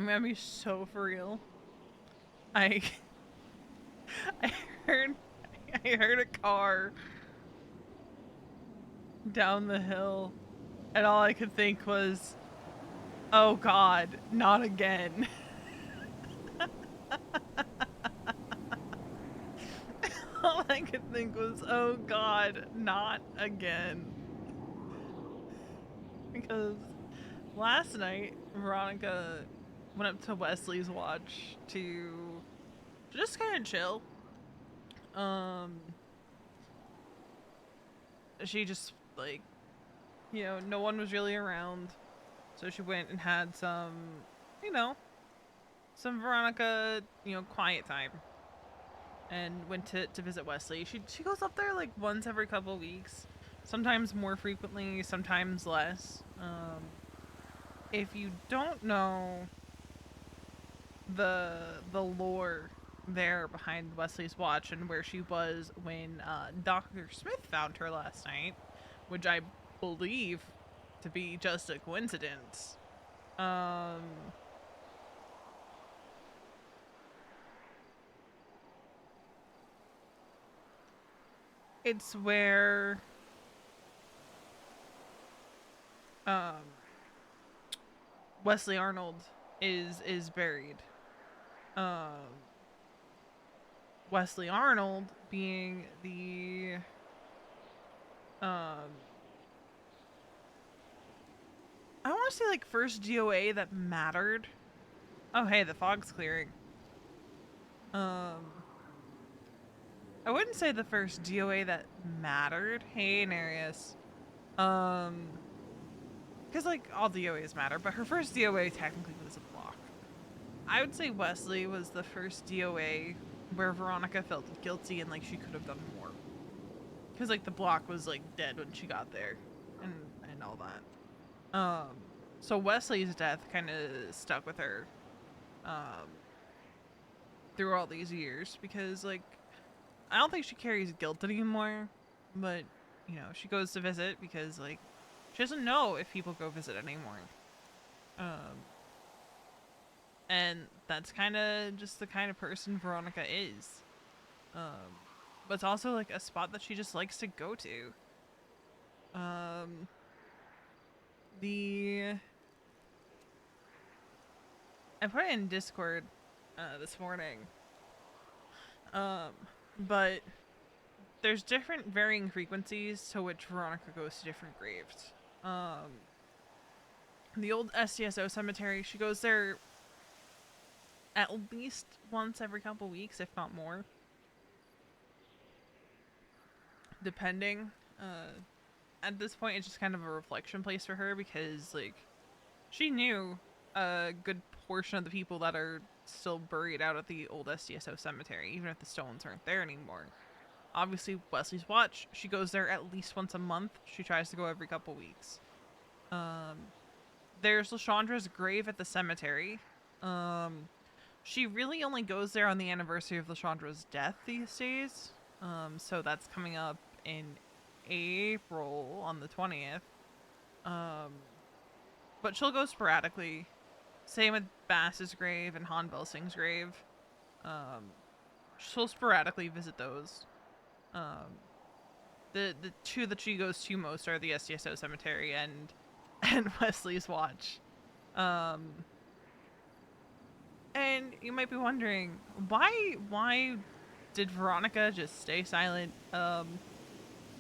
I'm gonna be so for real. I I heard I heard a car down the hill, and all I could think was, "Oh God, not again." All I could think was, "Oh God, not again." Because last night, Veronica went up to Wesley's watch to just kind of chill. Um, she just like, no one was really around, so she went and had some, you know, some Veronica, quiet time, and went to visit Wesley. She goes up there like once every couple weeks, sometimes more frequently, sometimes less. If you don't know the lore there behind Wesley's watch and where she was when Dr. Smith found her last night, which I believe to be just a coincidence. Um it's where um Wesley Arnold is buried. Um Wesley Arnold being the um I want to say like first DOA that mattered. Oh hey, the fog's clearing. Um I wouldn't say the first DOA that mattered. Hey, Nereus. Um, because like all DOAs matter, but her first DOA technically was a block. I would say Wesley was the first DOA where Veronica felt guilty and like she could have done more. Because like the block was like dead when she got there, and all that. So Wesley's death kind of stuck with her, um, through all these years because like I don't think she carries guilt anymore, but she goes to visit because like she doesn't know if people go visit anymore. Um, and that's kind of just the kind of person Veronica is. Um, but it's also like a spot that she just likes to go to. Um, the I put it in Discord this morning. Um, but there's different varying frequencies to which Veronica goes to different graves. The old SDSO cemetery, she goes there at least once every couple weeks, if not more, depending. At this point, it's just kind of a reflection place for her because, like, she knew a good portion of the people that are still buried out at the old SDSO cemetery, even if the stones aren't there anymore. Obviously, Wesley's watch, she goes there at least once a month. She tries to go every couple weeks. There's Lashandra's grave at the cemetery. Um, She really only goes there on the anniversary of Lashandra's death these days. So that's coming up in April on the 20th. Um, but she'll go sporadically. Same with Bass's grave and Han Belsing's grave. Um, she'll sporadically visit those. Um, the two that she goes to most are the SDSO cemetery and Wesley's watch. Um, And you might be wondering, why did Veronica just stay silent?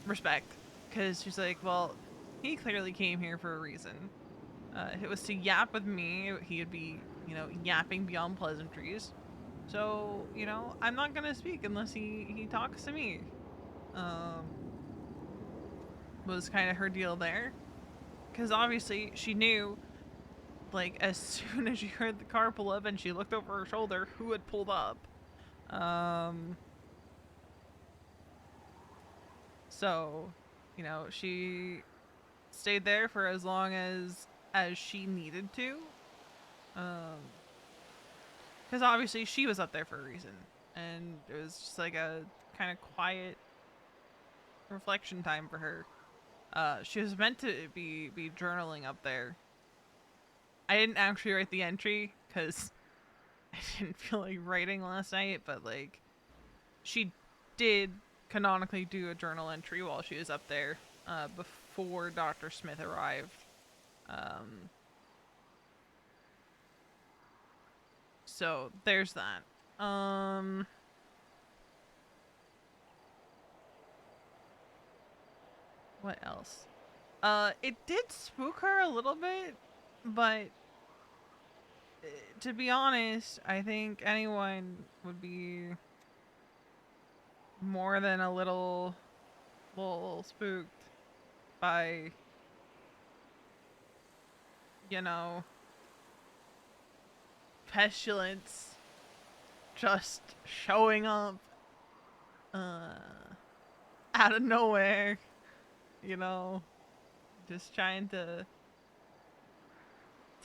Respect. Because she's like, well, he clearly came here for a reason. If it was to yap with me, he would be, yapping beyond pleasantries. So, I'm not gonna speak unless he talks to me. Um, was kind of her deal there. Because obviously she knew, like, as soon as she heard the car pull up and she looked over her shoulder, who had pulled up. Um, so, she stayed there for as long as she needed to. Um, because obviously she was up there for a reason, and it was just like a kind of quiet reflection time for her. She was meant to be journaling up there. I didn't actually write the entry because I didn't feel like writing last night, but like she did canonically do a journal entry while she was up there before Dr. Smith arrived. So there's that. What else? It did spook her a little bit, but to be honest, I think anyone would be more than a little spooked by, you know, pestilence just showing up out of nowhere, you know, just trying to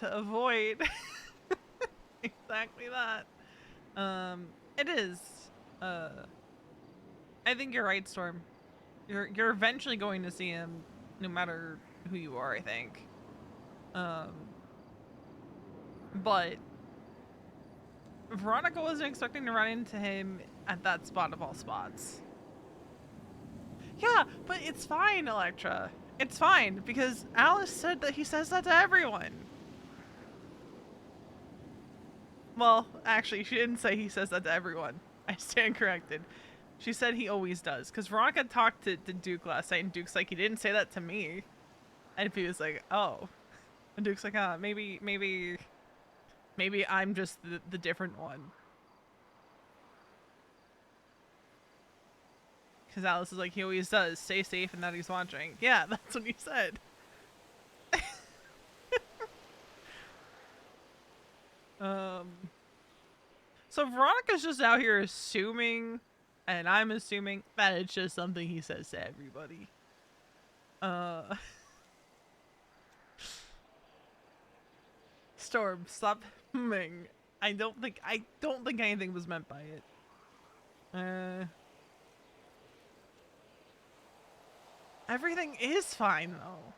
avoid exactly that. It is I think you're right, Storm. You're eventually going to see him no matter who you are, I think. But Veronica wasn't expecting to run into him at that spot of all spots. Yeah, but it's fine, Electra. It's fine, because Alice said that he says that to everyone. Well, actually, she didn't say he says that to everyone. I stand corrected. She said he always does. Because Veronica talked to Duke last night, and Duke's like, he didn't say that to me. And he was like, oh. And Duke's like, maybe I'm just the different one. Because Alice is like, he always does. Stay safe and that he's watching. Yeah, that's what he said. So Veronica's just out here assuming, and I'm assuming, that it's just something he says to everybody. Storm, stop humming. I don't think anything was meant by it. Everything is fine though.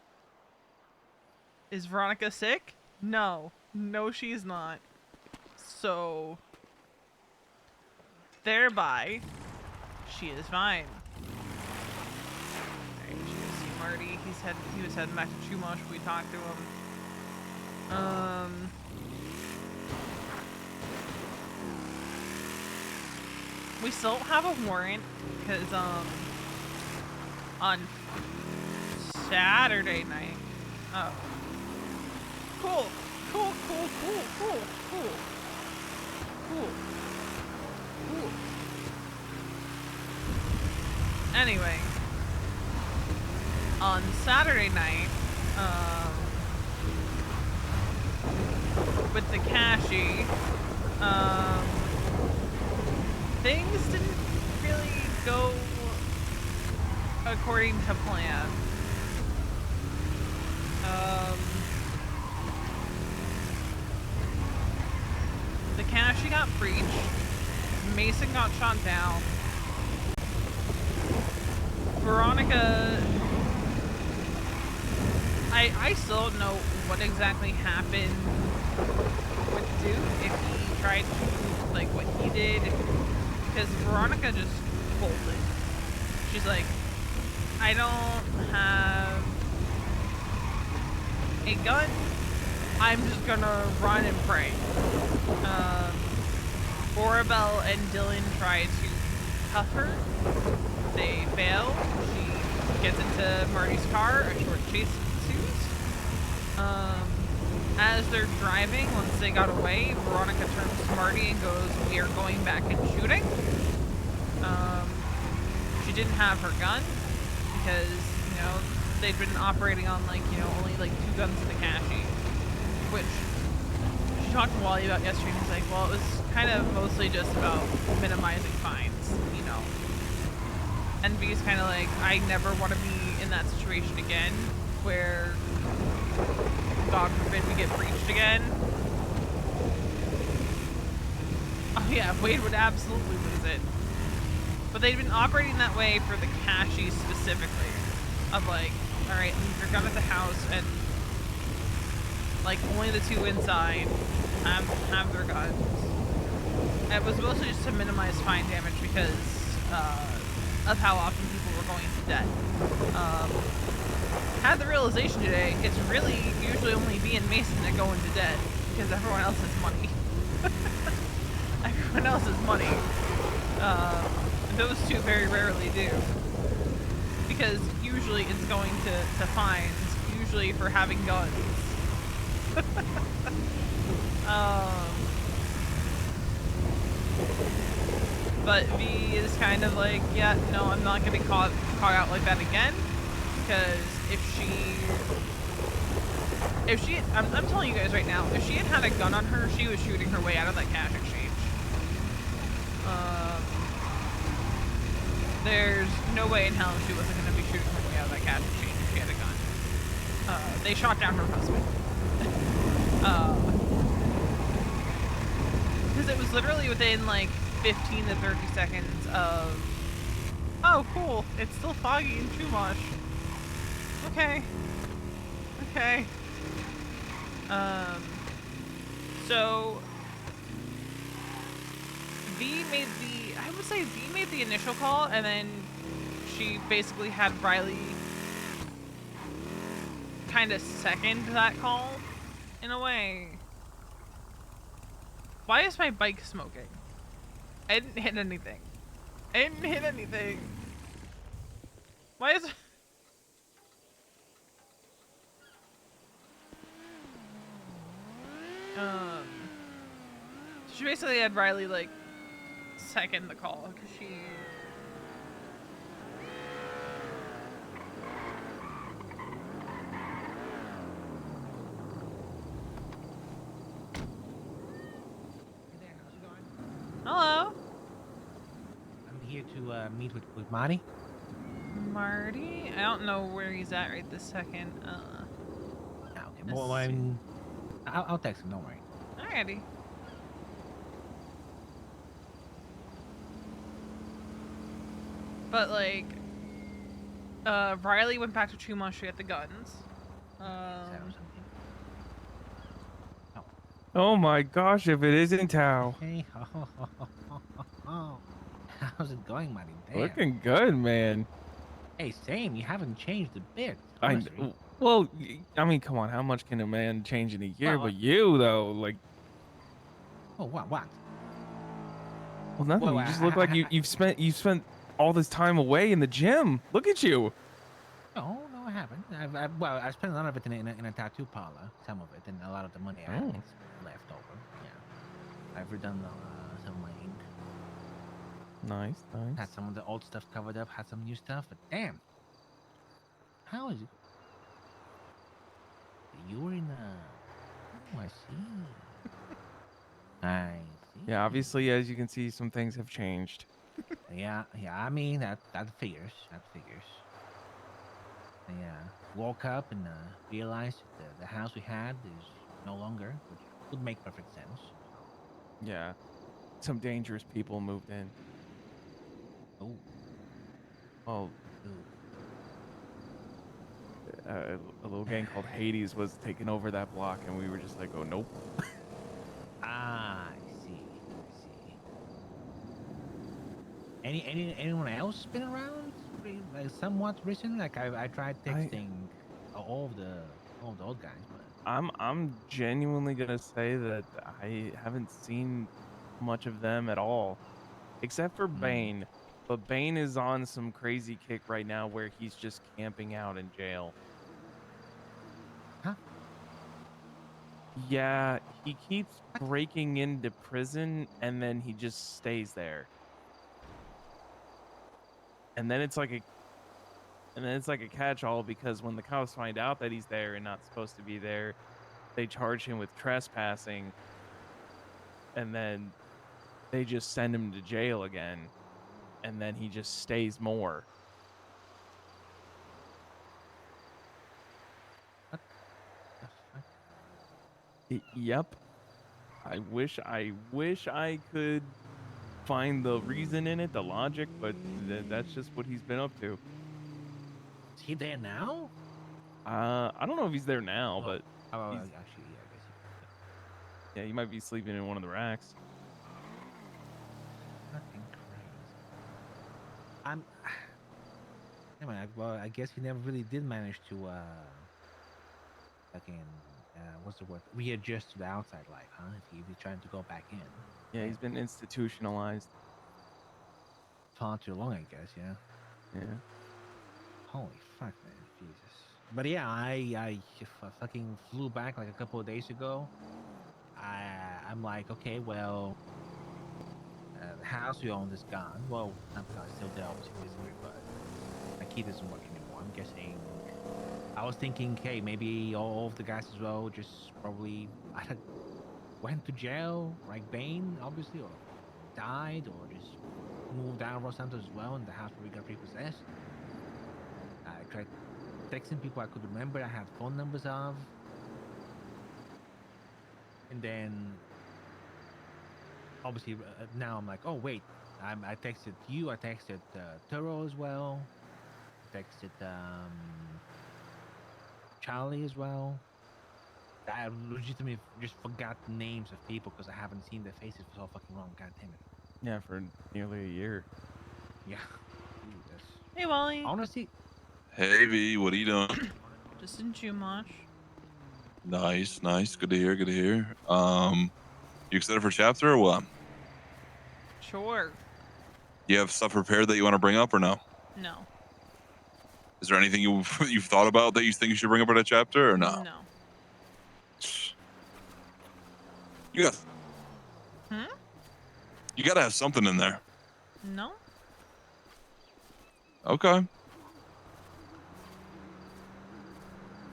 Is Veronica sick? No, she's not. So thereby, she is fine. Alright, she goes see Marty. He was heading back to Chumash when we talked to him. We still don't have a warrant because on Saturday night. Oh. Cool. Anyway, on Saturday night, with the cashy, things didn't really go according to plan. The cashy got breached. Mason got shot down. Veronica, I still don't know what exactly happened with Duke, if he tried to, like, what he did, because Veronica just folded. She's like, I don't have a gun, I'm just gonna run and pray. Orabelle and Dylan try to cuff her. They fail. She gets into Marty's car. A short chase ensues. As they're driving, once they got away, Veronica turns to Marty and goes, "We are going back and shooting." She didn't have her gun because, you know, they'd been operating on, like, you know, only like 2 guns in the cashy, which she talked to Wally about yesterday, and he's like, well, it was kind of mostly just about minimizing fines, you know. And V's kind of like, I never want to be in that situation again, where, God forbid, we get breached again. Oh yeah, Wade would absolutely lose it. But they'd been operating that way for the cashies specifically. Of like, alright, leave your gun at the house and, like, only the 2 inside. have their guns. It was mostly just to minimize fine damage because of how often people were going to debt. Had the realization today, it's really usually only me and Mason that go into debt because everyone else has money. Everyone else has money. Those two very rarely do. Because usually it's going to fines, usually for having guns. But V is kind of like, yeah, no, I'm not gonna be caught out like that again. Because if she, I'm telling you guys right now, if she had had a gun on her, she was shooting her way out of that cash exchange. There's no way in hell she wasn't gonna be shooting her way out of that cash exchange if she had a gun. They shot down her husband. Because it was literally within like 15 to 30 seconds of, oh cool, it's still foggy in Chumash. Okay. Okay. So V made the, I would say V made the initial call, and then she basically had Riley kind of second that call in a way. Why is my bike smoking? I didn't hit anything. I didn't hit anything. Why is it? She basically had Riley like second the call because she. Hello. I'm here to meet with Marty. Marty? I don't know where he's at right this second. Okay, well, I'll text him. Don't worry. Alrighty. But like, Riley went back to Chumash to get the guns. Oh my gosh, if it isn't Tao. Hey, how's it going, Marty? Damn. Looking good, man. Hey, same. You haven't changed a bit. Well, I mean, come on. How much can a man change in a year? Well, but you, though, like. Oh, what? Well, nothing. You just look like you've spent all this time away in the gym. Look at you. No, I haven't. I spent a lot of it in a tattoo parlor. Some of it, and a lot of the money I had left over. Yeah, I've redone some of my ink. Nice. Had some of the old stuff covered up. Had some new stuff. But damn, how is it? You were in Oh, I see. I see. Yeah, obviously, as you can see, some things have changed. Yeah. I mean that figures. Yeah. Woke up and realized the house we had is no longer, which would make perfect sense. Yeah. Some dangerous people moved in. Oh. Well, a little gang called Hades was taking over that block, and we were just like, oh, nope. I see. Anyone else been around? Like somewhat recently? Like I tried texting all the old guys, but I'm genuinely gonna say that I haven't seen much of them at all, except for Bane. But Bane is on some crazy kick right now where he's just camping out in jail. Huh? Yeah, he keeps breaking into prison and then he just stays there. And then it's like a catch-all because when the cops find out that he's there and not supposed to be there, they charge him with trespassing, and then they just send him to jail again, and then he just stays more. What? Yep. I wish I could find the reason in it, the logic, but that's just what he's been up to. Is he there now? I don't know if he's there now, but actually, yeah, I guess. Yeah, you might be sleeping in one of the racks. Nothing crazy. I'm. Anyway, well, I guess he never really did manage to fucking what's the word? Readjust to the outside life, huh? If he's trying to go back in. Yeah, Damn. he's been institutionalized. Far too long, I guess. Yeah. Yeah. Holy fuck, man, Jesus. But yeah, I fucking flew back like a couple of days ago. I'm like, okay, well, the house we owned is gone. Well, not because it's still there, obviously physically, but my key doesn't work anymore. I'm guessing. I was thinking, hey, maybe all of the guys as well just probably either went to jail, like Bane, obviously, or died, or just moved out of Los Santos as well, and the house probably got repossessed. I tried texting people I could remember, I had phone numbers of, and then obviously now I'm like, oh wait, I texted you, I texted Turo as well, I texted Charlie as well. I legitimately just forgot the names of people because I haven't seen their faces for so fucking long. God damn it. Yeah, for nearly a year. Yeah. Jesus. Hey, Wally. Honestly, Hey V, what are you doing? Just didn't do much. Nice, nice. Good to hear. Good to hear. You excited for chapter or what? Sure. You have stuff prepared that you want to bring up or no? No. Is there anything you've thought about that you think you should bring up for that chapter or no? No. You got Hmm? you got to have something in there. No. Okay.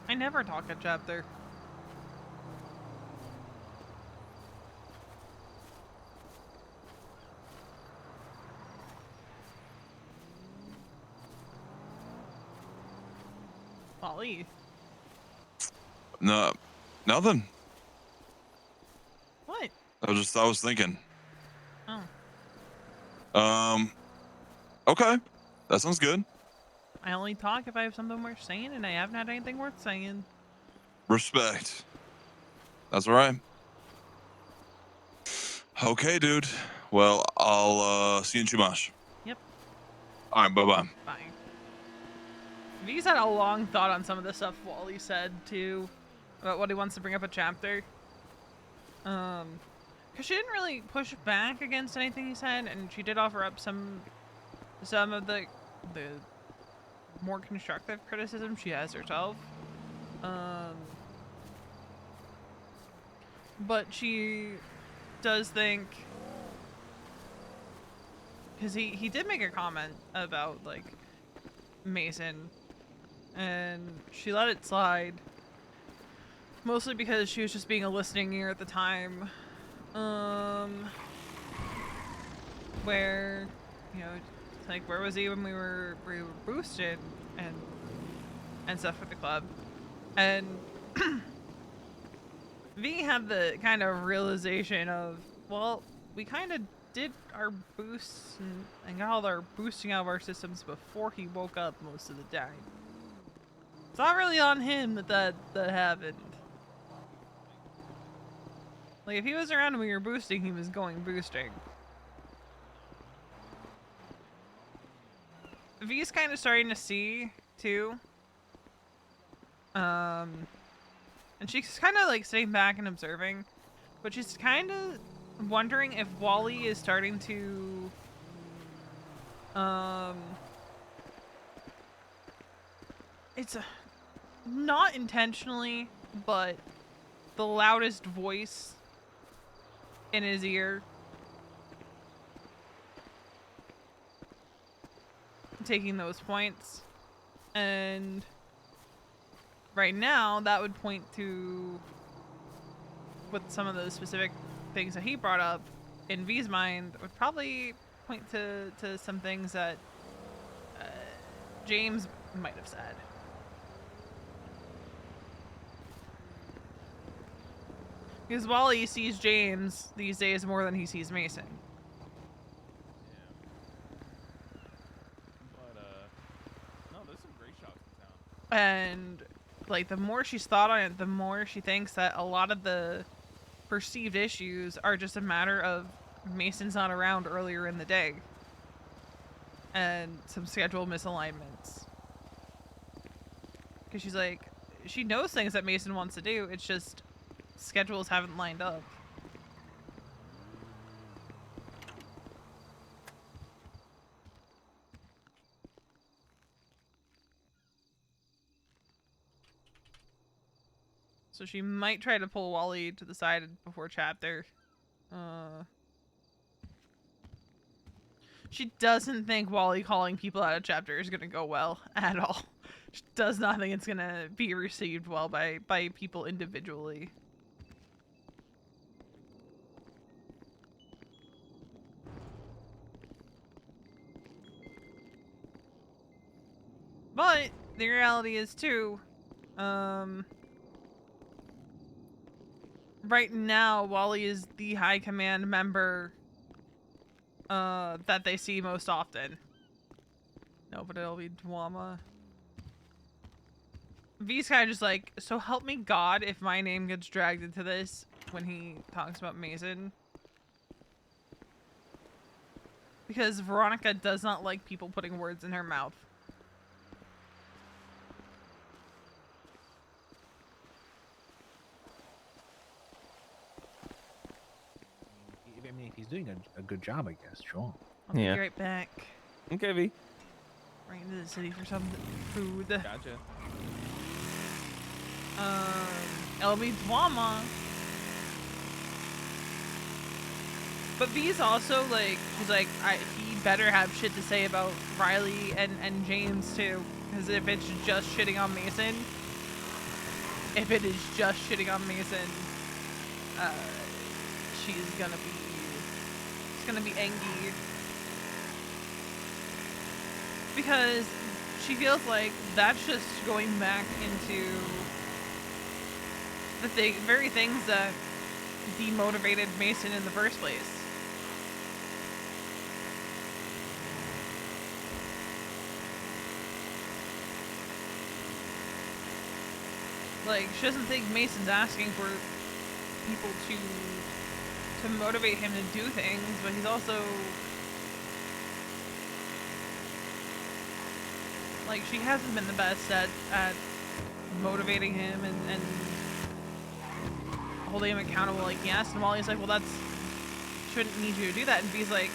I never talk a chapter. Wally. No, nothing. What? I was thinking. Oh. Okay. That sounds good. I only talk if I have something worth saying, and I haven't had anything worth saying. Respect. That's all right. Okay, dude. Well, I'll see you in Chumash. Yep. All right, bye-bye. Bye. V's had a long thought on some of the stuff Wally said, too, about what he wants to bring up a chapter. Because she didn't really push back against anything he said, and she did offer up some of the more constructive criticism she has herself. But she does think, because he did make a comment about, like, Mason, and she let it slide, mostly because she was just being a listening ear at the time, where, you know, like, where was he when we were boosted and stuff for the club, and V had the kind of realization of, well, we kind of did our boosts and got all our boosting out of our systems before he woke up most of the time. It's not really on him that happened. Like, if he was around when we were boosting, he was going boosting. V's kind of starting to see, too. And she's kind of, like, sitting back and observing. But she's kind of wondering if Wally is starting to... It's not intentionally, but the loudest voice in his ear. Taking those points. And right now, that would point to, with some of the specific things that he brought up in V's mind, would probably point to some things that James might have said. Because Wally sees James these days more than he sees Mason. No, there's some great shops in town. And, like, the more she's thought on it, the more she thinks that a lot of the perceived issues are just a matter of Mason's not around earlier in the day and some schedule misalignments. Because she's like, she knows things that Mason wants to do, it's just schedules haven't lined up. So she might try to pull Wally to the side before chapter. She doesn't think Wally calling people out of chapter is gonna go well at all. She does not think it's gonna be received well by people individually. But the reality is too, right now, Wally is the high command member that they see most often. No, but it'll be Dwama. V's kind of just like, so help me God if my name gets dragged into this when he talks about Mason. Because Veronica does not like people putting words in her mouth. I mean, if he's doing a good job, I guess. Sure. I'll be right back. Okay, V. Right into the city for some food. Gotcha. It'll be Dwama. But V's also like, she's like, he better have shit to say about Riley and James too. Because if it's just shitting on Mason, she's gonna be angry. Because she feels like that's just going back into the very things that demotivated Mason in the first place. Like, she doesn't think Mason's asking for people to motivate him to do things, but he's also like, she hasn't been the best at motivating him and holding him accountable. Like, yes, and Molly's like, well, that's shouldn't need you to do that. And V's like,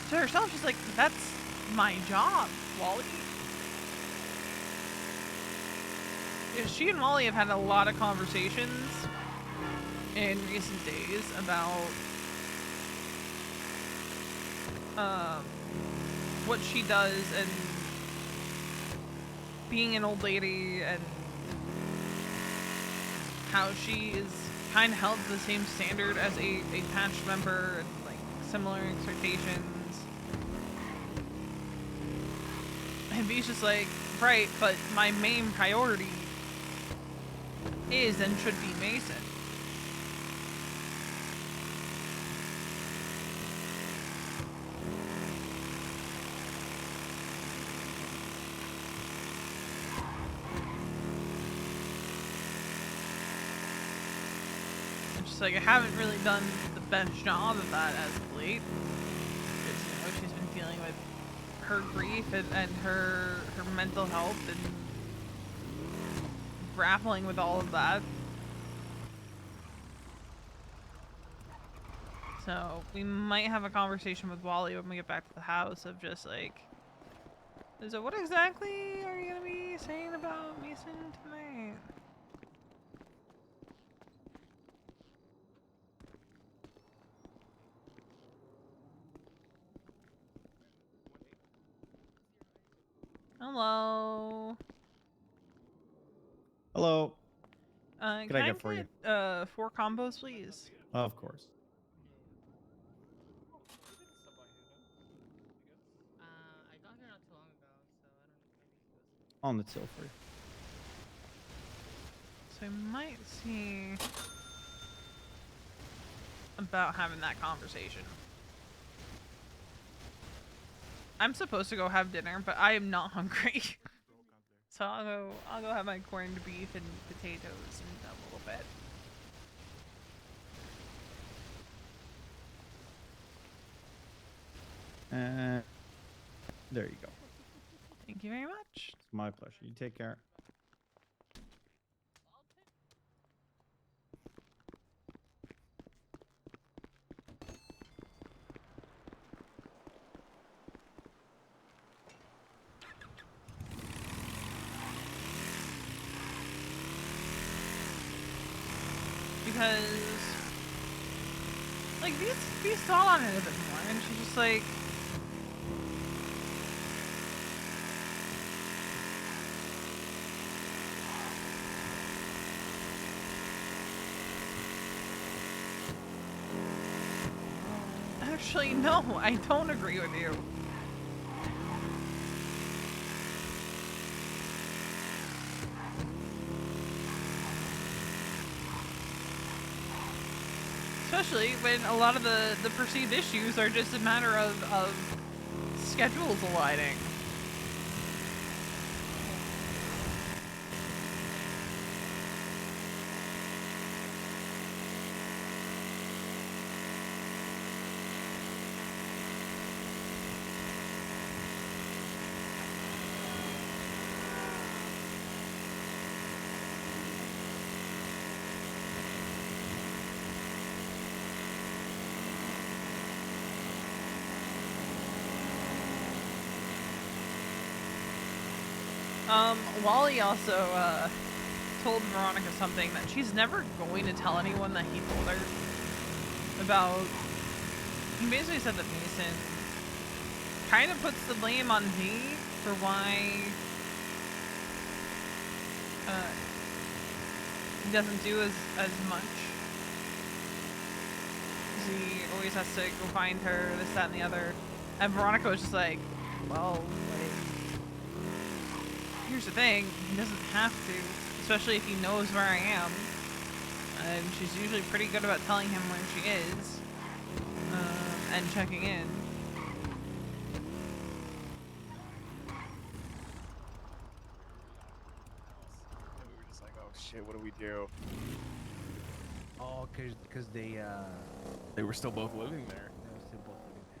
to herself, she's like, that's my job, Wally. She and Molly have had a lot of conversations in recent days about what she does and being an old lady and how she is kind of held to the same standard as a patch member and like similar expectations. And V's just like, right, but my main priority is and should be Mason. Just like, I haven't really done the best job of that as of late. Because, you know, she's been dealing with her grief and her mental health and grappling with all of that. So we might have a conversation with Wally when we get back to the house of just like, so what exactly are you gonna be saying about Mason tonight? Hello. Hello. Can I get for you? 4 combos, please. Of course. I got here not too long ago, so I don't know. Maybe he goes. On the till for you. So I might see about having that conversation. I'm supposed to go have dinner, but I am not hungry. So I'll go have my corned beef and potatoes in a little bit. And there you go. Thank you very much. It's my pleasure. You take care. Because, like, be stalled on it a bit more, and she's just like, actually, no, I don't agree with you. Especially when a lot of the perceived issues are just a matter of schedules aligning. Wally also told Veronica something that she's never going to tell anyone that he told her about. He basically said that Mason kind of puts the blame on me for why he doesn't do as much. 'Cause he always has to go find her, this, that, and the other. And Veronica was just like, well, like, here's the thing, he doesn't have to, especially if he knows where I am. And she's usually pretty good about telling him where she is, and checking in. And we were just like, oh shit, what do we do? Oh, cause they They were still both living there. were still both living there.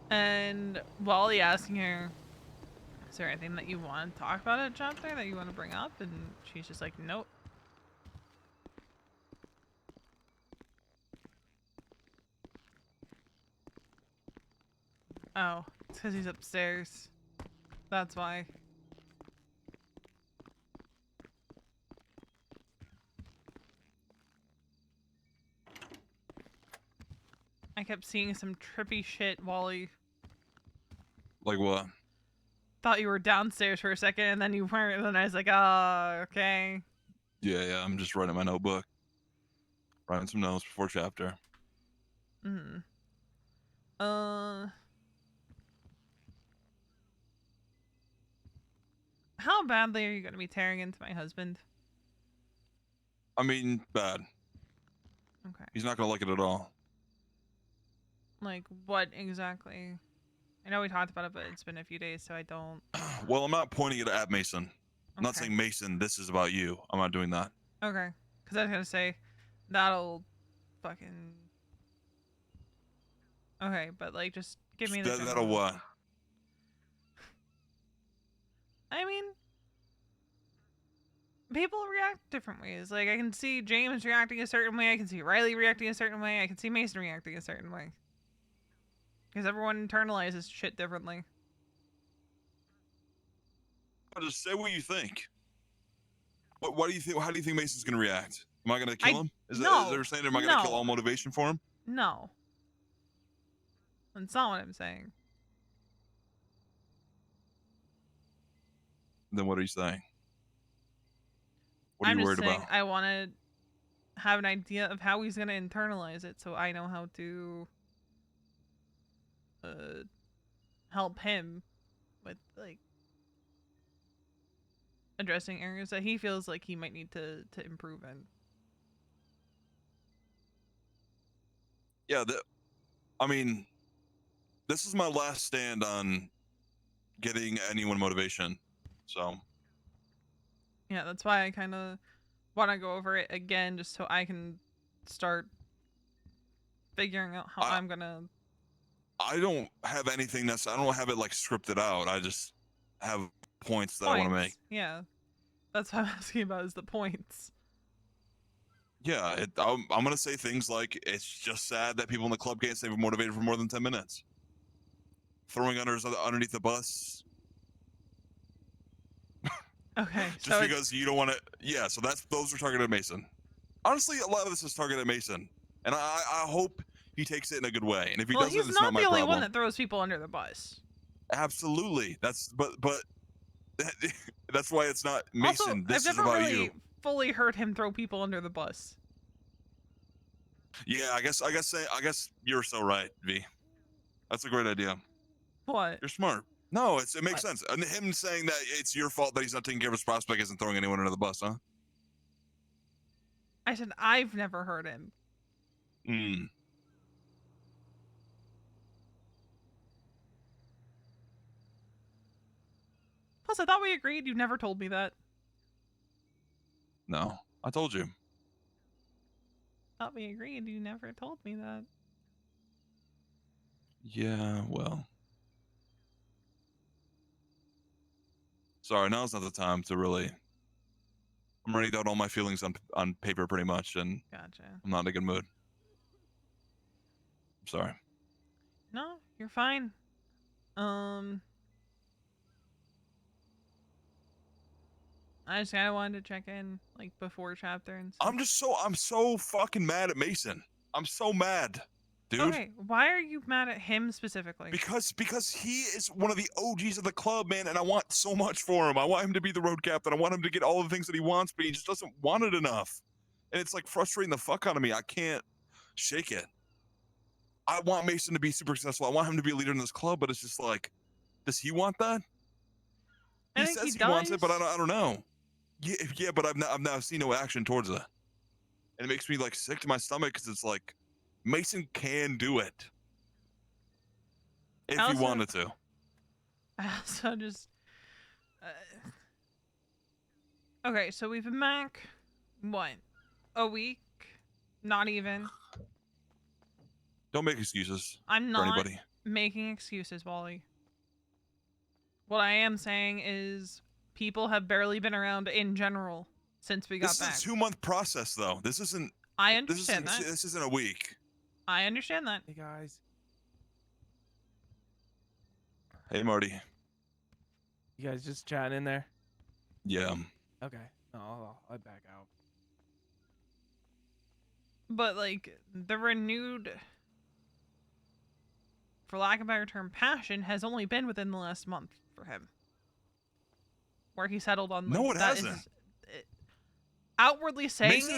And Wally asking her, is there anything that you want to talk about at chapter that you want to bring up? And she's just like, nope. Oh, it's because he's upstairs. That's why. I kept seeing some trippy shit, Wally. Like what? Thought you were downstairs for a second and then you weren't, and then I was like, oh, okay. Yeah, I'm just writing my notebook. Writing some notes before chapter. Mm. How badly are you going to be tearing into my husband? I mean, bad. Okay. He's not gonna like it at all. Like, what exactly? I know we talked about it, but it's been a few days, so I don't. Well, I'm not pointing it at Mason. I'm not Okay. saying, Mason, this is about you. I'm not doing that. Okay. Because I was going to say, that'll fucking. Okay, but like, just give me the. That'll general- what? I mean, people react different ways. Like, I can see James reacting a certain way. I can see Riley reacting a certain way. I can see Mason reacting a certain way. Because everyone internalizes shit differently. Just say what you think. What do you think? How do you think Mason's gonna react? Am I gonna kill him? Is no, there saying, am I gonna kill no. all motivation for him? No. That's not what I'm saying. Then what are you saying? What are I'm you just worried saying about? I want to have an idea of how he's going to internalize it so I know how to help him with, like, addressing areas that he feels like he might need to improve in. Yeah, I mean, this is my last stand on getting anyone motivation. So Yeah, that's why I kind of want to go over it again, just so I can start figuring out how I'm gonna. I don't have anything I don't have it like scripted out. I just have points that I want to make. Yeah, that's what I'm asking about is the points. Yeah, I'm gonna say things like it's just sad that people in the club can't stay motivated for more than 10 minutes. Throwing underneath the bus. Okay, Just so because you don't want to. Yeah, so those are targeted at Mason. Honestly, a lot of this is targeted at Mason, and I hope he takes it in a good way. And if he doesn't, he's it's not my the only problem. one that throws people under the bus. Absolutely, but that's why it's not Mason. Also, This I've is never about really you. fully heard him throw people under the bus. Yeah, I guess you're so right, V. That's a great idea. What? You're smart. No, it makes What? sense. And him saying that it's your fault that he's not taking care of his prospect isn't throwing anyone under the bus, huh? I said I've never heard him. Hmm. Plus, I thought we agreed. You never told me that. No, I told you. Thought we agreed. You never told me that. Yeah, well. Sorry, now's not the time to really. I'm writing down all my feelings on paper pretty much, and Gotcha. I'm not in a good mood. I'm sorry. No, you're fine. I just kind of wanted to check in, like, before chapter and stuff. I'm so fucking mad at Mason. I'm so mad, dude. Okay, why are you mad at him specifically? Because he is one of the OGs of the club, man, and I want so much for him. I want him to be the road captain. I want him to get all the things that he wants, but he just doesn't want it enough. And it's like frustrating the fuck out of me. I can't shake it. I want Mason to be super successful. I want him to be a leader in this club, but it's just like, does he want that? I He think says he he wants it, but does. I don't know. Yeah, but I've now seen no action towards it, and it makes me like sick to my stomach because it's like Mason can do it if he wanted to. I also just. Okay, so we've been back, what, a week? Not even. Don't make excuses. I'm for not anybody. making excuses, Wally. What I am saying is people have barely been around in general since we got back. This is a 2-month process, though. This isn't. I understand that. This isn't a week. I understand that. Hey guys, Hey, Marty. you guys just chatting in there? Yeah. Okay. No, I'll back out. But, like, the renewed, for lack of a better term, passion has only been within the last month for him. Where he settled on, like, No, it that hasn't. Outwardly saying Mason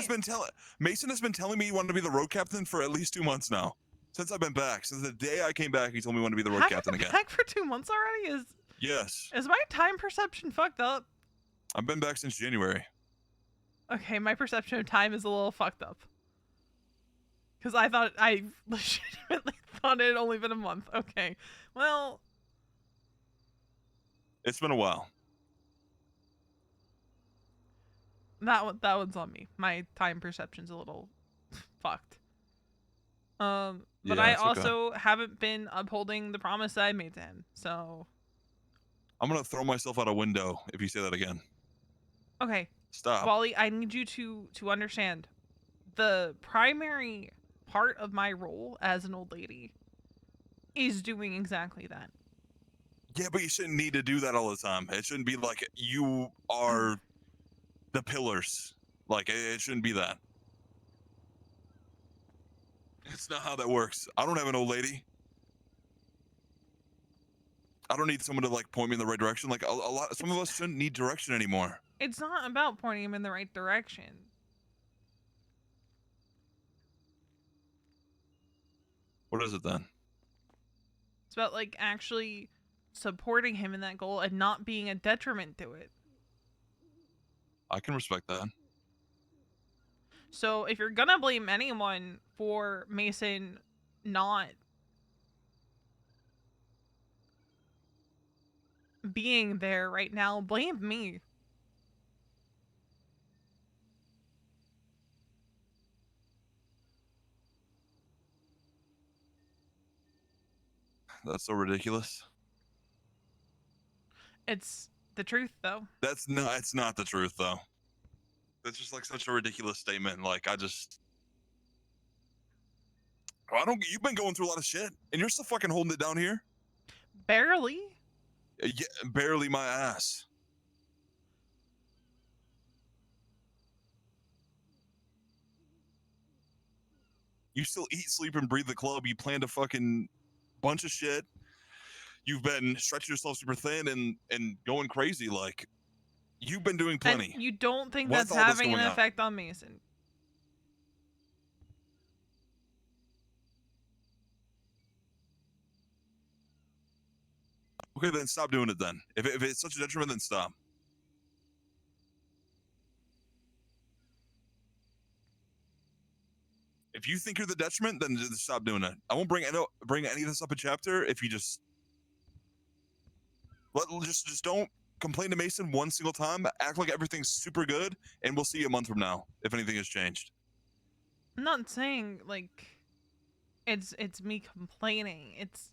has been telling me he wanted to be the road captain for at least 2 months now. Since I've been back. Since the day I came back, he told me he wanted to be the road captain again. Back for 2 months already? Yes. Is my time perception fucked up? I've been back since January. Okay, my perception of time is a little fucked up. Because I legitimately thought it had only been a month. Okay, well. It's been a while. That one's on me. My time perception's a little fucked. But Yeah, I it's okay. also haven't been upholding the promise that I made to him, so. I'm gonna throw myself out a window if you say that again. Okay. Stop. Wally, I need you to understand. The primary part of my role as an old lady is doing exactly that. Yeah, but you shouldn't need to do that all the time. It shouldn't be like you are the pillars. Like, it shouldn't be that. It's not how that works. I don't have an old lady. I don't need someone to like point me in the right direction. Like some of us shouldn't need direction anymore. It's not about pointing him in the right direction. What is it then? It's about, like, actually supporting him in that goal and not being a detriment to it. I can respect that. So if you're gonna blame anyone for Mason not being there right now, blame me. That's so ridiculous. It's the truth, though. It's not the truth though. That's just like such a ridiculous statement. Like I don't. You've been going through a lot of shit, and you're still fucking holding it down here. Barely. Yeah, barely my ass. You still eat, sleep, and breathe the club. You plan to fucking bunch of shit. You've been stretching yourself super thin and going crazy. Like you've been doing plenty. And you don't think With that's all this having an going on. effect on Mason? Okay, then stop doing it. Then if it's such a detriment, then stop. If you think you're the detriment, then just stop doing it. I won't bring any of this up in chapter if you just don't complain to Mason one single time. Act like everything's super good, and we'll see you a month from now if anything has changed. I'm not saying like it's me complaining. It's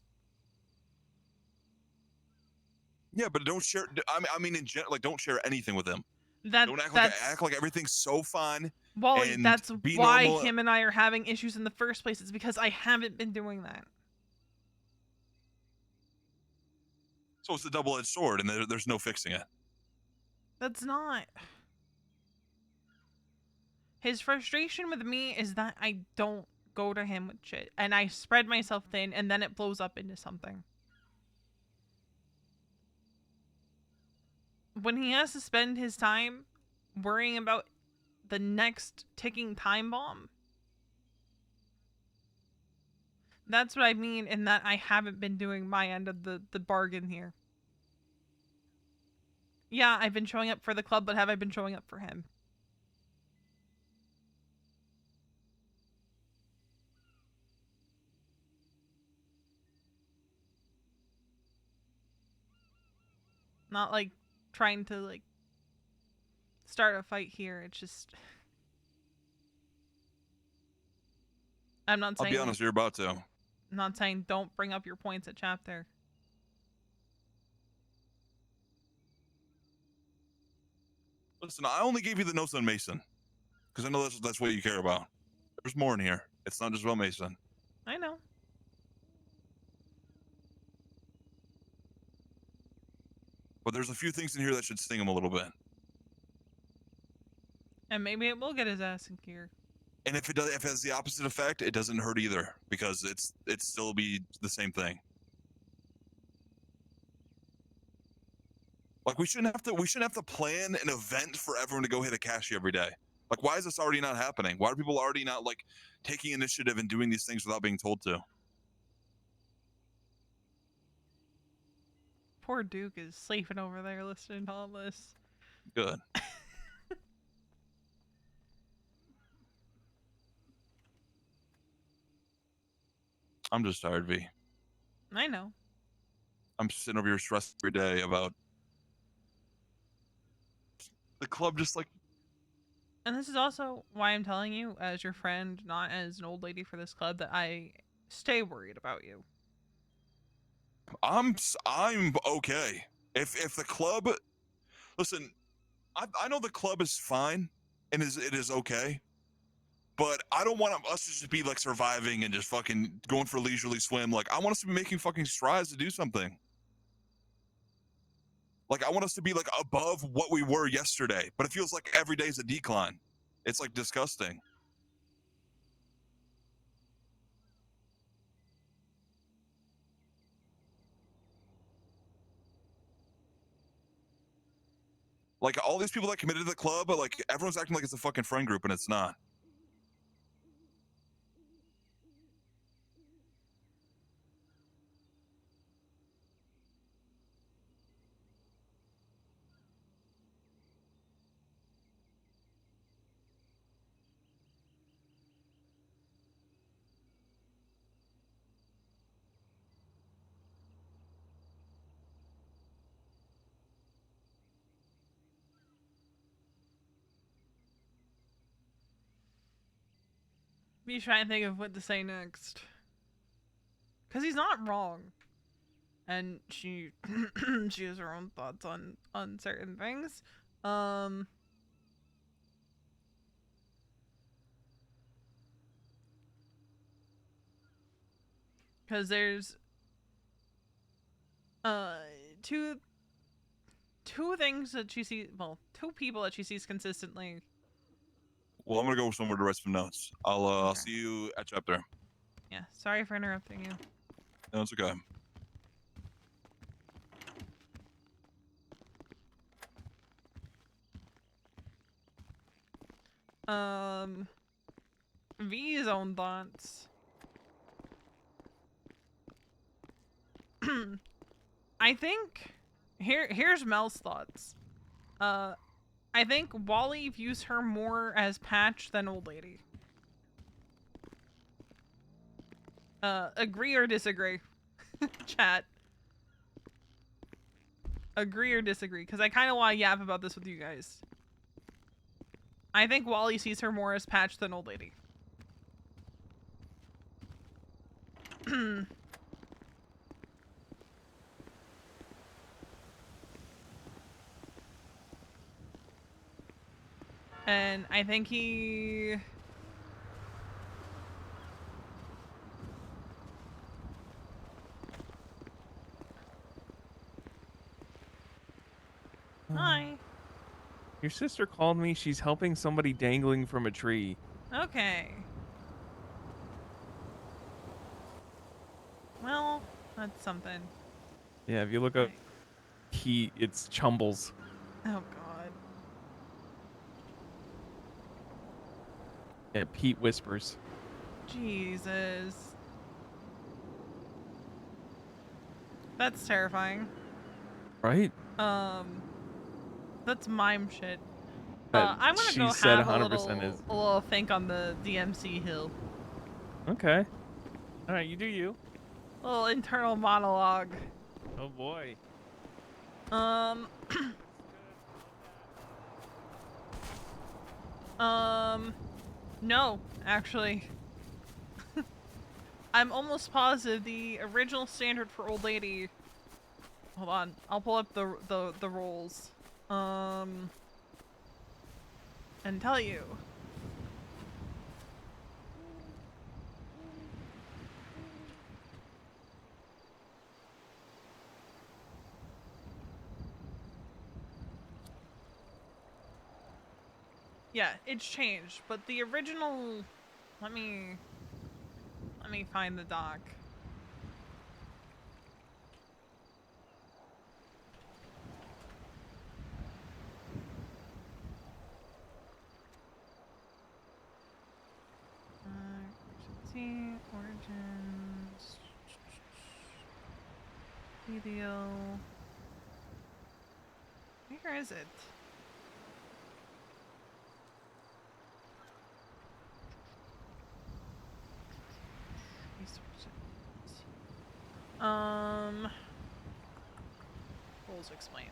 Yeah, but don't share. I mean, in general, like don't share anything with him. that Don't that's act like everything's so fine. well, and that's be why normal. him and I are having issues in the first place. It's because I haven't been doing that. So it's a double-edged sword, and there's no fixing it. That's not. His frustration with me is that I don't go to him with shit, and I spread myself thin, and then it blows up into something. When he has to spend his time worrying about the next ticking time bomb, that's what I mean in that I haven't been doing my end of the bargain here. Yeah, I've been showing up for the club, but have I been showing up for him? Not like trying to like start a fight here. It's just I'm not I'll saying be honest, you're about to. I'm not saying don't bring up your points at chapter. Listen, I only gave you the notes on Mason because I know that's what you care about. There's more in here. It's not just about Mason. I know. But there's a few things in here that should sting him a little bit. And maybe it will get his ass in gear. And if it has the opposite effect, it doesn't hurt either because it's still be the same thing. Like we shouldn't have to plan an event for everyone to go hit a cashier every day. Like why is this already not happening? Why are people already not like taking initiative and doing these things without being told to? Poor Duke is sleeping over there listening to all this. Good. I'm just tired, V. I know. I'm sitting over here stressed every day about the club just like And this is also why I'm telling you, as your friend, not as an old lady for this club, that I stay worried about you. I'm okay. If the club, listen, I know the club is fine and it is okay, but I don't want us to just be like surviving and just fucking going for a leisurely swim. Like I want us to be making fucking strides to do something. Like I want us to be like above what we were yesterday, but it feels like every day is a decline. It's like disgusting. Like all these people that committed to the club, but like everyone's acting like it's a fucking friend group and it's not. Me trying to think of what to say next. Because he's not wrong. and she she has her own thoughts on certain things. Because there's two things that she sees, well, two people that she sees consistently. Well, I'm gonna go somewhere to write some notes. I'll Okay. see you at chapter. Yeah, sorry for interrupting you. No, it's okay. V's own thoughts. I think here's Mel's thoughts. I think Wally views her more as Patch than Old Lady. Agree or disagree? Chat. Agree or disagree? Because I kind of want to yap about this with you guys. I think Wally sees her more as Patch than Old Lady. And I think he... Hi. Your sister called me. She's helping somebody dangling from a tree. Okay. Well, that's something. Yeah, if you look up Right. it's Chumbles. Oh, God. Yeah, Pete whispers. Jesus. That's terrifying. Right? That's mime shit. That I'm gonna she go said have 100% is. a little think on the DMC hill. Okay. All right, you do you. A little internal monologue. Oh boy. No, actually. I'm almost positive the original standard for Old Lady. Hold on, I'll pull up the rules. And tell you. Yeah, it's changed, but the original... Let me find the doc. See, origins... Video... Where is it? Rules explained.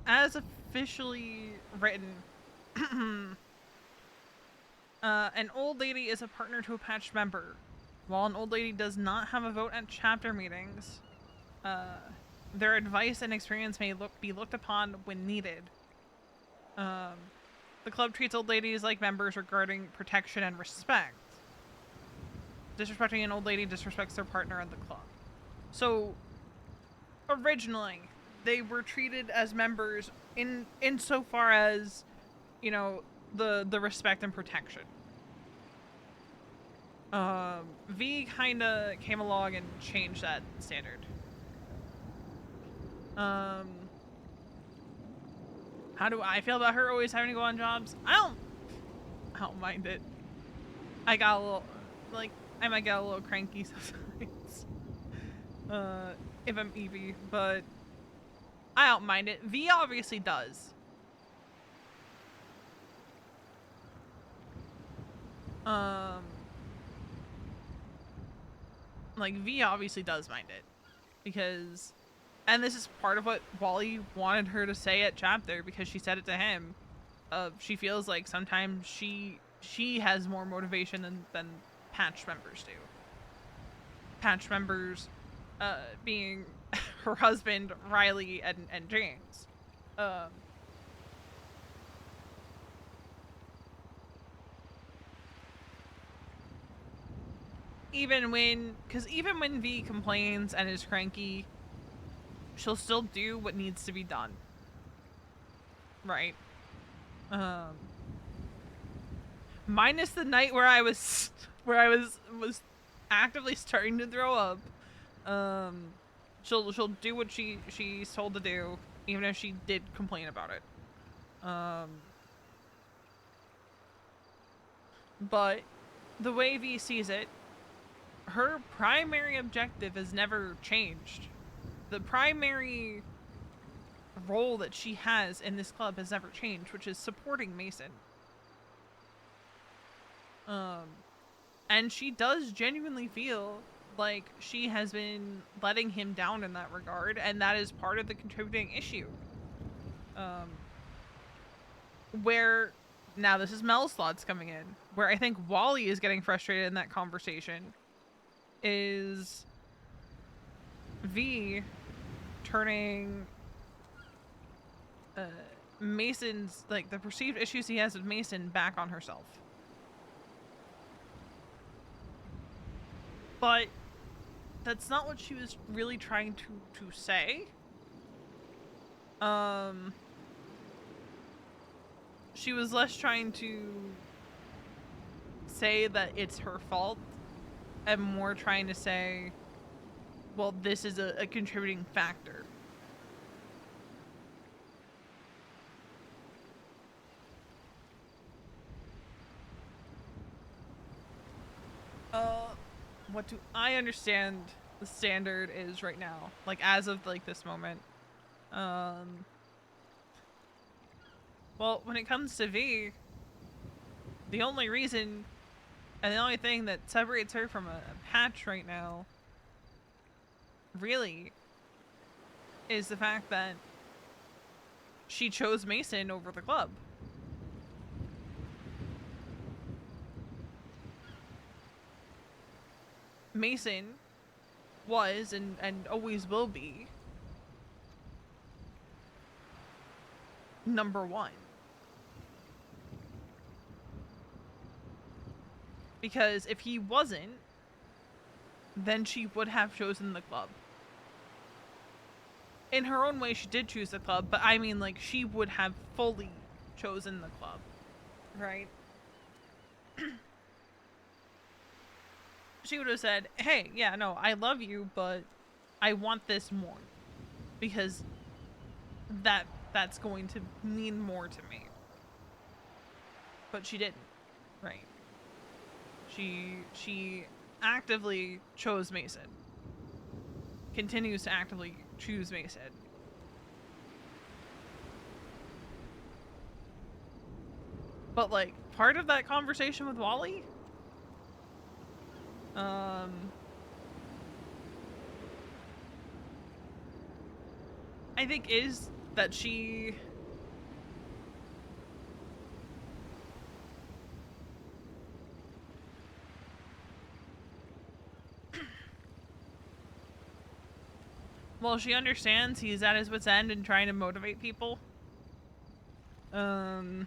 As officially written, an old lady is a partner to a patched member. While an old lady does not have a vote at chapter meetings, their advice and experience may be looked upon when needed. The club treats old ladies like members regarding protection and respect. Disrespecting an old lady disrespects their partner in the club. So, originally, they were treated as members insofar as, you know, the respect and protection. V kinda came along and changed that standard. How do I feel about her always having to go on jobs? I don't mind it. I got a little, like, I might get a little cranky sometimes. If I'm Evie, but I don't mind it. V obviously does. Like, V obviously does mind it. Because, and this is part of what Wally wanted her to say at chapter, because she said it to him. she feels like sometimes she has more motivation than patch members do. Patch members being her husband, Riley, and James. Even when V complains and is cranky, she'll still do what needs to be done. Right? Minus the night where I was actively starting to throw up. She'll do what she's told to do, even if she did complain about it. But the way V sees it, her primary objective has never changed. The primary role that she has in this club has never changed, which is supporting Mason. And she does genuinely feel like she has been letting him down in that regard, and that is part of the contributing issue. Where, now this is Mel's thoughts coming in, where I think Wally is getting frustrated in that conversation is V turning Mason's, like, the perceived issues he has with Mason back on herself. But that's not what she was really trying to say. She was less trying to say that it's her fault and more trying to say, well, this is a contributing factor. What do I understand the standard is right now? Like, as of, like, this moment. Well, when it comes to V, the only reason and the only thing that separates her from a patch right now, really, is the fact that she chose Mason over the club. Mason was and always will be number one. Because if he wasn't, then she would have chosen the club. In her own way, she did choose the club, but I mean, like, she would have fully chosen the club, right? She would have said, hey, yeah, no, I love you, but I want this more. Because that's going to mean more to me. But she didn't, right? She actively chose Mason. Continues to actively choose Mason. But, like, part of that conversation with Wally, I think is that she well, she understands he's at his wit's end and trying to motivate people. One,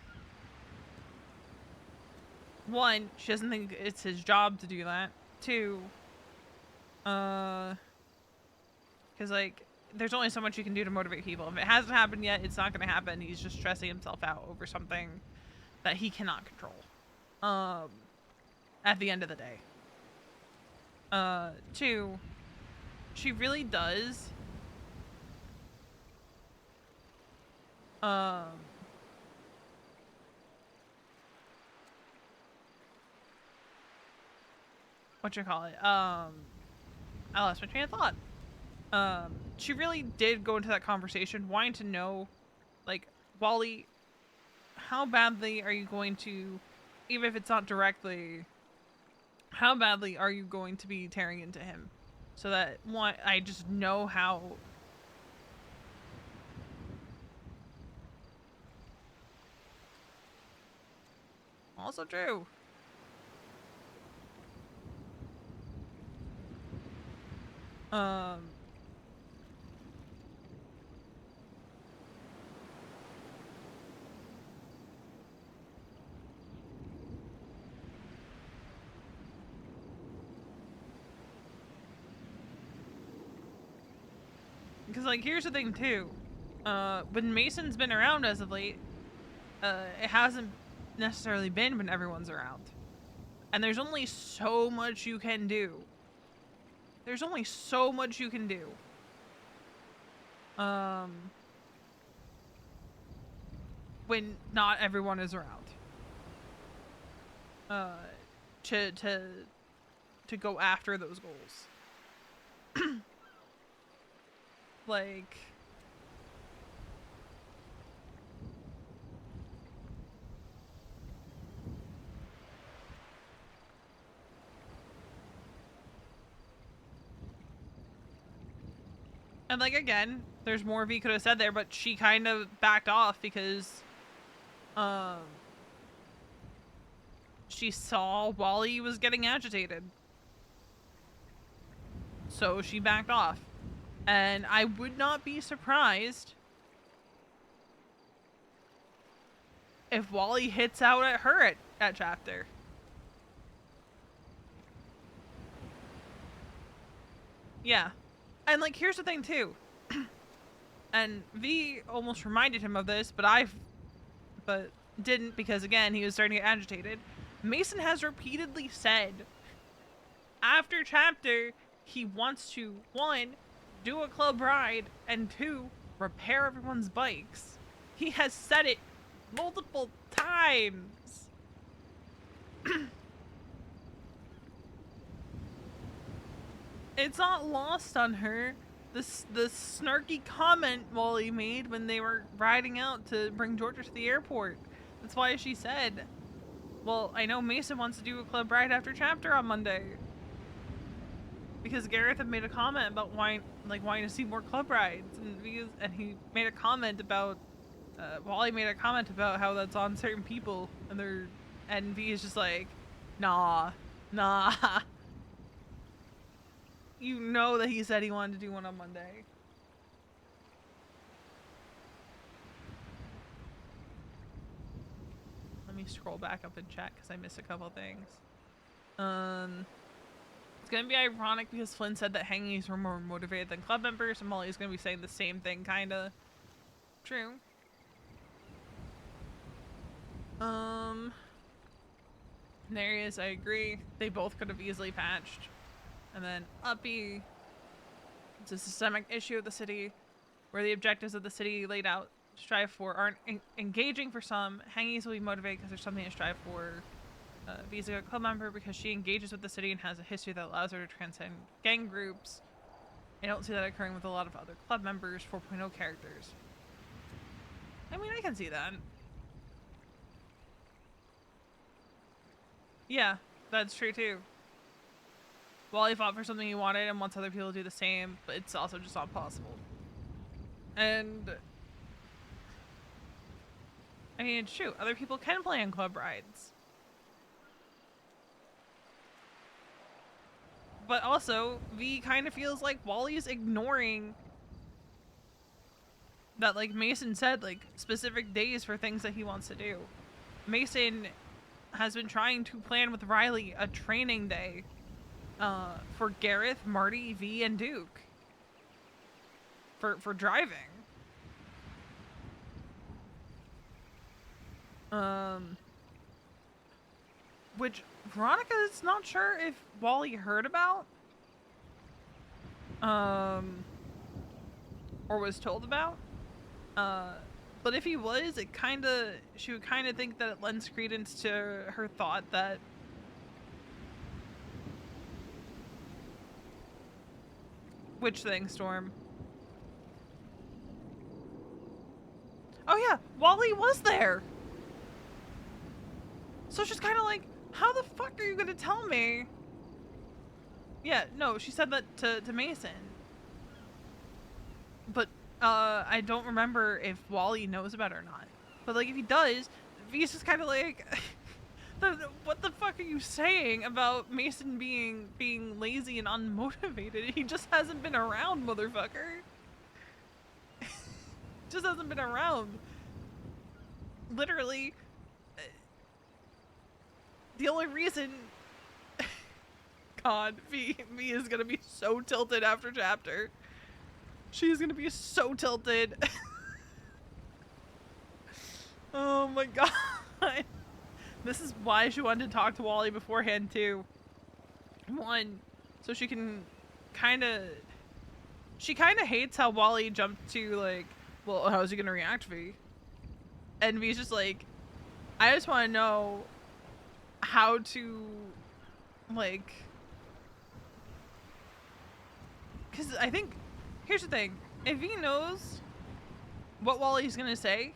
she doesn't think it's his job to do that. Two, because, like, there's only so much you can do to motivate people. If it hasn't happened yet, it's not going to happen. He's just stressing himself out over something that he cannot control. At the end of the day. Two, she really does whatchamacallit, I lost my train of thought. She really did go into that conversation wanting to know, like, Wally, how badly are you going to, even if it's not directly, how badly are you going to be tearing into him? So that, one, I just know how Also true. Because, like, here's the thing, too. When Mason's been around as of late, it hasn't necessarily been when everyone's around. And there's only so much you can do. There's only so much you can do. When not everyone is around. To go after those goals. Like, and like, again, there's more V could have said there, but she kind of backed off because she saw Wally was getting agitated. So she backed off. And I would not be surprised if Wally hits out at her at chapter. Yeah. And, like, here's the thing, too. And V almost reminded him of this, but didn't, because, again, he was starting to get agitated. Mason has repeatedly said, after chapter, he wants to, 1, do a club ride, and 2, repair everyone's bikes. He has said it multiple times. It's not lost on her the snarky comment Wally made when they were riding out to bring Georgia to the airport. That's why she said, well, I know Mason wants to do a club ride after chapter on Monday. Because Gareth had made a comment about wanting to see more club rides, and he made a comment about Wally made a comment about how that's on certain people, and V is just like, nah. You know that he said he wanted to do one on Monday. Let me scroll back up in chat because I missed a couple things. It's gonna be ironic because Flynn said that hangies were more motivated than club members, and Molly's gonna be saying the same thing, kinda. True. Narius, I agree. They both could have easily patched. And then Uppy. It's a systemic issue of the city, where the objectives of the city laid out to strive for aren't engaging for some. Hangies will be motivated because there's something to strive for. V's a club member because she engages with the city and has a history that allows her to transcend gang groups. I don't see that occurring with a lot of other club members 4.0 characters. I mean, I can see that. Yeah, that's true too. Wally fought for something he wanted and wants other people to do the same, but it's also just not possible. And I mean, it's true. Other people can play on club rides. But also, V kind of feels like Wally's ignoring that, like Mason said, like specific days for things that he wants to do. Mason has been trying to plan with Riley a training day for Gareth, Marty, V, and Duke for driving. Which Veronica is not sure if Wally heard about, or was told about. But if he was, she would kind of think that it lends credence to her thought that which thing, Storm? Oh yeah, Wally was there. So she's kind of like, how the fuck are you gonna tell me? Yeah, no, she said that to Mason. But I don't remember if Wally knows about it or not. But like, if he does, V's just kind of like, what the fuck are you saying about Mason being lazy and unmotivated? He just hasn't been around, motherfucker. Just hasn't been around. Literally, the only reason. God, V is gonna be so tilted after chapter. She's gonna be so tilted. Oh my god. This is why she wanted to talk to Wally beforehand too. One, so she can she kind of hates how Wally jumped to like, well, how's he gonna react, V? And V's just like, I just want to know how to, like, because I think, here's the thing, if V knows what Wally's gonna say,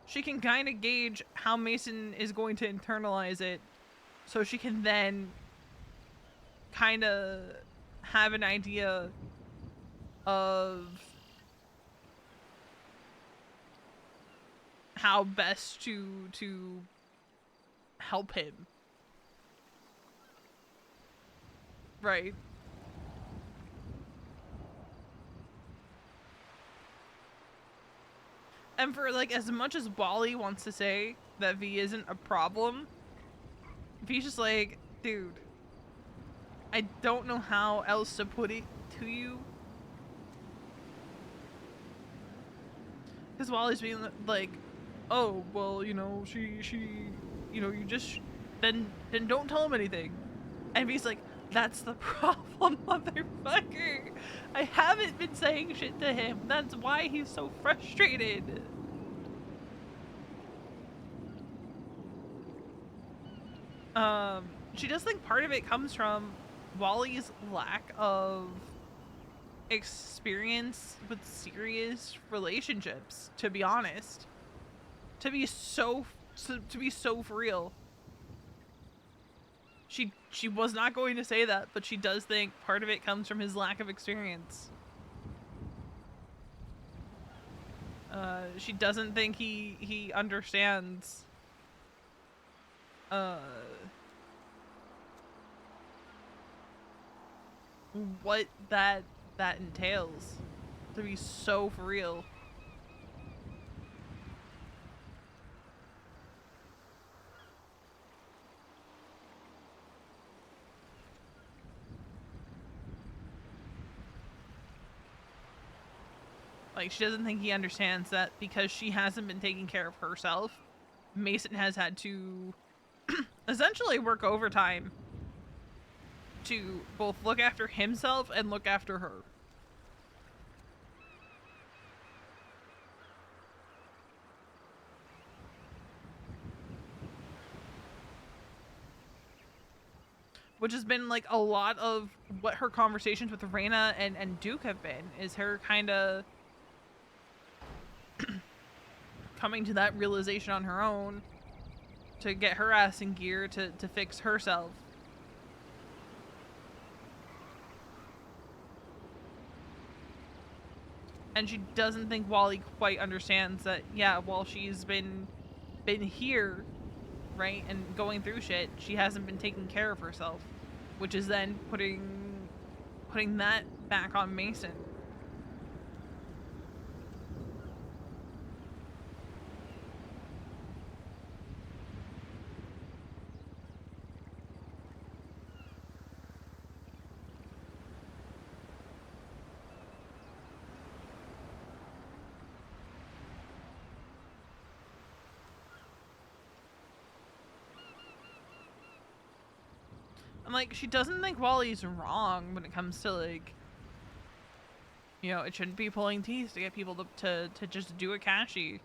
she can kind of gauge how Mason is going to internalize it, so she can then kind of have an idea of how best to help him. Right. And for, like, as much as Wally wants to say that V isn't a problem, V's just like, dude, I don't know how else to put it to you. Because Wally's being like, oh, well, you know, she, you know, you just, then don't tell him anything. And V's like, that's the problem, motherfucker. I haven't been saying shit to him. That's why he's so frustrated. She does think part of it comes from Wally's lack of experience with serious relationships, to be honest. To be so for real. She was not going to say that, but she does think part of it comes from his lack of experience. She doesn't think he understands what that entails, to be so for real. Like, she doesn't think he understands that because she hasn't been taking care of herself, Mason has had to essentially work overtime to both look after himself and look after her. Which has been, like, a lot of what her conversations with Reina and Duke have been, is her kind of coming to that realization on her own to get her ass in gear to fix herself. And she doesn't think Wally quite understands that, yeah, while she's been here, right, and going through shit, she hasn't been taking care of herself, which is then putting that back on Mason. I'm like, she doesn't think Wally's wrong when it comes to, like, you know, it shouldn't be pulling teeth to get people to just do a cashy.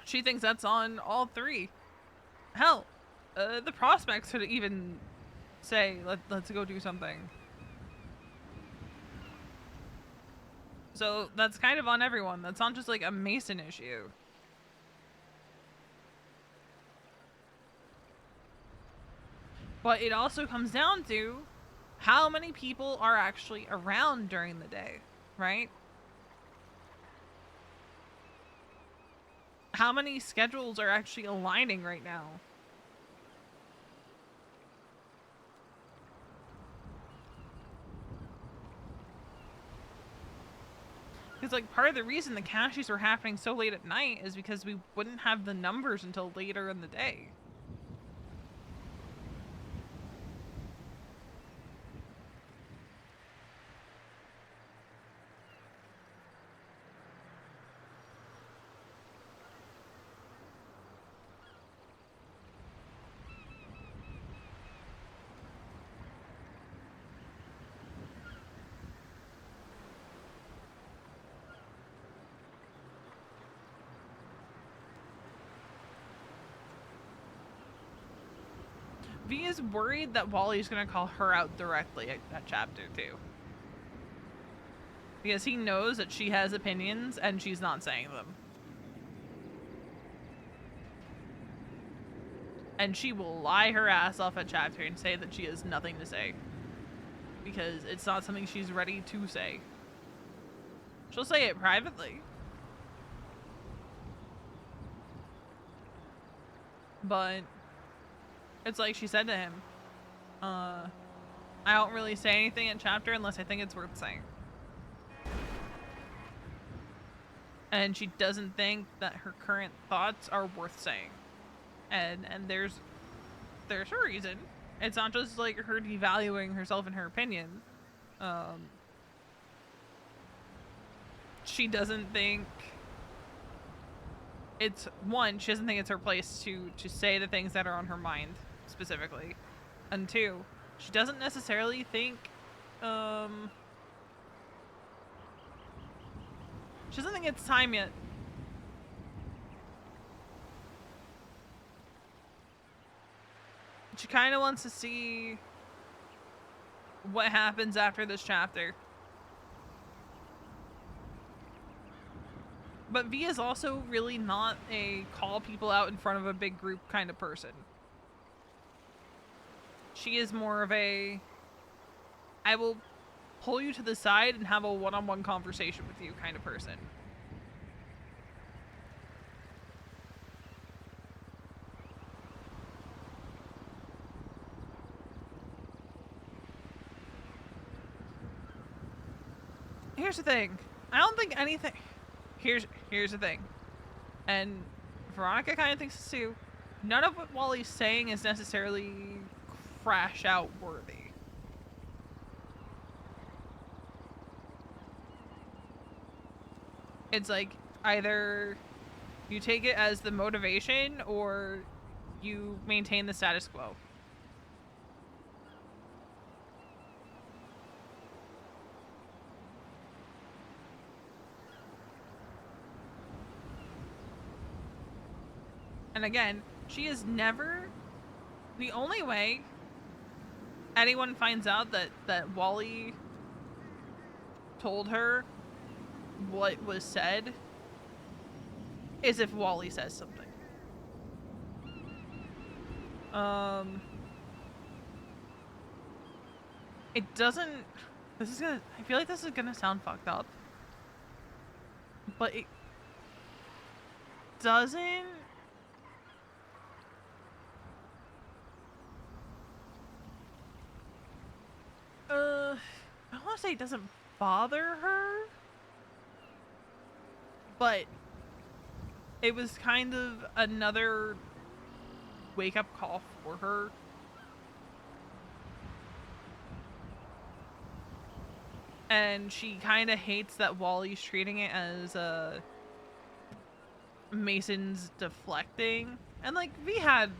She thinks that's on all three. Hell, the prospects could even say, let's go do something. So that's kind of on everyone. That's not just like a Mason issue. But it also comes down to how many people are actually around during the day, right? how many schedules are actually aligning right now? Because, like, part of the reason the caches were happening so late at night is because we wouldn't have the numbers until later in the day. V is worried that Wally's gonna call her out directly at chapter 2. Because he knows that she has opinions and she's not saying them. And she will lie her ass off at chapter and say that she has nothing to say. Because it's not something she's ready to say. She'll say it privately. But it's like she said to him, I don't really say anything at chapter unless I think it's worth saying. And she doesn't think that her current thoughts are worth saying. And there's a reason. It's not just like her devaluing herself and her opinion. She doesn't think it's, one, she doesn't think it's her place to say the things that are on her mind specifically. And two, she doesn't necessarily think she doesn't think it's time yet. She kind of wants to see what happens after this chapter. But V is also really not a call people out in front of a big group kind of person. She is more of a, I will pull you to the side and have a one-on-one conversation with you kind of person. Here's the thing. I don't think anything... Here's the thing. And Veronica kind of thinks this too. None of what Wally's saying is necessarily crash out worthy. It's like either you take it as the motivation or you maintain the status quo. And again, she is never... The only way anyone finds out that Wally told her what was said is if Wally says something. It doesn't... This is gonna... I feel like this is gonna sound fucked up. But it doesn't... I want to say it doesn't bother her, but it was kind of another wake-up call for her. And she kind of hates that Wally's treating it as Mason's deflecting. And like, V had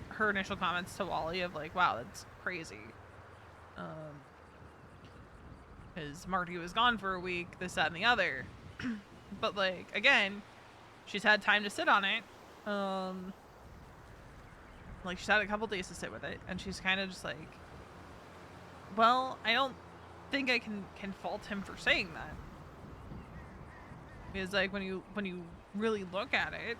her initial comments to Wally of like, wow, that's crazy. Because Marty was gone for a week, this, that, and the other. But, like, again, she's had time to sit on it. Like, she's had a couple days to sit with it, and she's kind of just like, well, I don't think I can fault him for saying that. Because, like, when you really look at it,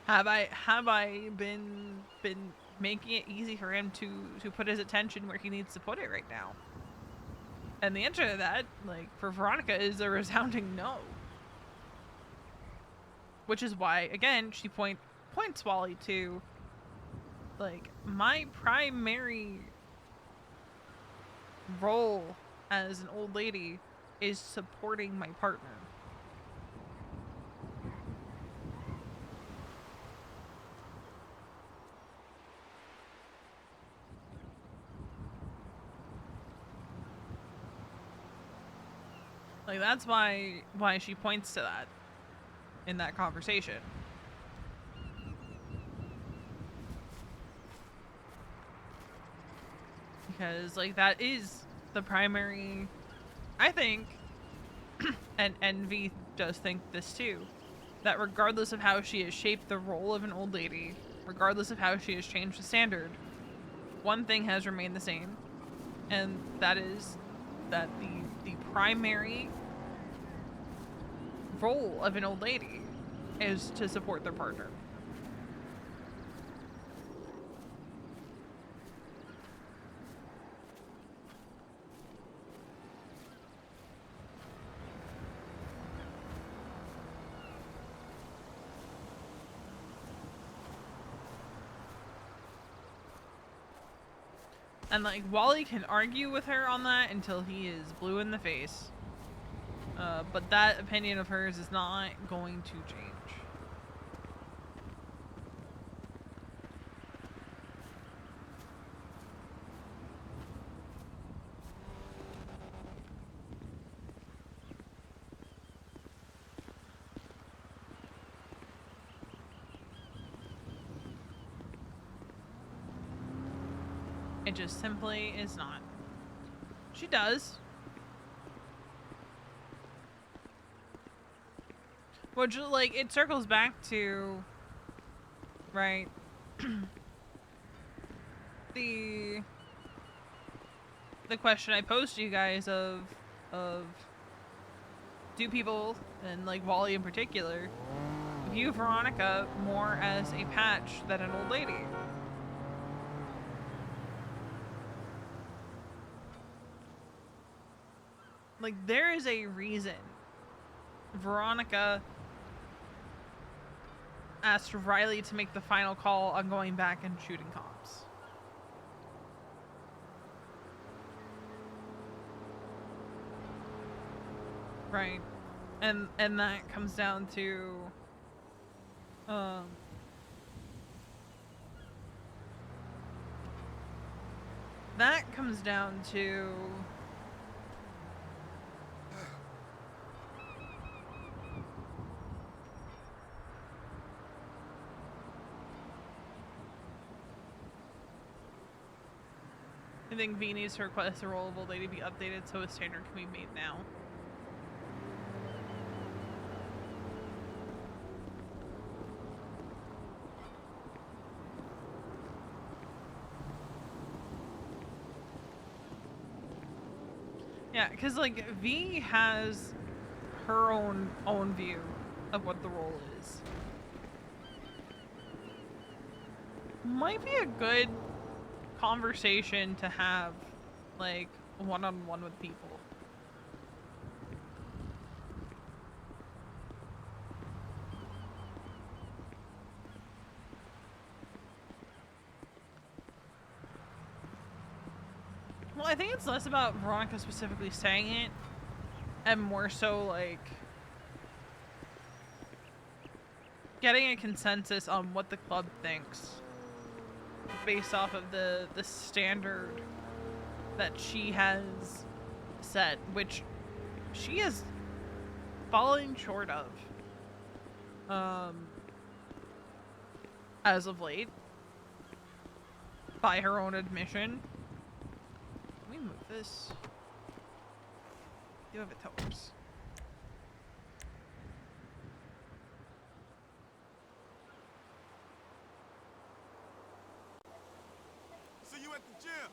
have I been making it easy for him to put his attention where he needs to put it right now? And the answer to that, like, for Veronica is a resounding no. Which is why, again, she points Wally to, like, my primary role as an old lady is supporting my partner. Like, that's why she points to that in that conversation. Because, like, that is the primary, I think, and V does think this too, that regardless of how she has shaped the role of an old lady, regardless of how she has changed the standard, one thing has remained the same, and that is that the primary role of an old lady is to support their partner. And, like, Wally can argue with her on that until he is blue in the face. But that opinion of hers is not going to change. It just simply is not. She does. Which, like, it circles back to, right, the question I posed to you guys of do people, and, like, Wally in particular, view Veronica more as a patch than an old lady? Like, there is a reason Veronica asked Riley to make the final call on going back and shooting cops. Right. And that comes down to that comes down to I think V needs to request the role of old lady be updated so a standard can be made now. Yeah, because, like, V has her own view of what the role is. Might be a good conversation to have, like, one-on-one with people. Well, I think it's less about Veronica specifically saying it, and more so, like, getting a consensus on what the club thinks based off of the standard that she has set, which she is falling short of as of late, by her own admission. Let me move this. You have it towards. See you at the gym.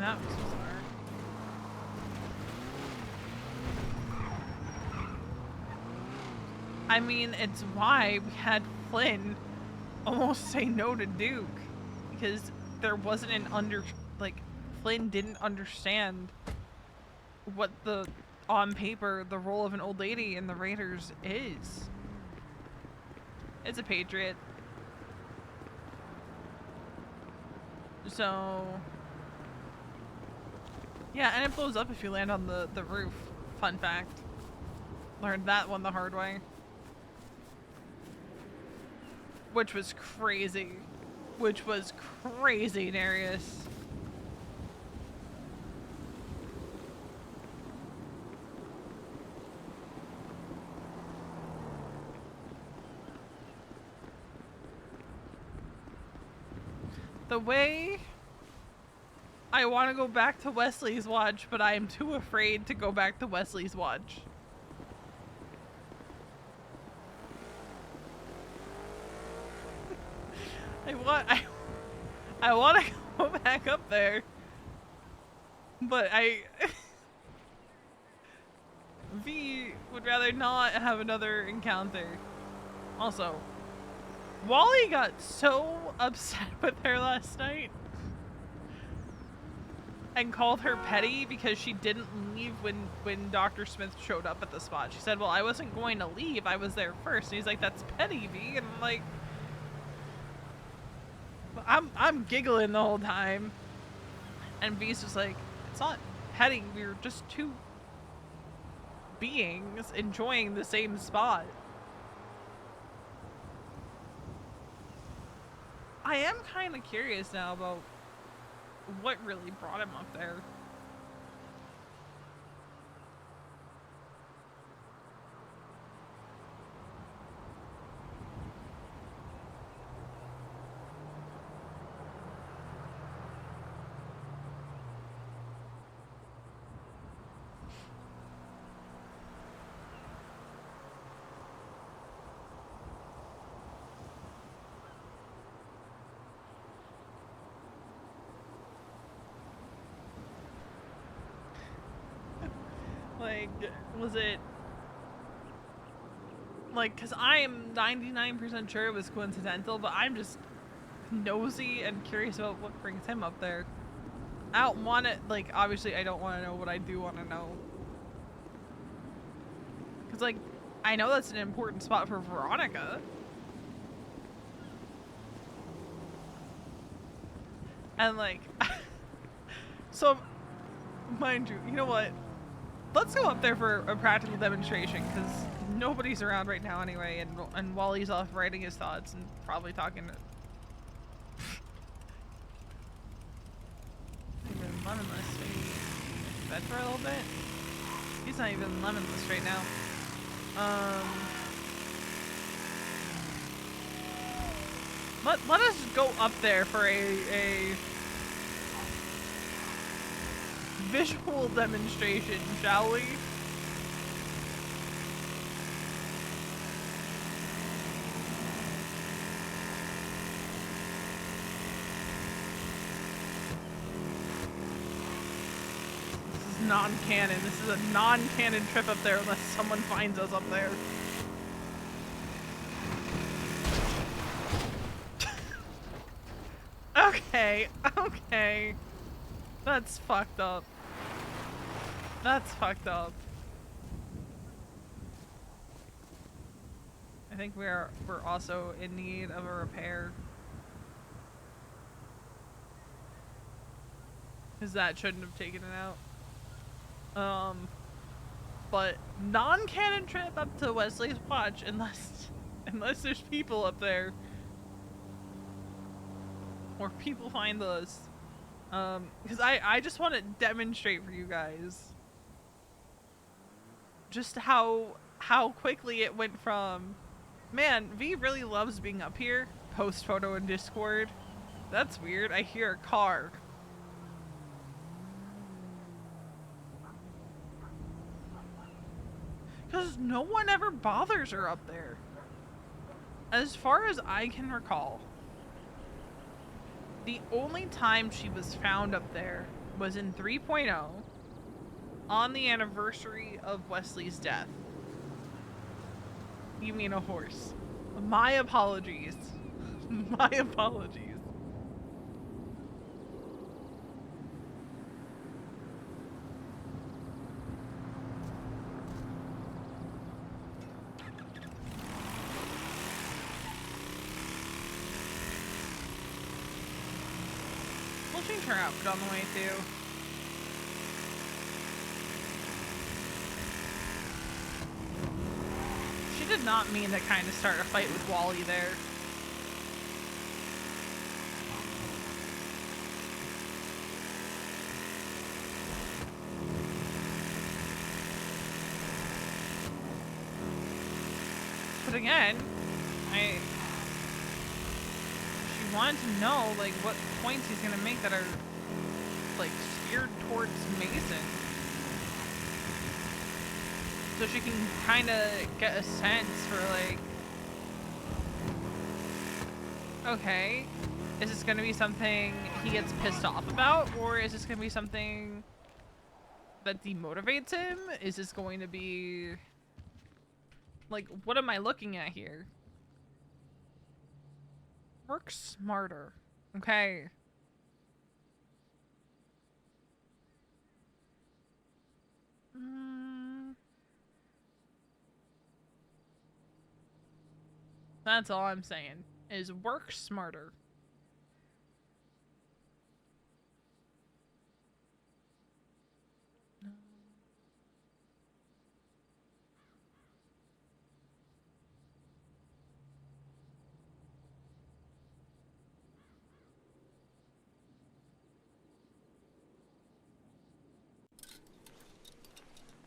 That was bizarre. I mean, it's why we had Flynn almost say no to Duke, because there wasn't an Flynn didn't understand what on paper, the role of an old lady in the Raiders is. It's a patriot. So, yeah, and it blows up if you land on the roof. Fun fact. Learned that one the hard way. Which was crazy. Which was crazy, Darius. The way I want to go back to Wesley's watch, but I am too afraid to go back to Wesley's watch. I want to go back up there, but V would rather not have another encounter. Also, Wally got so upset with her last night and called her petty because she didn't leave when Dr. Smith showed up at the spot. She said, well, I wasn't going to leave. I was there first. And he's like, that's petty, V. And I'm like, I'm giggling the whole time. And V's just like, it's not petty. We were just two beings enjoying the same spot. I am kind of curious now about what really brought him up there. Like, was it like, because I am 99% sure it was coincidental, but I'm just nosy and curious about what brings him up there. I don't want to, like, obviously I don't want to know what I do want to know. Because, like, I know that's an important spot for Veronica. And, like, so, mind you, you know what? Let's go up there for a practical demonstration, because nobody's around right now anyway, and Wally's off writing his thoughts and probably talking to... Even lemonless, maybe bed for a little bit? He's not even lemonless right now. Let us go up there for a visual demonstration, shall we? This is non-canon. This is a non-canon trip up there unless someone finds us up there. Okay, okay. That's fucked up. That's fucked up. I think we're also in need of a repair. Cause that shouldn't have taken it out. But non-canon trip up to Wesley's watch unless there's people up there. Or people find us. Because I just want to demonstrate for you guys just how quickly it went from, man, V really loves being up here, post photo in Discord. That's weird. I hear a car. Because no one ever bothers her up there. As far as I can recall, the only time she was found up there was in 3.0 on the anniversary of Wesley's death. You mean a horse. My apologies. My apologies. We'll change her outfit on the way too. She did not mean to kind of start a fight with Wally there. But again, she wanted to know, like, what points he's gonna make that are, like, steered towards Mason. So she can kind of get a sense for, like, okay, is this gonna be something he gets pissed off about? Or is this gonna be something that demotivates him? Is this going to be... like, what am I looking at here? Work smarter. Okay. That's all I'm saying, is work smarter.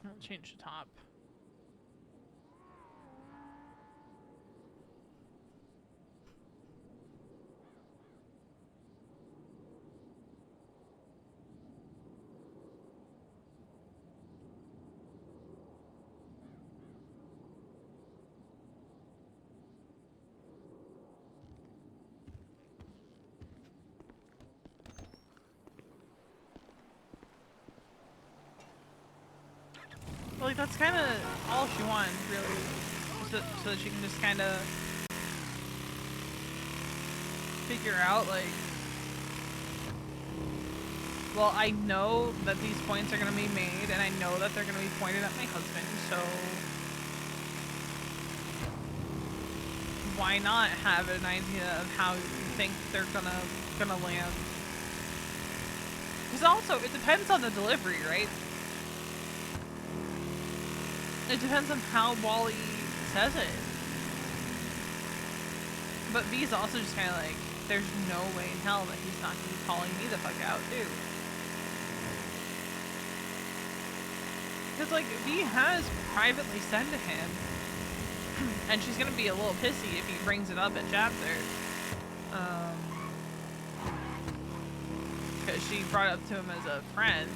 I'll change the top. Like, that's kind of all she wanted, really, so that she can just kind of figure out, like, well, I know that these points are going to be made, and I know that they're going to be pointed at my husband, so why not have an idea of how you think they're gonna land? Because also, it depends on the delivery, right? It depends on how Wally says it. But V's also just kind of like, there's no way in hell that he's not going to be calling me the fuck out, too. Because, like, V has privately said to him, and she's going to be a little pissy if he brings it up at chapter. Because she brought it up to him as a friend.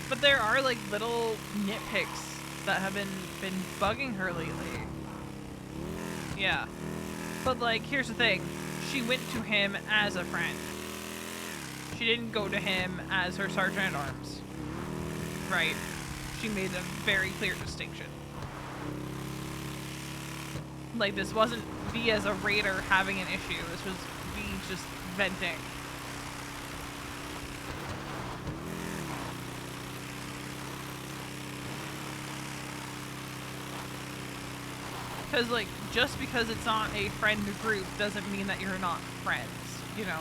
But there are, like, little nitpicks that have been bugging her lately. Yeah. But, like, here's the thing. She went to him as a friend. She didn't go to him as her sergeant-at-arms. Right. She made a very clear distinction. Like, this wasn't V as a raider having an issue. This was V just venting. Because, like, just because it's not a friend group doesn't mean that you're not friends, you know?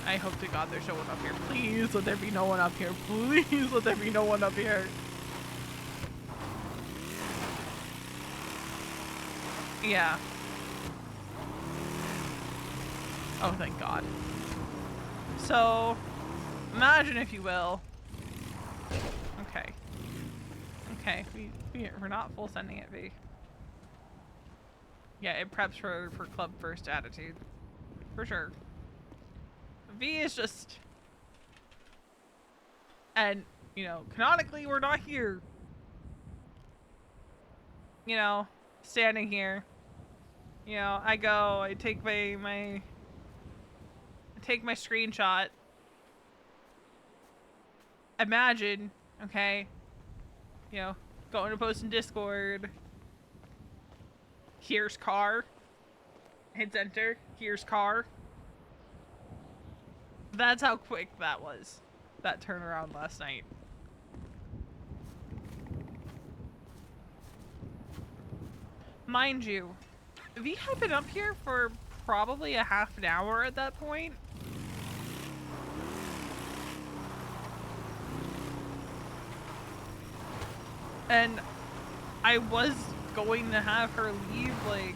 I hope to God there's no one up here. Please let there be no one up here. Please let there be no one up here. Yeah. Oh, thank God. So, imagine, if you will. Okay. Okay, we're not full sending it, V. Yeah, it preps for club first attitude. For sure. V is just... And, you know, canonically, we're not here. You know, standing here. You know, I go, I take I take my screenshot. Imagine, okay, you know, going to post in Discord. Here's car. Hits enter. Here's car. That's how quick that was. That turnaround last night. Mind you, we had been up here for probably a half an hour at that point. And I was going to have her leave like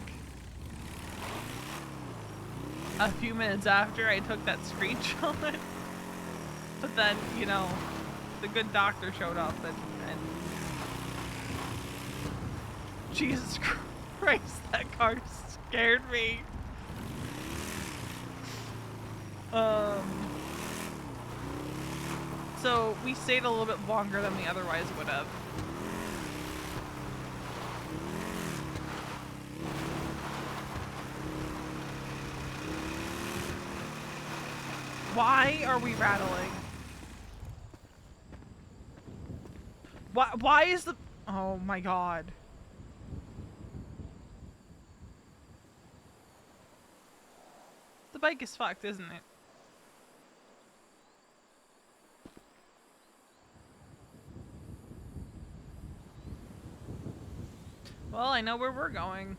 a few minutes after I took that screenshot. But then, you know, the good doctor showed up and Jesus Christ, that car scared me. So we stayed a little bit longer than we otherwise would have. Why are we rattling? Why is the... Oh my god. The bike is fucked, isn't it? Well, I know where we're going.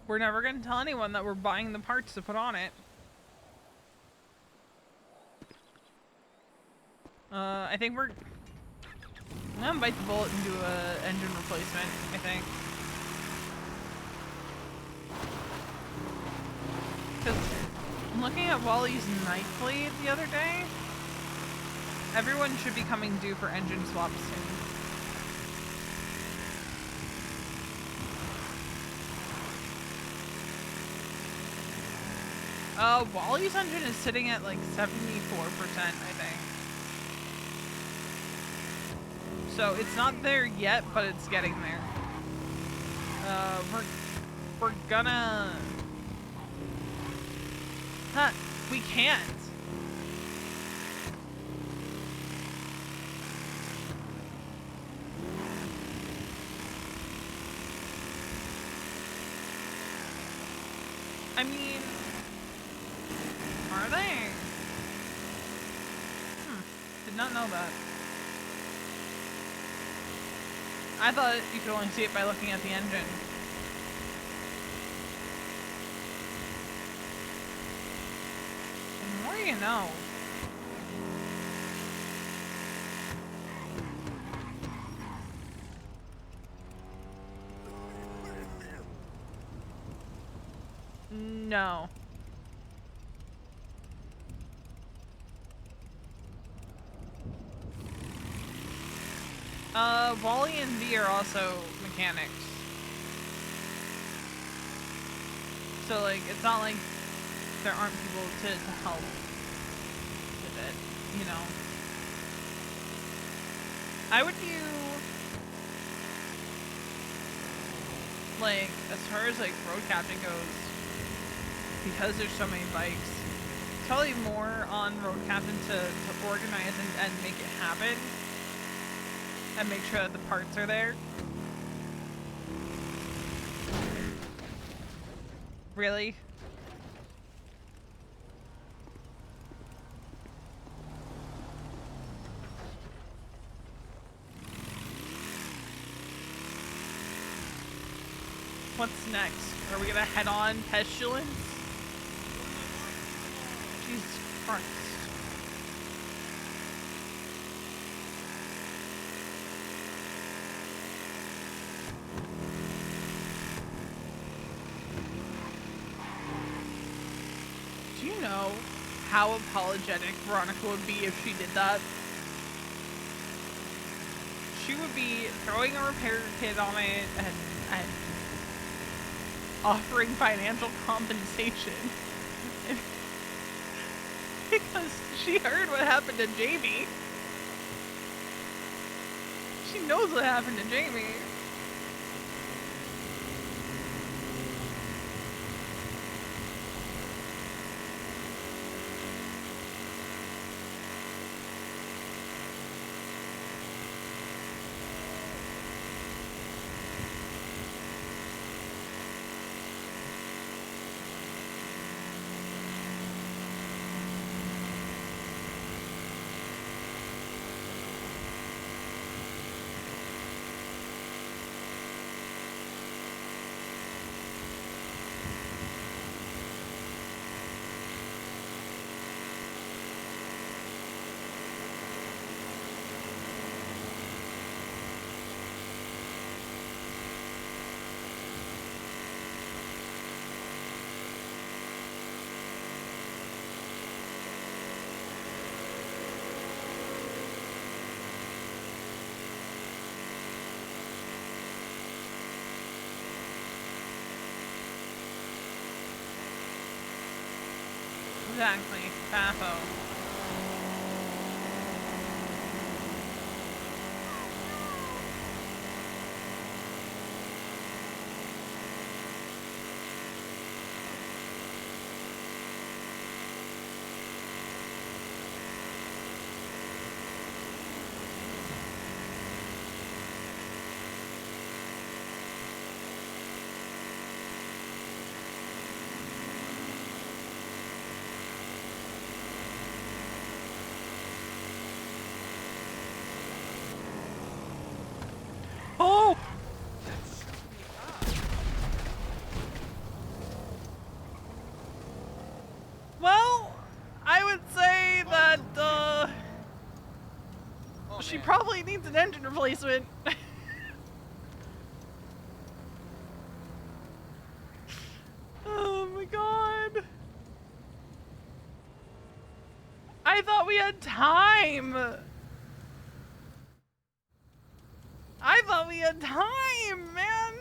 We're never gonna tell anyone that we're buying the parts to put on it. I think we're... I'm gonna bite the bullet and do a engine replacement, I think. Because I'm looking at Wally's night fleet the other day. Everyone should be coming due for engine swaps soon. Wally's engine is sitting at like 74%, I think. So it's not there yet, but it's getting there. We're gonna... Huh, we can't. I mean... Are they? Did not know that. I thought you could only see it by looking at the engine. The more you know. No. Wally and V are also mechanics. So, like, it's not like there aren't people to help with it, you know? I would do, like, as far as, like, road captain goes, because there's so many bikes, it's probably more on road captain to organize and make it happen. And make sure that the parts are there. Really? What's next? Are we gonna head on Pestilence? Jesus Christ. Do you know how apologetic Veronica would be if she did that? She would be throwing a repair kit on it and offering financial compensation. Because she heard what happened to Jamie. She knows what happened to Jamie. Exactly. Baffo. Oh! Well, I would say that, she probably needs an engine replacement. Oh my god. I thought we had time. I thought we had time, man.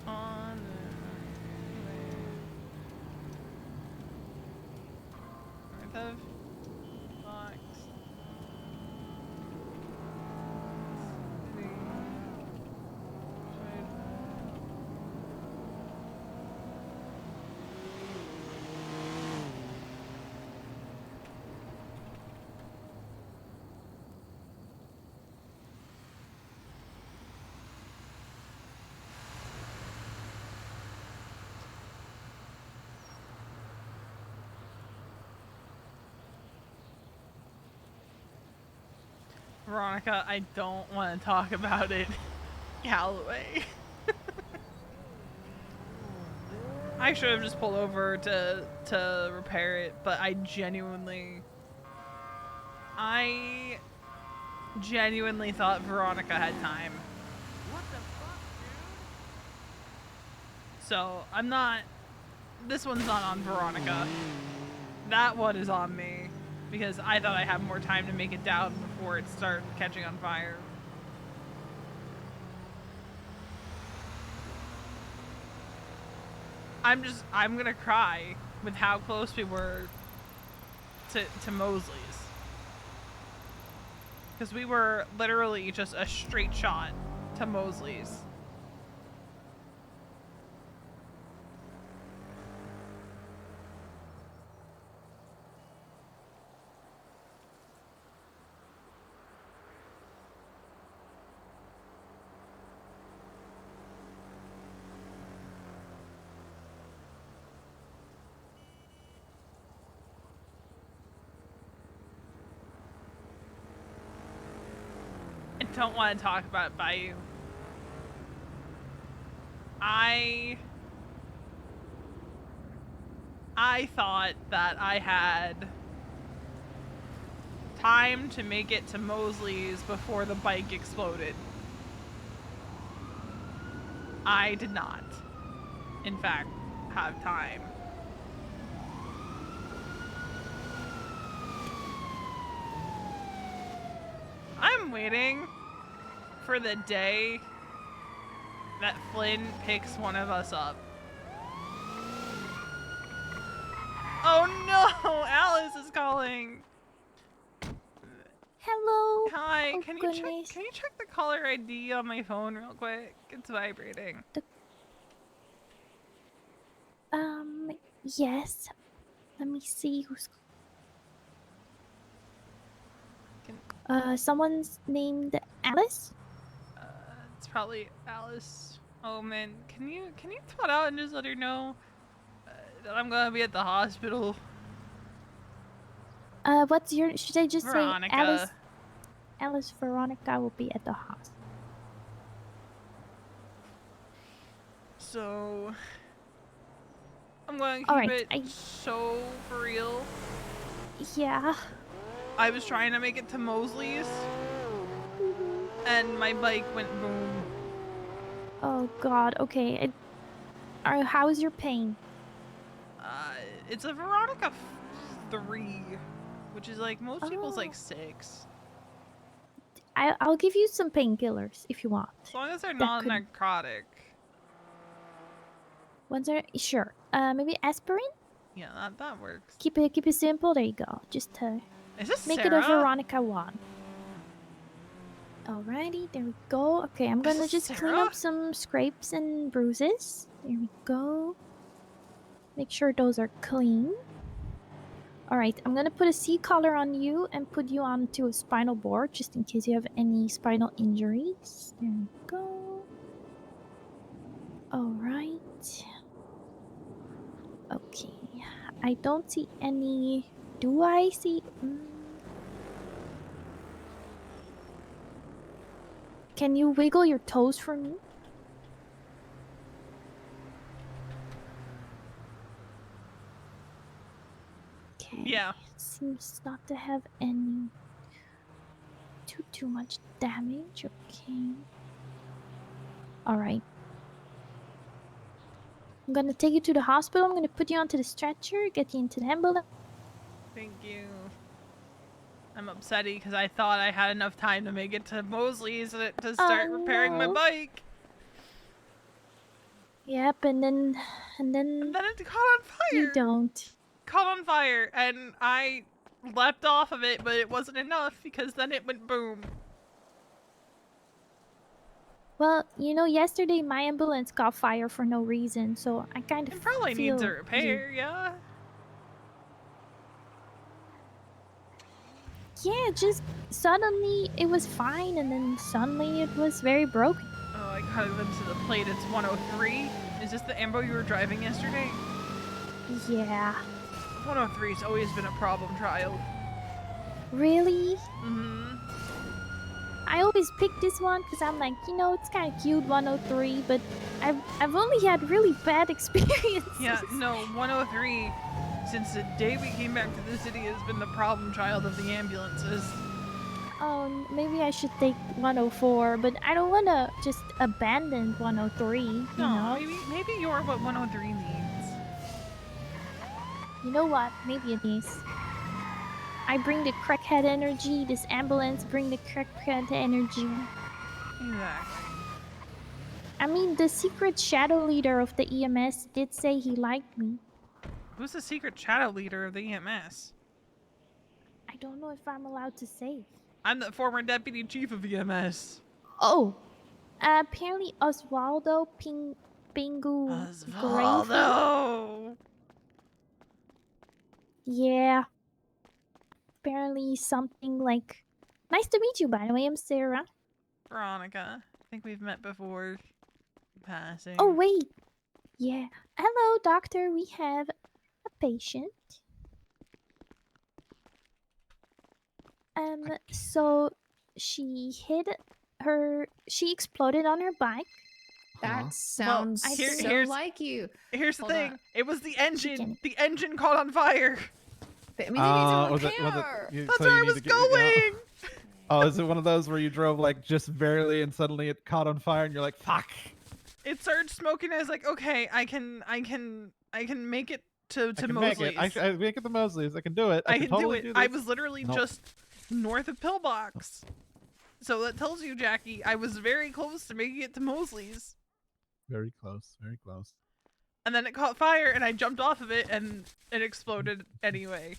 On the way. North of Fox. City. Veronica, I don't want to talk about it. Calaway. I should have just pulled over to repair it, but I genuinely thought Veronica had time. What the fuck, dude? So I'm not. This one's not on Veronica. That one is on me because I thought I had more time to make it down before it started catching on fire. I'm gonna cry with how close we were to Mosley's. Because we were literally just a straight shot to Mosley's. don't want to talk about it by you. I thought that I had time to make it to Mosley's before the bike exploded. I did not, in fact, have time. I'm waiting for the day that Flynn picks one of us up. Oh no! Alice is calling. Hello. Hi. Oh, Can you goodness. check the caller ID on my phone real quick? It's vibrating. Yes. Let me see who's. Someone's named Alice. It's probably Alice. Oh man, can you throw it out and just let her know that I'm gonna be at the hospital? What's your? Should I just Veronica. say Alice? Alice Veronica will be at the hospital. So I'm gonna keep Alright, it so for real. Yeah. I was trying to make it to Mosley's, and my bike went boom. Oh God. Okay. How's your pain? It's a Veronica 3, which is like most people's like Oh. 6. I'll give you some painkillers if you want. As long as they're That not could- narcotic. Ones are sure. Maybe aspirin. Yeah, that works. Keep it simple. There you go. Just to Is this make Sarah? it a Veronica 1. Alrighty, there we go. Okay, I'm gonna this just clean Sarah? up some scrapes and bruises. There we go. Make sure those are clean. Alright, I'm gonna put a C-collar on you and put you onto a spinal board just in case you have any spinal injuries. There we go. Alright. Okay. I don't see any... Do I see... Can you wiggle your toes for me? Okay. Yeah. Seems not to have any too much damage. Okay. Alright. I'm gonna take you to the hospital. I'm gonna put you onto the stretcher, get you into the ambulance. Thank you. I'm upset because I thought I had enough time to make it to Mosley's to start repairing my no. bike. Yep, and then And then it caught on fire. you don't. Caught on fire, and I leapt off of it, but it wasn't enough because then it went boom. Well, you know, yesterday my ambulance caught fire for no reason, so I kind of It probably feel needs a you. repair, yeah? Yeah, just suddenly it was fine, and then suddenly it was very broken. Oh, I got it into the plate. It's 103. Is this the ambo you were driving yesterday? Yeah. 103's always been a problem child. Really? Mm-hmm. I always pick this one because I'm like, you know, it's kind of cute, 103, but I've only had really bad experiences. Yeah, no, 103, since the day we came back to the city, has been the problem child of the ambulances. Oh, maybe I should take 104, but I don't want to just abandon 103, you No, know? maybe you're what 103 needs. You know what? Maybe it is. I bring the crackhead energy, this ambulance bring the crackhead energy. Exactly. I mean, the secret shadow leader of the EMS did say he liked me. Who's the secret shadow leader of the EMS? I don't know if I'm allowed to say. I'm the former deputy chief of EMS. Oh, apparently Oswaldo Pingu Grave. Osvaldo! Yeah. Apparently something like... Nice to meet you, by the way. I'm Sarah. Veronica. I think we've met before. Passing. Oh, wait. Yeah. Hello, doctor. We have a patient. So she hit she exploded on her bike. That sounds I here- think- so here's- like you. Here's the Hold thing. on. It was the engine. Chicken. The engine caught on fire. That means it needs a Was repair. it, That's so where you I need was to get- yeah. going. Oh, is it one of those where you drove like just barely and suddenly it caught on fire and you're like, fuck? It started smoking. I was like, okay, I can make it to I can make Mosley's. it. I make it to Mosley's. I can do it. I can totally do it. this. I was literally Nope. just north of Pillbox. So that tells you, Jackie, I was very close to making it to Mosley's. Very close. Very close. And then it caught fire and I jumped off of it and it exploded anyway.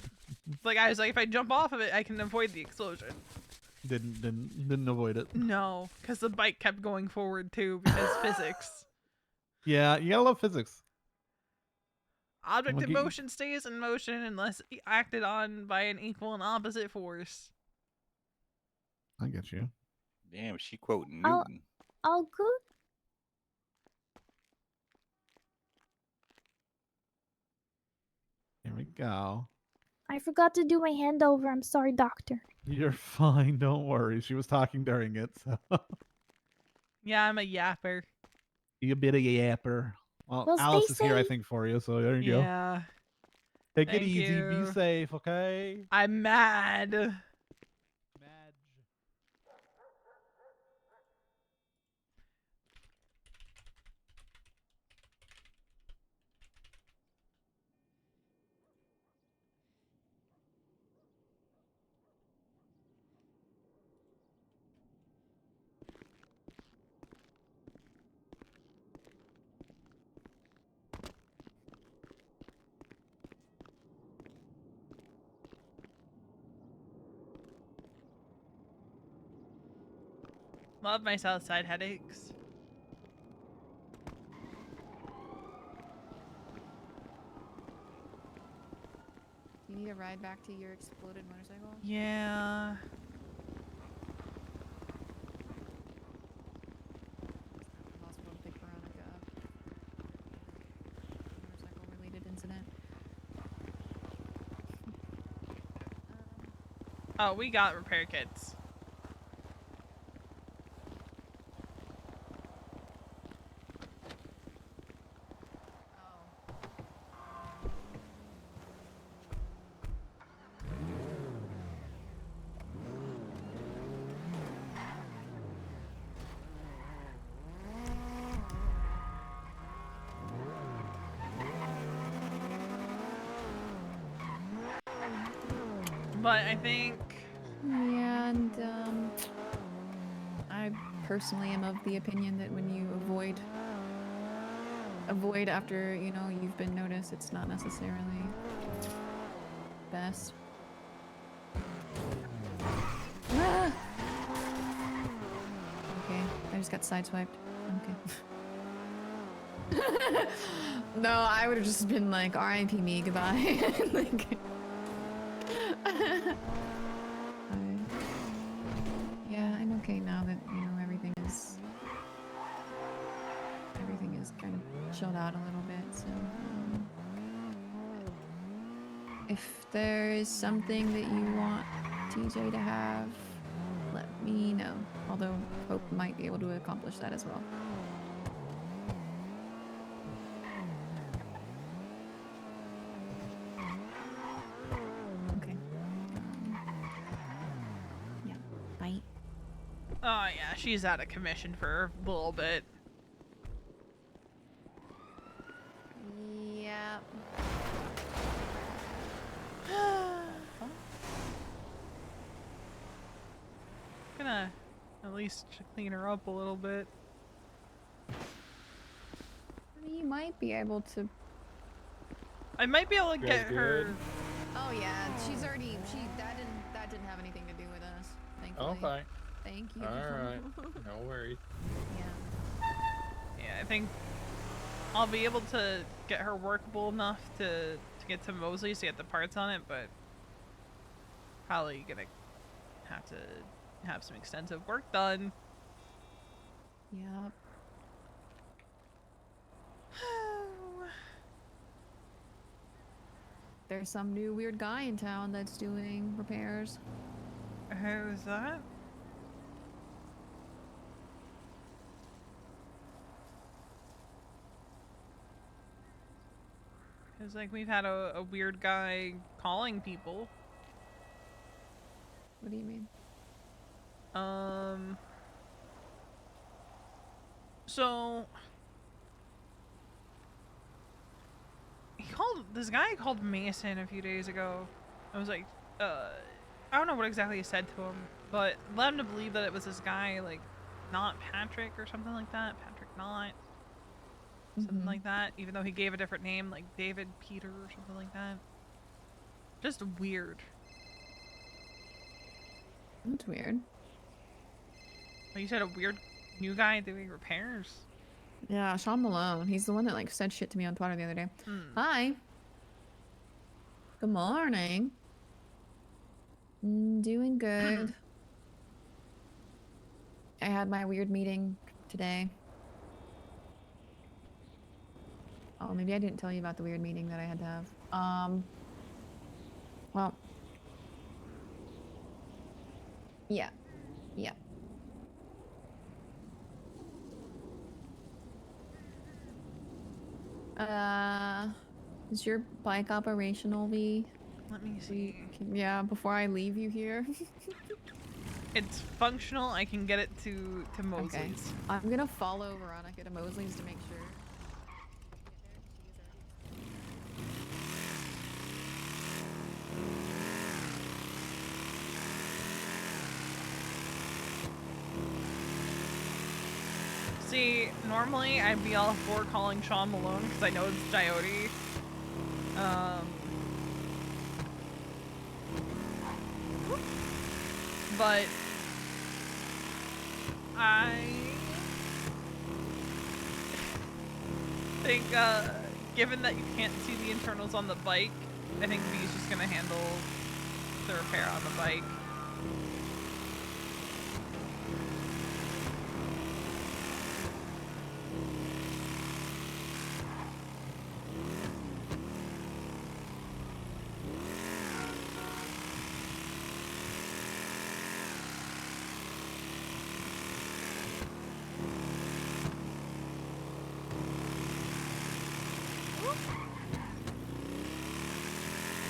Like I was like, if I jump off of it, I can avoid the explosion. Didn't avoid it. No, because the bike kept going forward too because physics. Yeah, you gotta love physics. Object Well, in motion stays in motion unless acted on by an equal and opposite force. I get you. Damn, she quoting I'll- Newton. All good. Here we go. I forgot to do my handover. I'm sorry, doctor. You're fine. Don't worry. She was talking during it, so Yeah, I'm a yapper. you a bit of a yapper. Well, Well, stay Alice is here, I safe. think, for you. So there you go. Yeah, Take it Thank easy. you. Be safe, okay? I'm mad. Love my south side headaches. You need a ride back to your exploded motorcycle? Yeah. Hospital to pick Veronica up. Motorcycle related incident. Oh, we got repair kits. But I think Yeah, and I personally am of the opinion that when you avoid after, you know, you've been noticed, it's not necessarily best. Ah! Okay, I just got sideswiped. Okay. No, I would have just been like, R.I.P. me, goodbye. Like, yeah, I'm okay now that, you know, everything is kind of chilled out a little bit. So, if there is something that you want TJ to have, let me know. Although Hope might be able to accomplish that as well. Okay. Yeah. Bye. oh yeah, she's out of commission for a little bit. Yeah. Gonna at least clean her up a little bit. You might be able to. I might be able to get her. Oh yeah, she's already. That didn't have anything to do with us. Thankfully. Okay. Thank you. All right. No worries. Yeah. Yeah, I think I'll be able to get her workable enough to get to Mosley's to get the parts on it, but probably gonna have to have some extensive work done. Yep. There's some new weird guy in town that's doing repairs. Who's that? It's like we've had a weird guy calling people. What do you mean? So this guy called Mason a few days ago. I was like, I don't know what exactly he said to him, but led him to believe that it was this guy, like, not Patrick or something like that. Patrick not. Something like that, even though he gave a different name, like David Peter or something like that. Just weird. That's weird. Well, you said a weird new guy doing repairs? Yeah, Sean Malone. He's the one that like said shit to me on Twitter the other day. Hi. Good morning. Doing good. I had my weird meeting today. Oh, maybe I didn't tell you about the weird meeting that I had to have. Well. Yeah. Yeah. Is your bike operational, V? Let me see. Yeah, before I leave you here. It's functional. I can get it to Mosley's. Okay. I'm gonna follow Veronica to Mosley's to make sure. See, normally I'd be all for calling Sean Malone because I know it's Coyote. But I think, given that you can't see the internals on the bike, I think V's just gonna handle the repair on the bike.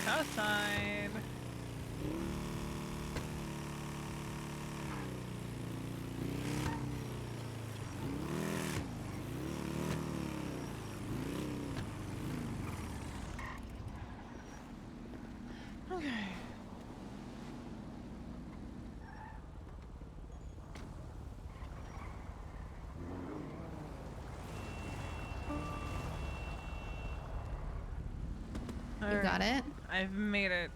Outside. Okay. You got it? I've made it.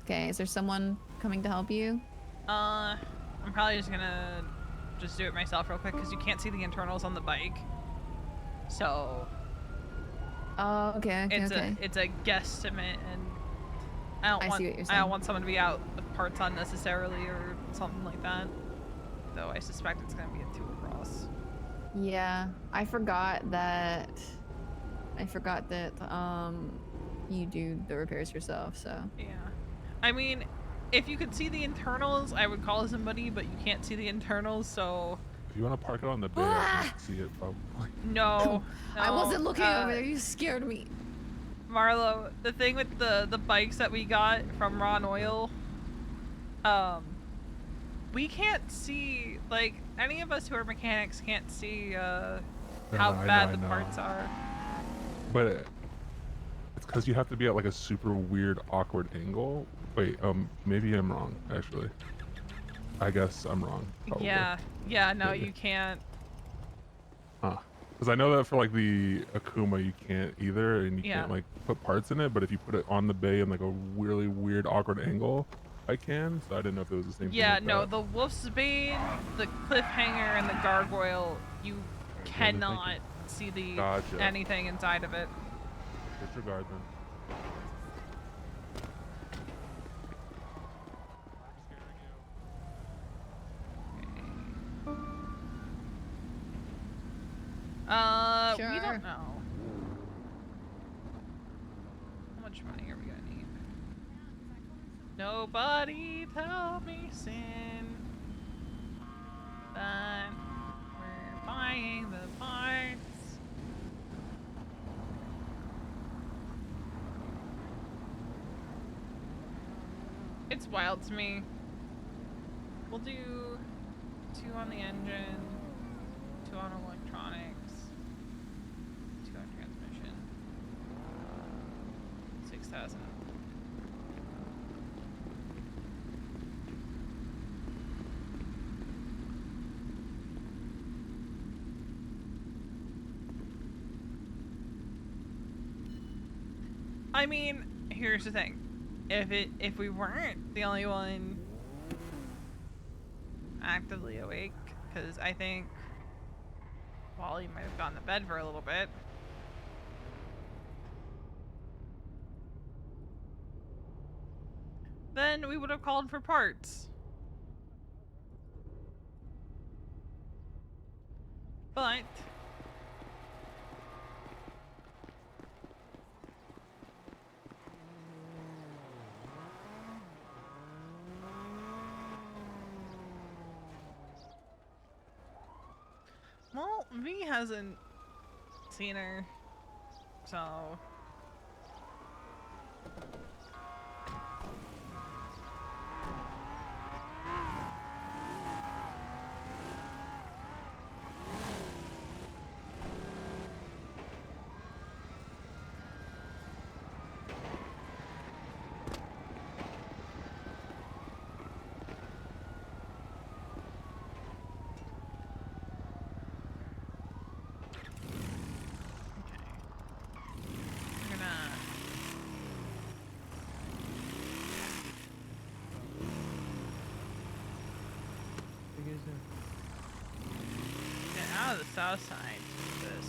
Okay, is there someone coming to help you? I'm probably just gonna do it myself real quick because you can't see the internals on the bike. So. Oh, okay, okay, it's a guesstimate, and I don't see what you're I saying. don't want someone to be out with parts unnecessarily or something like that. Though I suspect it's gonna be a 2 across. Yeah, I forgot that you do the repairs yourself, so. Yeah. I mean, if you could see the internals, I would call somebody, but you can't see the internals, so. If you want to park it on the bay, I can see it probably. No, I wasn't looking over there. You scared me. Marlo, the thing with the bikes that we got from Ron Oil, we can't see, like, any of us who are mechanics can't see how bad the parts are. But it's because you have to be at like a super weird, awkward angle. Wait, maybe I'm wrong, actually. I guess I'm wrong. Probably. Yeah, no, maybe. You can't. Huh. Because I know that for like the Akuma, you can't either, and you can't like put parts in it, but if you put it on the bay in like a really weird, awkward angle, I can. So I didn't know if it was the same thing. Yeah, like no, that. the Wolf's Bane, the Cliffhanger, and the Gargoyle, you cannot see the anything inside of it. Disregard them. Sure. We don't know. How much money are we gonna need? Nobody tell me sin. That we're buying the parts. It's wild to me. We'll do 2 on the engine, 2 on electronics, 2 on transmission. 6,000. I mean, here's the thing. If we weren't the only one actively awake, because I think Wally might have gone to bed for a little bit. Then we would have called for parts. But well, V hasn't seen her, so we're gonna get out of the south side to do this.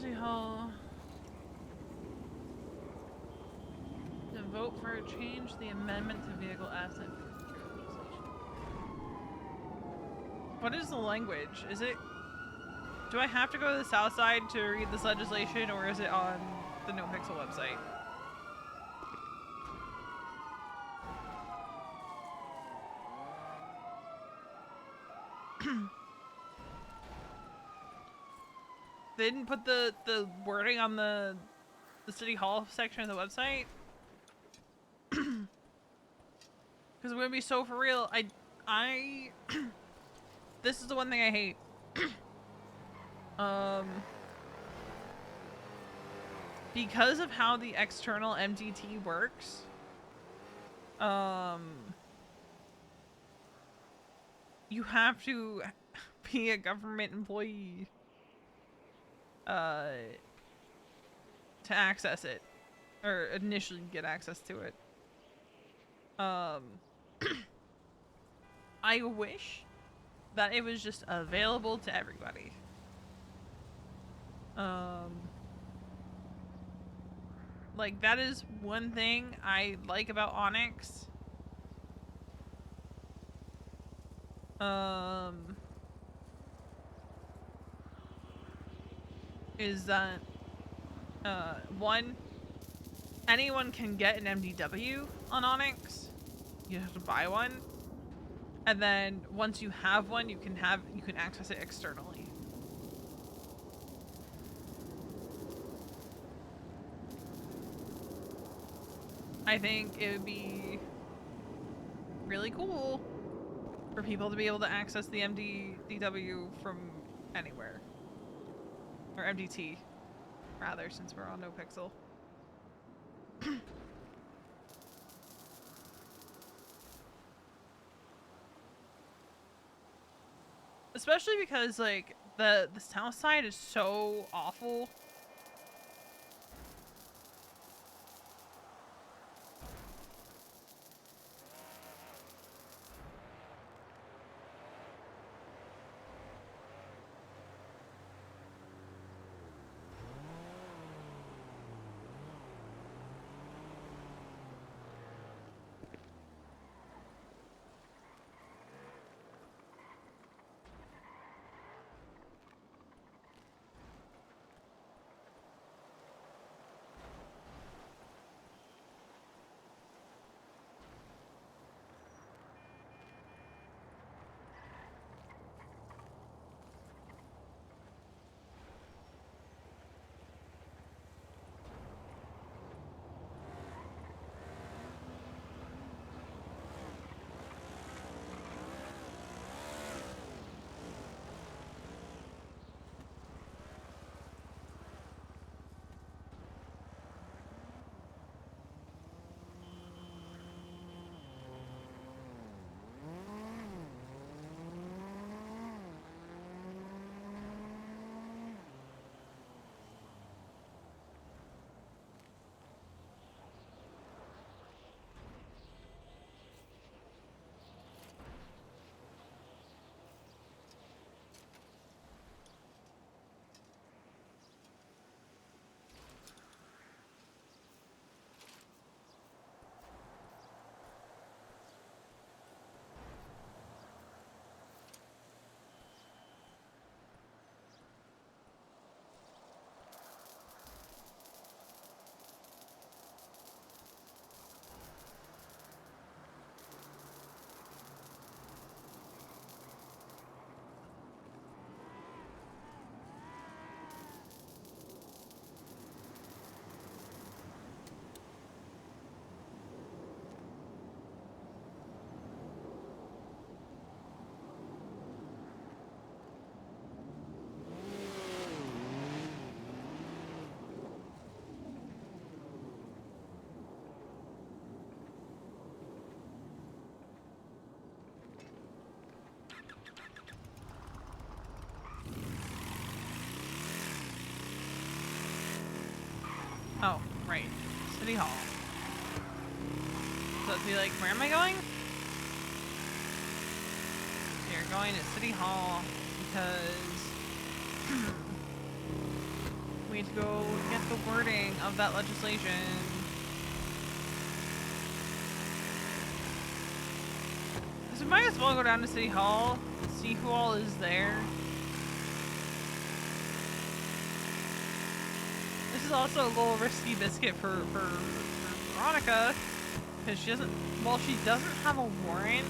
City Hall to vote for a change to the amendment to vehicle asset legislation. What is the language? Is it? Do I have to go to the south side to read this legislation, or is it on the NoPixel website? They didn't put the wording on the City Hall section of the website? Because I'm gonna be so for real. I this is the one thing I hate. Because of how the external MDT works, you have to be a government employee to access it, or initially get access to it. I wish that it was just available to everybody. Like, that is one thing I like about Onyx. Is that one, anyone can get an MDW on Onyx. You have to buy one, and then once you have one, you can access it externally. I think it would be really cool for people to be able to access the MDDW from anywhere. Or MDT, rather, since we're on NoPixel. Especially because, like, the south side is so awful. Oh, right. City Hall. So it'd be like, where am I going? You're going to City Hall because we need to go get the wording of that legislation. Because we might as well go down to City Hall and see who all is there. This is also a little risky biscuit for Veronica, because she doesn't, while she doesn't have a warrant,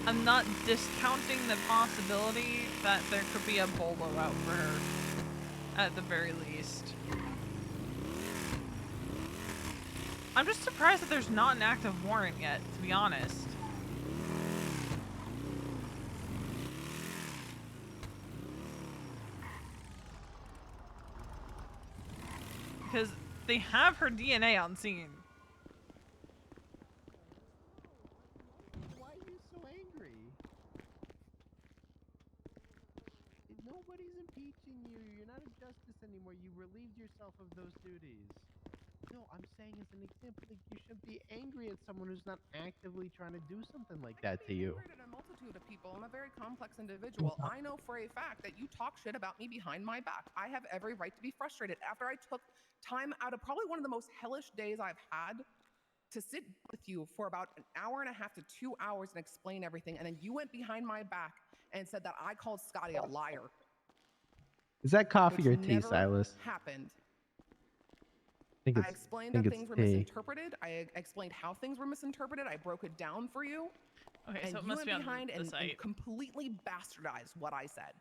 I'm not discounting the possibility that there could be a bolo out for her, at the very least. I'm just surprised that there's not an active warrant yet, to be honest. Because they have her DNA on scene. Why are you so angry? Nobody's impeaching you. You're not a justice anymore. You relieved yourself of those duties. No, I'm saying as an example, like you shouldn't be angry at someone who's not actively trying to do something like that to you. At a multitude of people. I'm a very complex individual. I know for a fact that you talk shit about me behind my back. I have every right to be frustrated after I took time out of probably one of the most hellish days I've had to sit with you for about an hour and a half to 2 hours and explain everything. And then you went behind my back and said that I called Scotty a liar. Is that coffee Which or tea, never Silas? happened. I I explained that things were misinterpreted. I explained how things were misinterpreted. I broke it down for you. Okay, and so it you must went be on behind the and site. completely bastardized what I said.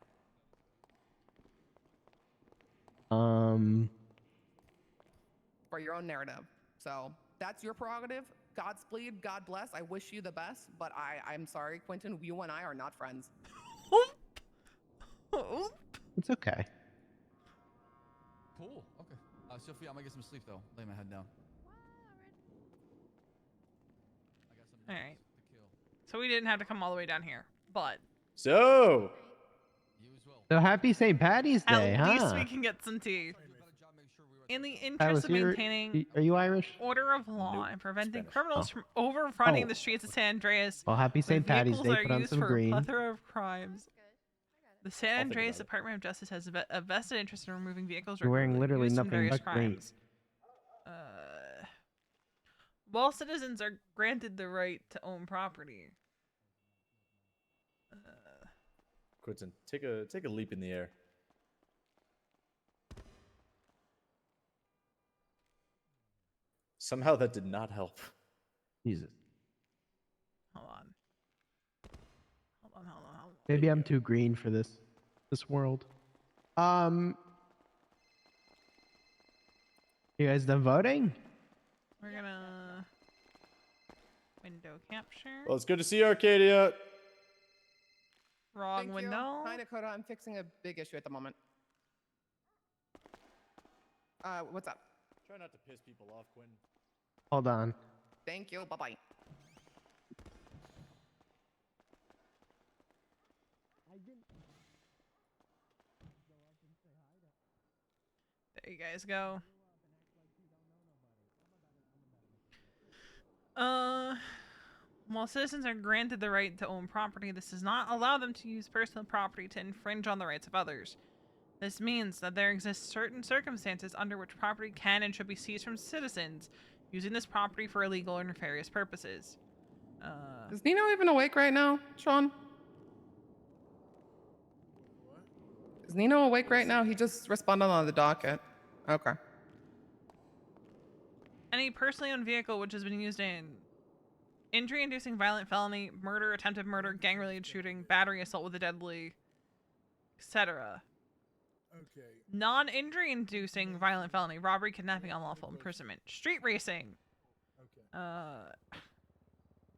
For your own narrative. So that's your prerogative. Godspeed, God bless. I wish you the best, but I'm sorry, Quentin. You and I are not friends. It's okay. Cool. Okay. Sophia, I'm gonna get some sleep though. Lay my head down. I got some All minutes right. to kill. So we didn't have to come all the way down here, but So, You as well. so happy St. Patty's Day, at least huh? we can get some tea. In the interest Silas, of you're- maintaining are you Irish? order of law Nope, and preventing Spanish. criminals Oh. from overrunning Oh. the streets of San Andreas, Well, happy the St. Patty's vehicles Day. are Put on used some for green. a plethora of crimes. The San I'll think Andreas about it. Department of Justice has a vested interest in removing vehicles You're wearing regularly literally used in nothing various but green. crimes. While citizens are granted the right to own property. Quentin, take a leap in the air. Somehow that did not help. Jesus. Hold on. Maybe I'm too green for this world. You guys done voting? We're gonna window capture. Well, it's good to see you, Arcadia. Wrong Thank window. You. Hi, Dakota. I'm fixing a big issue at the moment. What's up? Try not to piss people off, Quinn. Hold on. Thank you. Bye-bye. There you guys go. While citizens are granted the right to own property, this does not allow them to use personal property to infringe on the rights of others. This means that there exist certain circumstances under which property can and should be seized from citizens using this property for illegal or nefarious purposes. Is Nino even awake right now, Sean? Is Nino awake right now? He just responded on the docket. Okay. Any personally owned vehicle which has been used in injury-inducing violent felony, murder, attempted murder, gang-related shooting, battery, assault with a deadly, etc. Okay. Non-injury-inducing violent felony, robbery, kidnapping, unlawful imprisonment, street racing,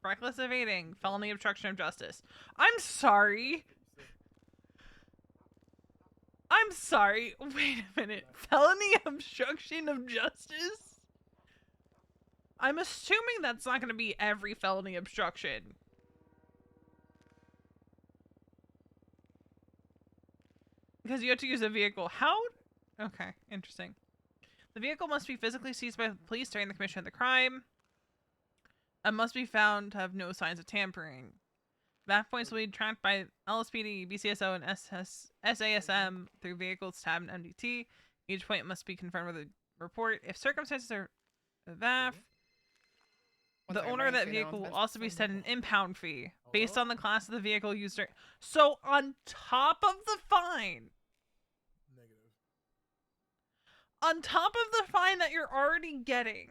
reckless evading, felony obstruction of justice. I'm sorry. Wait a minute. Felony obstruction of justice? I'm assuming that's not going to be every felony obstruction. Because you have to use a vehicle. How? Okay, interesting. The vehicle must be physically seized by the police during the commission of the crime and must be found to have no signs of tampering. VAF points will be tracked by LSPD, BCSO, and SASM through vehicles tab and MDT. Each point must be confirmed with a report. If circumstances are VAF, the owner of that vehicle will also be set an impound fee based on the class of the vehicle used. So on top of the fine, on top of the fine that you're already getting,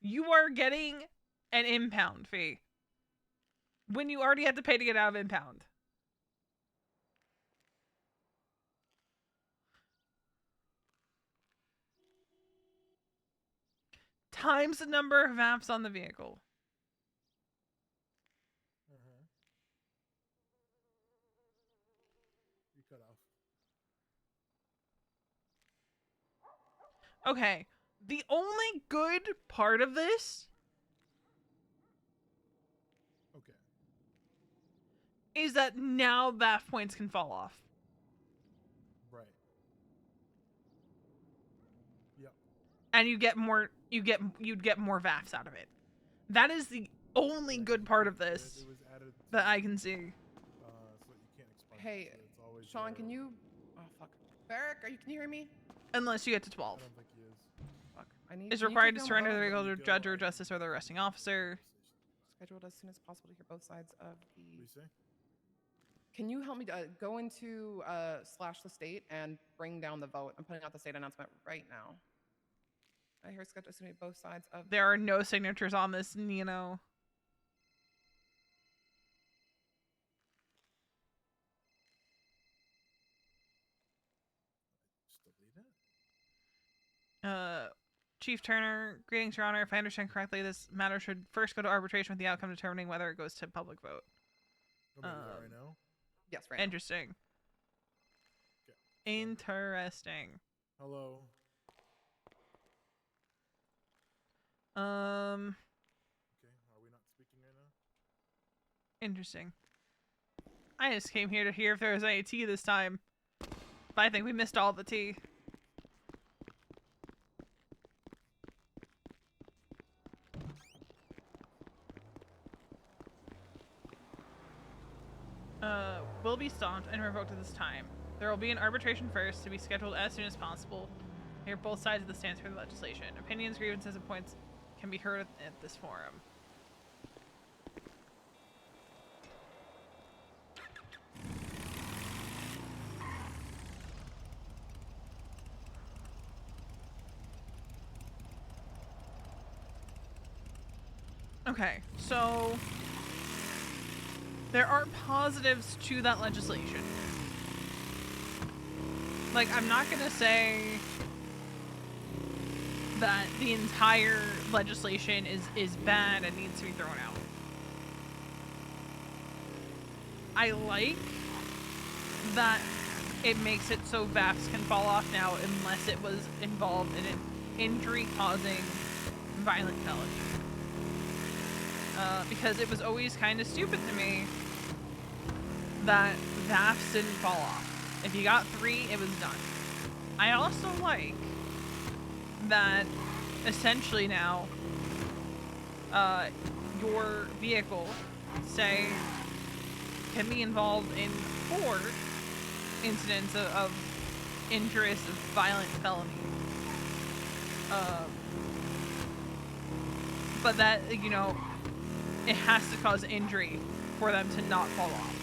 you are getting an impound fee when you already had to pay to get out of impound. Times the number of VAPs on the vehicle. You cut off. Okay, the only good part of this is that now VAF points can fall off. Right. Yep. And you get more you'd get more VAFs out of it. That is the only good part of this that I can see. Hey, Sean, can you? Oh fuck, Barrick, can you hear me? Unless you get to 12. I don't think he is. Fuck, I need. Is can you required take to down surrender the both? vehicle to a judge or justice or the arresting officer. Scheduled as soon as possible to hear both sides of the. Lisa? Can you help me go into slash the state and bring down the vote? I'm putting out the state announcement right now. I hear scheduled as soon as both sides of. There are no signatures on this, Nino. Chief Turner, greetings, Your Honor. If I understand correctly, this matter should first go to arbitration with the outcome determining whether it goes to public vote. Let me do that right now. Yes, right. now. Interesting. Okay. Interesting. Hello. Um. Okay. Are we not speaking right now? Interesting. I just came here to hear if there was any tea this time. But I think we missed all the tea. Will be stopped and revoked at this time. There will be an arbitration first to be scheduled as soon as possible. Hear both sides of the stance for the legislation. Opinions, grievances, and points can be heard at this forum. Okay, so there are positives to that legislation. Like, I'm not gonna say that the entire legislation is bad and needs to be thrown out. I like that it makes it so VAFs can fall off now unless it was involved in an injury-causing violent felony. Because it was always kind of stupid to me that VAFs didn't fall off. If you got 3, it was done. I also like that essentially now your vehicle, say, can be involved in 4 incidents of injurious violent felony. But that, you know, it has to cause injury for them to not fall off.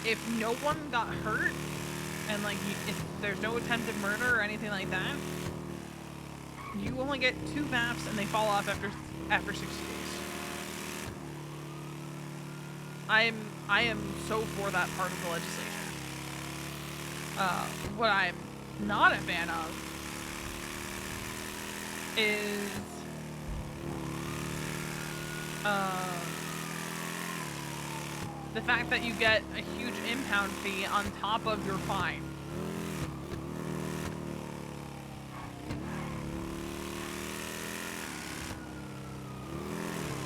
If no one got hurt, and like if there's no attempted murder or anything like that, you only get 2 VAPs and they fall off after 60 days. I am so for that part of the legislation. What I'm not a fan of is the fact that you get a huge impound fee on top of your fine.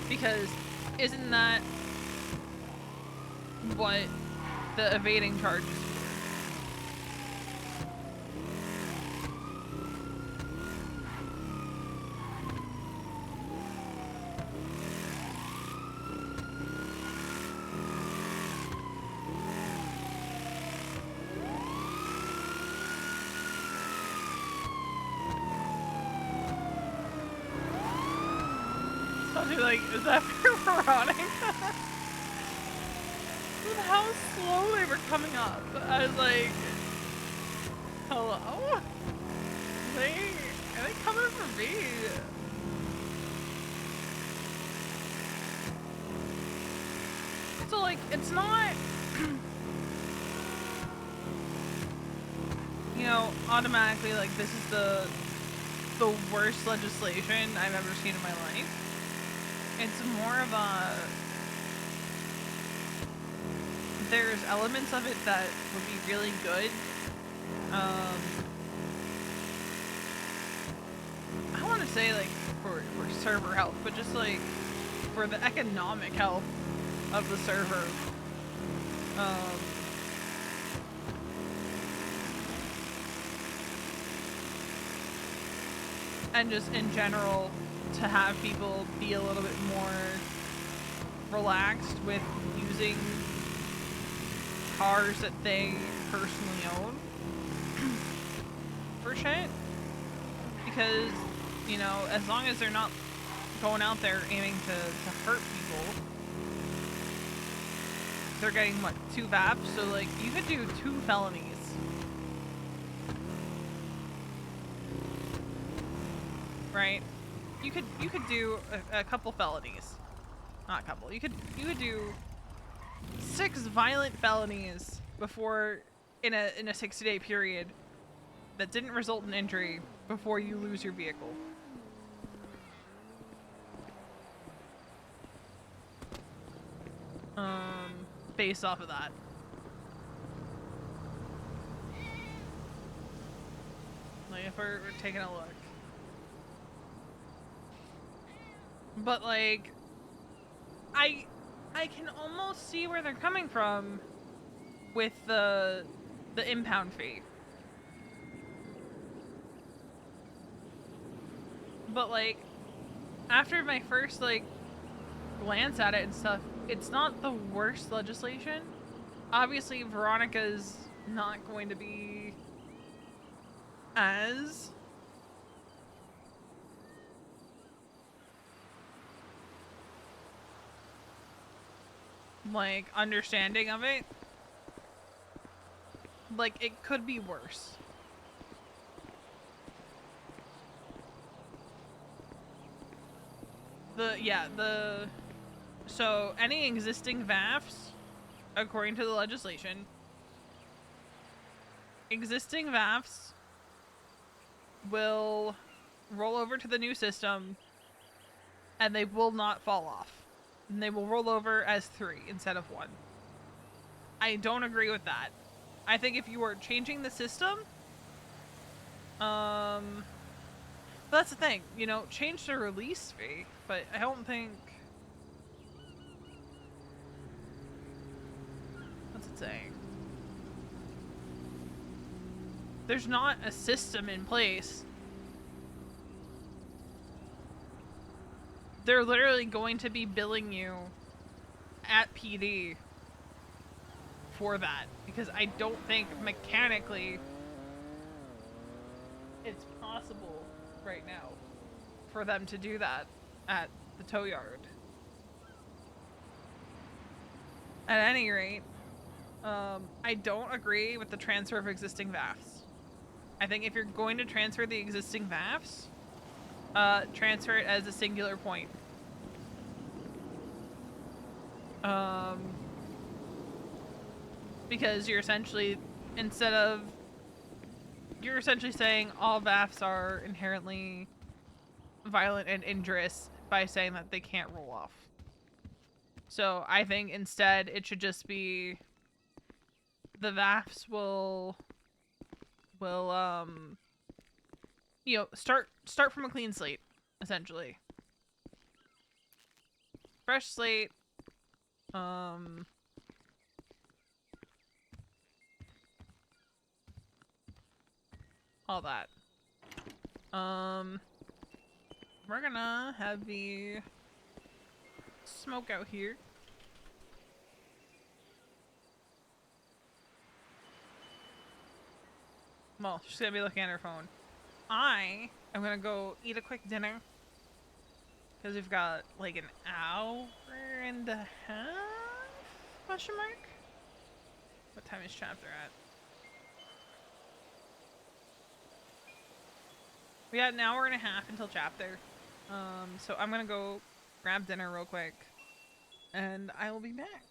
Because isn't that what the evading charge is for? Like, is that for Veronica? With how slow they were coming up, I was like, hello? Are they coming for me? So, like, it's not, you know, automatically, like, this is the worst legislation I've ever seen in my life. It's more of a, there's elements of it that would be really good. I don't want to say like for server health, but just like for the economic health of the server. And just in general, to have people be a little bit more relaxed with using cars that they personally own for shit. Because, you know, as long as they're not going out there aiming to hurt people, they're getting, what, 2 VAPs? So, like, you could do 2 felonies. Right? You could do a couple felonies. Not a couple. You could do 6 violent felonies before in a 60-day period that didn't result in injury before you lose your vehicle. Based off of that. Like, if we're taking a look. But, like, I can almost see where they're coming from with the impound fee. But, like, after my first, like, glance at it and stuff, it's not the worst legislation. Obviously, Veronica's not going to be as like understanding of it. Like, it could be worse. So any existing VAFs, according to the legislation, existing VAFs will roll over to the new system and they will not fall off. And they will roll over as 3 instead of 1. I don't agree with that. I think if you are changing the system, but that's the thing, you know, change the release fee, but I don't think... What's it saying? There's not a system in place. They're literally going to be billing you at PD for that, because I don't think mechanically it's possible right now for them to do that at the tow yard. At any rate, I don't agree with the transfer of existing VAFs. I think if you're going to transfer the existing VAFs, transfer it as a singular point. Because you're essentially, you're essentially saying all VAFs are inherently violent and injurious by saying that they can't roll off. So I think instead it should just be the VAFs will you know, start from a clean slate, essentially. Fresh slate. All that. We're gonna have the smoke out here. Well, she's gonna be looking at her phone. I am gonna go eat a quick dinner. Because we've got like an hour and a half? Question mark? What time is chapter at? We got an hour and a half until chapter. So I'm gonna go grab dinner real quick. And I will be back.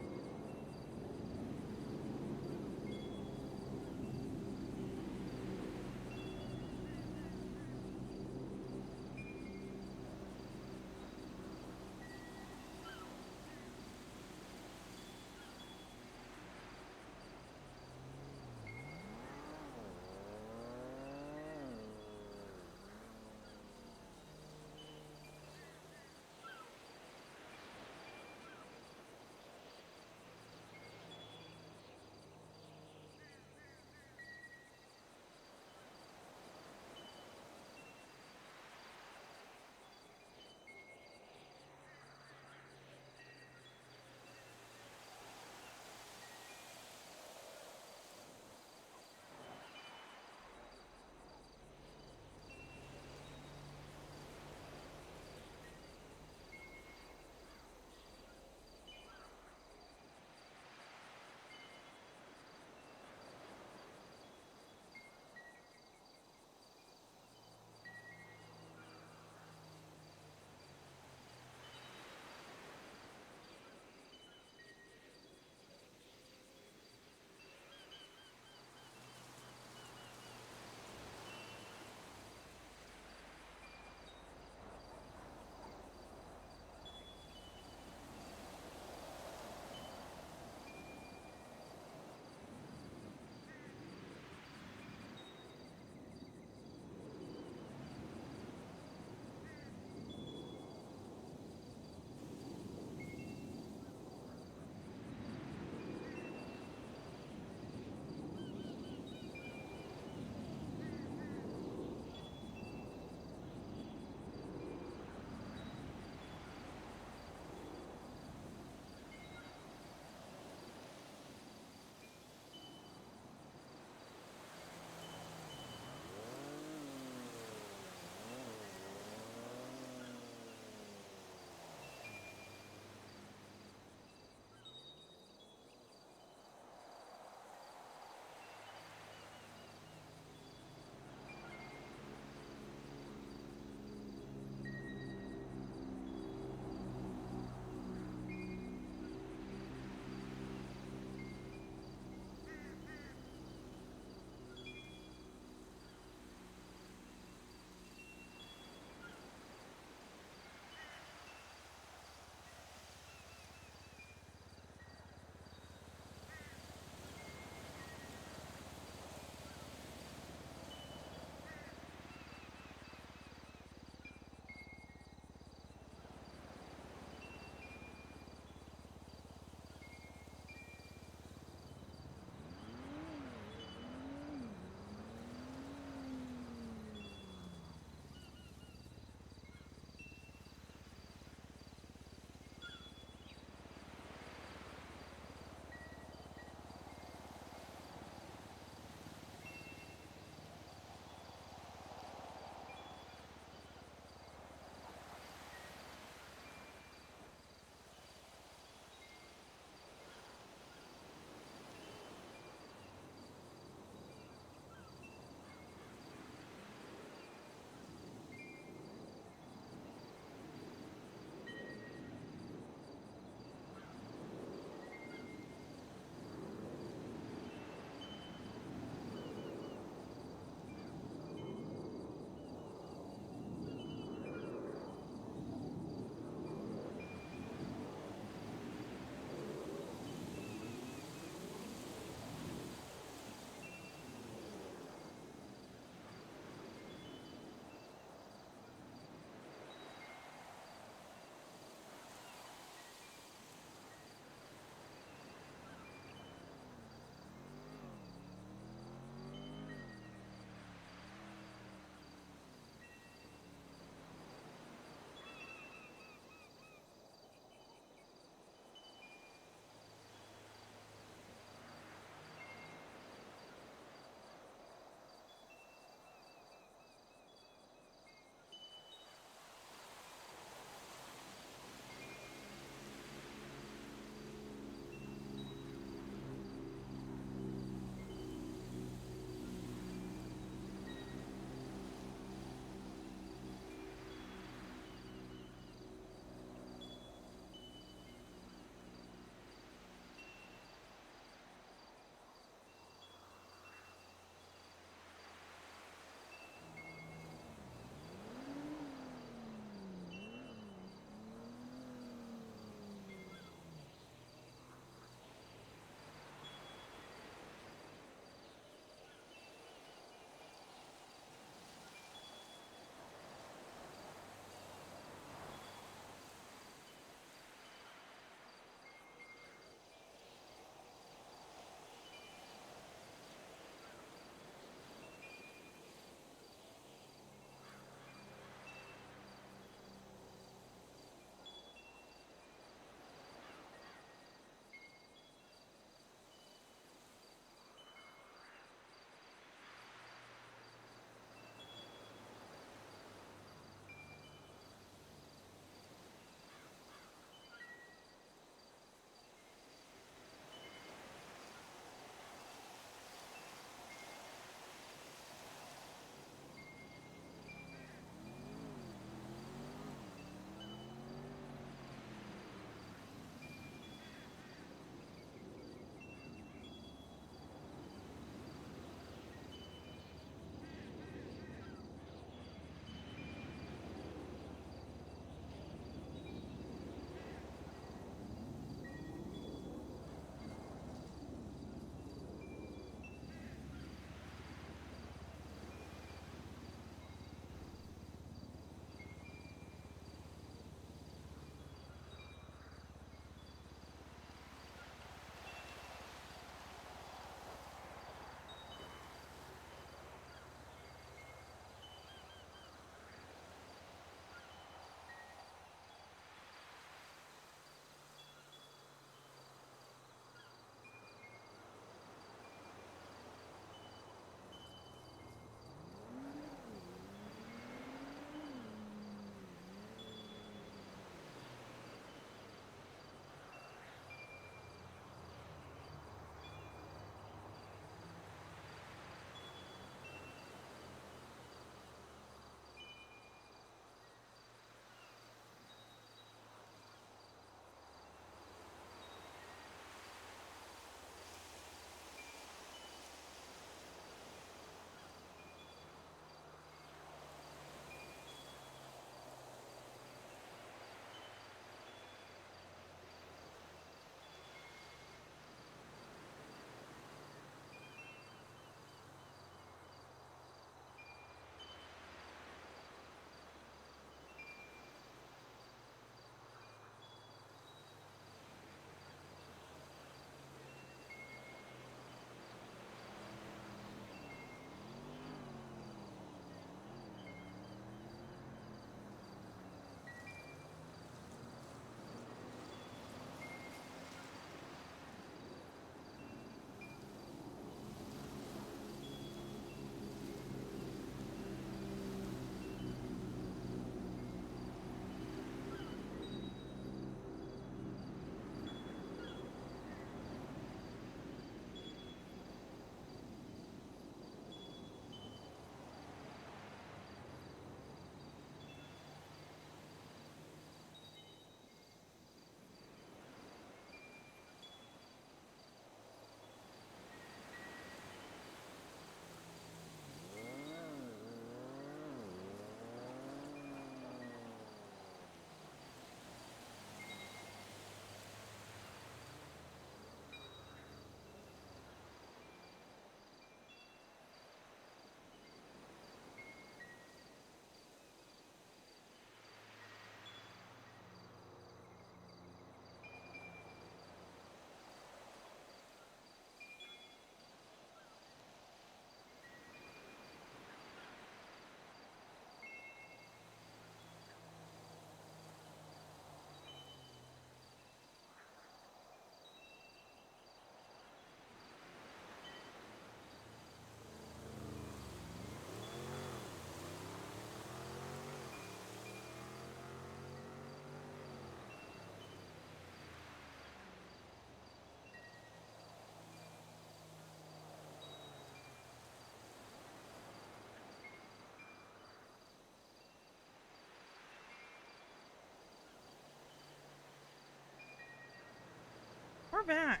back.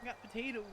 I got potatoes.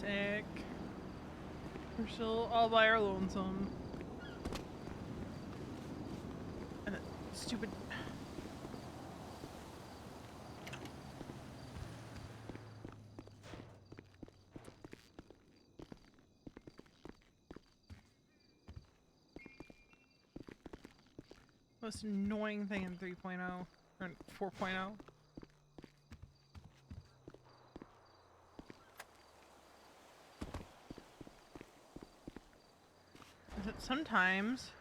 Sick. We're still all by our lonesome. And that stupid. Most annoying thing in 3.0 or 4.0. Is that sometimes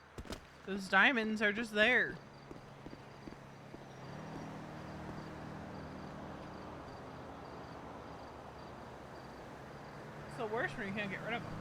those diamonds are just there. It's the worst when you can't get rid of them.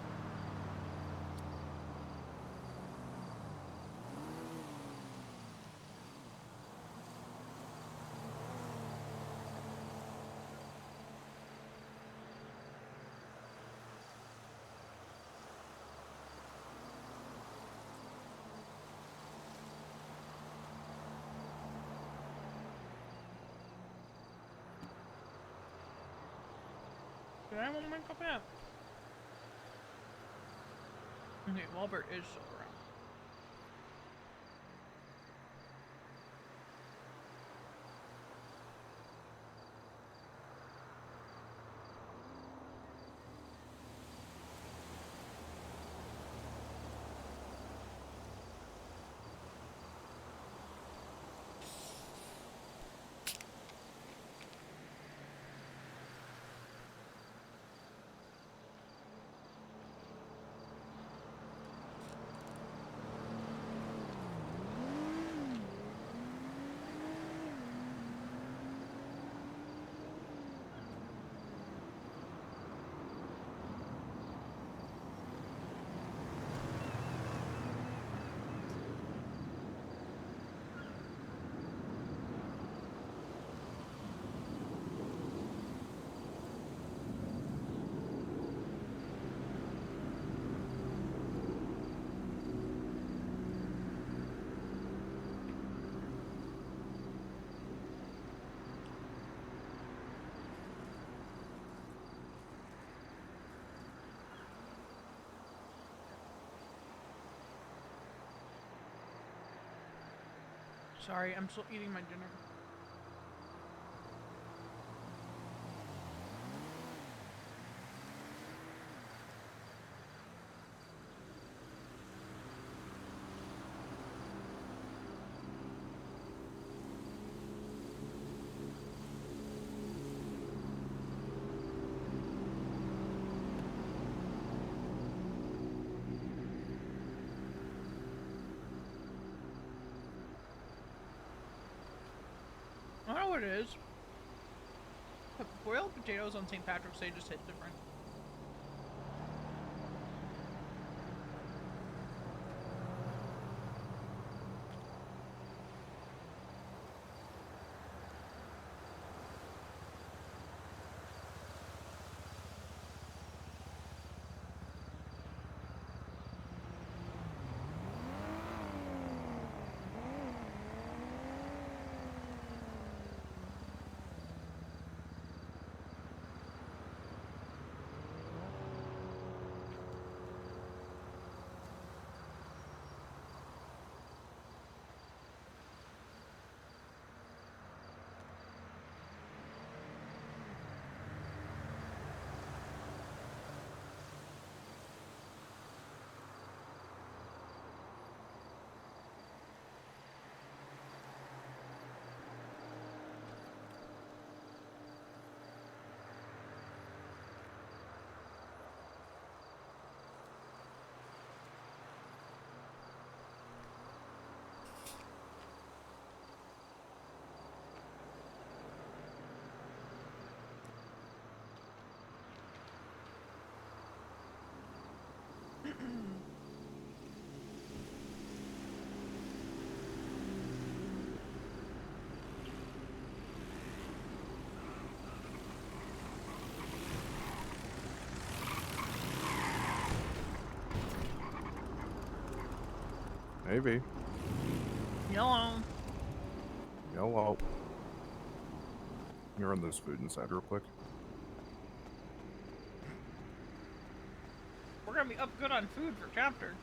Did I want to make up yet? Okay, Walbert is still around. Sorry, I'm still eating my dinner. I don't know what it is. But boiled potatoes on St. Patrick's Day just hit different. Maybe. Yellow. Yellow. You run this food inside real quick. We're gonna be up good on food for chapter.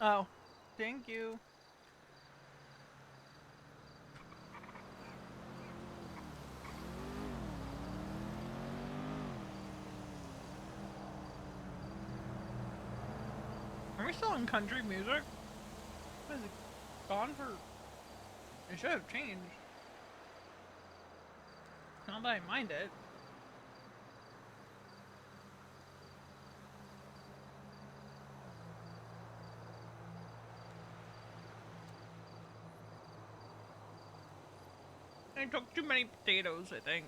Oh, thank you. Are we still in country music? Is it gone for... It should have changed. Not that I mind it. I took too many potatoes, I think.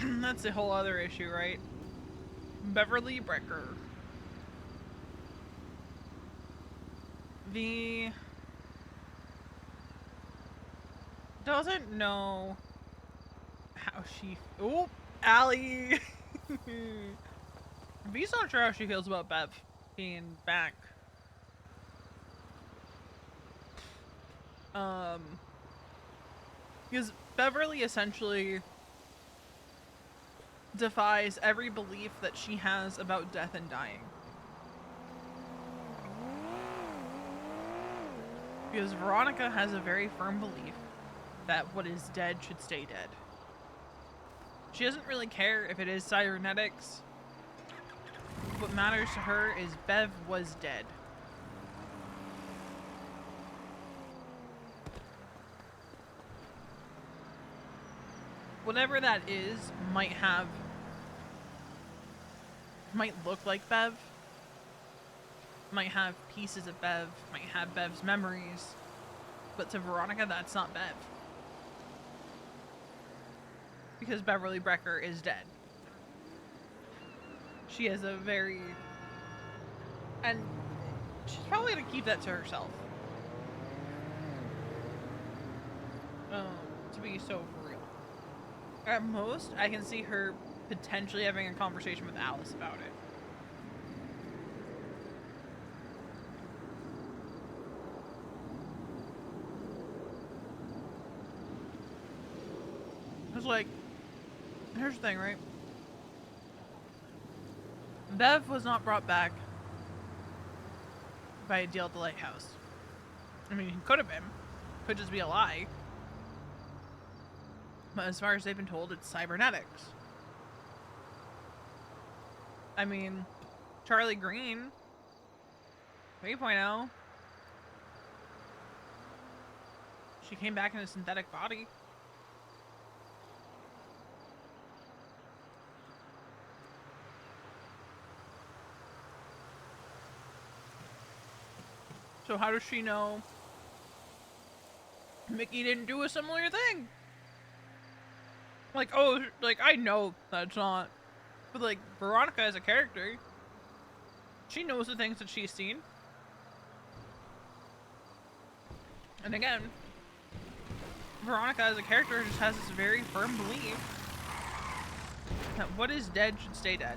That's a whole other issue, right? Beverly Brecker. V doesn't know how she... Oh, Allie! V's not sure how she feels about Bev being back. Because Beverly essentially defies every belief that she has about death and dying. Because Veronica has a very firm belief that what is dead should stay dead. She doesn't really care if it is cybernetics. What matters to her is Bev was dead. Whatever that is might look like Bev, might have pieces of Bev, might have Bev's memories, but to Veronica, that's not Bev. Because Beverly Brecker is dead. She has a very... And she's probably gonna keep that to herself. To be so for real. At most, I can see her potentially having a conversation with Alice about it. It's like, here's the thing, right? Bev was not brought back by a deal at the lighthouse. I mean, he could have been. Could just be a lie. But as far as they've been told, it's cybernetics. I mean, Charlie Green, 3.0. She came back in a synthetic body. So how does she know Mickey didn't do a similar thing? Like, oh, like, I know that's not. But, like, Veronica as a character, she knows the things that she's seen. And again, Veronica as a character just has this very firm belief that what is dead should stay dead.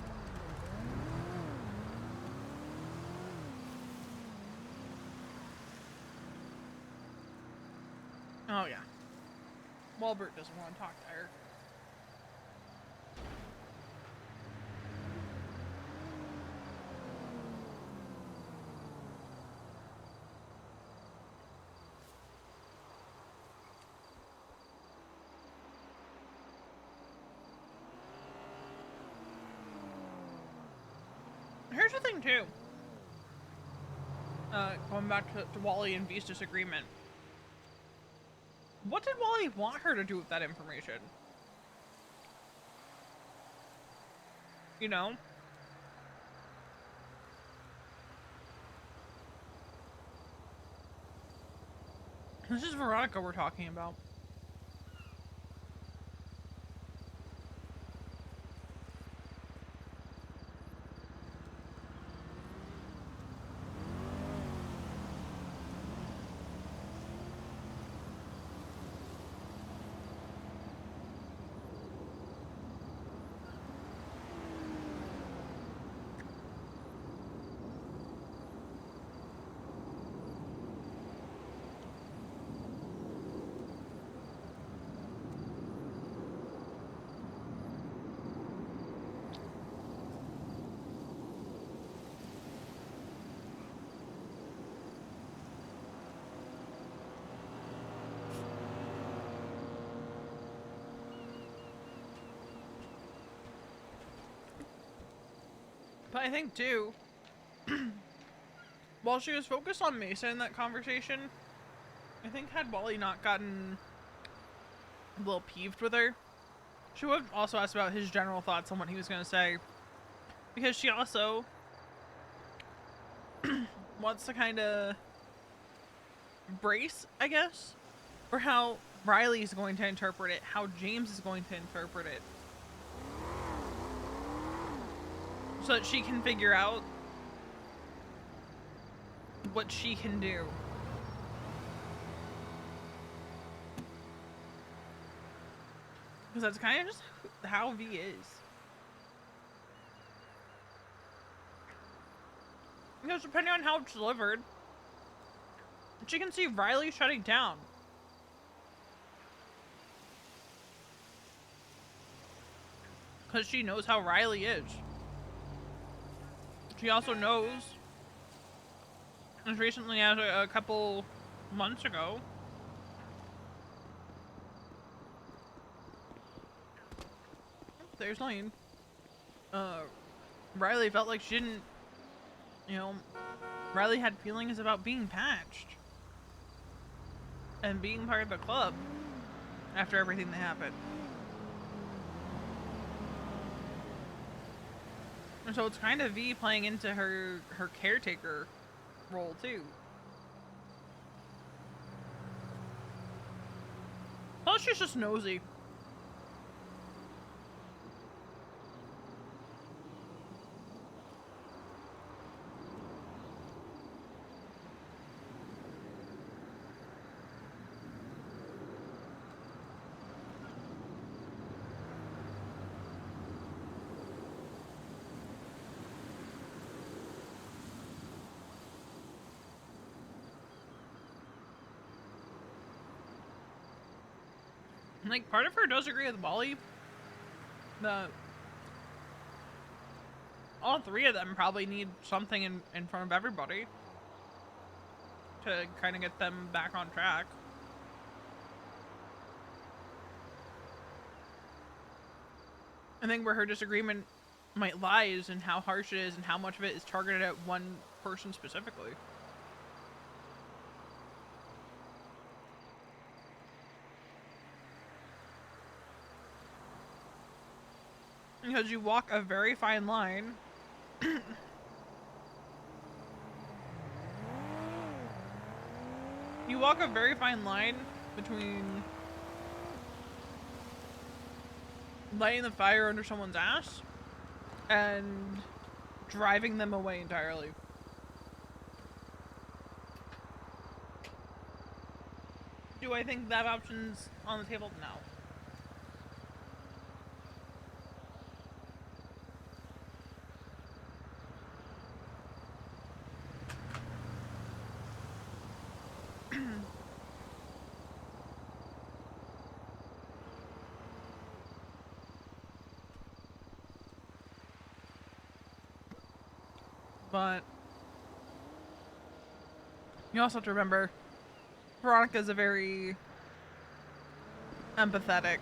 Oh yeah. Walbert doesn't want to talk to her. Here's the thing too. Going back to Wally and V's disagreement. What did Wally want her to do with that information? You know? This is Veronica we're talking about. But I think too, while she was focused on Mesa in that conversation, I think had Wally not gotten a little peeved with her, she would have also asked about his general thoughts on what he was going to say. Because she also wants to kind of brace, I guess, for how Riley is going to interpret it, how James is going to interpret it. So that she can figure out what she can do. Because that's kind of just how V is. Because depending on how it's delivered, she can see Riley shutting down. Because she knows how Riley is. She also knows, as recently as a couple months ago, there's Lane. Riley felt like she didn't, you know, Riley had feelings about being patched and being part of the club after everything that happened. And so it's kind of V playing into her caretaker role too. Plus she's just nosy. Like, part of her does agree with Wally that all three of them probably need something in front of everybody to kind of get them back on track. I think where her disagreement might lie is in how harsh it is and how much of it is targeted at one person specifically. Because you walk a very fine line walk a very fine line between lighting the fire under someone's ass and driving them away entirely. Do I think that option's on the table? No. But you also have to remember, Veronica is a very empathetic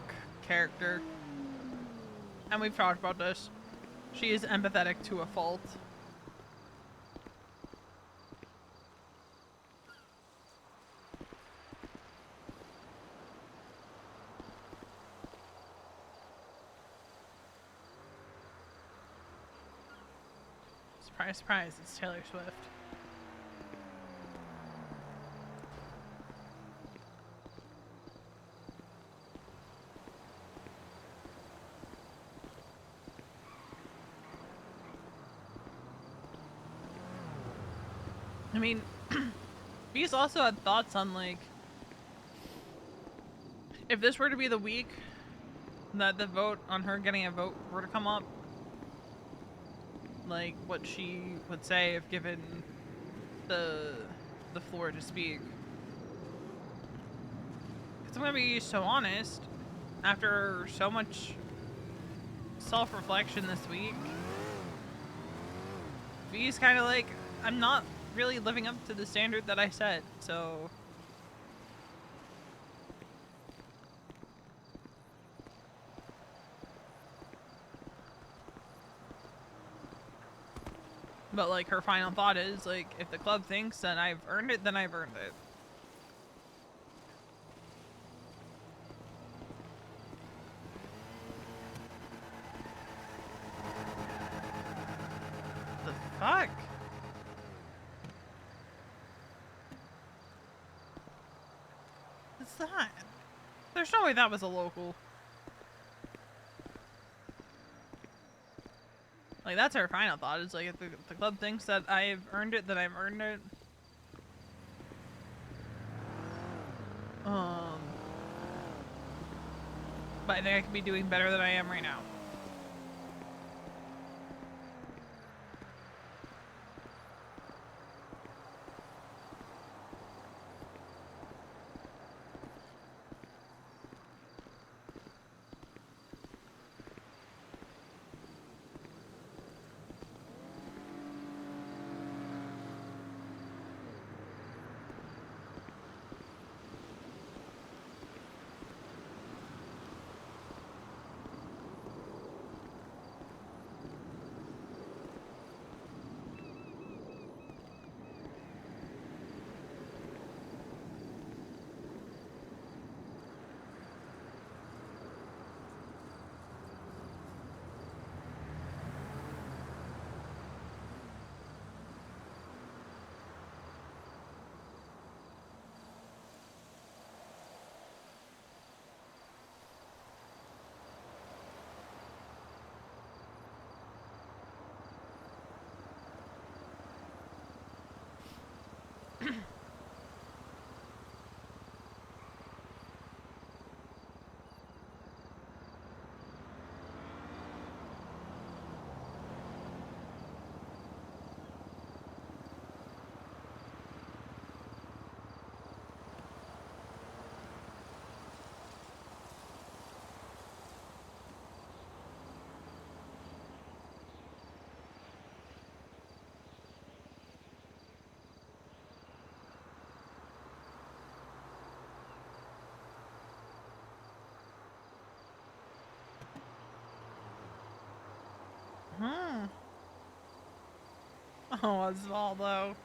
character. And we've talked about this. She is empathetic to a fault. Surprise, surprise, it's Taylor Swift. I mean, Beast also had thoughts on, like, if this were to be the week that the vote on her getting a vote were to come up, like, what she would say if given the floor to speak. Because I'm gonna be so honest, after so much self-reflection this week, V's kind of like, I'm not really living up to the standard that I set, so... But, like, her final thought is, like, if the club thinks that I've earned it, then I've earned it. The fuck? What's that? There's no way that was a local. Like, that's her final thought. Is like, if the club thinks that I've earned it, then I've earned it. But I think I could be doing better than I am right now. Oh, Osvaldo.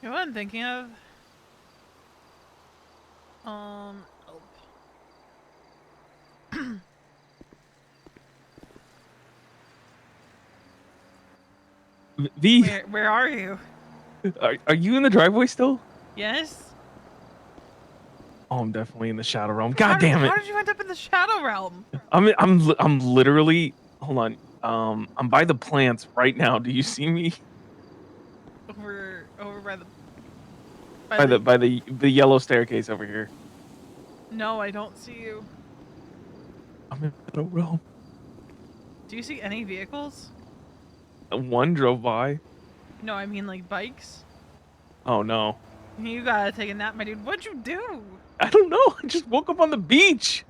You know what I'm thinking of? V, Where are you? are you in the driveway still? Yes? Oh, I'm definitely in the shadow realm. God damn it! How did you end up in the Shadow Realm? I'm literally. Hold on. I'm by the plants right now. Do you see me? Over by the By the yellow staircase over here. No, I don't see you. I'm in the shadow realm. Do you see any vehicles? One drove by. No, I mean like bikes. Oh no. You gotta take a nap, my dude. What'd you do? I don't know. I just woke up on the beach.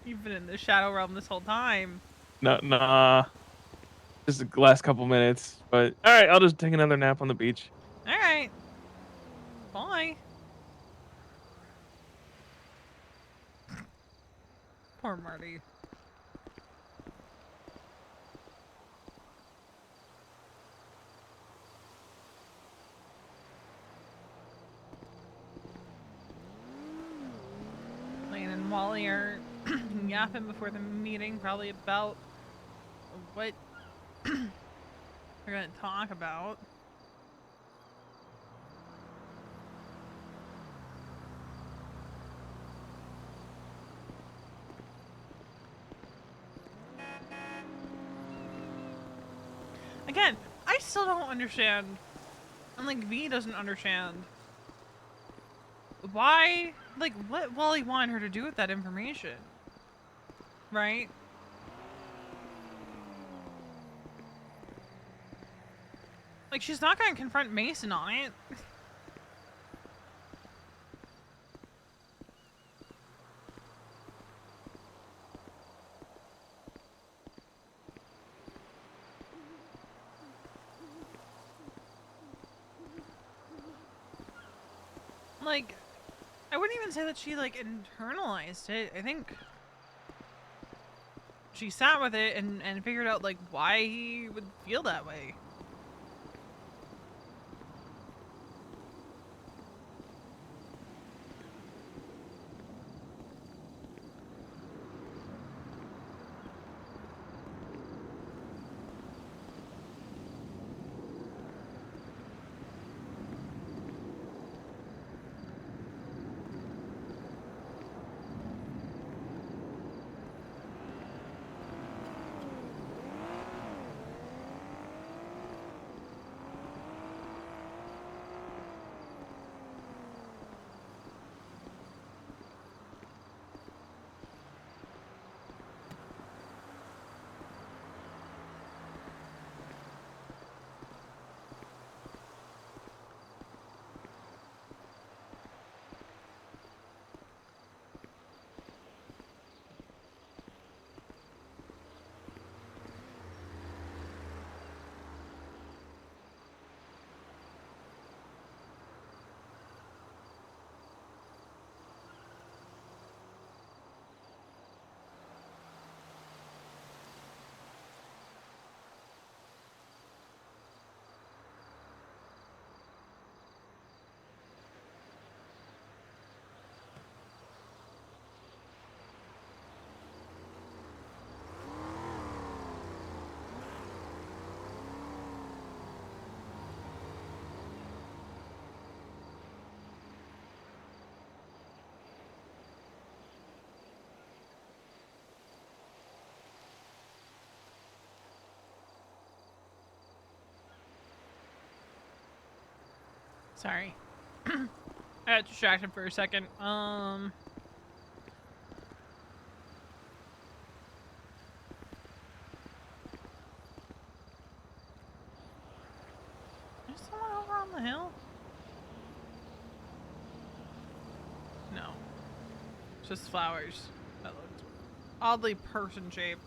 You've been in the Shadow Realm this whole time. Nah. Just the last couple minutes. But all right, I'll just take another nap on the beach. All right. Bye. Poor Marty. Lane and Wally are yapping before the meeting, probably about what they're gonna talk about. Again, I still don't understand, and like V doesn't understand why, like what Wally wanted her to do with that information, right? Like she's not gonna confront Mason on it. Like, I wouldn't even say that she like internalized it. I think she sat with it and figured out like why he would feel that way. Sorry. I got distracted for a second. There's someone over on the hill? No. It's just flowers that looked oddly person-shaped.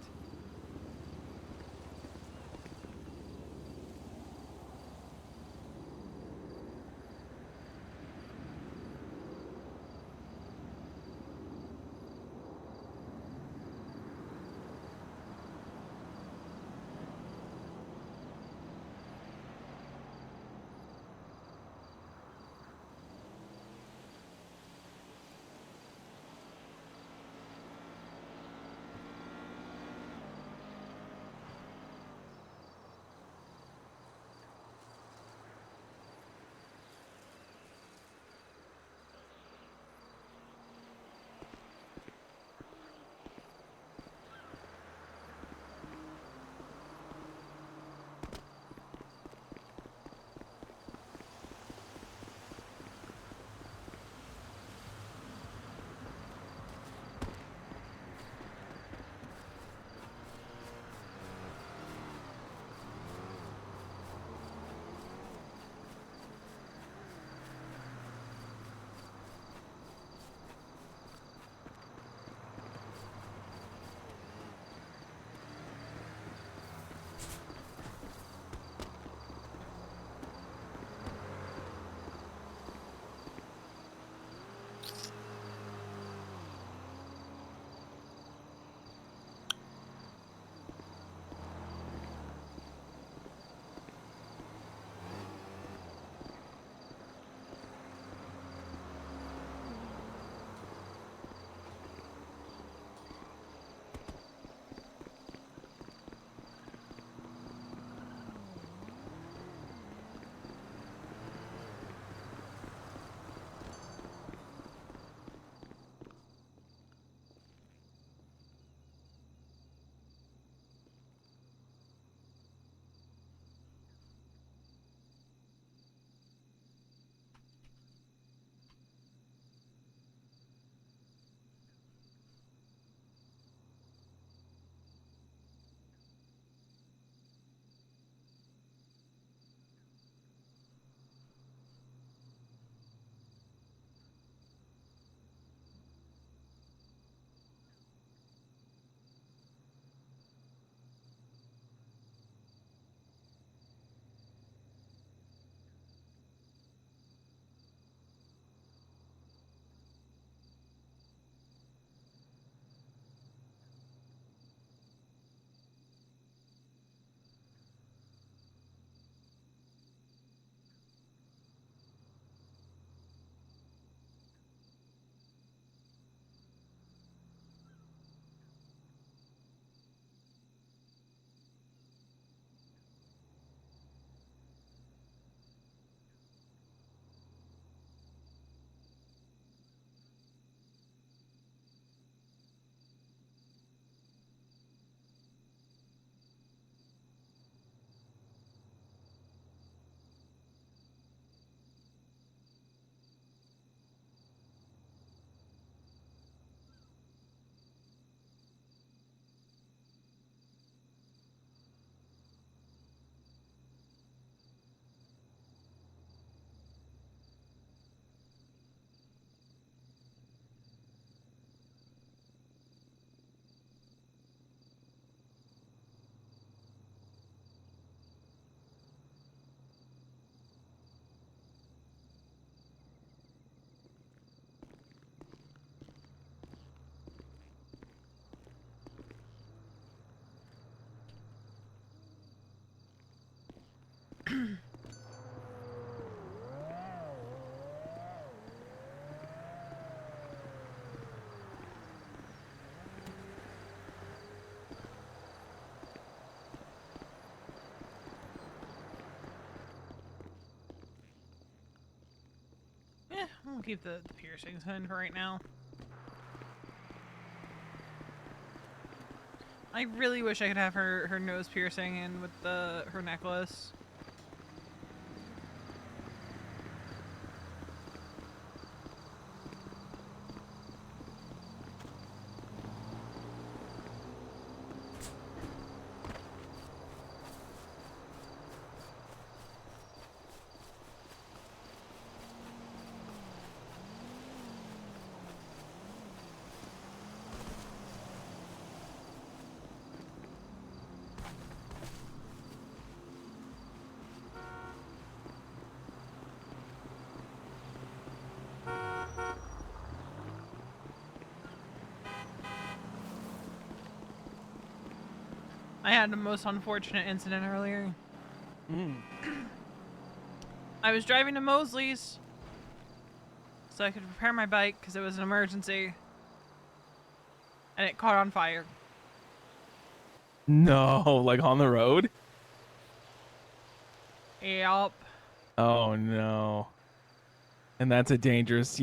We'll keep the piercings in for right now. I really wish I could have her nose piercing in with her necklace. I had the most unfortunate incident earlier. I was driving to Mosley's so I could repair my bike because it was an emergency. And it caught on fire. No, like on the road? Yup. Oh no. And that's a dangerous,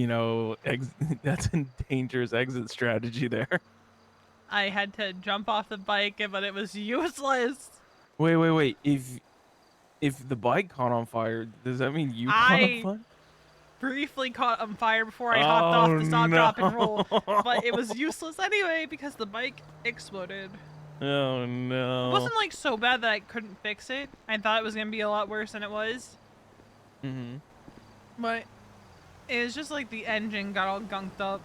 that's a dangerous exit strategy there. I had to jump off the bike, but it was useless. Wait. If the bike caught on fire, does that mean you caught on fire? Briefly caught on fire before I hopped off to stop, no. drop, and roll. But it was useless anyway because the bike exploded. Oh no. It wasn't like so bad that I couldn't fix it. I thought it was going to be a lot worse than it was. Mm-hmm. But it was just like the engine got all gunked up.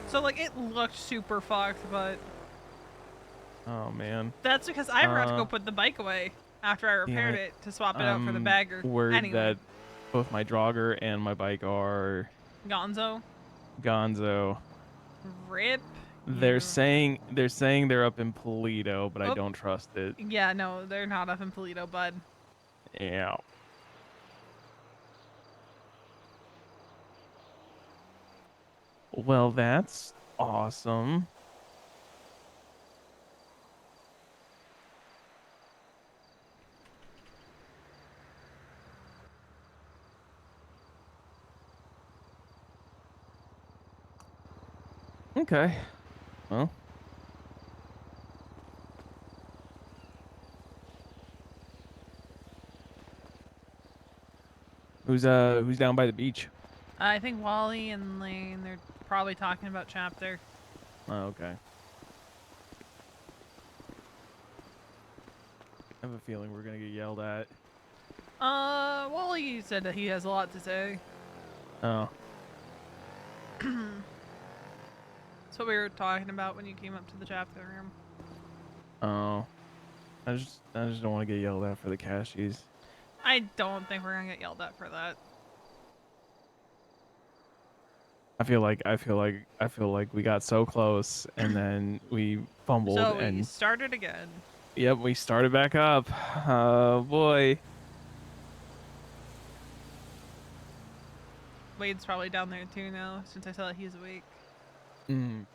So like it looked super fucked, but Oh man. that's because I forgot to go put the bike away after I repaired it to swap it out for the bagger. Worried Anyway, that both my jogger and my bike are Gonzo. Rip. They're saying they're up in Polito, but I Oh. don't trust it. Yeah, no, they're not up in Polito, bud. Yeah. Well, that's awesome. Okay. Well. Who's down by the beach? I think Wally and Lane, they're probably talking about chapter. Oh, okay. I have a feeling we're gonna get yelled at. Wally said that he has a lot to say. Oh. That's what we were talking about when you came up to the chapter room. Oh. I just don't want to get yelled at for the cashies. I don't think we're gonna get yelled at for that. I feel like we got so close and then we fumbled So we and started again. yep, we started back up. Oh boy. Wade's probably down there too now, since I saw that he's awake. Mm.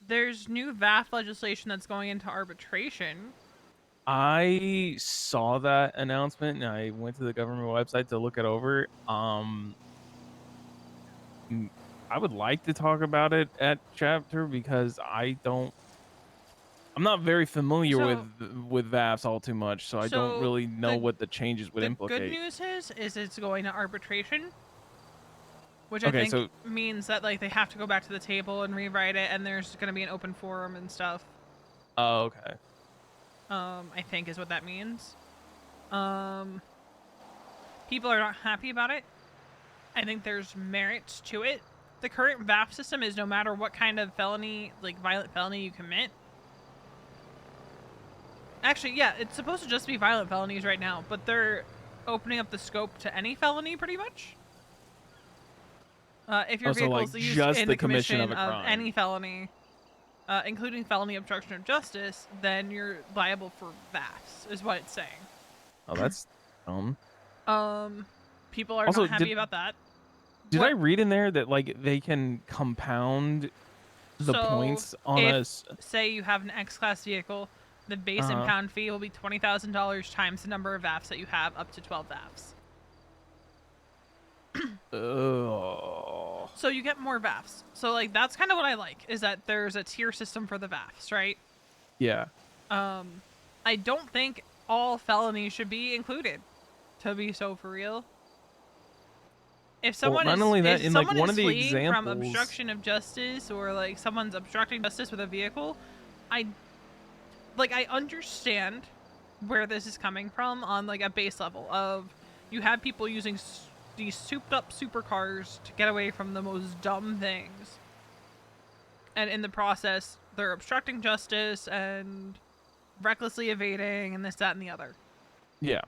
There's new VAF legislation that's going into arbitration. I saw that announcement and I went to the government website to look it over. I would like to talk about it at chapter because I'm not very familiar with VAFs all too much, so I don't really know what the changes would implicate. The good news is it's going to arbitration, which Okay, I think means that like they have to go back to the table and rewrite it, and there's going to be an open forum and stuff. Oh, okay. I think is what that means. People are not happy about it. I think there's merits to it. The current VAF system is no matter what kind of felony, like violent felony you commit. Actually, yeah, it's supposed to just be violent felonies right now, but they're opening up the scope to any felony, pretty much. If your Oh, so, vehicle like, is used just in the the commission commission of a of crime. any felony, including felony obstruction of justice, then you're liable for VAFs, is what it's saying. Oh, that's dumb. People are Also, not happy about that. Did I read in there that like they can compound the So, points on if, us? say you have an X-Class vehicle, the base impound fee will be $20,000 times the number of VAFs that you have, up to 12 VAFs. Oh. So you get more VAFs. So like that's kind of what I like, is that there's a tier system for the VAFs, right? Yeah. I don't think all felonies should be included, to be so for real. If someone not is, only that, if in like someone one is of the fleeing from examples, obstruction of justice, or like someone's obstructing justice with a vehicle, I understand where this is coming from on like a base level of you have people using these souped up supercars to get away from the most dumb things, and in the process they're obstructing justice and recklessly evading and this, that, and the other. yeah.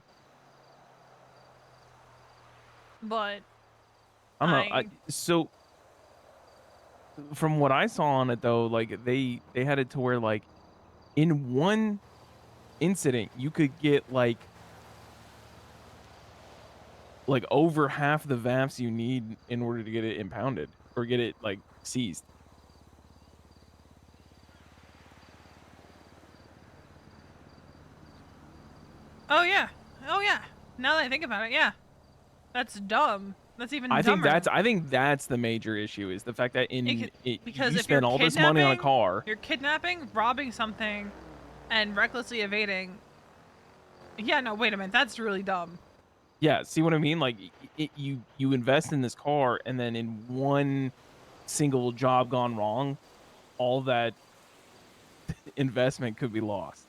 But I don't know. So from what I saw on it though, like they had it to where like in one incident you could get like over half the VAFs you need in order to get it impounded or get it like seized. oh yeah, now that I think about it, yeah, that's dumb. That's even I dumber. think that's the major issue, is the fact that because you if spend you're all this money on a car. You're kidnapping, robbing something, and recklessly evading. Yeah, no, wait a minute, that's really dumb. Yeah, see what I mean? Like you invest in this car, and then in one single job gone wrong, all that investment could be lost.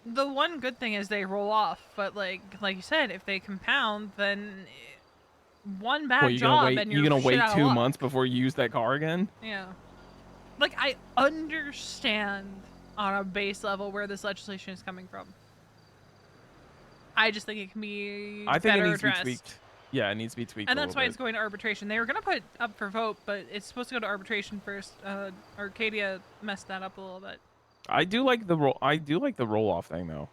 The one good thing is they roll off, but like you said, if they compound, then one bad Well, you're job gonna wait. and You're you're gonna wait shit out of 2 luck. months before you use that car again. Yeah, like I understand on a base level where this legislation is coming from. I just think it can be I think it better needs to be addressed. tweaked. Yeah, it needs to be tweaked. And a that's little why bit. it's going to arbitration. They were going to put it up for vote, but it's supposed to go to arbitration first. Arcadia messed that up a little bit. I do like the roll off thing though.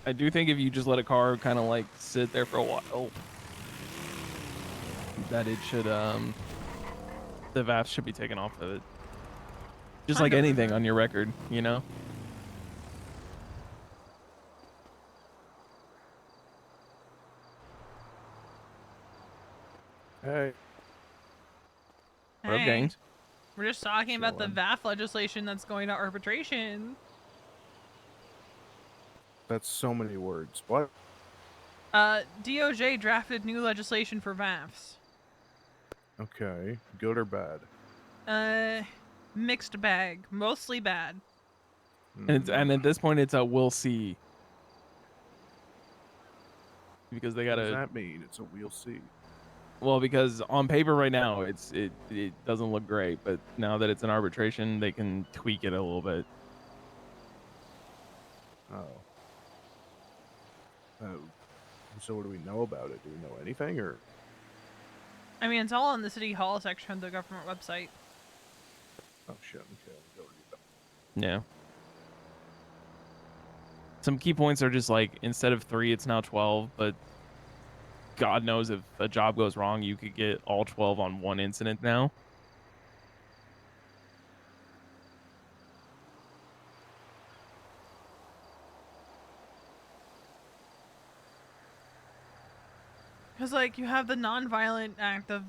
I do think if you just let a car kind of like sit there for a while, that it should the VAFs should be taken off of it. Just like anything on your record, you know? Hey. What up, Hey, gangs? we're just talking about the Chillin'. VAF legislation that's going to arbitration. That's so many words. What? DOJ drafted new legislation for VAFs. Okay. Good or bad? Mixed bag. Mostly bad. And at this point, it's a we'll see. Because they What gotta. does that mean? It's a we'll see. Well, because on paper right now, it doesn't look great, but now that it's an arbitration, they can tweak it a little bit. Oh. Oh. So what do we know about it? Do we know anything, or? I mean, it's all on the City Hall section of the government website. Oh shit. Okay. I'll go read that. Yeah. Some key points are just like, instead of 3, it's now 12, but God knows if a job goes wrong, you could get all 12 on one incident now. Because, like, you have the non-violent act of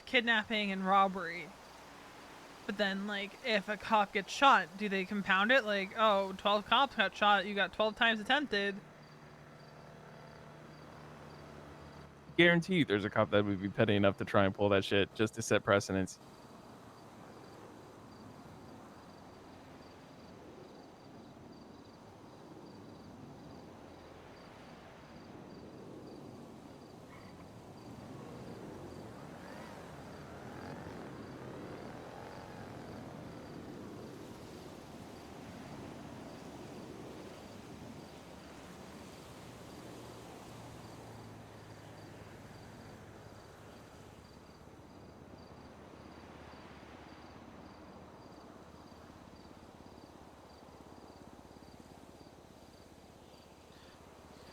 kidnapping and robbery. But then, like, if a cop gets shot, do they compound it? Like, oh, 12 cops got shot, you got 12 times attempted. Guarantee you there's a cop that would be petty enough to try and pull that shit just to set precedence.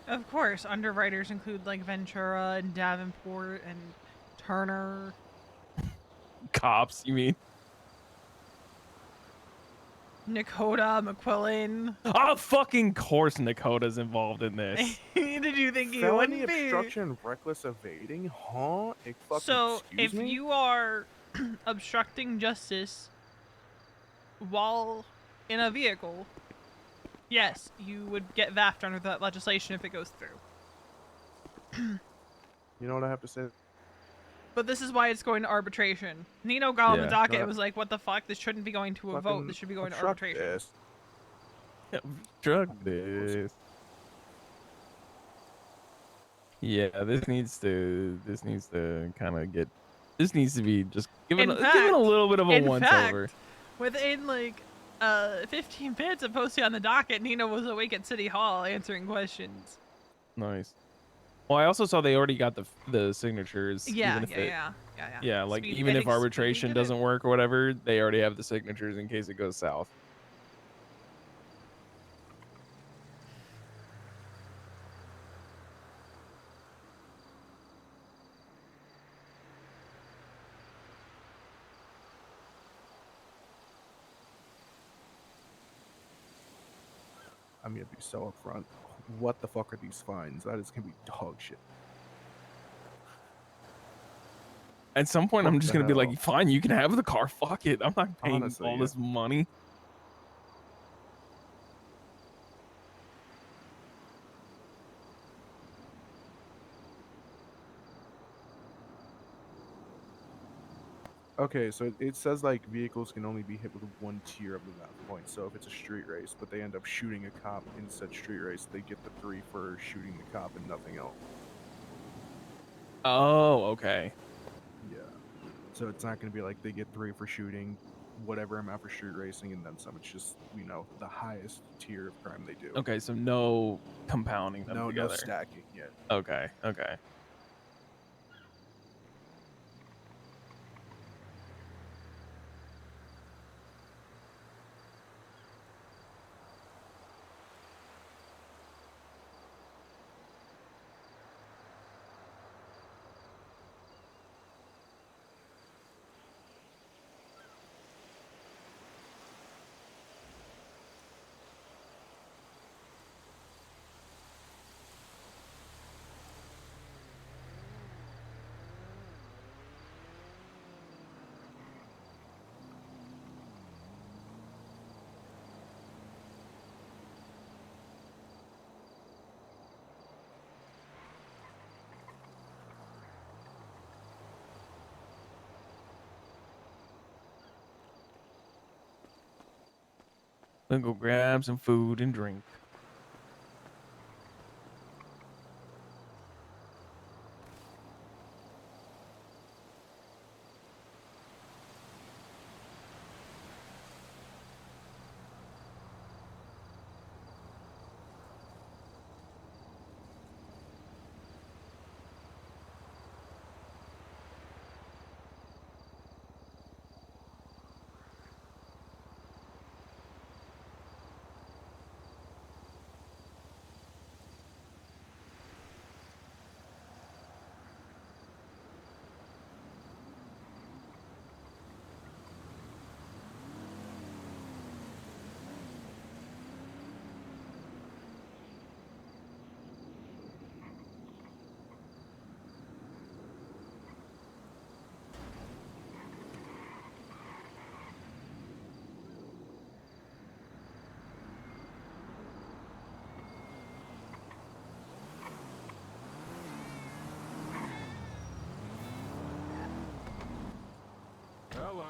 Of course, underwriters include like Ventura and Davenport and Turner. Cops, you mean? Nakota, McQuillan. Oh, fucking course Nakota's involved in this. Did you think he Felony wouldn't be? obstruction, reckless evading, huh? So Excuse if me? you are obstructing justice while in a vehicle, yes, you would get VAFT under that legislation if it goes through. You know what I have to say? But this is why it's going to arbitration. Nino got on the Yeah. docket No, and was like, what the fuck? This shouldn't be going to a vote. Fucking This should be going to obstruct arbitration. this. Drug this. Yeah, this needs to kind of get. This needs to be just given In given fact- a little bit of a in once fact, over. Within like 15 minutes of posting on the docket, Nino was awake at City Hall answering questions. Nice. Well, I also saw they already got the signatures. Yeah, even if yeah. Yeah, like Speedy- even I if think Speedy arbitration did it. doesn't work or whatever, they already have the signatures in case it goes south. I'm gonna be so upfront. What the fuck are these fines? That is gonna be dog shit. At some point, I'm What just the gonna be hell? like, fine, you can have the car. Fuck it. I'm not paying Honestly, all yeah. this money. Okay, so it says like vehicles can only be hit with one tier of the VAF points. So if it's a street race, but they end up shooting a cop in said street race, they get the 3 for shooting the cop and nothing else. Oh, okay. Yeah. So it's not going to be like they get 3 for shooting whatever amount for street racing and then some. It's just, the highest tier of crime they do. Okay, so no compounding them No together. stacking yet. Okay, okay. Then go grab some food and drink. Hello.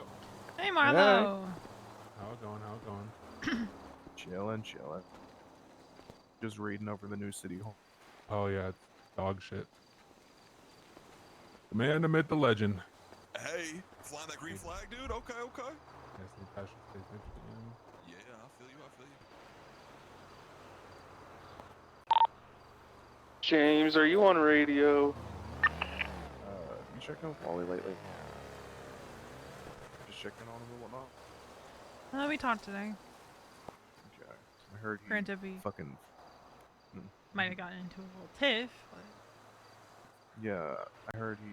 Hey, Marlo. How it going? How it going? Chilling. Just reading over the new city hall. Oh yeah, it's dog shit. The man, the myth, the legend. Hey, flying that green flag, dude. Okay. Yes, Natasha stays next to him. Yeah, I feel you. James, are you on radio? You checking with Wally lately? Just checking on him and whatnot. We talked today. Okay. I heard he Granted, we- fucking might have gotten into a little tiff. But... Yeah, I heard he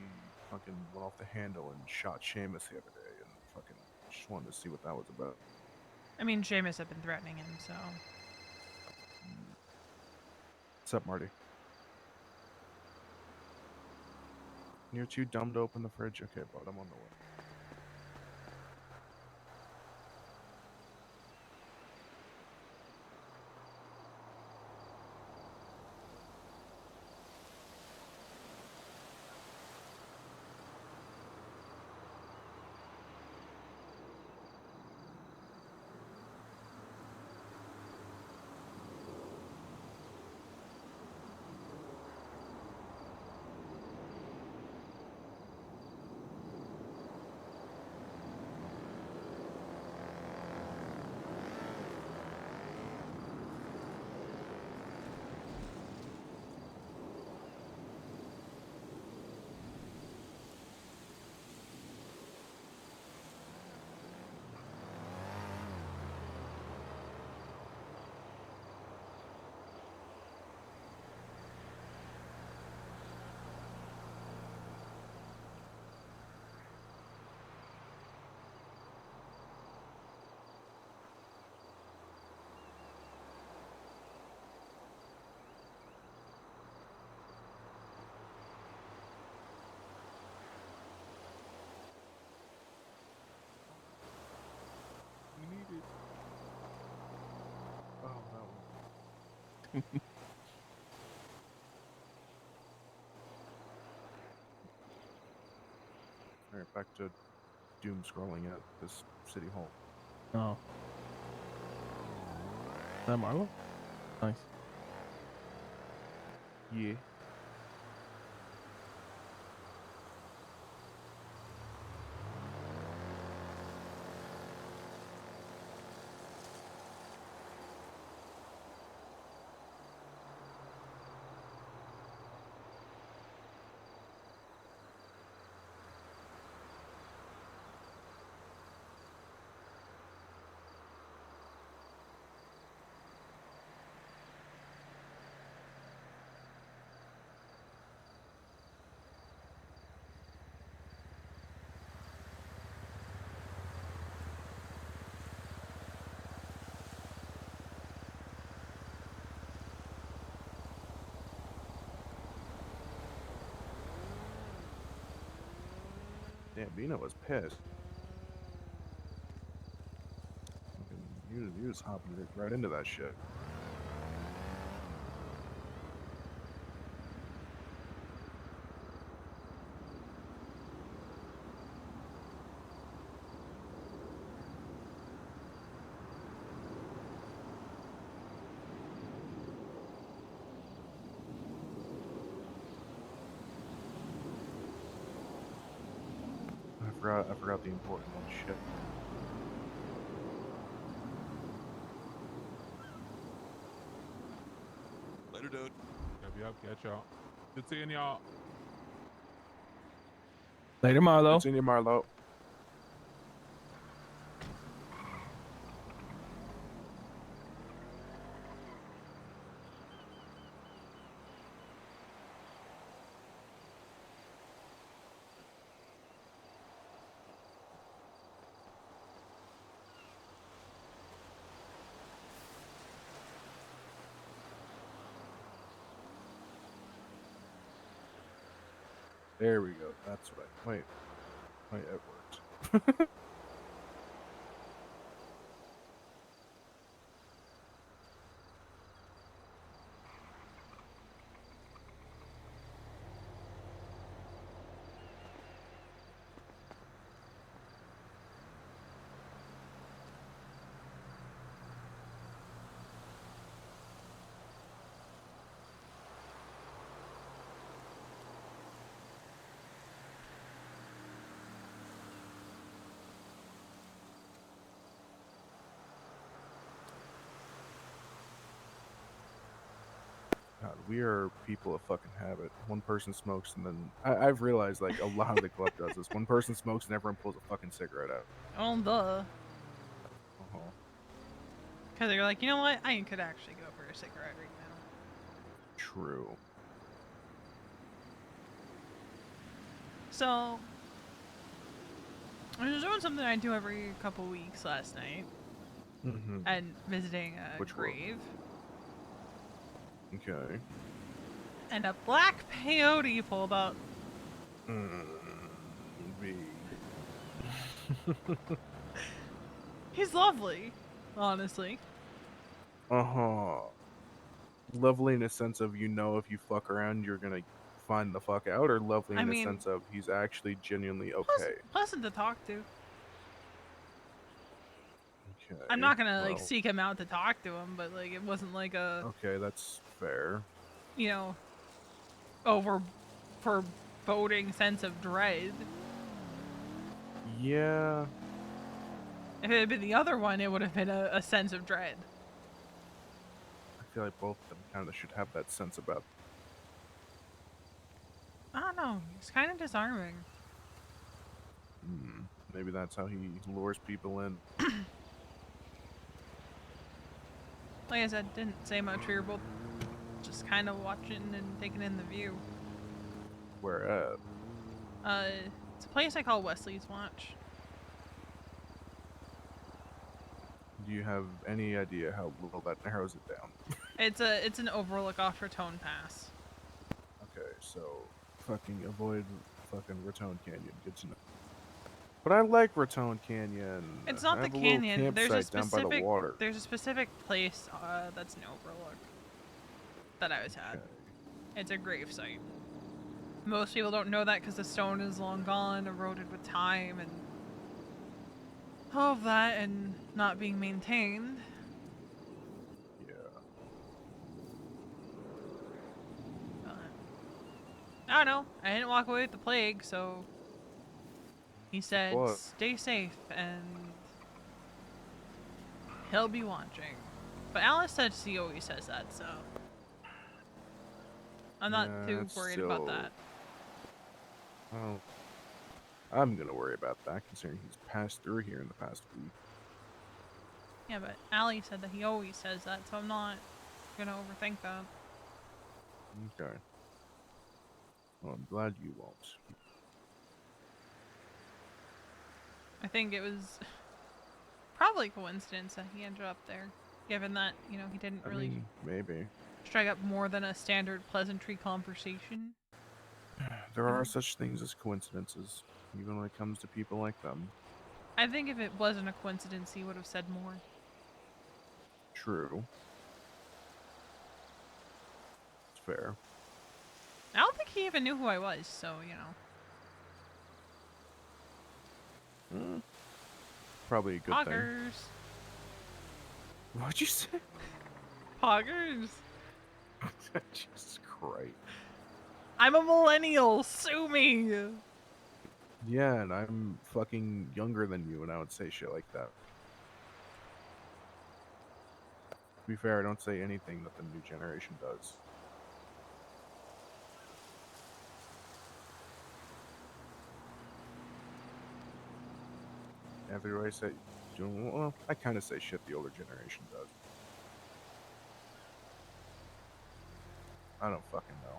fucking went off the handle and shot Seamus the other day, and fucking just wanted to see what that was about. I mean, Seamus had been threatening him, so. What's up, Marty? You're too dumb to open the fridge? Okay, bud, I'm on the way. We need it. Oh, that one. Alright, back to doom scrolling at this city hall. Oh. Is that Marlo? Nice. Yeah. Damn, Bino was pissed. You just hopping right into that shit. I forgot the important one. Shit. Later, dude. Yep, catch y'all. Good seeing y'all. Later, Marlo. Good seeing you, Marlo. There we go. That's what I... Wait, it worked. God, we are people of fucking habit. One person smokes, and then I've realized like a lot of the club does this. One person smokes, and everyone pulls a fucking cigarette out. Oh, duh. Uh-huh. Because they're like, you know what? I could actually go for a cigarette right now. True. So I was doing something I do every couple weeks last night, and visiting a Which one? grave. Okay. And a black peyote pulled up. He's lovely, honestly. Lovely in a sense of if you fuck around, you're gonna find the fuck out, or lovely I in a mean, sense of he's actually genuinely okay. Pleasant to talk to. Okay. I'm not gonna like well, seek him out to talk to him, but like it wasn't like a Okay, that's fair. Over foreboding sense of dread. Yeah. If it had been the other one, it would have been a sense of dread. I feel like both of them kind of should have that sense about. I don't know. He's kind of disarming. Maybe that's how he lures people in. Like I said, didn't say much. We were both just kind of watching and taking in the view. Where at? It's a place I call Wesley's Watch. Do you have any idea how little that narrows it down? It's an overlook off Raton Pass. Okay, so fucking avoid fucking Raton Canyon. Good to know. But I like Raton Canyon. It's not I the have a little canyon. There's a campsite down by the specific water. there's a specific place that's an overlook that I was at. It's a grave site. Most people don't know that because the stone is long gone, eroded with time, and all of that, and not being maintained. Yeah. I don't know. I didn't walk away with the plague, so he said, What? stay safe, and he'll be watching. But Alice said she always says that, so I'm not Yeah, too it's worried about still- that. Well, I'm gonna worry about that considering he's passed through here in the past week. Yeah, but Allie said that he always says that, so I'm not gonna overthink that. Okay. Well, I'm glad you won't. I think it was probably coincidence that he ended up there, given that, he didn't really Maybe. strike up more than a standard pleasantry conversation. There are such things as coincidences, even when it comes to people like them. I think if it wasn't a coincidence, he would have said more. True. It's fair. I don't think he even knew who I was, so, Probably a good thing. Poggers. What'd you say? Poggers. Jesus Christ. I'm a millennial. Sue me. Yeah, and I'm fucking younger than you, and I would say shit like that. To be fair, I don't say anything that the new generation does. After I say, well, I kind of say shit the older generation does. I don't fucking know.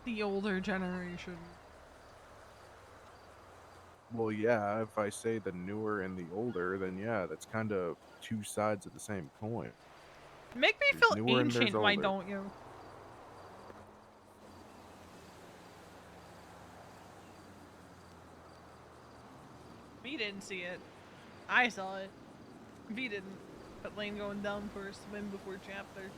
The older generation. Well, yeah, if I say the newer and the older, then yeah, that's kind of two sides of the same coin. Make me There's feel newer and there's ancient, why older. don't you? V didn't see it. I saw it. V didn't. But Lane going down for a swim before chapter.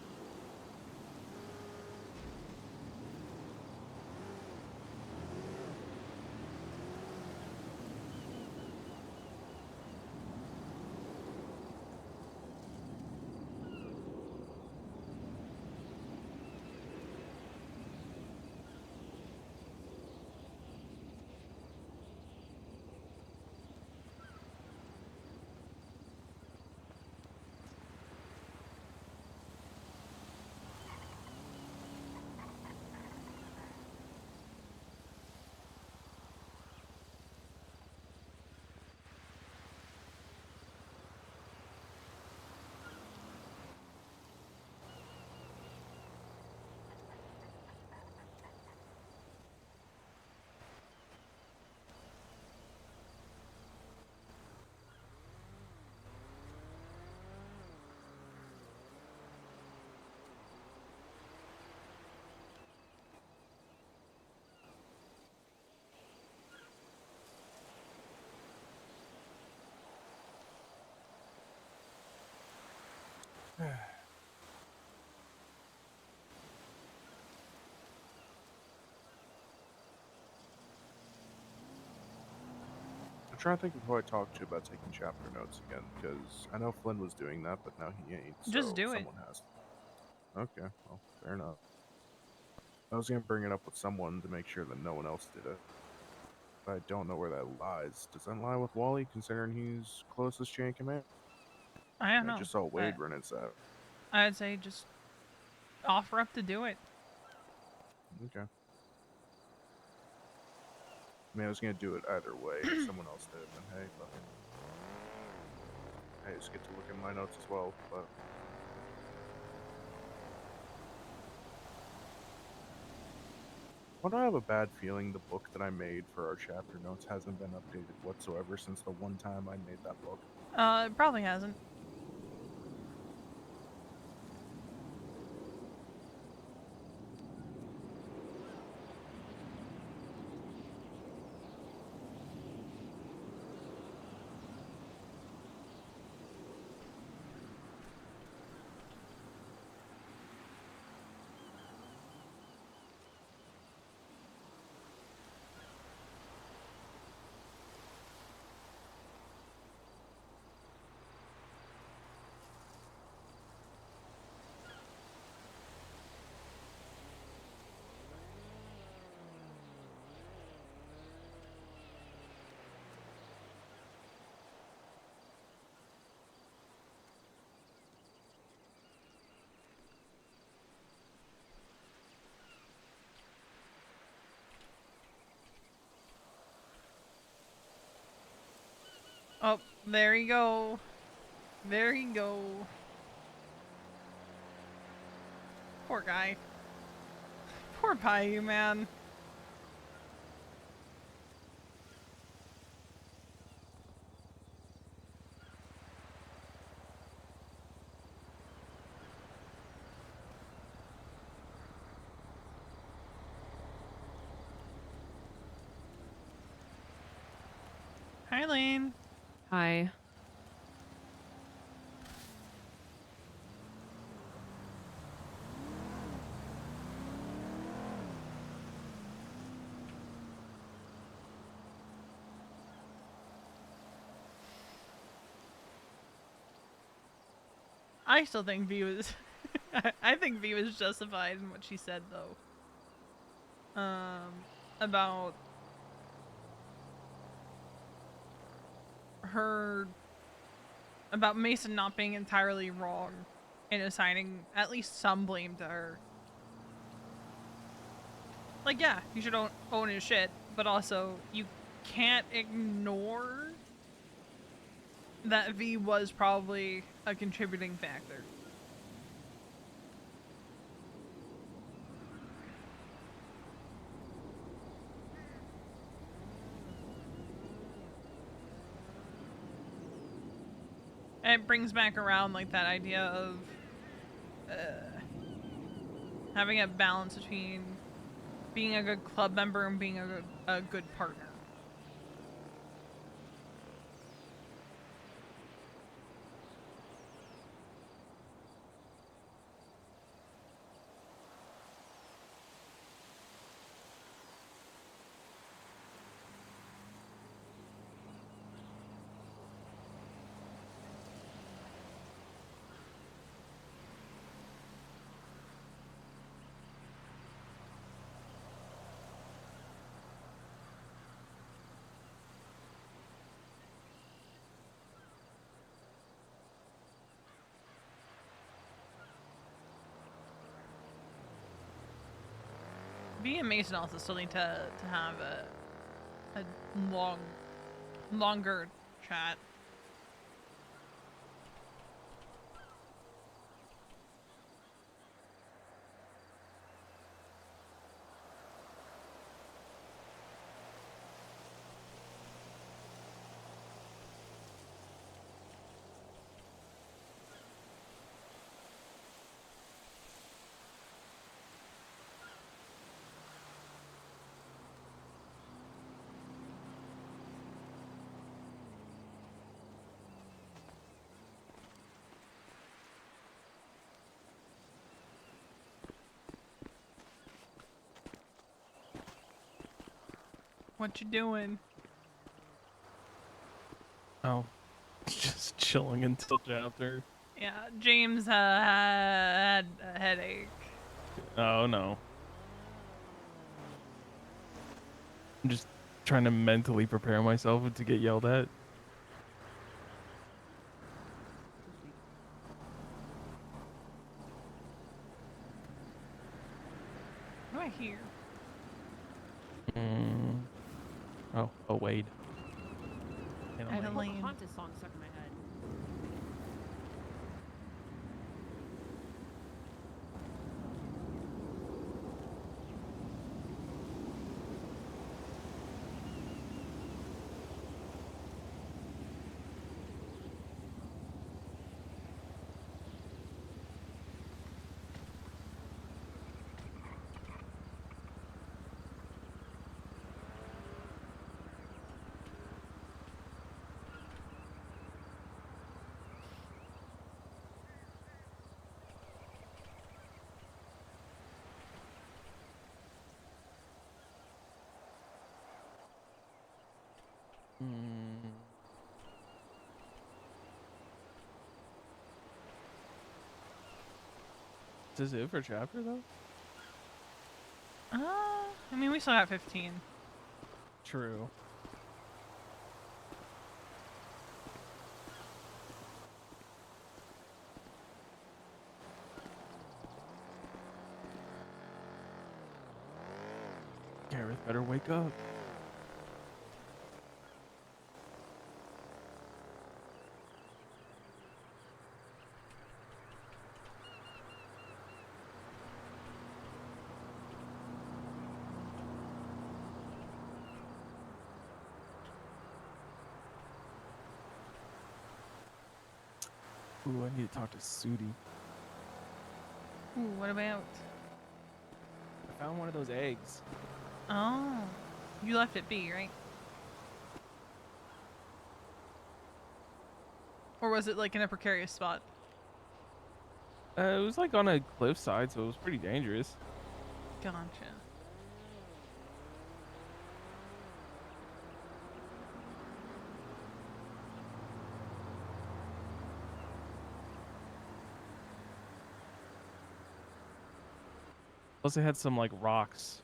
I'm trying to think of who I talked to about taking chapter notes again, because I know Flynn was doing that, but now he ain't. Just So do it. someone has. Okay, well, fair enough. I was gonna bring it up with someone to make sure that no one else did it. But I don't know where that lies. Does that lie with Wally, considering he's closest chain of command? I don't know. I just saw Wade run his out. I'd say just offer up to do it. Okay. I mean, I was gonna do it either way. If someone else did, then hey, fuck it. I just get to look at my notes as well, but. Why do I have a bad feeling the book that I made for our chapter notes hasn't been updated whatsoever since the one time I made that book? It probably hasn't. Oh, there you go. There you go. Poor guy. Poor Caillou, man. Hi, Lane. Hi. I still think V was... I think V was justified in what she said, though. About... her... About Mason not being entirely wrong in assigning at least some blame to her. Like, yeah, you should own his shit, but also, you can't ignore that V was probably a contributing factor. And it brings back around, like, that idea of having a balance between being a good club member and being a good partner. V and Mason also still need to have a longer chat. What you doing? Oh, just chilling until chapter. Yeah, James had a headache. Oh no. I'm just trying to mentally prepare myself to get yelled at. What do I hear? Oh, Wade. Adeline. Pocahontas song stuck in my head. Is this it for chapter though? I mean, we still got 15. True. Gareth better wake up. Ooh, I need to talk to Sudi. Ooh, what about? I found one of those eggs. Oh, you left it be, right? Or was it like in a precarious spot? It was like on a cliffside, so it was pretty dangerous. Gotcha. Plus, it had some like rocks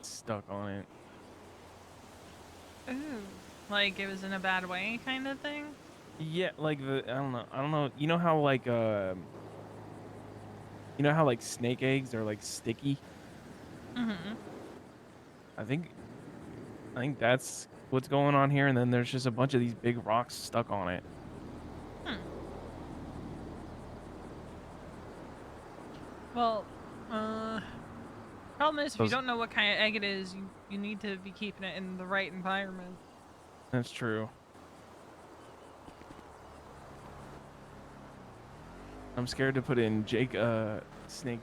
stuck on it. Ooh, like it was in a bad way, kind of thing. Yeah, like I don't know. You know how like snake eggs are like sticky. Mm-hmm. I think that's what's going on here, and then there's just a bunch of these big rocks stuck on it. Well, problem is if you Those- don't know what kind of egg it is, you need to be keeping it in the right environment. That's true. I'm scared to put in Snake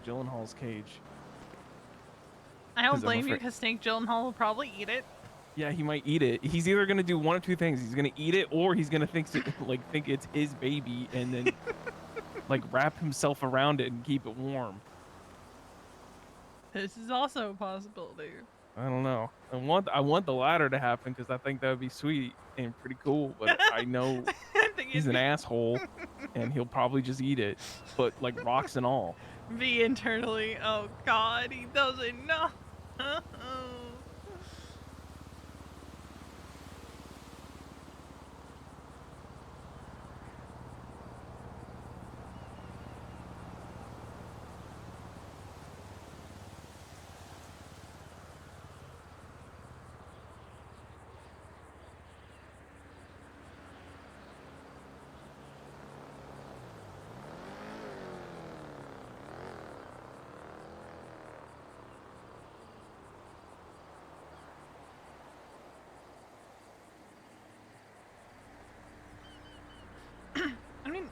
Gyllenhaal's cage. I don't 'Cause I'm blame you afraid- because Snake Gyllenhaal will probably eat it. Yeah, he might eat it. He's either gonna do one of two things. He's gonna eat it, or he's gonna think it's his baby, and then like wrap himself around it and keep it warm. This is also a possibility. I don't know. I want the latter to happen because I think that would be sweet and pretty cool. But I know he's an asshole, and he'll probably just eat it, but like rocks and all. Be internally, oh God, he doesn't know. I mean,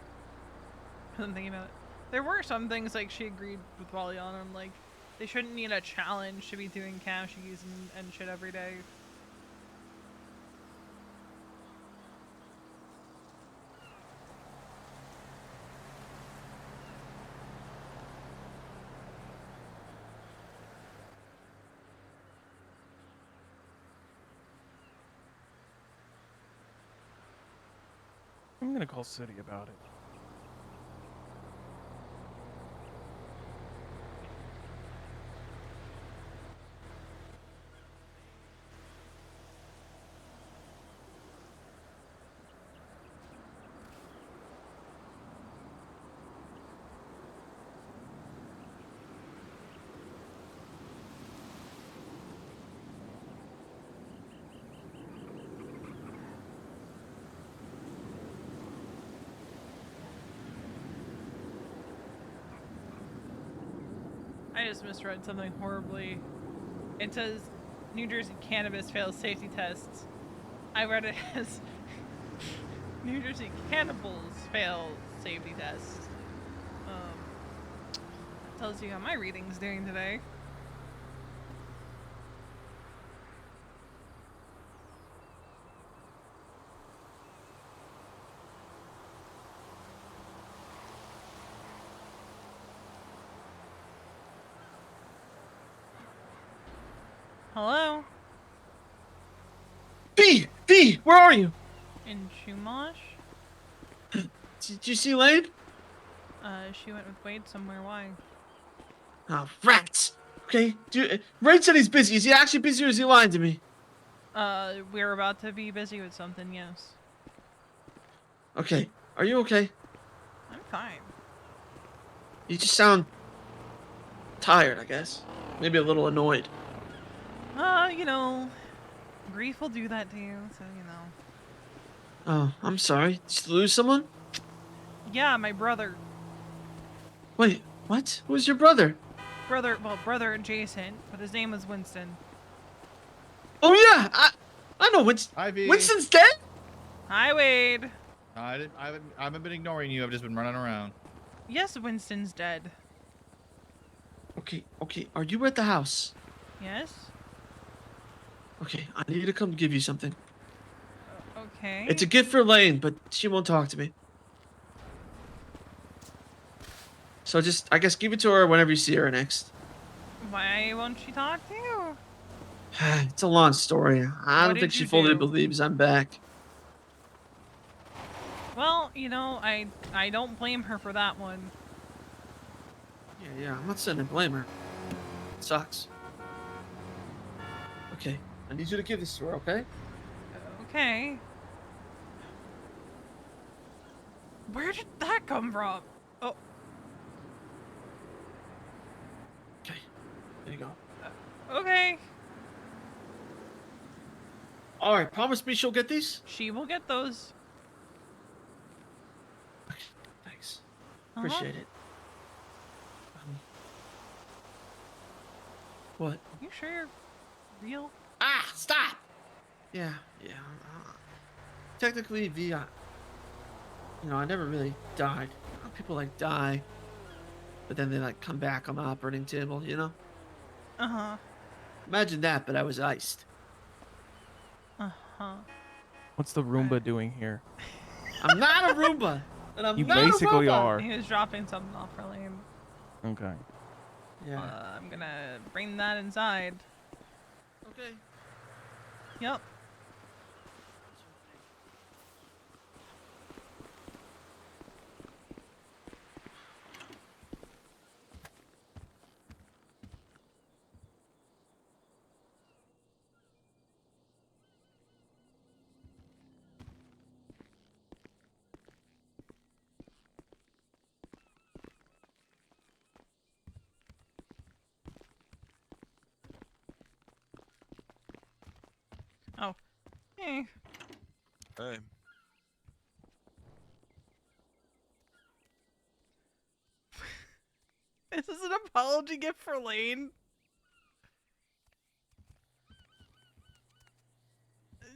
I'm thinking about it. There were some things like she agreed with Wally on them, like they shouldn't need a challenge to be doing cashies and shit every day. I'm gonna call City about it. I just misread something horribly. It says New Jersey cannabis fails safety tests. I read it as New Jersey cannibals fail safety tests. That tells you how my reading's doing today. Hello? V, where are you? In Chumash? Did you see Lane? She went with Wade somewhere. Why? Oh, rats. Okay, Raid said he's busy. Is he actually busy or is he lying to me? We're about to be busy with something, yes. Okay, are you okay? I'm fine. You just sound tired, I guess. Maybe a little annoyed. You know, grief will do that to you, so you know. Oh, I'm sorry. Did you lose someone? Yeah, my brother. Wait, what? Who's your brother? Brother adjacent, but his name was Winston. Oh yeah, I know Winston. Ivy. Winston's dead? Hi, Wade. I haven't been ignoring you. I've just been running around. Yes, Winston's dead. Okay. Are you at the house? Yes? Okay, I need to come give you something. Okay. It's a gift for Lane, but she won't talk to me. So just, I guess, give it to her whenever you see her next. Why won't she talk to you? It's a long story. I don't think she fully do? believes I'm back. Well, you know, I don't blame her for that one. Yeah, I'm not saying I blame her. It sucks. Okay, I need you to give this to her, okay? Okay. Where did that come from? Oh. Okay, there you go. Okay. Alright, promise me she'll get these? She will get those. Thanks. Appreciate it. What? You sure you're real? Ah, stop! Yeah. Technically, V, I never really died. People, like, die, but then they, like, come back on the operating table, you know? Uh-huh. Imagine that, but I was iced. Uh-huh. What's the Roomba doing here? I'm not a Roomba! And I'm You not basically a robot. are. He was dropping something off for Lane. Okay. Yeah. I'm gonna bring that inside. Okay. Yep. Oh. Hey. Hey. This is an apology gift for Lane.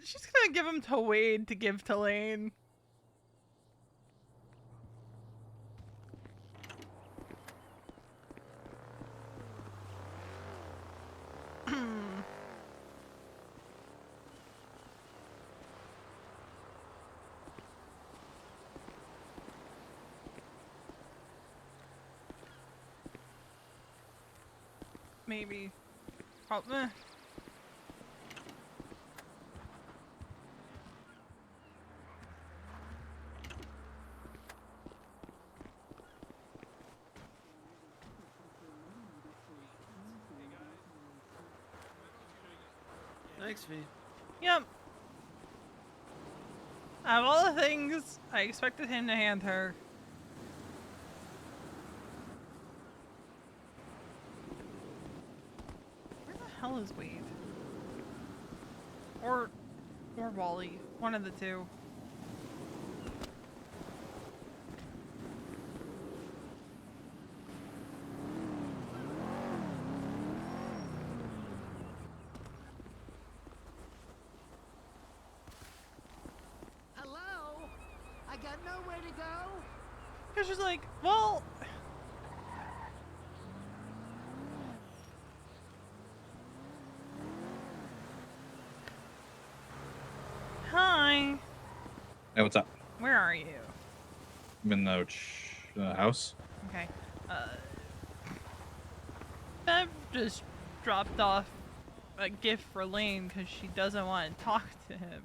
She's gonna give him to Wade to give to Lane. Maybe. Probably. Thanks, V. Yep. Out of all the things I expected him to hand her. Where the hell is Wade? Or Wally. One of the two. Hello? I got nowhere to go. Because she's like, well... Hi. Hey, what's up? Where are you? I'm in the house. Okay. Bev just dropped off a gift for Lane because she doesn't want to talk to him.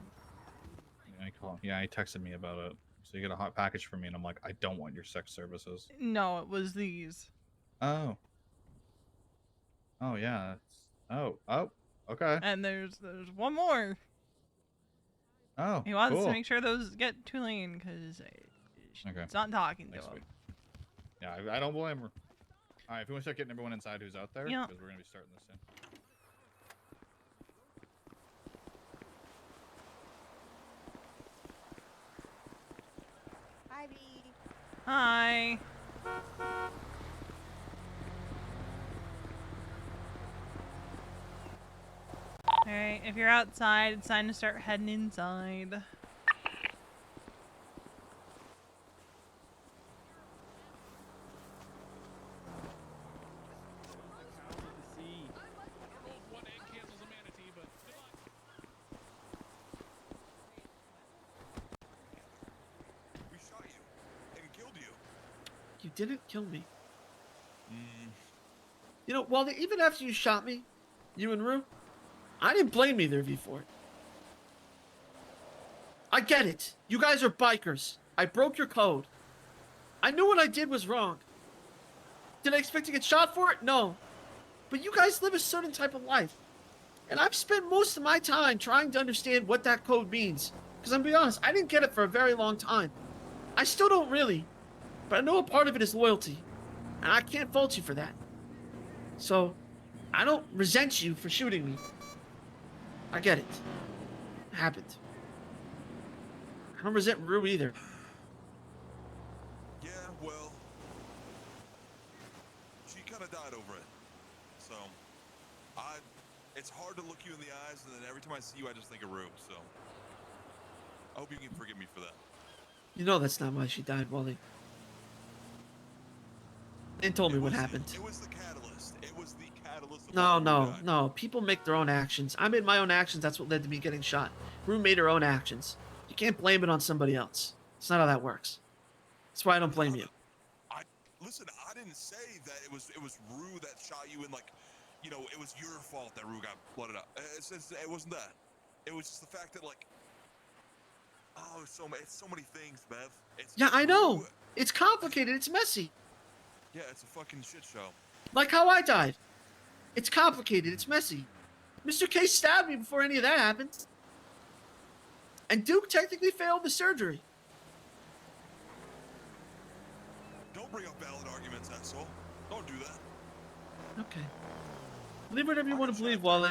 Yeah, he texted me about it. So you get a hot package for me, and I'm like, I don't want your sex services. No, it was these. Oh. Oh yeah. Oh. Okay. And there's one more. Oh. He wants to cool. make sure those get to Lane because Okay. it's not talking to Thanks, him. sweet. Yeah, I don't blame her. All right, if you want to start getting everyone inside who's out there, Yeah. because we're gonna be starting this soon. Hi, B. Hi. Alright, if you're outside, it's time to start heading inside. We shot you and killed you. You didn't kill me. Mm. You know, well, even after you shot me, you and Rue, I didn't blame either of you for it. I get it. You guys are bikers. I broke your code. I knew what I did was wrong. Did I expect to get shot for it? No. But you guys live a certain type of life. And I've spent most of my time trying to understand what that code means. Because I'm gonna be honest, I didn't get it for a very long time. I still don't really. But I know a part of it is loyalty. And I can't fault you for that. So, I don't resent you for shooting me. I get it. It happened. I don't resent Rue either. Yeah, well, she kind of died over it. So, it's hard to look you in the eyes, and then every time I see you, I just think of Rue. So, I hope you can forgive me for that. You know that's not why she died, Wally. They told me what happened. It was the catalyst. It was the catalyst. Of No, why Rue no, died. no. People make their own actions. I made my own actions. That's what led to me getting shot. Rue made her own actions. You can't blame it on somebody else. It's not how that works. That's why I don't blame you. Listen, I didn't say that it was Rue that shot you and it was your fault that Rue got blooded up. It wasn't that. It was just the fact that it's so many things, Bev. Yeah, I know. It's complicated. It's messy. Yeah, it's a fucking shit show. Like how I died. It's complicated. It's messy. Mr. K stabbed me before any of that happened. And Duke technically failed the surgery. Don't bring up valid arguments, asshole. Don't do that. Okay. Believe whatever you want to believe, Wally.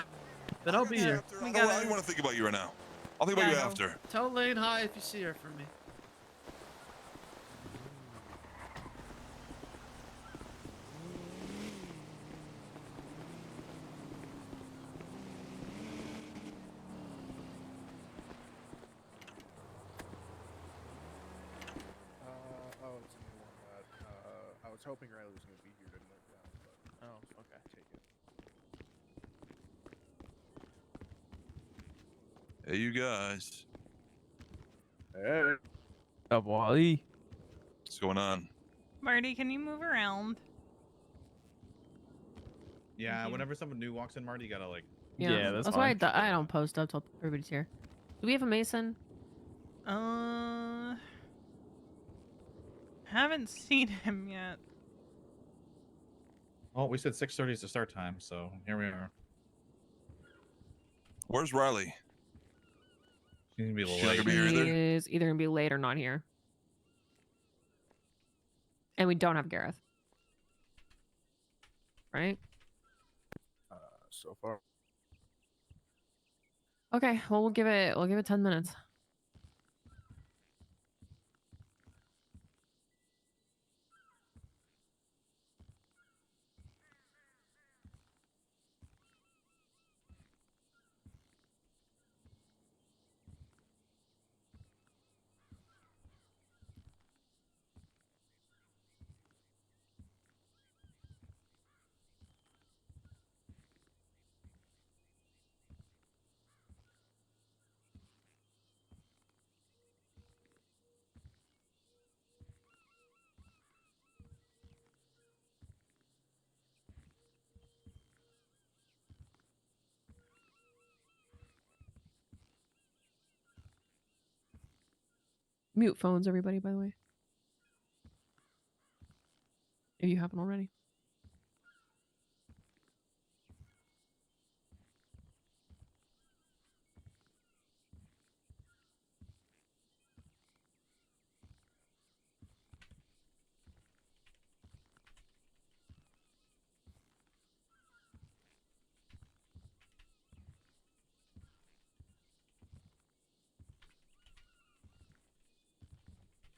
But I'll be here. I don't want to think about you right now. I'll think about you after. Tell Lane hi if you see her for me. It's a new one that I was hoping Riley was gonna be here to note down, but okay. Take it. Hey, you guys. Hey. Up, Wally. What's going on? Marty, can you move around? Yeah, whenever someone new walks in, Marty, you gotta Yeah, that's why I don't post up till everybody's here. Do we have a Mason? Haven't seen him yet. Oh, we said 6:30 is the start time, so here we are. Where's Riley? She's gonna be She's not late. gonna be here either. He is either gonna be late or not here. And we don't have Gareth. Right? So far. Okay, well we'll give it 10 minutes. Mute phones, everybody, by the way. If you haven't already.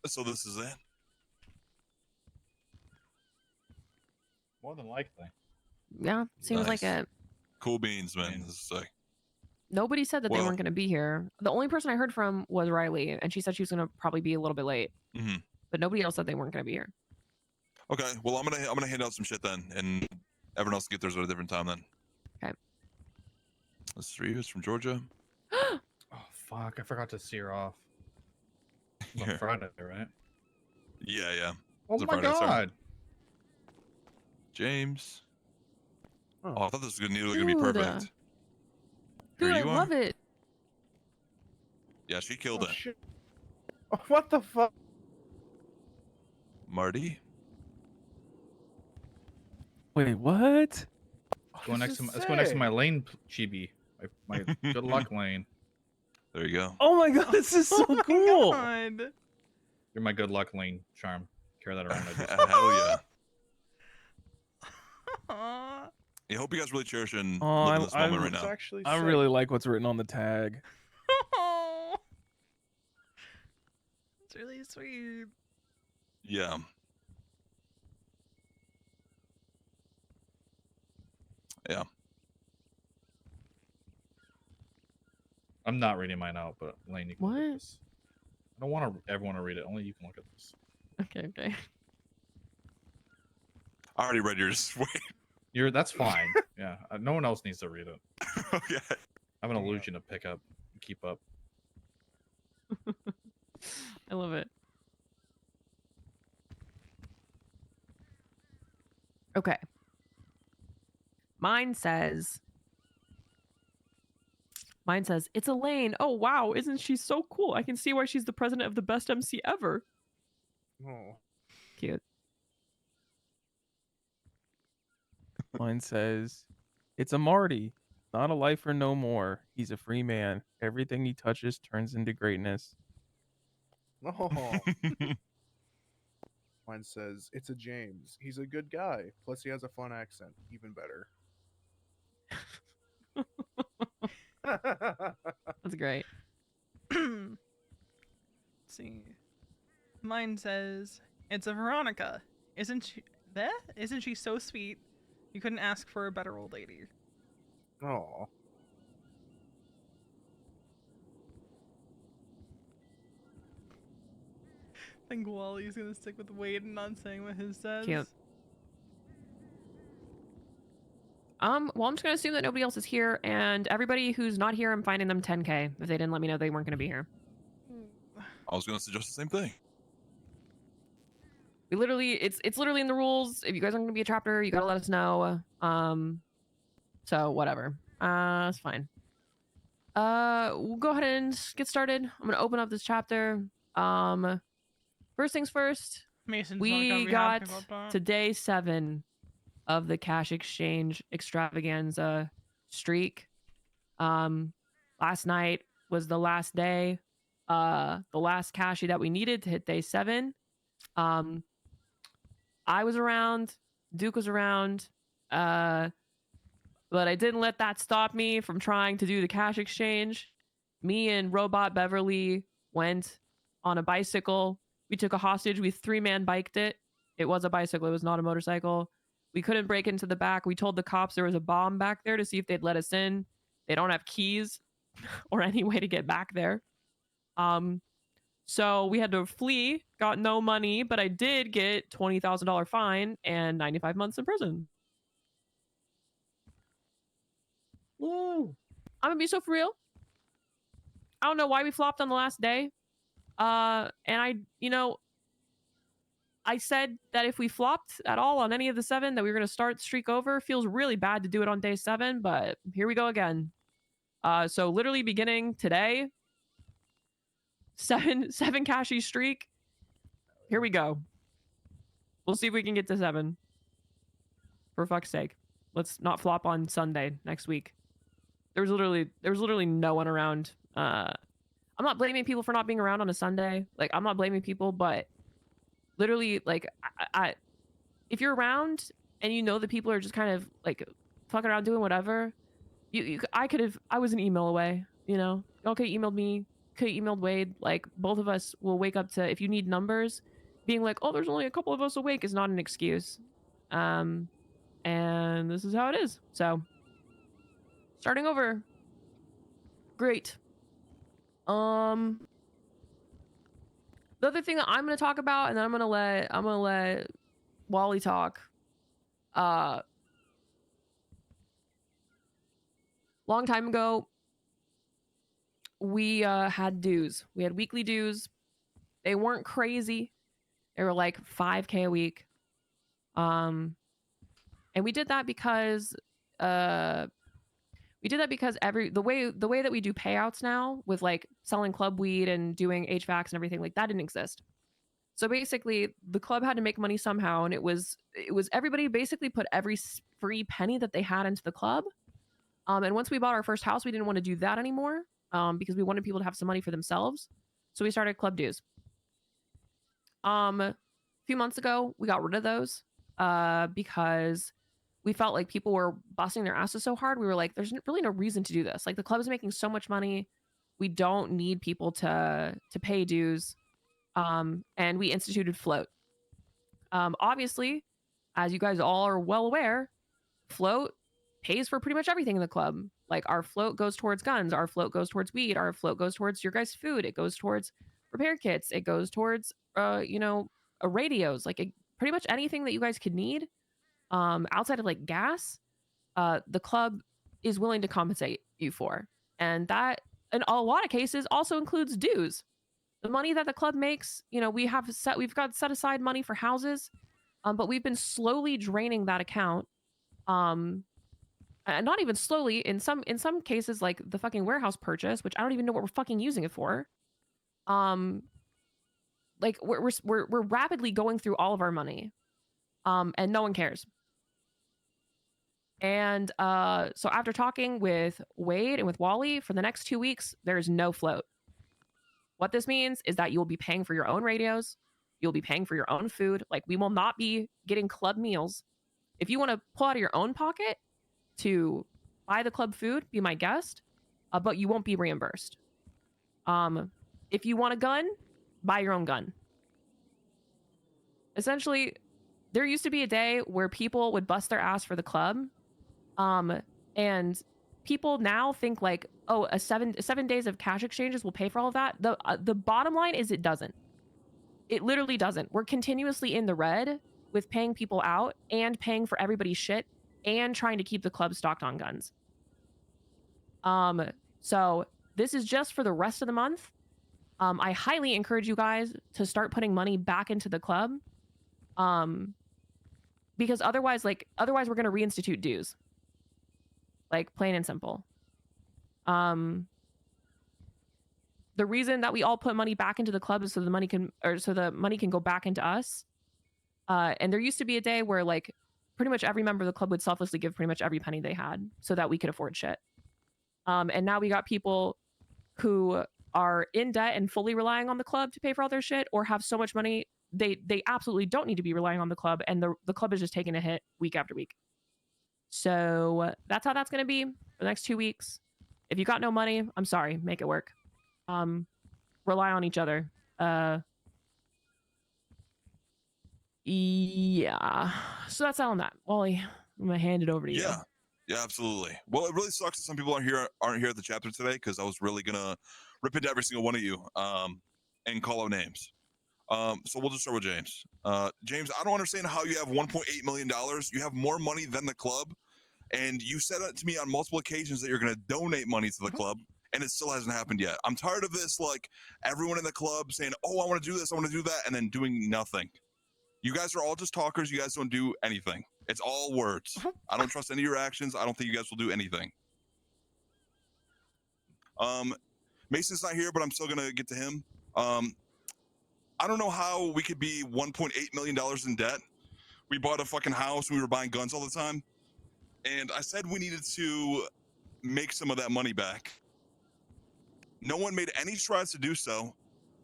So this is it. More than likely. Yeah, seems like Nice. it. Cool beans, man. This is like. Nobody said that they Well- weren't going to be here. The only person I heard from was Riley, and she said she was going to probably be a little bit late. Mm-hmm. But nobody else said they weren't going to be here. Okay, well I'm gonna hand out some shit then, and everyone else can get theirs at a different time then. Okay. This is for you. It's from Georgia. Oh fuck! I forgot to see her off. It's on Here. Friday, right? Yeah. Oh It's a my Friday, sorry. god! James. Oh. I thought this was gonna be Dude, perfect. Dude, Here I you are. love it. Yeah, she killed it. Shit. Oh, what the fuck? Marty. Wait, what? Let's go this next to is my, let's go next to sick. my lane, chibi. My good luck lane. There you go. Oh my god, this is so Oh cool. my God. You're my good luck lane charm. Carry that around. I just Hell yeah. Aw. I hope you guys really cherish and Oh, live in this moment right It's now. actually I sick. really like what's written on the tag. Oh. It's really sweet. Yeah. Yeah. I'm not reading mine out, but Lane, you can look at What? this. I don't want everyone to read it. Only you can look at this. Okay. I already read yours. Wait. That's fine. Yeah, no one else needs to read it. Okay. I have an illusion to pick up, and keep up. I love it. Okay. Mine says, it's Elaine. Oh, wow. Isn't she so cool? I can see why she's the president of the best MC ever. Oh. Cute. Mine says, it's a Marty, not a lifer no more. He's a free man. Everything he touches turns into greatness. Oh. Mine says, it's a James. He's a good guy. Plus, he has a fun accent. Even better. That's great. Let's see. Mine says, it's a Veronica. Isn't she so sweet? You couldn't ask for a better old lady. Oh. I think Wally's gonna stick with Wade and not saying what his says. Cute. Well, I'm just gonna assume that nobody else is here, and everybody who's not here, I'm finding them 10K if they didn't let me know they weren't gonna be here. I was gonna suggest the same thing. We literally, it's literally in the rules. If you guys aren't gonna be a chapter, you gotta let us know. So whatever. It's fine. We'll go ahead and get started. I'm gonna open up this chapter. First things first. Mason's not We gonna be got happy about that. to day 7 of the cash exchange extravaganza streak. Last night was the last day, the last cashy that we needed to hit day 7. I was around, Duke was around, but I didn't let that stop me from trying to do the cash exchange. Me and Robot Beverly went on a bicycle. We took a hostage. We 3-man biked it. It was a bicycle. It was not a motorcycle. We couldn't break into the back. We told the cops there was a bomb back there to see if they'd let us in. They don't have keys or any way to get back there. So we had to flee, got no money, but I did get $20,000 fine and 95 months in prison. Woo. I'm gonna be so for real. I don't know why we flopped on the last day. And I said that if we flopped at all on any of the 7, that we were going to start streak over. Feels really bad to do it on day 7, but here we go again. So literally beginning today, 7 cashy streak. Here we go. We'll see if we can get to 7. For fuck's sake. Let's not flop on Sunday next week. There was literally no one around. I'm not blaming people for not being around on a Sunday. Like, I'm not blaming people, but literally, like, I if you're around and you know that people are just kind of like fucking around doing whatever, I was an email away, you know. Y'all could have emailed me, could have emailed Wade. Like, both of us will wake up to, if you need numbers, being like, oh, there's only a couple of us awake is not an excuse. And this is how it is. So starting over. Great. The other thing that I'm going to talk about, and then I'm going to let Wally talk. Long time ago, we had dues. We had weekly dues. They weren't crazy. They were like 5K a week. And we did that because the way that we do payouts now with like selling club weed and doing HVACs and everything, like that didn't exist. So basically the club had to make money somehow, and it was everybody basically put every free penny that they had into the club. And once we bought our first house, we didn't want to do that anymore, because we wanted people to have some money for themselves. So we started club dues. A few months ago, we got rid of those because we felt like people were busting their asses so hard. We were like, there's really no reason to do this. Like, the club is making so much money. We don't need people to pay dues. And we instituted float. Obviously, as you guys all are well aware, float pays for pretty much everything in the club. Like, our float goes towards guns. Our float goes towards weed. Our float goes towards your guys' food. It goes towards repair kits. It goes towards, radios. Like, pretty much anything that you guys could need. Outside of like gas, the club is willing to compensate you for. And that, in a lot of cases, also includes dues. The money that the club makes, we've got set aside money for houses, but we've been slowly draining that account. And not even slowly, in some cases, like the fucking warehouse purchase, which I don't even know what we're fucking using it for. Like we're rapidly going through all of our money. And no one cares. And so after talking with Wade and with Wally for the next 2 weeks, there's no float. What this means is that you will be paying for your own radios. You'll be paying for your own food. Like, we will not be getting club meals. If you want to pull out of your own pocket to buy the club food, be my guest, but you won't be reimbursed. If you want a gun, buy your own gun. Essentially, there used to be a day where people would bust their ass for the club. And people now think like, oh, seven days of cash exchanges will pay for all of that. The bottom line is it doesn't. It literally doesn't. We're continuously in the red with paying people out and paying for everybody's shit and trying to keep the club stocked on guns. So this is just for the rest of the month. I highly encourage you guys to start putting money back into the club. Because otherwise we're going to reinstitute dues. Like, plain and simple. The reason that we all put money back into the club is so the money can go back into us. And there used to be a day where like pretty much every member of the club would selflessly give pretty much every penny they had so that we could afford shit. And now we got people who are in debt and fully relying on the club to pay for all their shit, or have so much money they absolutely don't need to be relying on the club, and the club is just taking a hit week after week. So that's how that's going to be for the next 2 weeks. If you got no money, I'm sorry, make it work. Rely on each other. Yeah. So that's all on that. Wally, I'm gonna hand it over to you. Yeah, absolutely. Well, it really sucks that some people aren't here at the chapter today, because I was really gonna rip into every single one of you and call out names. So we'll just start with James. James, I don't understand how you have $1.8 million. You have more money than the club, and you said it to me on multiple occasions that you're going to donate money to the club, and it still hasn't happened yet. I'm tired of this, like everyone in the club saying, "Oh, I want to do this, I want to do that," and then doing nothing. You guys are all just talkers. You guys don't do anything. It's all words. I don't trust any of your actions. I don't think you guys will do anything. Mason's not here, but I'm still gonna get to him. I don't know how we could be $1.8 million in debt. We bought a fucking house. We were buying guns all the time. And I said we needed to make some of that money back. No one made any strides to do so.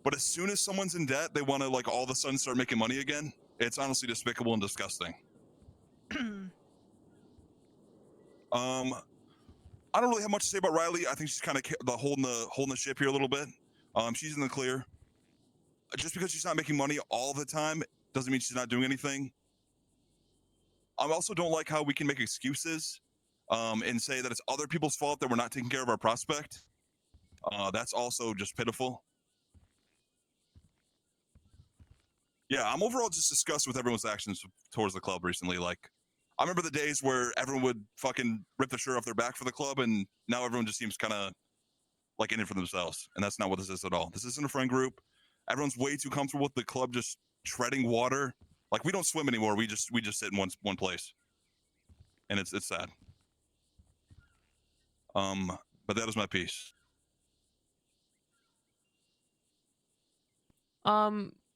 But as soon as someone's in debt, they want to like all of a sudden start making money again. It's honestly despicable and disgusting. I don't really have much to say about Riley. I think she's kind of holding the ship here a little bit. She's in the clear. Just because she's not making money all the time doesn't mean she's not doing anything. I also don't like how we can make excuses and say that it's other people's fault that we're not taking care of our prospect. That's also just pitiful. Yeah, I'm overall just disgusted with everyone's actions towards the club recently. Like, I remember the days where everyone would fucking rip the shirt off their back for the club, and now everyone just seems kind of like in it for themselves. And that's not what this is at all. This isn't a friend group. Everyone's way too comfortable with the club just treading water. Like, we don't swim anymore. We just sit in one place, and it's sad. But that is my piece.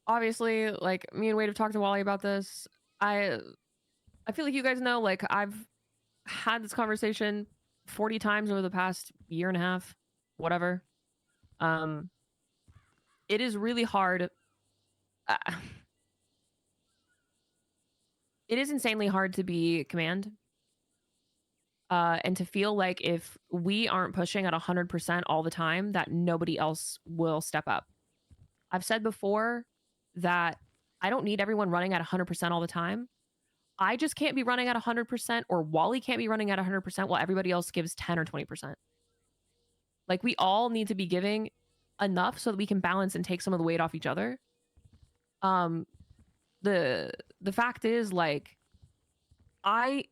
Obviously, like, me and Wade have talked to Wally about this. I feel like you guys know, like, I've had this conversation 40 times over the past year and a half, whatever. It is really hard. It is insanely hard to be command. And to feel like if we aren't pushing at 100% all the time, that nobody else will step up. I've said before that I don't need everyone running at 100% all the time. I just can't be running at 100%, or Wally can't be running at 100% while everybody else gives 10 or 20%. Like, we all need to be giving enough so that we can balance and take some of the weight off each other. The fact is, like, the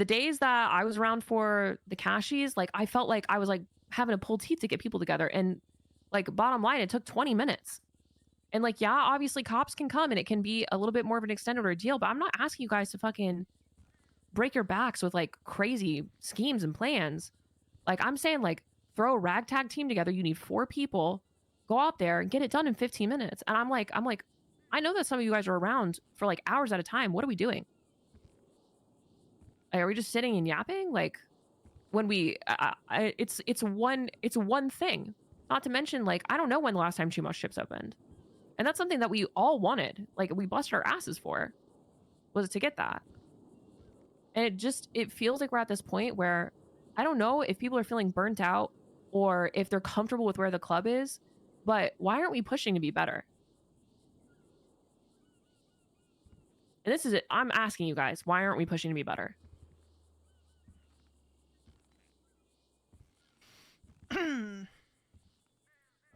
days that I was around for the cashies, like, I felt like I was like having to pull teeth to get people together, and like, bottom line, it took 20 minutes. And like, yeah, obviously cops can come and it can be a little bit more of an extended ordeal, but I'm not asking you guys to fucking break your backs with like crazy schemes and plans. Like, I'm saying, like, throw a ragtag team together. You need 4 people, go out there and get it done in 15 minutes. And I'm like, I know that some of you guys are around for like hours at a time. What are we doing? Like, are we just sitting and yapping? Like, when we, it's one thing. Not to mention, like, I don't know when the last time Chumash ships opened. And that's something that we all wanted. Like, we busted our asses for, was to get that. And it feels like we're at this point where I don't know if people are feeling burnt out or if they're comfortable with where the club is, but why aren't we pushing to be better? And this is it. I'm asking you guys, why aren't we pushing to be better?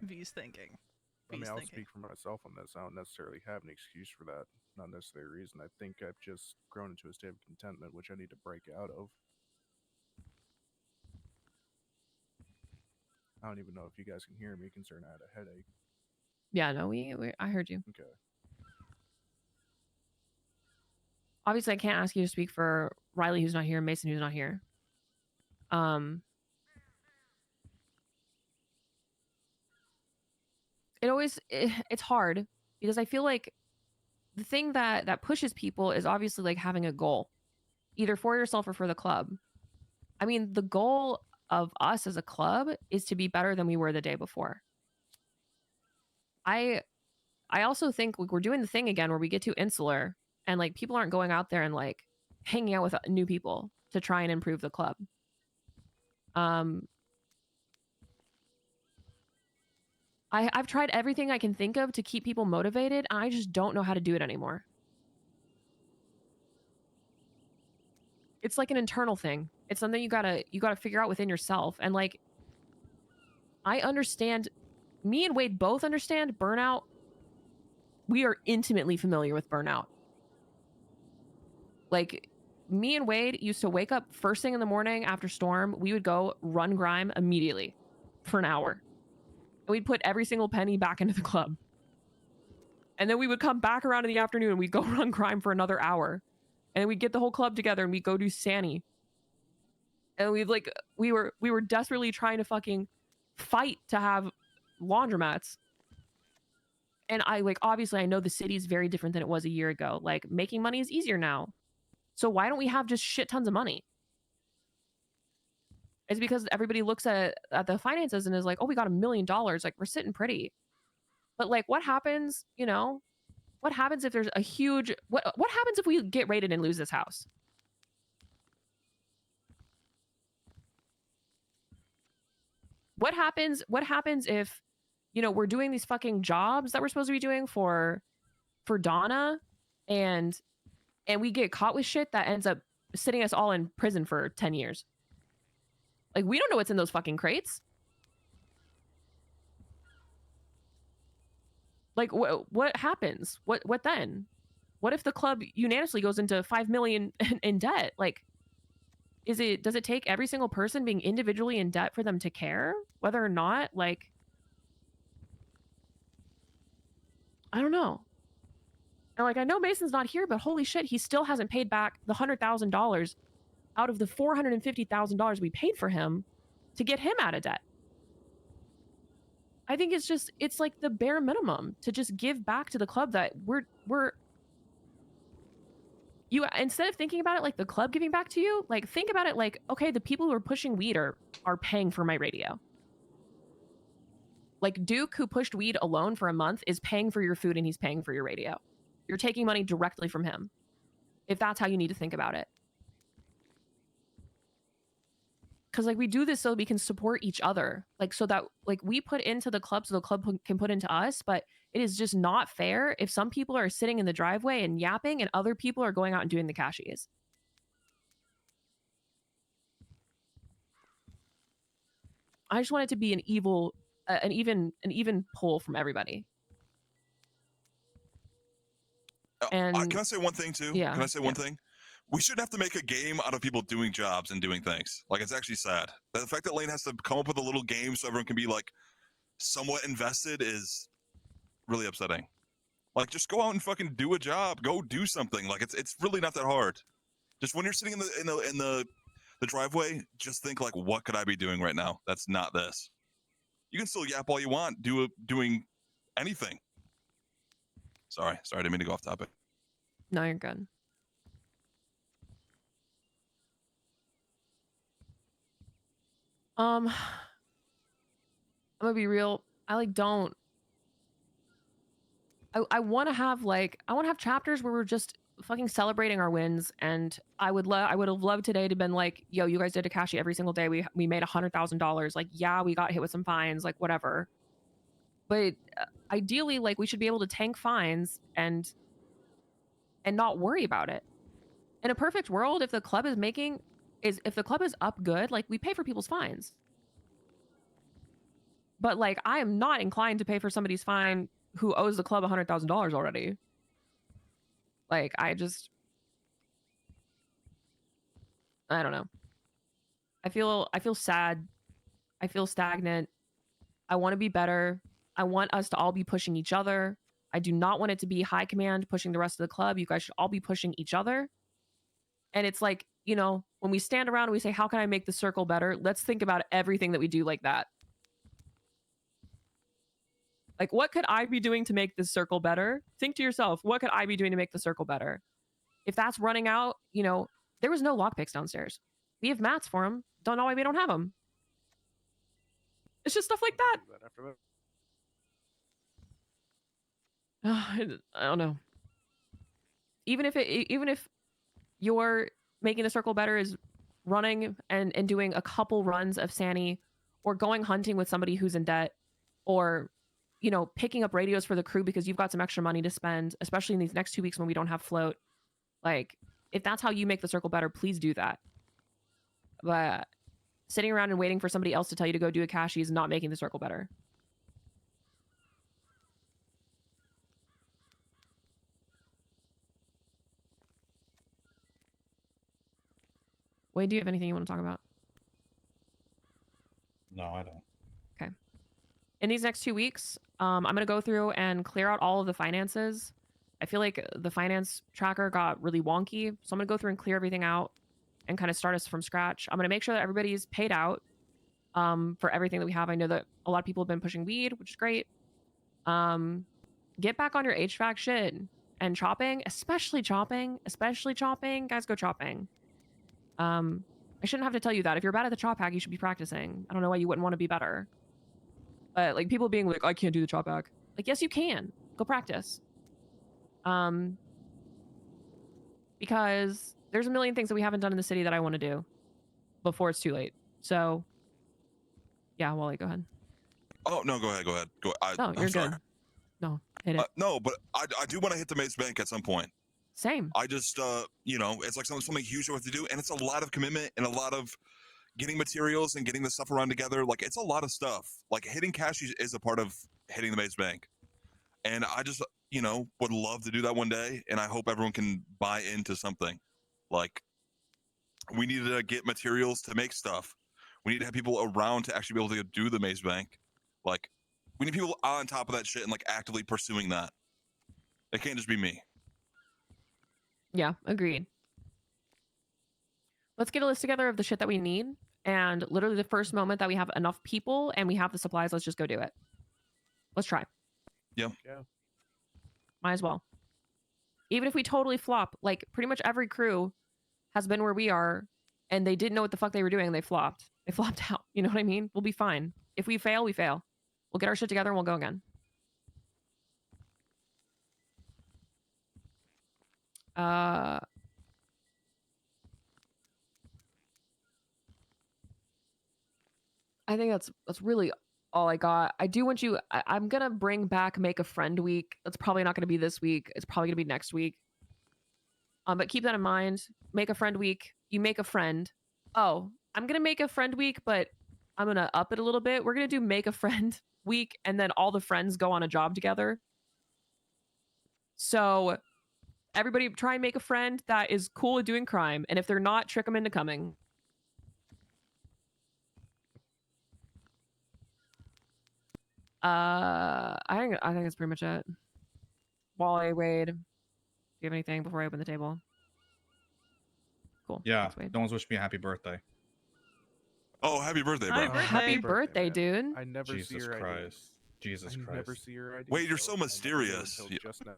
V's thinking. I mean, I'll speak for myself on this. I don't necessarily have an excuse for that. Not necessarily a reason. I think I've just grown into a state of contentment, which I need to break out of. I don't even know if you guys can hear me, considering I had a headache. Yeah, no, I heard you. Okay. Obviously, I can't ask you to speak for Riley, who's not here, and Mason, who's not here. It's hard because I feel like the thing that pushes people is obviously like having a goal, either for yourself or for the club. I mean, the goal of us as a club is to be better than we were the day before. I also think we're doing the thing again where we get too insular and like people aren't going out there and like hanging out with new people to try and improve the club. I've tried everything I can think of to keep people motivated, and I just don't know how to do it anymore. It's like an internal thing. It's something you gotta figure out within yourself. And like, I understand, me and Wade both understand burnout. We are intimately familiar with burnout. Like, me and Wade used to wake up first thing in the morning after storm. We would go run grime immediately for an hour. And we'd put every single penny back into the club. And then we would come back around in the afternoon and we'd go run grime for another hour. And then we'd get the whole club together and we'd go do Sani. And we were desperately trying to fucking fight to have laundromats. And obviously I know the city's very different than it was a year ago. Like, making money is easier now. So why don't we have just shit tons of money? It's because everybody looks at the finances and is like, oh, we got $1 million. Like, we're sitting pretty. But like, what happens, what happens if there's a huge, what happens if we get raided and lose this house? What happens if, we're doing these fucking jobs that we're supposed to be doing for Donna and we get caught with shit that ends up sitting us all in prison for 10 years? Like, we don't know what's in those fucking crates. Like, what happens? What then? What if the club unanimously goes into $5 million in debt? Like, does it take every single person being individually in debt for them to care whether or not? Like, I don't know. And like, I know Mason's not here, but holy shit, he still hasn't paid back the $100,000 out of the $450,000 we paid for him to get him out of debt. I think it's like the bare minimum to just give back to the club that you, instead of thinking about it like the club giving back to you, like, think about it like, okay, the people who are pushing weed are paying for my radio. Like, Duke, who pushed weed alone for a month, is paying for your food and he's paying for your radio. You're taking money directly from him, if that's how you need to think about it. Because like, we do this so we can support each other, like, so that like we put into the club so the club can put into us. But it is just not fair if some people are sitting in the driveway and yapping and other people are going out and doing the cashies. I just want it to be an even pull from everybody. And can I say one thing too? Yeah, Can I say one thing? We shouldn't have to make a game out of people doing jobs and doing things. Like, it's actually sad. The fact that Lane has to come up with a little game so everyone can be like somewhat invested is really upsetting. Like, just go out and fucking do a job. Go do something. Like, it's really not that hard. Just when you're sitting in the driveway, just think like, what could I be doing right now? That's not this. You can still yap all you want, doing anything. Sorry, I didn't mean to go off topic. No, you're good. I'm gonna be real. I want to have chapters where we're just fucking celebrating our wins. And I would have loved today to been like, yo, you guys did a cashy every single day. We made $100,000. Like, yeah, we got hit with some fines, like whatever. But ideally, like, we should be able to tank fines and not worry about it. In a perfect world, if the club is up good, like, we pay for people's fines. But like, I am not inclined to pay for somebody's fine who owes the club $100,000 already. Like, I don't know. I feel sad. I feel stagnant. I want to be better. I want us to all be pushing each other. I do not want it to be high command pushing the rest of the club. You guys should all be pushing each other. And it's like, when we stand around and we say, how can I make the circle better? Let's think about everything that we do like that. Like, what could I be doing to make this circle better? Think to yourself, what could I be doing to make the circle better? If that's running out, there was no lockpicks downstairs. We have mats for them. Don't know why we don't have them. It's just stuff like that. I don't know. Even if you're making the circle better is running and doing a couple runs of Sani, or going hunting with somebody who's in debt, or picking up radios for the crew because you've got some extra money to spend, especially in these next 2 weeks when we don't have float. Like, if that's how you make the circle better, please do that. But sitting around and waiting for somebody else to tell you to go do a cashy is not making the circle better. Wade, do you have anything you want to talk about? No, I don't. Okay. In these next 2 weeks, I'm going to go through and clear out all of the finances. I feel like the finance tracker got really wonky. So I'm going to go through and clear everything out and kind of start us from scratch. I'm going to make sure that everybody's paid out for everything that we have. I know that a lot of people have been pushing weed, which is great. Get back on your HVAC shit and chopping, especially chopping. Guys, go chopping. I shouldn't have to tell you that. If you're bad at the chop hack, you should be practicing. I don't know why you wouldn't want to be better. But like people being like, I can't do the chop hack. Like, yes, you can. Go practice. Because there's a million things that we haven't done in the city that I want to do before it's too late. So, yeah, Wally, go ahead. Oh no, go ahead. You're good. No, hit it. No, but I do want to hit the Maze Bank at some point. Same. I just it's like something huge we have to do, and it's a lot of commitment and a lot of getting materials and getting the stuff around together. Like, it's a lot of stuff. Like, hitting cashies is a part of hitting the Maze Bank, and I just would love to do that one day, and I hope everyone can buy into something. Like, we need to get materials to make stuff. We need to have people around to actually be able to do the Maze Bank. Like, we need people on top of that shit and like actively pursuing that. It can't just be me. Yeah, agreed. Let's get a list together of the shit that we need. And literally the first moment that we have enough people and we have the supplies, let's just go do it. Let's try. Yeah. Might as well. Even if we totally flop, like pretty much every crew has been where we are and they didn't know what the fuck they were doing and they flopped. They flopped out. You know what I mean? We'll be fine. If we fail, we fail. We'll get our shit together and we'll go again. I think that's really all I got. I do want you. I'm gonna bring back Make a Friend Week. That's probably not gonna be this week. It's probably gonna be next week. But keep that in mind. Make a Friend Week. You make a friend. Oh, I'm gonna make a Friend Week, but I'm gonna up it a little bit. We're gonna do Make a Friend Week, and then all the friends go on a job together. So everybody try and make a friend that is cool at doing crime, and if they're not, trick them into coming. I think that's pretty much it. Wally, Wade, do you have anything before I open the table? Cool. Yeah, no one's wished me a happy birthday. Oh, happy birthday, bro! Happy birthday, dude! I never see Jesus your ID. Christ. Jesus I Christ. never see your ID. Wait, you're so mysterious. Just now.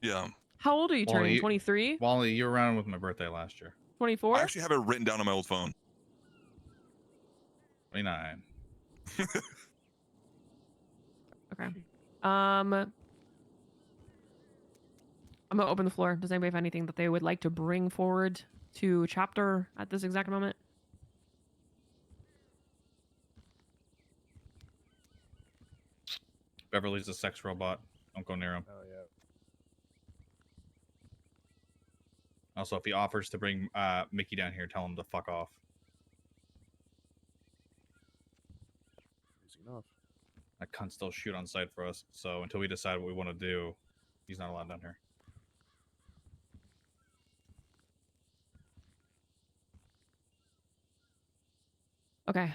Yeah. How old are you turning? 23? Wally, you were around with my birthday last year. 24? I actually have it written down on my old phone. 29. Okay. I'm gonna open the floor. Does anybody have anything that they would like to bring forward to chapter at this exact moment? Beverly's a sex robot. Don't go near him. Oh yeah. Also, if he offers to bring Mickey down here, tell him to fuck off. Easy enough. That cunt still shoot on sight for us. So until we decide what we want to do, he's not allowed down here. Okay.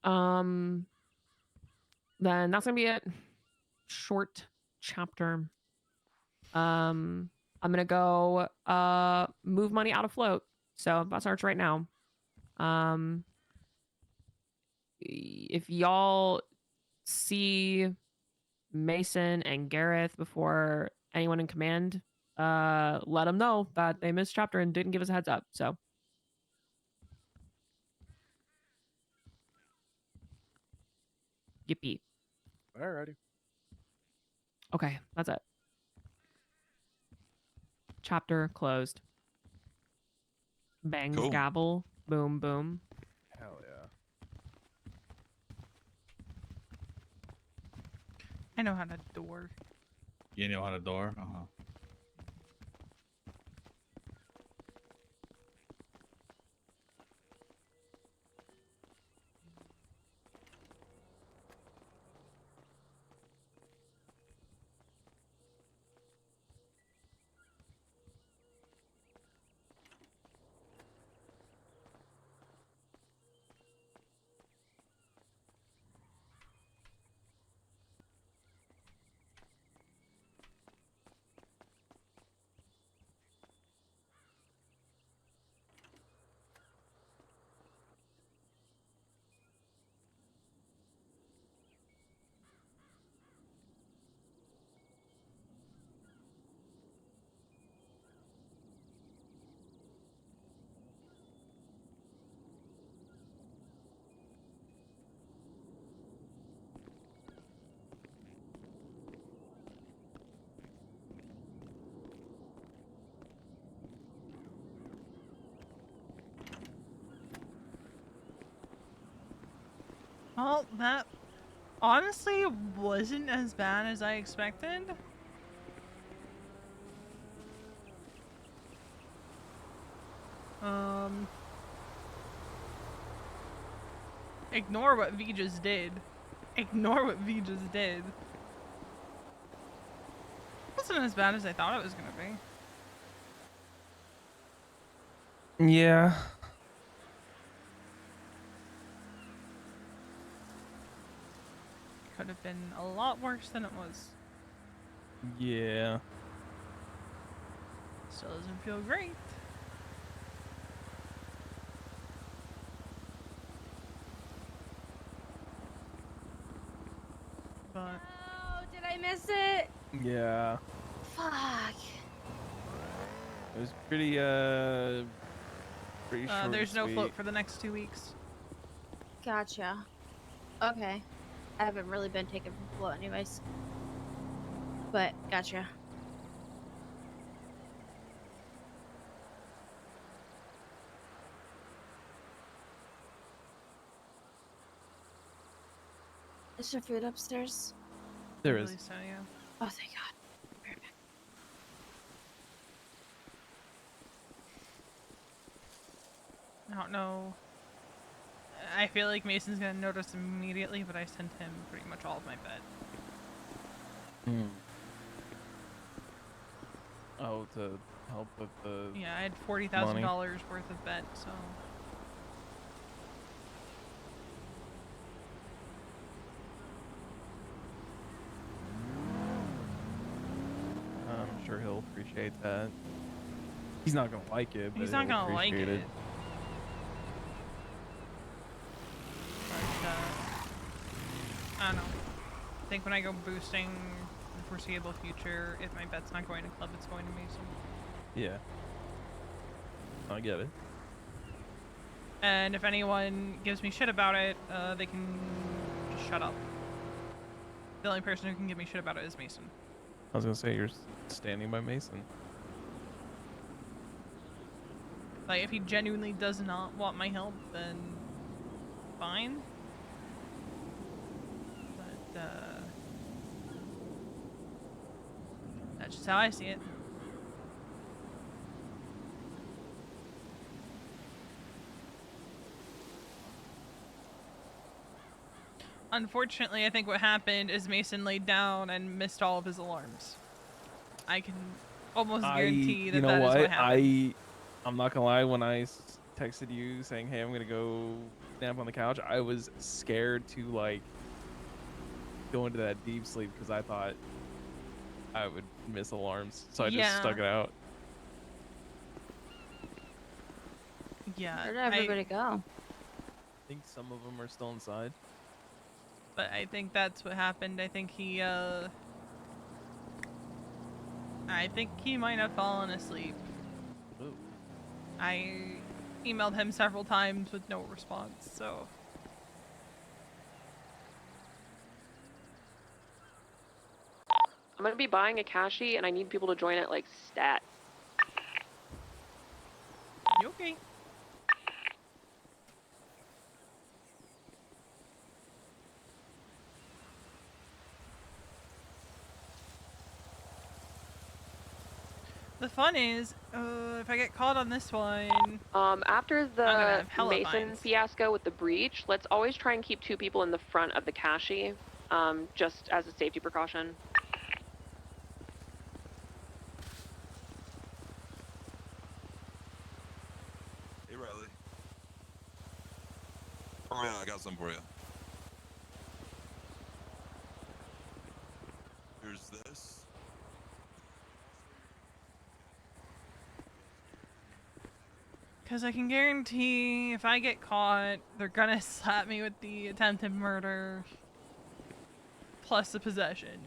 Then that's gonna be it. Short chapter. I'm gonna go move money out of float. So that starts right now. If y'all see Mason and Gareth before anyone in command, let them know that they missed chapter and didn't give us a heads up. So Yippee. Alrighty. Okay, that's it. Chapter closed. Bang, Cool. gavel, boom, boom. Hell yeah. I know how to door. You know how to door? Uh-huh. Well, that honestly wasn't as bad as I expected. Ignore what V just did. Ignore what V just did. It wasn't as bad as I thought it was gonna be. Yeah. Could have been a lot worse than it was. Yeah. Still doesn't feel great. But Oh, did I miss it? Yeah. Fuck. It was pretty short. there's and no sweet. float for the next 2 weeks. Gotcha. Okay. I haven't really been taking from float anyways. But gotcha. Is there food upstairs? There I is. believe so, yeah. Oh, thank God. Be right back. I don't know. I feel like Mason's gonna notice immediately, but I sent him pretty much all of my bed. Oh, to help with the Yeah, I had $40,000 worth of bet, so. I'm sure he'll appreciate that. He's not gonna like it, but He's not he'll gonna like appreciate it. But, I don't know. I think when I go boosting the foreseeable future, if my bet's not going to club, it's going to Mason. Yeah. I get it. And if anyone gives me shit about it, they can just shut up. The only person who can give me shit about it is Mason. I was gonna say you're standing by Mason. Like, if he genuinely does not want my help, then fine. But, that's just how I see it. Unfortunately, I think what happened is Mason laid down and missed all of his alarms. I can almost guarantee that you know that is what? what happened. I'm not gonna lie. When I texted you saying, "Hey, I'm gonna go nap on the couch," I was scared to like go into that deep sleep because I thought I would miss alarms, so I just stuck it out. Yeah. Where did everybody go? I think some of them are still inside. But I think that's what happened. I think he might have fallen asleep. Ooh. I emailed him several times with no response, so. I'm gonna be buying a cashy, and I need people to join it like stat. You okay? The fun is, if I get caught on this one, After I'm gonna the have hella Mason fines. fiasco with the breach, let's always try and keep 2 people in the front of the cashy, just as a safety precaution. Hey, Riley. Oh, yeah, I got something for you. Here's this. Because I can guarantee if I get caught, they're gonna slap me with the attempted murder plus the possession.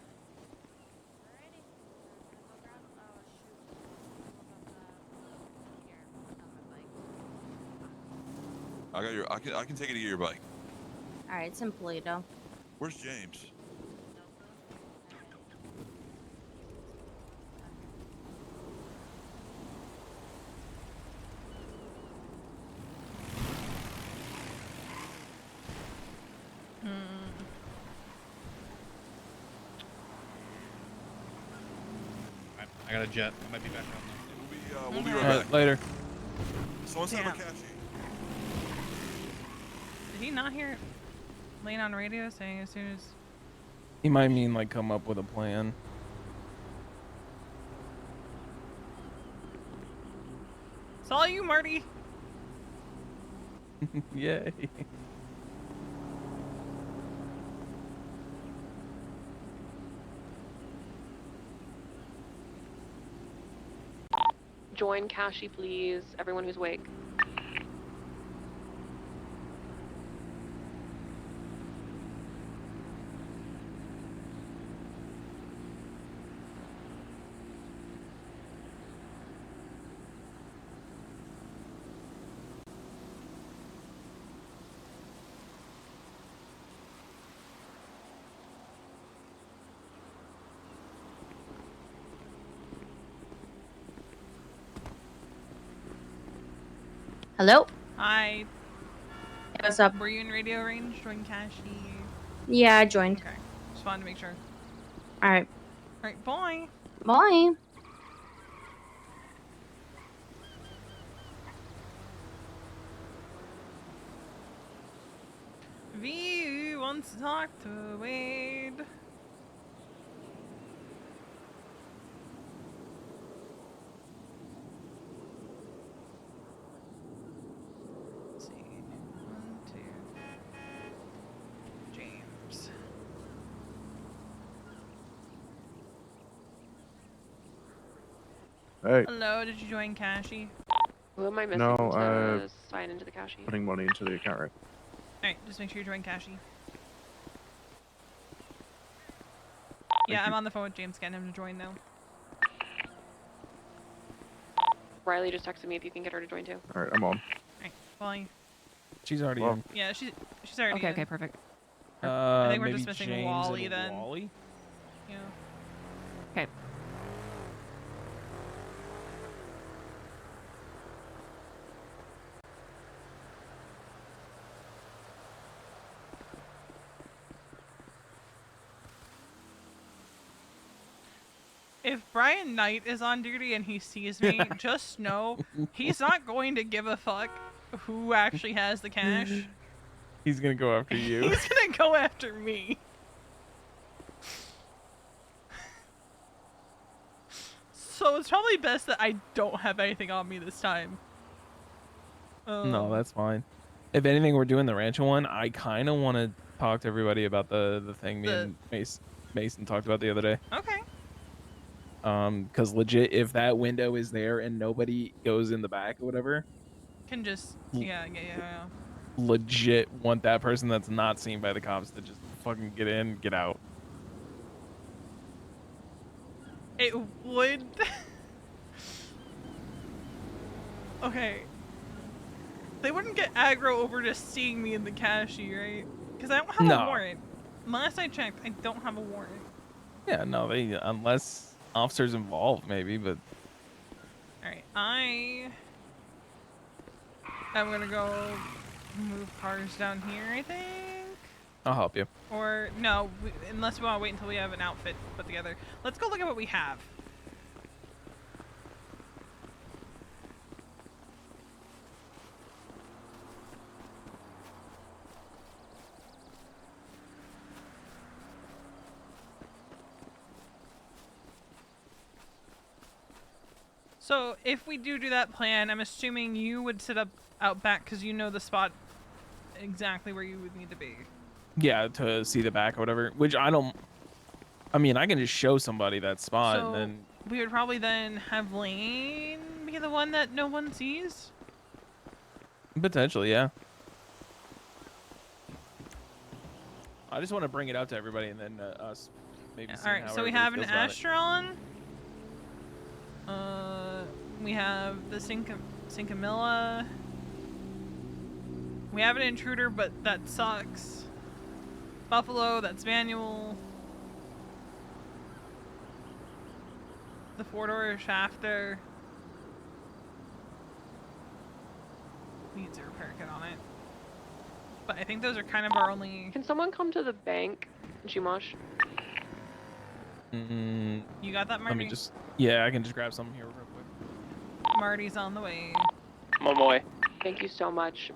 I got your. I can take it to your bike. All right, it's in Polito. Where's James? I got a jet. I might be back on We'll be All right right, back. later. Someone set up a Damn. cashy. Did he not hear Lane on radio saying as soon as... He might mean like come up with a plan. It's all you, Marty. Yay. Join cashy, please. Everyone who's awake. Hello? Hi. What's up? Were you in radio range? Join Cashy. Yeah, I joined. Okay. Just wanted to make sure. Alright. Alright, bye. Bye. V wants to talk to Wade. Let's see. 1, 2. James. Hey. Hello, did you join Cashy? Who am I missing No, to sign into the cashy? putting money into the account right. Alright, just make sure you join Cashy. Yeah, you. I'm on the phone with James getting him to join now. Riley just texted me if you can get her to join too. All right, I'm on. Alright, fine. She's already Well, in. Yeah, she's already Okay, in. okay, perfect. I think we're Maybe just missing James Wally and then. Wally? Yeah. Okay. If Brian Knight is on duty and he sees me, just know he's not going to give a fuck who actually has the cash. He's gonna go after you. He's gonna go after me. So it's probably best that I don't have anything on me this time. No, that's fine. If anything, we're doing the Rancho one. I kind of want to talk to everybody about the thing me and Mason talked about the other day. Okay. Because legit, if that window is there and nobody goes in the back or whatever, Can just yeah. legit want that person that's not seen by the cops to just fucking get in, get out. It would. Okay. They wouldn't get aggro over just seeing me in the cashy, right? Because I don't have a No. warrant. Last I checked, I don't have a warrant. Yeah, no, they unless officers involved, maybe, but All right, I'm gonna go move cars down here, I think. I'll help you. Or no, unless we want to wait until we have an outfit put together. Let's go look at what we have. So if we do that plan, I'm assuming you would sit up out back because you know the spot exactly where you would need to be. Yeah, to see the back or whatever. Which I don't. I mean, I can just show somebody that spot, So and then we would probably then have Lane be the one that no one sees. potentially, yeah. I just want to bring it out to everybody, and then us maybe. All right, so we have an Astron. We have the Cincamilla. We have an Intruder, but that sucks. Buffalo, that's manual. The 4-door Shafter. Needs a repair kit on it. But I think those are kind of our only... Can someone come to the bank, Jumosh? You got that, Let me Marty? just. Yeah, I can just grab some here real quick. Marty's on the way. I'm on my way. Thank you so much.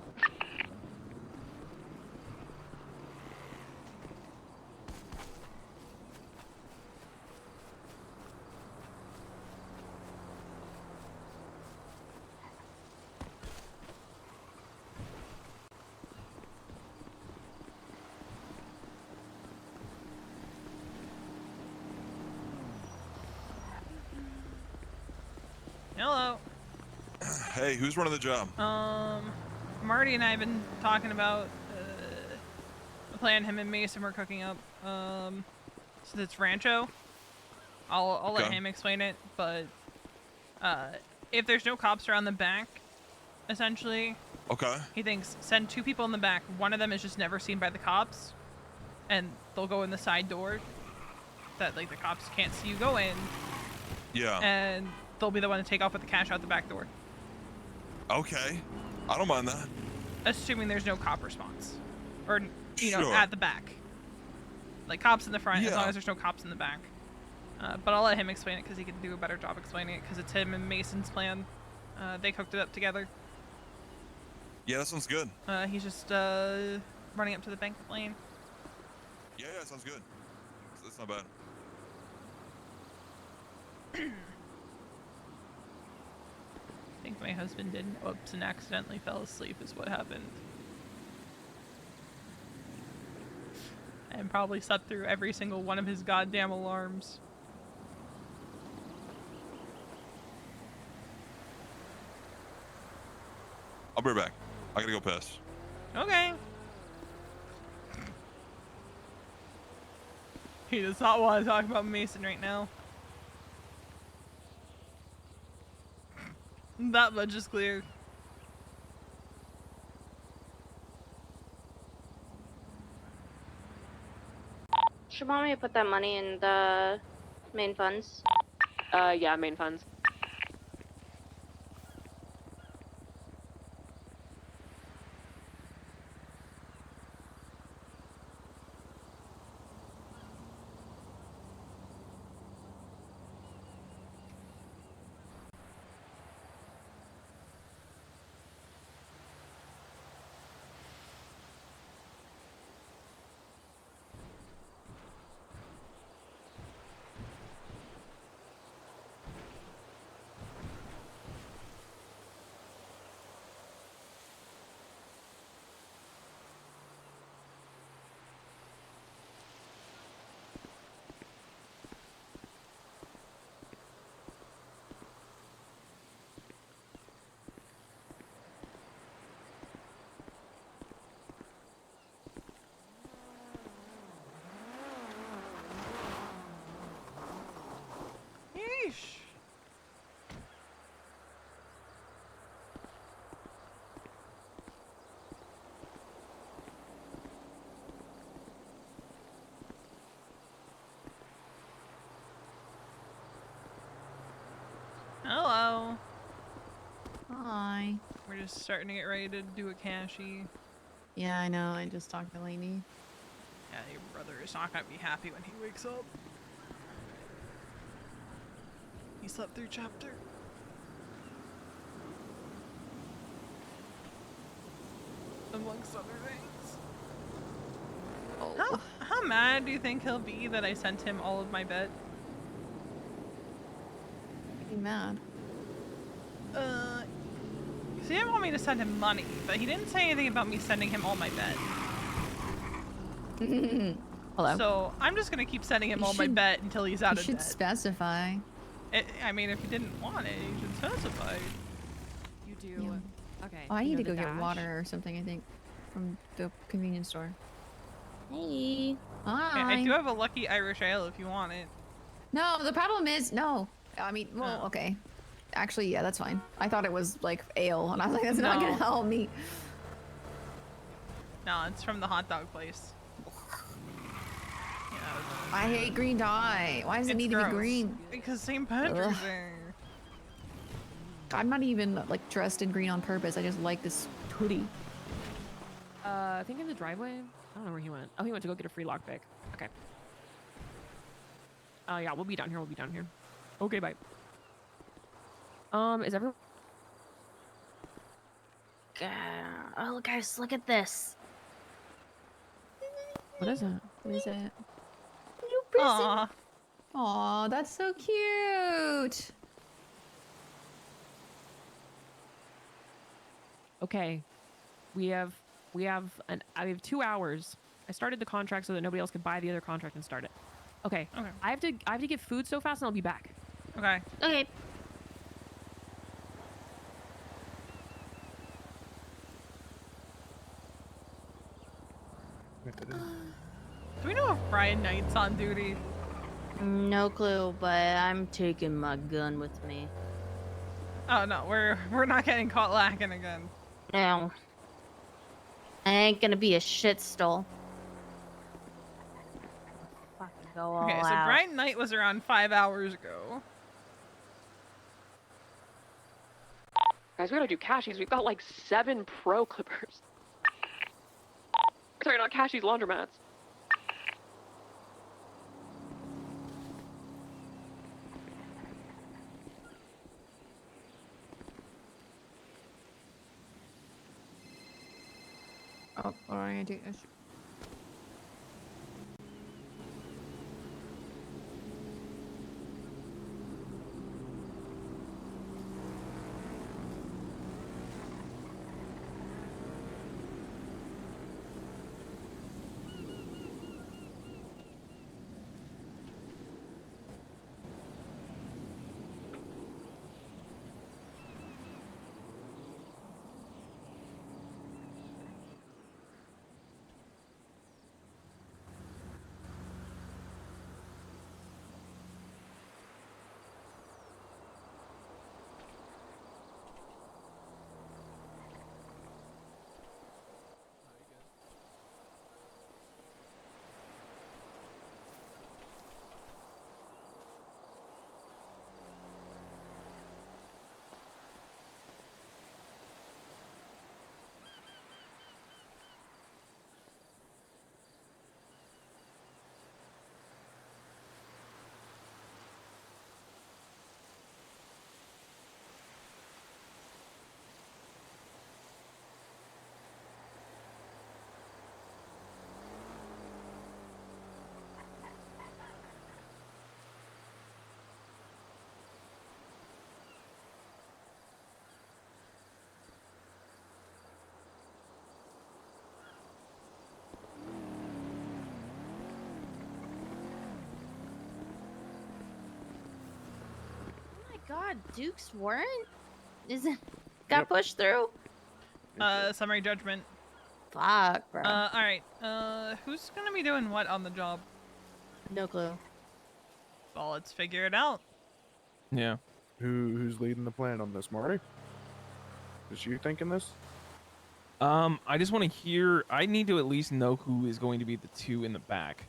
Hello. Hey, who's running the job? Marty and I have been talking about a plan him and Mason were cooking up. So it's Rancho. I'll let Okay. him explain it, but if there's no cops around the back, essentially, Okay. he thinks send 2 people in the back. One of them is just never seen by the cops, and they'll go in the side door that like the cops can't see you go in. Yeah. And they'll be the one to take off with the cash out the back door. Okay. I don't mind that. Assuming there's no cop response. Or, you know, Sure. at the back. Like, cops in the front, as Yeah. long as there's no cops in the back. But I'll let him explain it, because he can do a better job explaining it, because it's him and Mason's plan. They cooked it up together. Yeah, that sounds good. He's just running up to the bank with Lane. Yeah, sounds good. That's not bad. I think my husband did whoops and accidentally fell asleep is what happened. And probably slept through every single one of his goddamn alarms. I'll be right back. I gotta go piss. Okay. He does not want to talk about Mason right now. That much is clear. Should want me to put that money in the main funds? Yeah, main funds. just starting to get ready to do a cashy. Yeah, I know. I just talked to Lainey. Yeah, your brother is not gonna be happy when he wakes up. He slept through chapter. Amongst other things. Oh. How mad do you think he'll be that I sent him all of my bet? Be mad. He didn't want me to send him money, but he didn't say anything about me sending him all my bet. Hello. So I'm just gonna keep sending him You all my should- bet until he's out You of should debt. specify. I mean, if he didn't want it, he should specify. You do. Yeah. Okay. Oh, I you need know to go the get dash? water or something, I think, from the convenience store. Hey. Hi. I do have a lucky Irish ale if you want it. No, the problem is, no. I mean, well, Oh. okay. Actually, yeah, that's fine. I thought it was like ale, and I was like, that's not gonna No. help me. No, it's from the hot dog place. I hate green dye. Why does it It's need to gross. be green? Because St. Patrick's Ugh. Day. I'm not even like dressed in green on purpose. I just like this hoodie. I think in the driveway. I don't know where he went. Oh, he went to go get a free lockpick. Okay. Oh yeah, we'll be down here. We'll be down here. Okay, bye. Is everyone? Oh, guys, look at this. What is that? What is that? New present. Aw. Aw, that's so cute. Okay, we have 2 hours. I started the contract so that nobody else could buy the other contract and start it. Okay. Okay. I have to get food so fast and I'll be back. Okay. Okay. Do we know if Brian Knight's on duty? No clue, but I'm taking my gun with me. Oh no, we're not getting caught lacking again. No. I ain't gonna be a shitstole. Fucking go all Okay, so out. Brian Knight was around 5 hours ago. Guys, we gotta do cashies. We've got like 7 pro clippers. Sorry, not cashies, laundromats. Oh, what am I gonna do? Oh my god, Duke's warrant? Is it got pushed through? Summary judgment. Fuck, bro. Alright. Who's gonna be doing what on the job? No clue. Well, let's figure it out. Yeah. Who's leading the plan on this, Marty? Is you thinking this? I just want to hear. I need to at least know who is going to be the 2 in the back,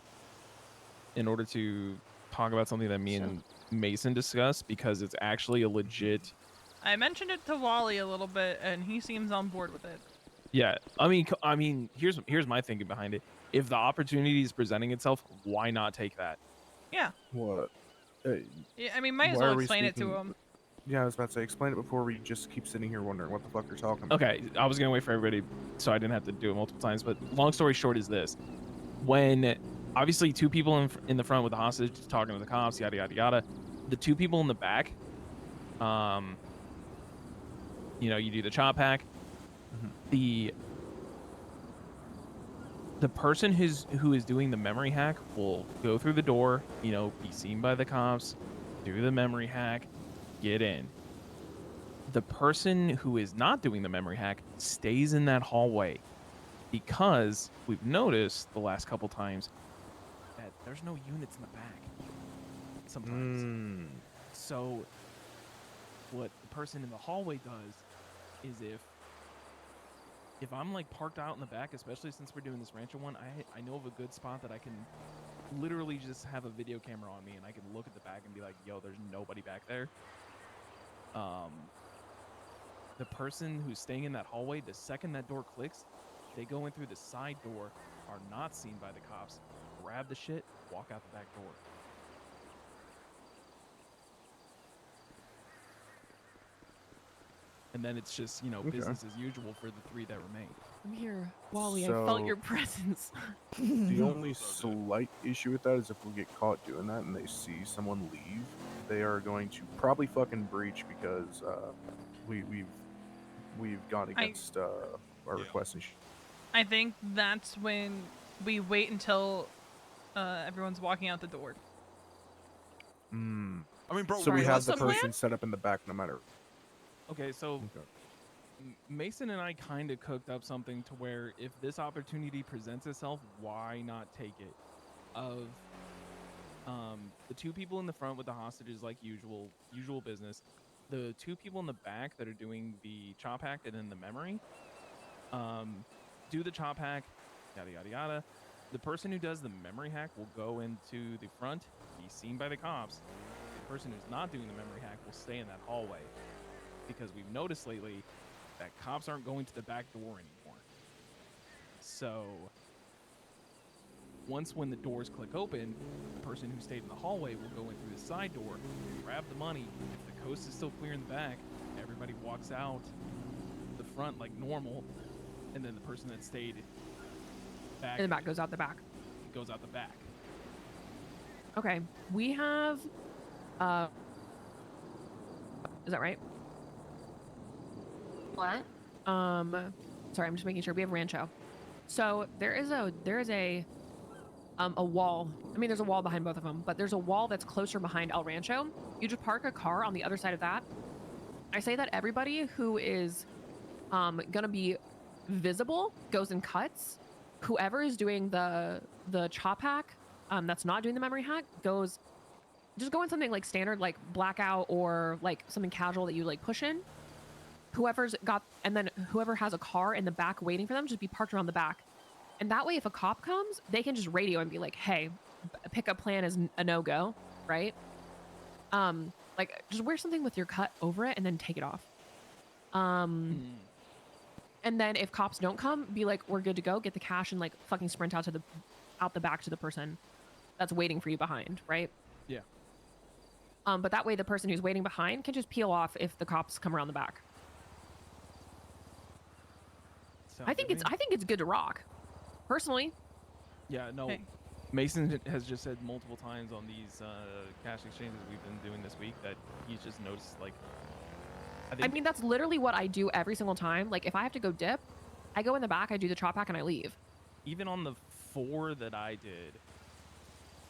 in order to talk about something that me and Mason discussed, because it's actually a legit I mentioned it to Wally a little bit, and he seems on board with it. Yeah, I mean, here's my thinking behind it. If the opportunity is presenting itself, why not take that? Yeah. What? Yeah, I mean, might as Why well are we explain it to speaking- him. Yeah, I was about to say, explain it before we just keep sitting here wondering what the fuck you're talking about. Okay, I was gonna wait for everybody, so I didn't have to do it multiple times. But long story short is this: when obviously two people in the front with the hostage talking to the cops, yada yada yada, the two people in the back, you know, you do the chop hack. The person who is doing the memory hack will go through the door, you know, be seen by the cops, do the memory hack, get in. The person who is not doing the memory hack stays in that hallway because we've noticed the last couple times that there's no units in the back sometimes. So what the person in the hallway does is if I'm like parked out in the back, especially since we're doing this rancher one, I know of a good spot that I can literally just have a video camera on me and I can look at the back and be like, yo, there's nobody back there. The person who's staying in that hallway, the second that door clicks, they go in through the side door, are not seen by the cops, grab the shit, walk out the back door. And then it's just, you know, business as usual for the three that remain. I'm here. Wally, I felt So- your presence. The only slight issue with that is if we get caught doing that and they see someone leave, they are going to probably fucking breach because we've gone against our request and I think that's when we wait until everyone's walking out the door. I mean, bro. So we Sorry, have what's the the plan? person set up in the back no matter. Okay, so Mason and I kind of cooked up something to where if this opportunity presents itself, why not take it? Of the two people in the front with the hostages, like usual business. The two people in the back that are doing the chop hack and then the memory, do the chop hack, yada yada yada. The person who does the memory hack will go into the front, be seen by the cops. The person who's not doing the memory hack will stay in that hallway. Because we've noticed lately that cops aren't going to the back door anymore. So when the doors click open, the person who stayed in the hallway will go in through the side door, grab the money. If the coast is still clear in the back, everybody walks out the front like normal, and then the person that stayed back In the back goes out the back. goes out the back. Okay, we have. Is that right? What? Sorry, I'm just making sure we have Rancho. So there is a wall. I mean, there's a wall behind both of them, but there's a wall that's closer behind El Rancho. You just park a car on the other side of that. I say that everybody who is gonna be visible goes and cuts. Whoever is doing the chop hack, that's not doing the memory hack, goes. Just go in something like standard, like blackout, or like something casual that you like push in. Whoever's got, and then whoever has a car in the back waiting for them, just be parked around the back. And that way, if a cop comes, they can just radio and be like, hey, pickup plan is a no-go, right? Like, just wear something with your cut over it and then take it off. And then if cops don't come, be like, we're good to go, get the cash and like fucking sprint out the back to the person that's waiting for you behind, right? Yeah. But that way the person who's waiting behind can just peel off if the cops come around the back. I think it's good to rock. Personally. Yeah, no. Hey. Mason has just said multiple times on these cash exchanges we've been doing this week that he's just noticed, like, I mean, that's literally what I do every single time. Like, if I have to go dip, I go in the back, I do the chop hack, and I leave. even on the 4 that I did,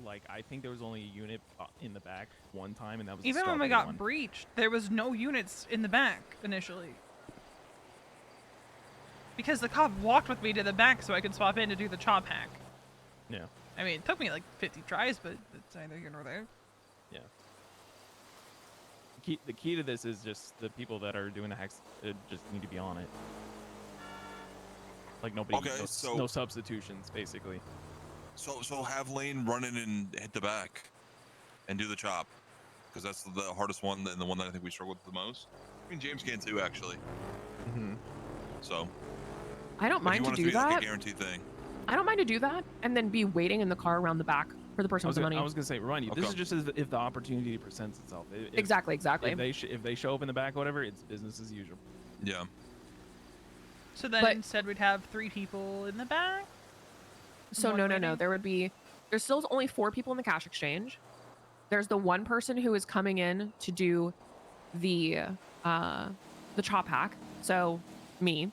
like, I think there was only a unit in the back one time, and that was Even when we got breached, there was no units in the back initially. Because the cop walked with me to the back so I could swap in to do the chop hack. Yeah. I mean, it took me like 50 tries, but it's neither here nor there. Yeah. The key to this is just the people that are doing the hacks just need to be on it. Like nobody, Okay, no substitutions, basically. So have Lane run in and hit the back, and do the chop, because that's the hardest one and the one that I think we struggle with the most. I mean, James can too, actually. So. I don't if mind you to want it do be like that. a guaranteed thing. I don't mind to do that and then be waiting in the car around the back for the person with the money. I was gonna say, remind you, this is just if the opportunity presents itself. Exactly. If they show up in the back, whatever, it's business as usual. Yeah. So then instead we'd have 3 people in the back? So One no. waiting? There's still only 4 people in the cash exchange. There's the one person who is coming in to do the chop hack. So me.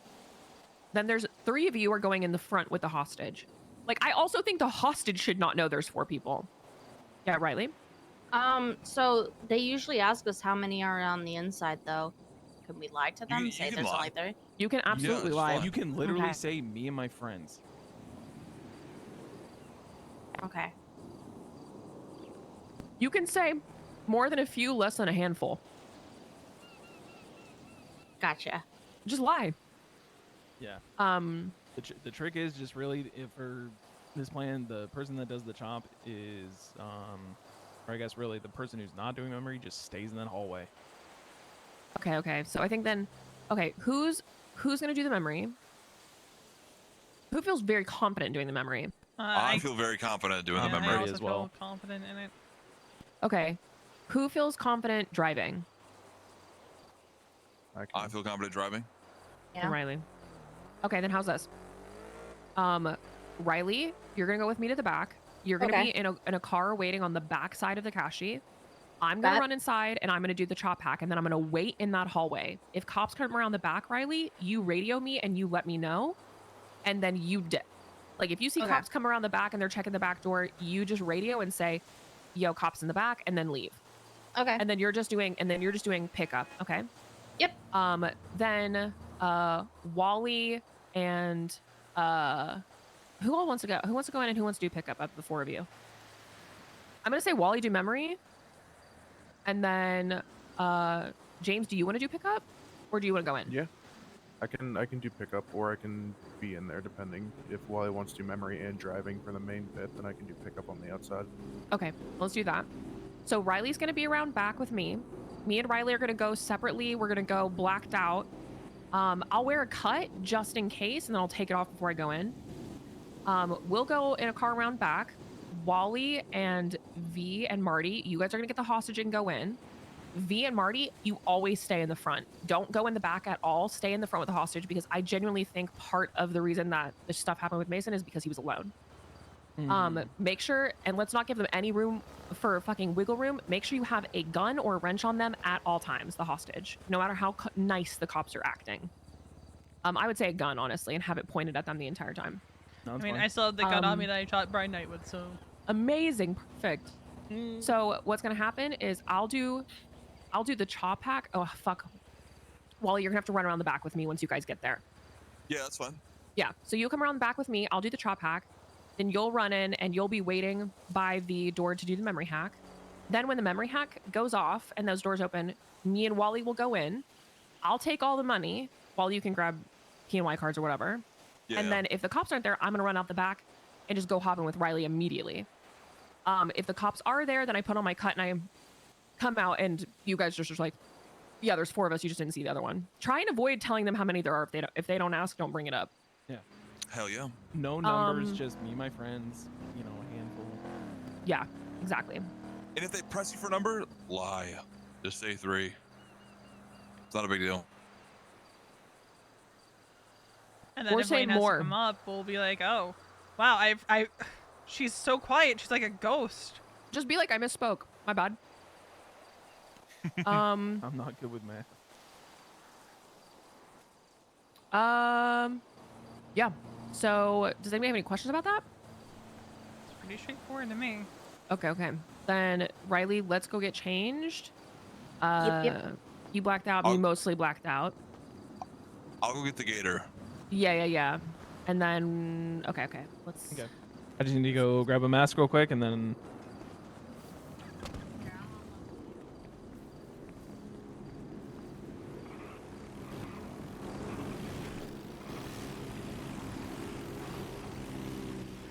Then there's 3 of you are going in the front with the hostage. Like, I also think the hostage should not know there's 4 people. Yeah, Riley? So they usually ask us how many are on the inside, though. Can we lie to them? Say there's only 3? You can absolutely lie. You can literally Okay. say me and my friends. Okay. You can say more than a few, less than a handful. Gotcha. Just lie. Yeah. The trick is just really, if for this plan, the person that does the chop is, or I guess really the person who's not doing memory just stays in that hallway. Okay. So I think then, okay, who's gonna do the memory? Who feels very confident in doing the memory? I feel very confident doing the I memory also as well. feel confident in it. Okay. Who feels confident driving? I feel confident driving. Yeah. Riley. Okay, then how's this? Riley, you're gonna go with me to the back. You're gonna Okay. be in a car waiting on the back side of the cashy. I'm gonna run inside and I'm gonna do the chop hack, and then I'm gonna wait in that hallway. If cops come around the back, Riley, you radio me and you let me know, and then you dip. Like, if you see cops come around the back and they're checking the back door, you just radio and say, "Yo, cops in the back," and then leave. Okay. And then you're just doing pickup. Okay. Yep. Then Wally and who all wants to go? Who wants to go in and who wants to do pickup of the 4 of you? I'm gonna say Wally do memory, and then James, do you want to do pickup, or do you want to go in? Yeah, I can do pickup, or I can be in there depending. If Wally wants to do memory and driving for the main bit, then I can do pickup on the outside. Okay, let's do that. So Riley's gonna be around back with me. Me and Riley are gonna go separately. We're gonna go blacked out. I'll wear a cut just in case, and then I'll take it off before I go in. We'll go in a car around back. Wally and V and Marty, you guys are gonna get the hostage and go in. V and Marty, you always stay in the front. Don't go in the back at all. Stay in the front with the hostage, because I genuinely think part of the reason that this stuff happened with Mason is because he was alone. Make sure, and let's not give them any room for fucking wiggle room. Make sure you have a gun or a wrench on them at all times, the hostage, no matter how nice the cops are acting. I would say a gun, honestly, and have it pointed at them the entire time. I mean, I still have the gun on me that I shot Brian Knight with, so. Amazing, perfect. So what's gonna happen is I'll do the chop hack. Oh fuck, Wally, you're gonna have to run around the back with me once you guys get there. Yeah, that's fine. Yeah, so you'll come around the back with me. I'll do the chop hack. Then you'll run in and you'll be waiting by the door to do the memory hack. Then when the memory hack goes off and those doors open, me and Wally will go in. I'll take all the money while you can grab P&Y cards or whatever. Yeah. And then if the cops aren't there, I'm gonna run out the back and just go hop in with Riley immediately. If the cops are there, then I put on my cut and I come out, and you guys just like, yeah, there's 4 of us. You just didn't see the other one. Try and avoid telling them how many there are. If they don't ask, don't bring it up. Yeah. Hell yeah. No numbers, just me, my friends, a handful. Yeah, exactly. And if they press you for a number, lie. Just say 3. It's not a big deal. And then Or if say Wayne has more. to come up, we'll be like, oh, wow, she's so quiet. She's like a ghost. Just be like, I misspoke. My bad. I'm not good with math. Yeah. So, does anybody have any questions about that? It's pretty straightforward to me. Okay. Then, Riley, let's go get changed. Yep. You blacked out. Me mostly blacked out. I'll go get the gator. Yeah. And then, okay. Let's. Okay. I just need to go grab a mask real quick, and then.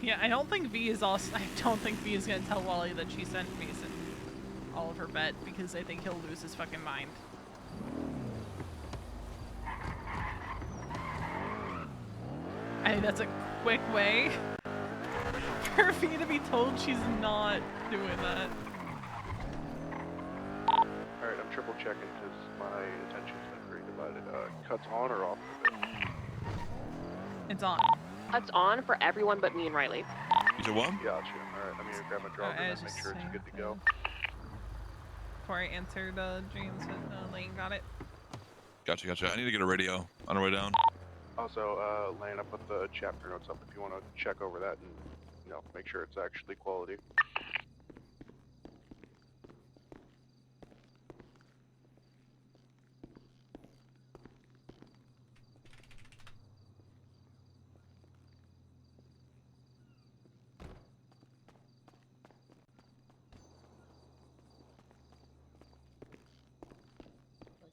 Yeah, I don't think V is gonna tell Wally that she sent Mason all of her bet, because I think he'll lose his fucking mind. I think that's a quick way for me to be told she's not doing that. Alright, I'm triple checking because my attention's been pretty divided. Cuts on or off? It's on. That's on for everyone but me and Riley. You said what? Gotcha. Alright, I'm gonna grab my drawer I and was make just sure it's saying good to go. Before I answered James, Lane got it. Gotcha, gotcha. I need to get a radio on our way down. Also, Lane, I put the chapter notes up if you want to check over that and, you know, make sure it's actually quality.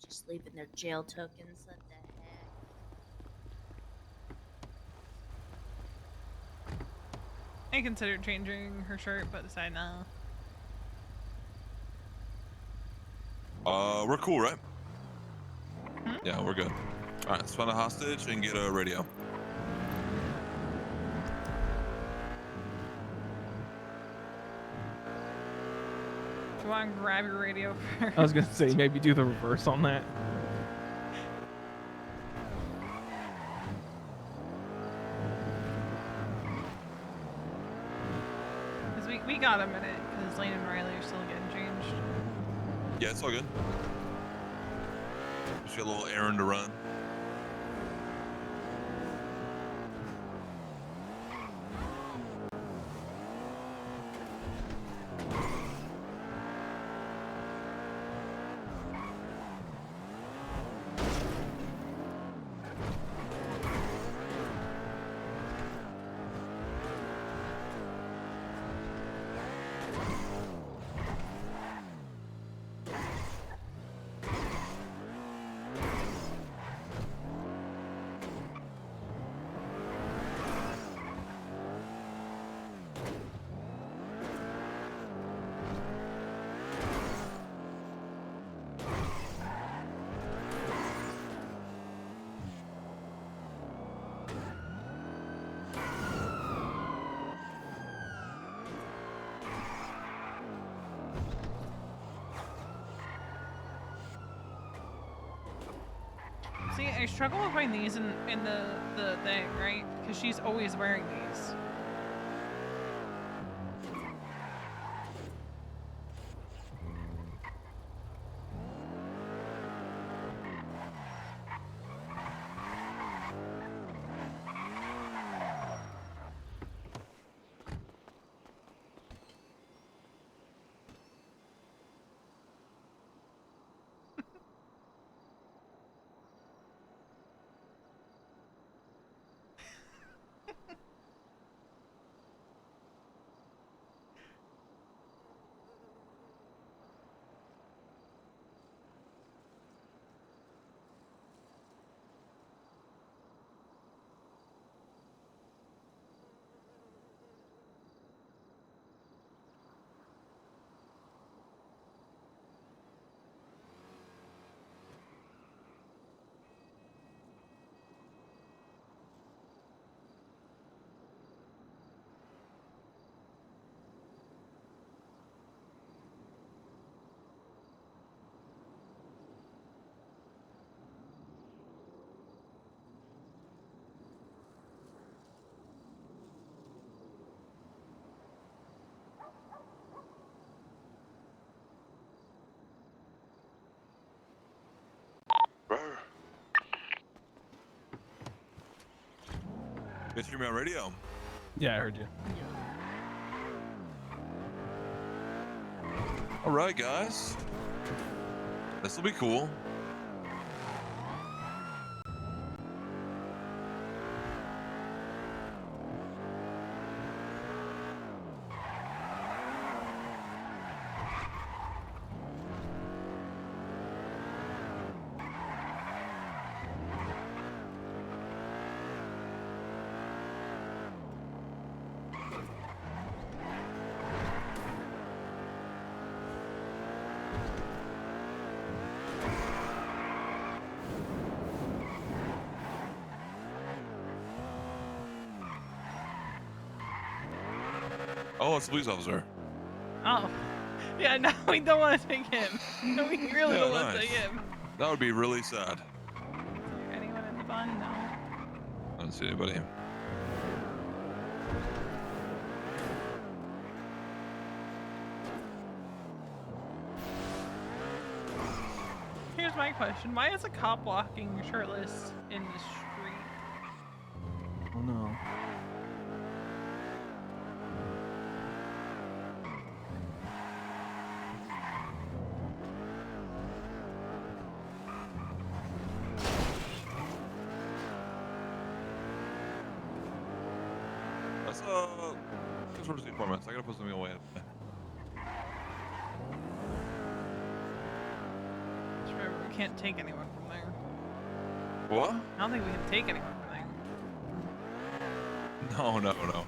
Just leaving their jail tokens. What the heck? I considered changing her shirt, but decided no. We're cool, right? Yeah, we're good. All right, let's find a hostage and get a radio. Do you want to grab your radio first? I was gonna say maybe do the reverse on that. Because we got a minute, because Lane and Riley are still getting changed. Yeah, it's all good. Just got a little errand to run. See, I struggle with finding these in the thing, right? Because she's always wearing these. You guys hear me on radio? Yeah, I heard you. All right, guys. This will be cool. Oh, it's a police officer. Oh. Yeah, no, we don't want to take him. No, we really Yeah, don't want to nice. take him. That would be really sad. Anyone in the bun? No. I don't see anybody. Here's my question. Why is a cop walking shirtless in the street? Oh no. That's sort of 4 minutes. I gotta put something away. Just remember, we can't take anyone from there. What? I don't think we can take anyone from there. No.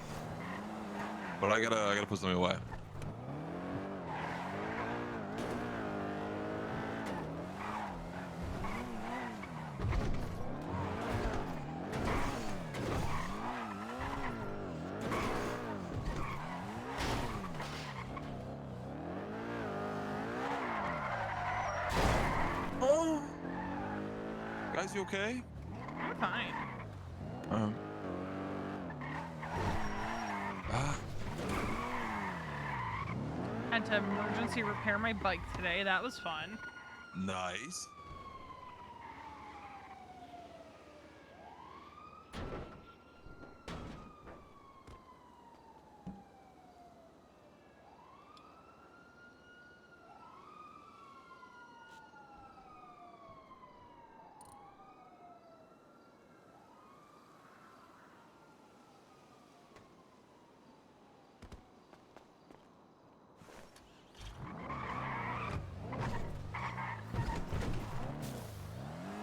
But I gotta put something away. Oh, guys, you okay? I'm fine. Had to emergency repair my bike today. That was fun. Nice.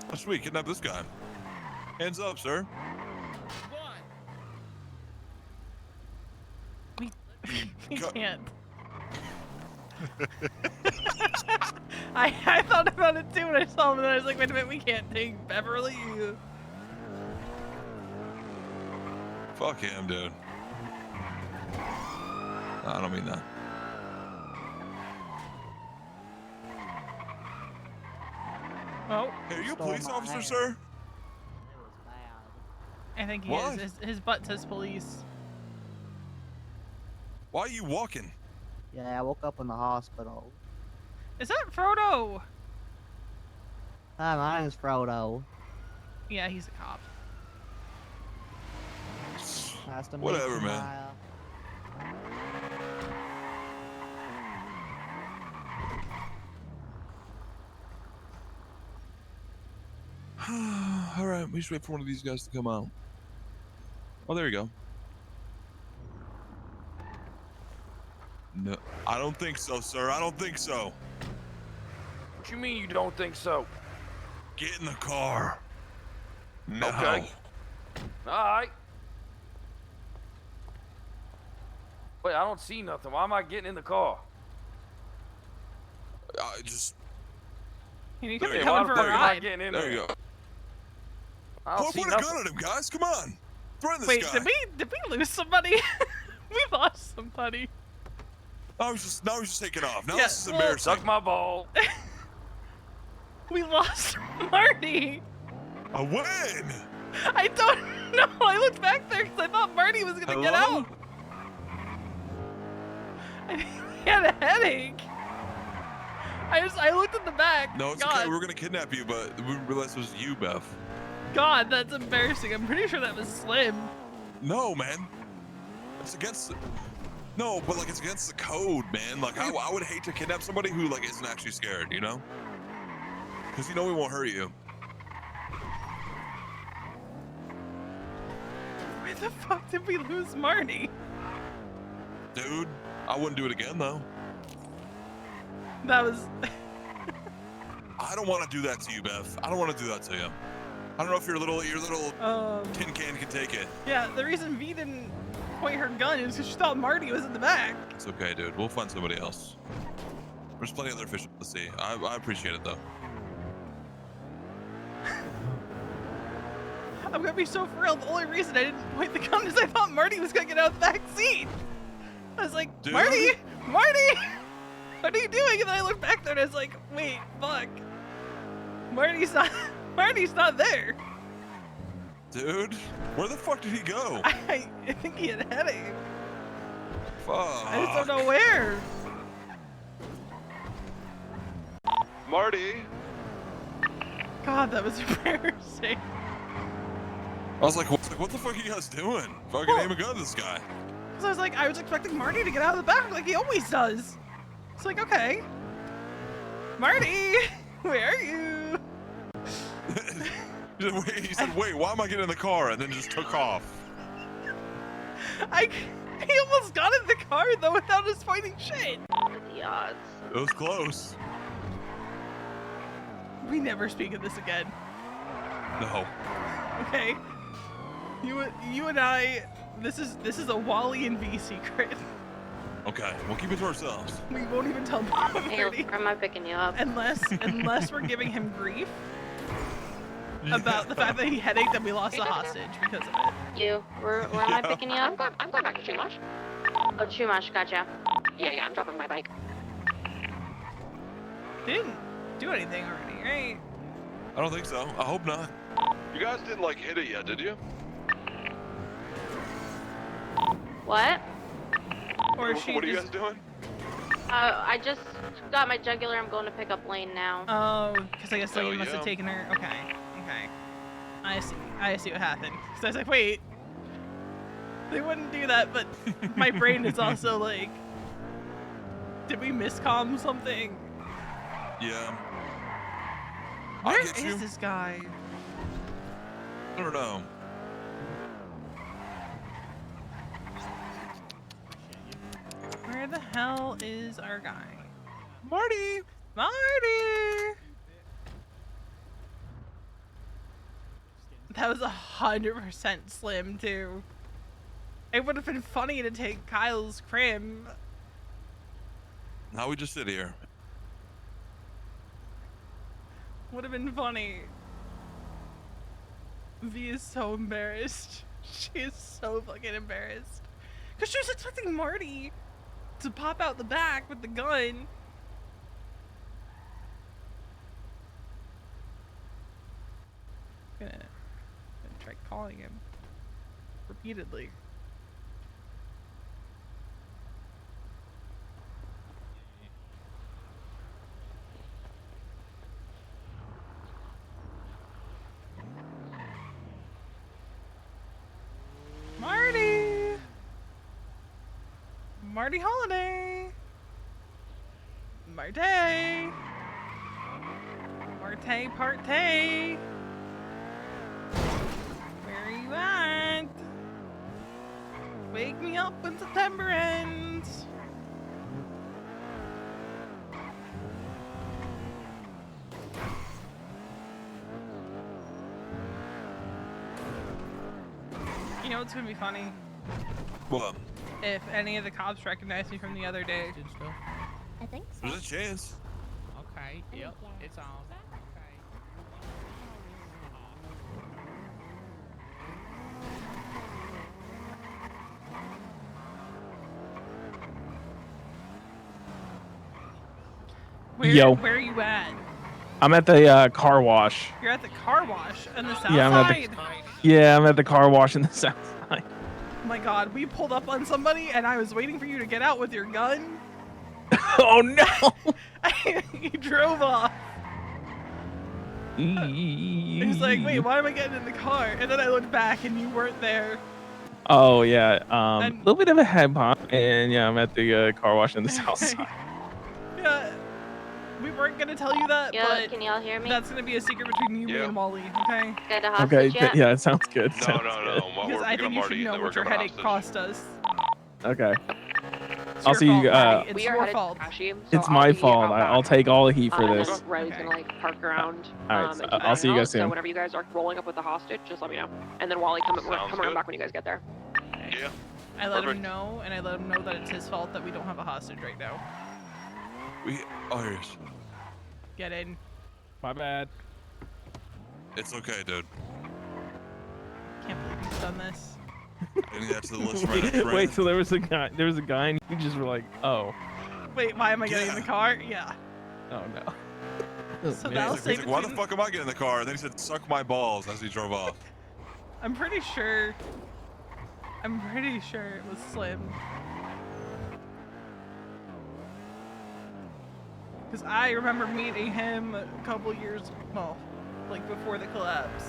Oh, sweet, kidnap this guy. Hands up, sir. We can't. I thought about it too when I saw him, and I was like, wait a minute, we can't take Beverly. Fuck him, dude. I don't mean that. Oh. Hey, are you a police officer, sir? I think he What? is. His butt says police. Why are you walking? Yeah, I woke up in the hospital. Is that Frodo? Hi, my name's Frodo. Yeah, he's a cop. Nice to meet Whatever, you, man. Maya. All right, we just wait for one of these guys to come out. Oh, there you go. No, I don't think so, sir. I don't think so. What you mean you don't think so? Get in the car. No. Okay. Alright. Wait, I don't see nothing. Why am I getting in the car? Just. You There could be you coming go. for a There you go. ride. Getting in There there. you go. I don't Put see a nothing. gun at him, guys. Come on. Threaten this Wait, guy. did we lose somebody? We lost somebody. Now he's just taking off. Now Yeah, this is well- embarrassing. Suck my ball. We lost Marty. A win. I don't know. I looked back there because I thought Marty was gonna get Hello? out. I think he had a headache. I looked at the back. No, it's God, okay. We're gonna kidnap you, but we realized it was you, Beth. God, that's embarrassing. I'm pretty sure that was Slim. No, man. It's against. No, but like it's against the code, man. Like I would hate to kidnap somebody who like isn't actually scared, you know? Because you know we won't hurt you. Where the fuck did we lose Marty? Dude, I wouldn't do it again though. That was. I don't want to do that to you, Beth. I don't want to do that to you. I don't know if your little tin can take it. Yeah, the reason V didn't point her gun is because she thought Marty was in the back. It's okay, dude. We'll find somebody else. There's plenty of other fish to see. I appreciate it though. I'm gonna be so for real. The only reason I didn't point the gun is I thought Marty was gonna get out of the back seat. I was like, Dude. Marty, what are you doing? And then I looked back there and I was like, wait, fuck. Marty's not there. Dude, where the fuck did he go? I think he had a headache. Fuck. I just don't know where. Marty. God, that was embarrassing. I was like, what the fuck are you guys doing? Fucking aim a gun at this guy. So I was like, I was expecting Marty to get out of the back like he always does. It's like, okay. Marty, where are you? He said, wait, why am I getting in the car? And then just took off. He almost got in the car though without us finding shit. The odds. It was close. We never speak of this again. No. Okay. You and I, this is a Wally and V secret. Okay, we'll keep it to ourselves. We won't even tell Hey, Marty where am I picking you up? unless we're giving him grief about the fact that he headache that we lost a hostage because of it. Where am I picking you up? I'm going back to Chumash. Oh, Chumash, gotcha. Yeah, I'm dropping my bike. Didn't do anything already, right? I don't think so. I hope not. You guys didn't like hit it yet, did you? What? Or what are you guys doing? I just got my jugular. I'm going to pick up Lane now. Oh, because I guess Oh, Lane must have yeah. taken her. Okay. I see what happened. Because I was like, wait, they wouldn't do that, but my brain is also like, did we miscomm something? Yeah. Where I get you. is this guy? I don't know. Where the hell is our guy? Marty! Marty! That was 100% Slim too. It would have been funny to take Kyle's crim. Now we just sit here. Would have been funny. V is so embarrassed. She is so fucking embarrassed. Because she was expecting Marty to pop out the back with the gun. I'm gonna try calling him repeatedly. Marty! Marty Holiday! Marte! Marte Parte! Where are you at? Wake me up when September ends! You know what's gonna be funny? What? If any of the cops recognize me from the other day. I think so. There's a chance. Okay, yep, it's on. Where are you at? I'm at the car wash. You're at the car wash on the south Yeah, side. I'm at the car wash in the south side. Oh my god, we pulled up on somebody and I was waiting for you to get out with your gun. Oh no! He drove off. He was like, wait, why am I getting in the car? And then I looked back and you weren't there. Oh yeah, a little bit of a head pop, and yeah, I'm at the car wash in the south side. Yeah, we weren't gonna tell you that, Yeah, but can y'all hear me? that's gonna be a secret between you, me, and Wally, okay? Got a Okay, hostage yet? yeah, it sounds good. No, sounds no, good. no. Because I think you should know what your headache cost us. Okay. It's I'll your see you. fault, Marty. It's We are your headed to fault. Kashi, so It's I'll my be fault. out back. I'll take all the heat for And this. then Ray's gonna like park around. All right, and so keep I'll an see eye you out, guys so soon. whenever you guys are rolling up with the hostage, just let me know. And then Wally come around back when you guys get there. Yeah. I let him know, and I let him know that it's his fault that we don't have a hostage right now. Oh, here's. Get in. My bad. It's okay, dude. Can't believe he's done this. Adding that to the list right now. Wait, so there was a guy, and you just were like, oh. Wait, why am I getting in the car? Yeah. Oh no. So man. that'll He's save like, why the between- fuck am I getting in the car? And then he said, suck my balls as he drove off. I'm pretty sure it was Slim. Because I remember meeting him a couple years, well, like before the collapse.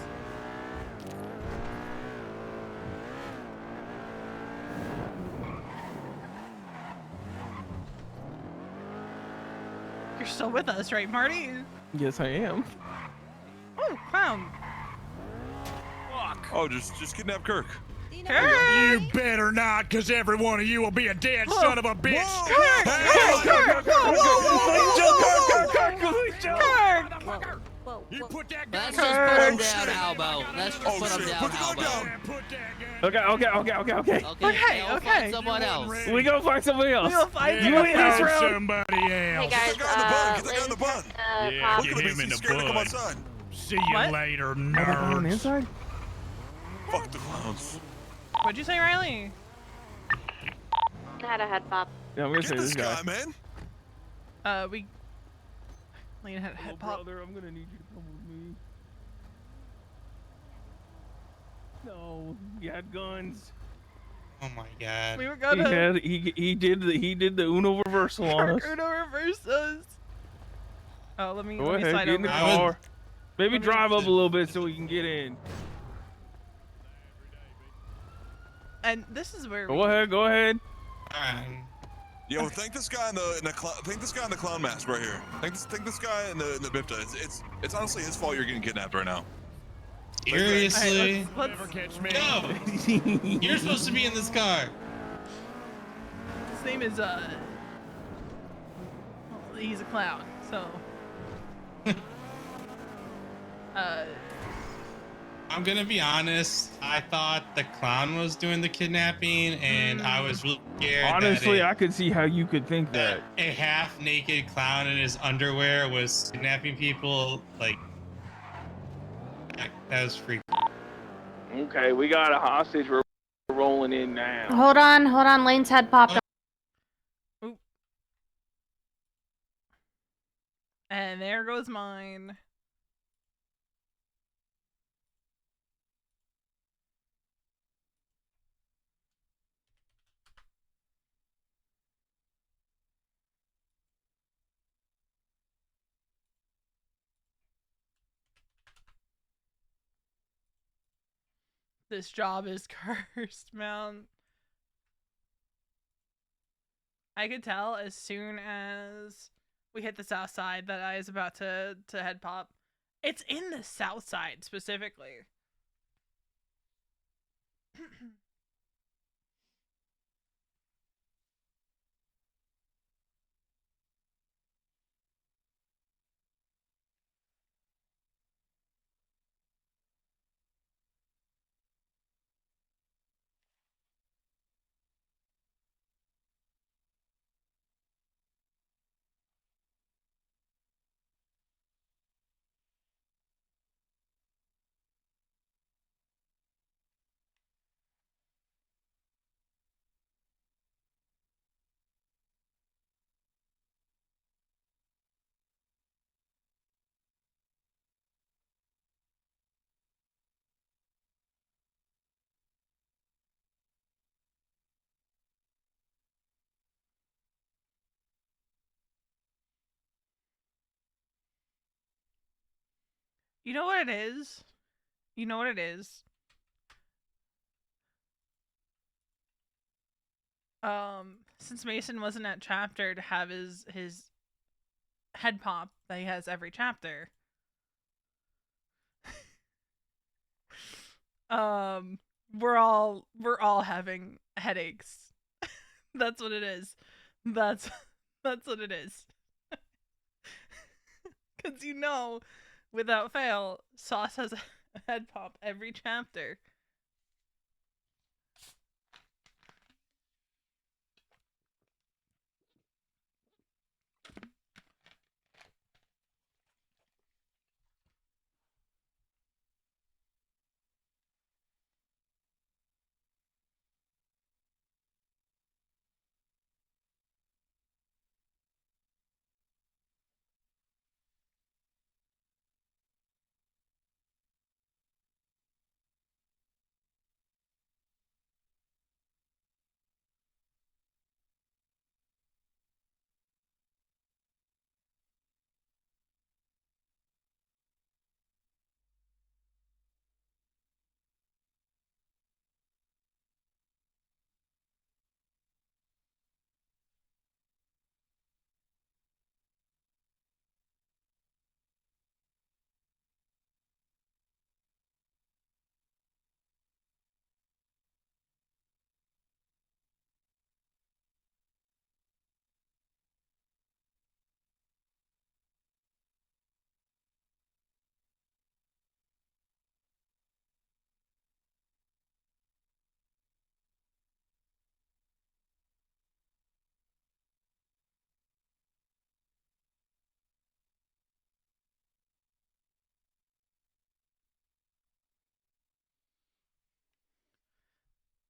You're still with us, right, Marty? Yes, I am. Oh, clown. Oh, just kidnap Kirk. You better not, because every one of you will be a dead son of a bitch. You put that gun Let's just put him down, Albo. Let's just put him down, Albo. Okay. Find someone else. We go find somebody else. We'll find you in this round. somebody else. Hey guys, Get the guy on the bun. Yeah, Look get at him in the scared to come bun. outside. See you What? later, On the nerds. inside? Fuck the clowns. What'd you say, Riley? I had a head pop. Yeah, I'm gonna Get say this this guy, man. Lena had a head pop. Brother, I'm gonna need you to come with me. No, he had guns. Oh my god. We were gonna. He did the Uno reversal on us. Uno reverses. Oh, let me Go ahead, slide get in the over. car. Maybe drive up a little bit so we can get in. And this is where. Go ahead. Yo, thank this guy in the clown mask right here. Thank this guy in the BIPTA. It's honestly his fault you're getting kidnapped right now. Seriously? Let's catch me. No! You're supposed to be in this car. His name is well, he's a clown, so. I'm gonna be honest. I thought the clown was doing the kidnapping, and I was really scared. Honestly, I could see how you could think that. A half-naked clown in his underwear was kidnapping people. Like, that was freaky. Okay, we got a hostage. We're rolling in now. Hold on. Lane's head popped. And there goes mine. This job is cursed, man. I could tell as soon as we hit the south side that I was about to head pop. It's in the south side specifically. You know what it is? You know what it is? Since Mason wasn't at chapter to have his head pop that he has every chapter. We're all having headaches. That's what it is. That's what it is. Cause you know, without fail, Sauce has a head pop every chapter.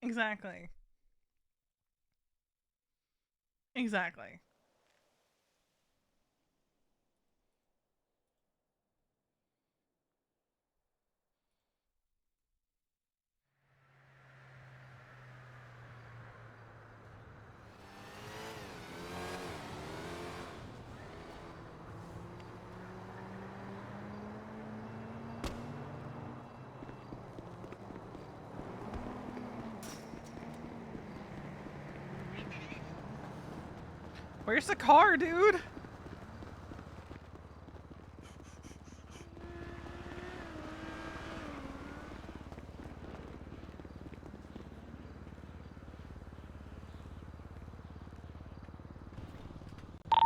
Exactly. Exactly. Where's the car, dude?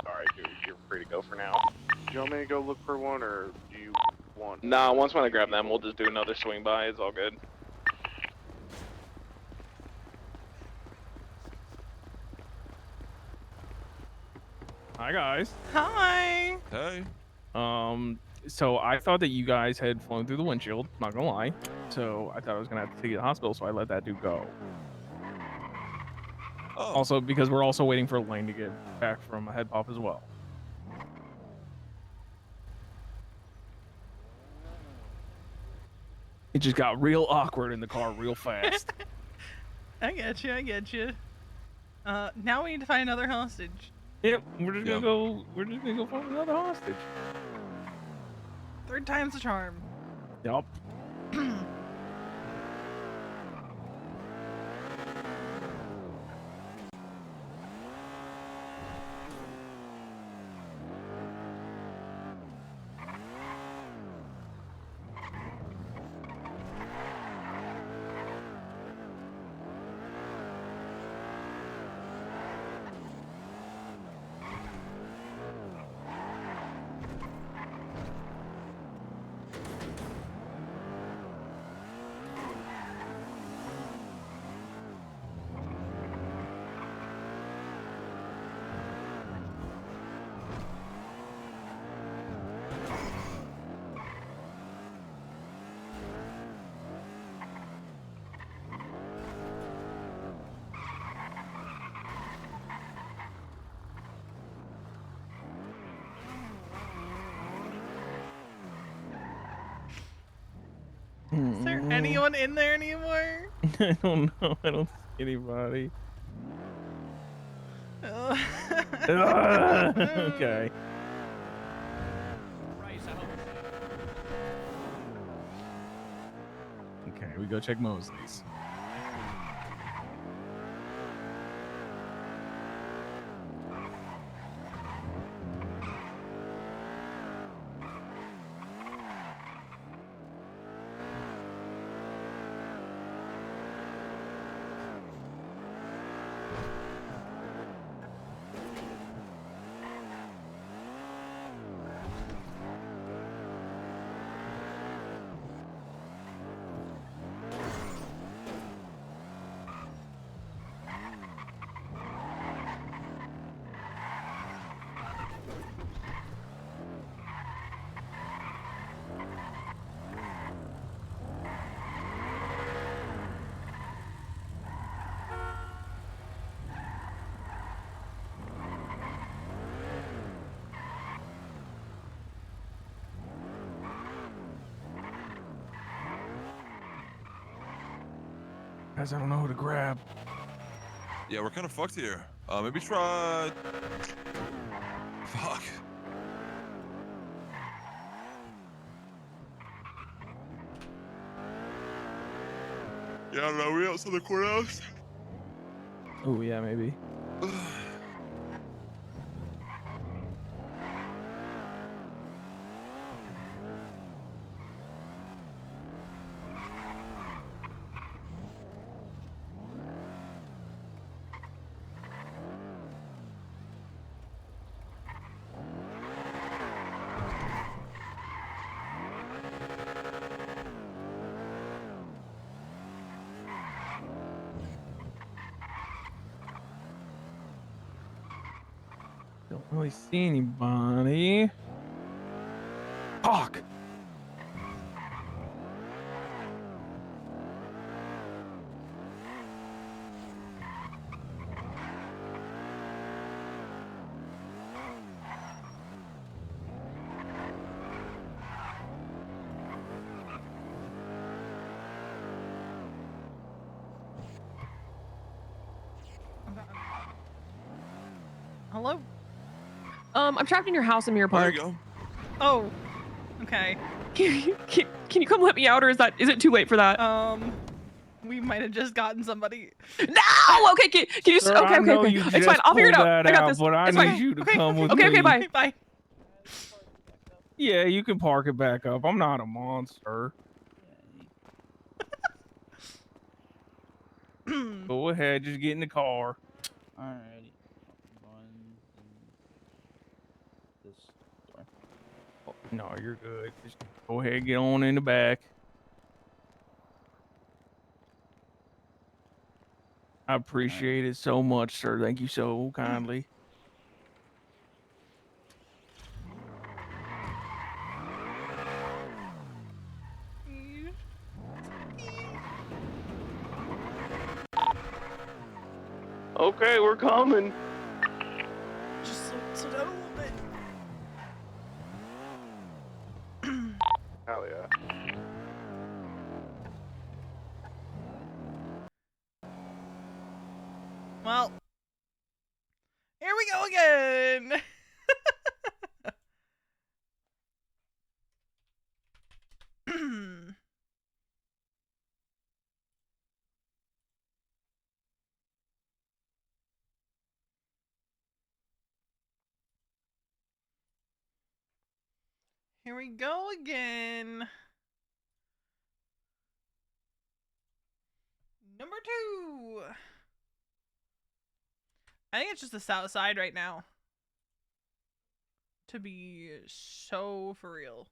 Alright, dude, you're free to go for now. Do you want me to go look for one, or do you want... Nah, once when I grab them, we'll just do another swing by. It's all good. Hi guys. Hi. Hey. So I thought that you guys had flown through the windshield, not gonna lie. So I thought I was gonna have to take you to the hospital, so I let that dude go. Oh. Also, because we're also waiting for Lane to get back from a head pop as well. It just got real awkward in the car real fast. I get you. I get you. Now we need to find another hostage. Yep, we're just gonna go. We're just gonna go find another hostage. Third time's a charm. Yup. Is there anyone in there anymore? I don't know. I don't see anybody. Okay. Okay, we go check Mosley's. Guys, I don't know who to grab. Yeah, we're kind of fucked here. Maybe try... Fuck. Yeah, I don't know. We outside the courthouse? Oh, yeah, maybe. Don't really see anybody. Fuck! Hello? I'm trapped in your house in Mirror There Park. you go. Oh. Okay. Can you come let me out, or is it too late for that? We might have just gotten somebody. No! Okay, can you Sir, okay, I okay, know okay. you It's just fine. I'll figure it pulled out. that I got out, this. but I It's need fine. you to come with Okay, me. okay, bye. Bye. Yeah, you can park it back up. I'm not a monster. Go ahead, just get in the car. Alrighty. Going in this door. Oh, no, you're good. Just go ahead and get on in the back. I appreciate it so much, sir. Thank you so kindly. Okay, we're coming. Just slow down a little bit. Hell yeah. Well, here we go again. Here we go again. Number 2. I think it's just the south side right now. To be so for real.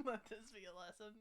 Let this be a lesson.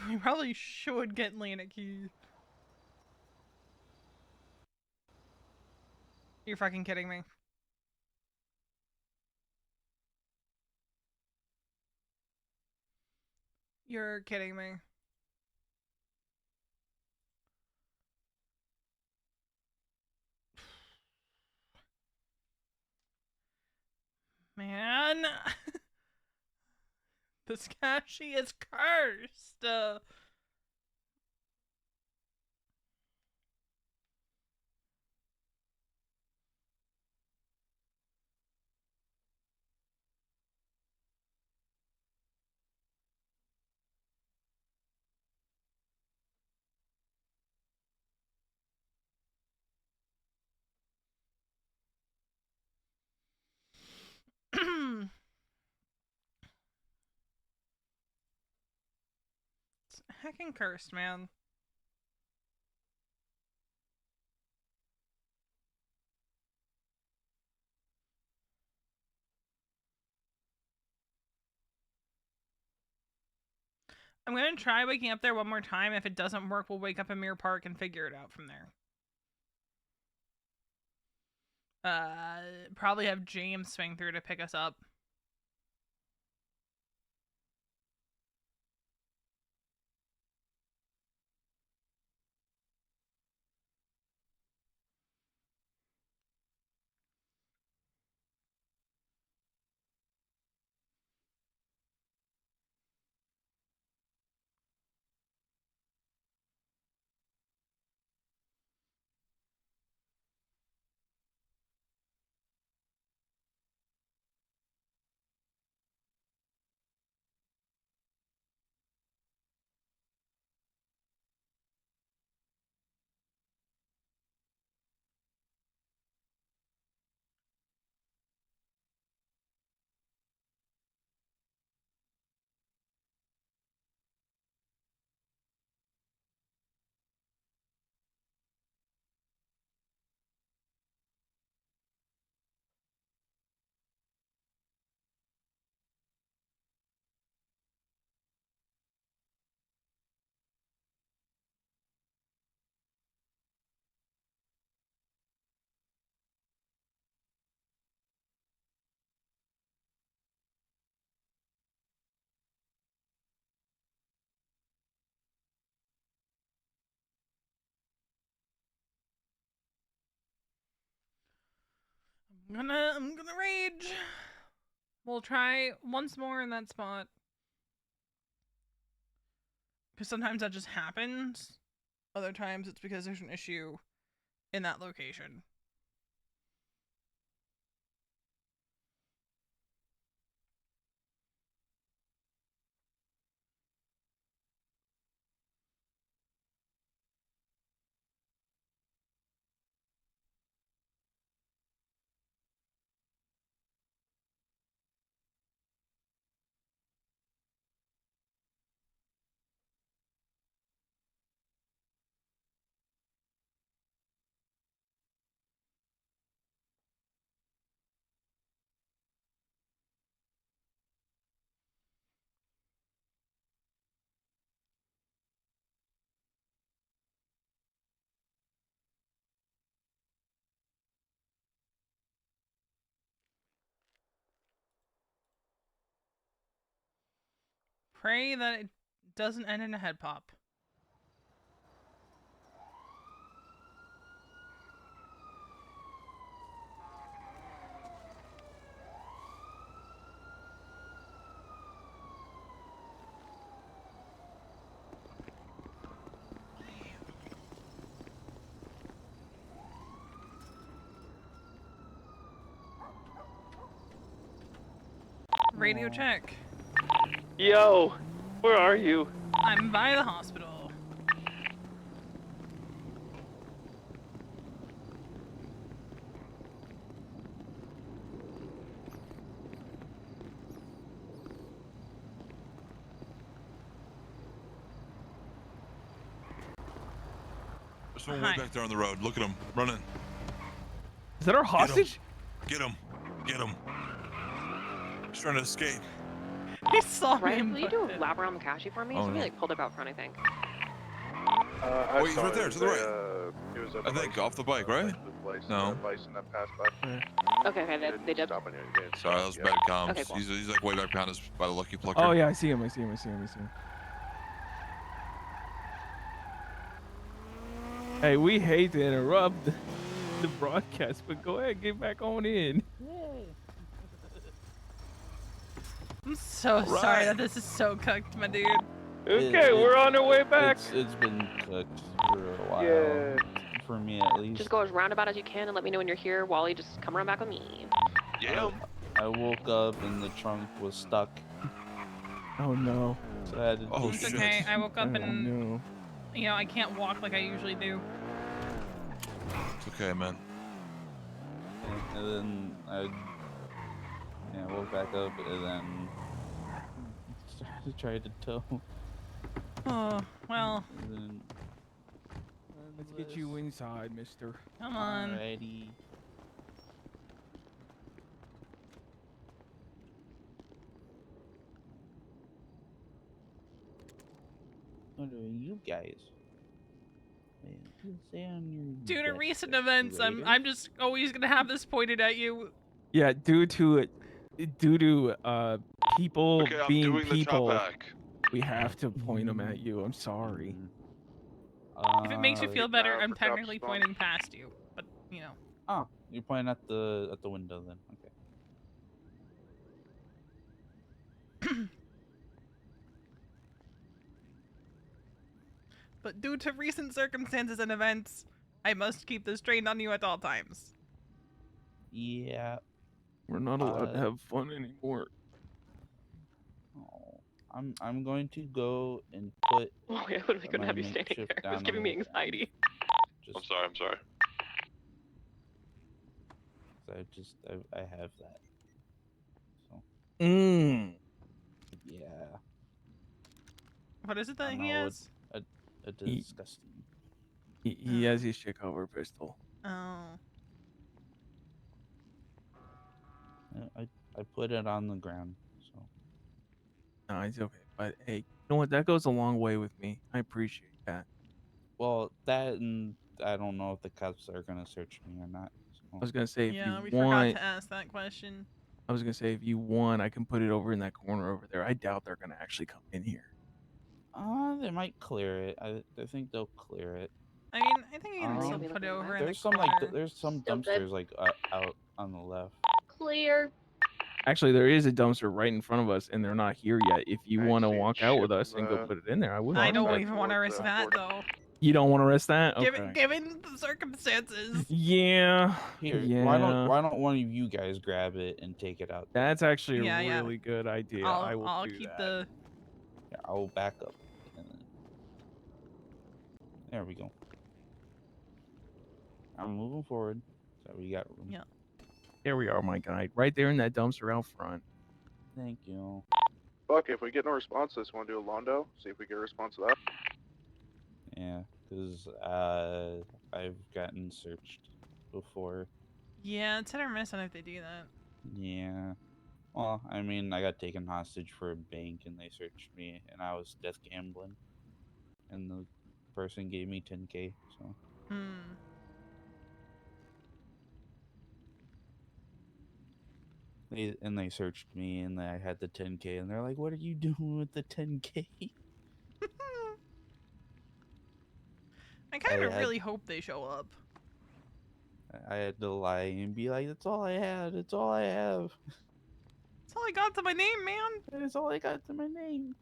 We probably should get Lane a key. You're fucking kidding me. You're kidding me. Man. This cashy is cursed. It's heckin' cursed, man. I'm gonna try waking up there one more time. If it doesn't work, we'll wake up in Mirror Park and figure it out from there. Probably have James swing through to pick us up. I'm gonna rage. We'll try once more in that spot. Because sometimes that just happens. Other times it's because there's an issue in that location. Pray that it doesn't end in a head pop. Radio check. Yo, where are you? I'm by the hospital. There's someone way back there on the road. Look at him running. Is that our hostage? Get him. Get him. He's trying to escape. He saw me. Right, and will you booked do a it. lap around the cashy for me? Oh, Somebody no. like pulled up out front, I think. Oh, he's right there, to the right. He was a I think off the bike, right? No. bison that passed by. Okay, they did. Stop on you. He didn't Sorry, that was stop bad yet. comms. Okay, cool. He's like way back behind us by the lucky plucker. Oh yeah, I see him. I see him. Hey, we hate to interrupt the broadcast, but go ahead, get back on in. I'm so sorry that this is so cooked, my dude. Okay, we're on our way back. It's been cooked for a while. Yeah. For me at least. Just go as roundabout as you can and let me know when you're here. Wally, just come around back with me. Yeah. I woke up and the trunk was stuck. Oh no. So I had to Oh, It's shit. okay. I woke up Oh, and no. you know I can't walk like I usually do. It's okay, man. And then I woke back up and then tried to tow. Oh well. And then, Let's get you inside, mister. Come on. Alrighty. What are you guys? Say on your Due to desk recent events, later. I'm just always gonna have this pointed at you. Yeah, due to people Okay, I'm being doing the people, top back. we have to point them at you. I'm sorry. If it makes you feel better, I'm for top technically spawn. pointing past you, but you know. Oh, you're pointing at the window then. Okay. But due to recent circumstances and events, I must keep this trained on you at all times. Yeah. We're not allowed to have fun anymore. Oh, I'm going to go and put. Oh, I literally couldn't my have you standing makeshift there. It was down giving on me the ground. anxiety. Just, I'm sorry. I have that. So yeah. What is it that I he know has? a disgusting. He has his chick over pistol. Oh. I put it on the ground. So. No, it's okay. But hey, you know what? That goes a long way with me. I appreciate that. Well, that and I don't know if the cops are gonna search me or not. So. I was gonna say if Yeah, you we want, forgot to ask that question. I was gonna say if you want, I can put it over in that corner over there. I doubt they're gonna actually come in here. They might clear it. I think they'll clear it. I mean, I think you can still put it over in the There's some corner. there's some Still good. dumpsters like out on the left. Clear. Actually, there is a dumpster right in front of us, and they're not here yet. If you want to walk out with us and go put it in there, I wouldn't. I mind don't that. even want to risk that though. You don't want to risk that? Okay. Given the circumstances. Yeah. Here, Yeah. why don't one of you guys grab it and take it out? That's actually Yeah, a yeah. really good idea. I'll do keep that. the. Yeah, I'll back up. And then... There we go. I'm moving forward, so we got room. Yeah. There we are, my guy. Right there in that dumpster out front. Thank you. Fuck, if we get no response to this, want to do a Londo? See if we get a response to that. Yeah, because I've gotten searched before. Yeah, it's hit or miss on if they do that. Yeah. Well, I mean, I got taken hostage for a bank and they searched me and I was death gambling. And the person gave me 10K, so. They searched me and I had the 10K and they're like, what are you doing with the 10K? I kind of really hope they show up. I had to lie and be like, that's all I had. It's all I have. That's all I got to my name, man. That's all I got to my name.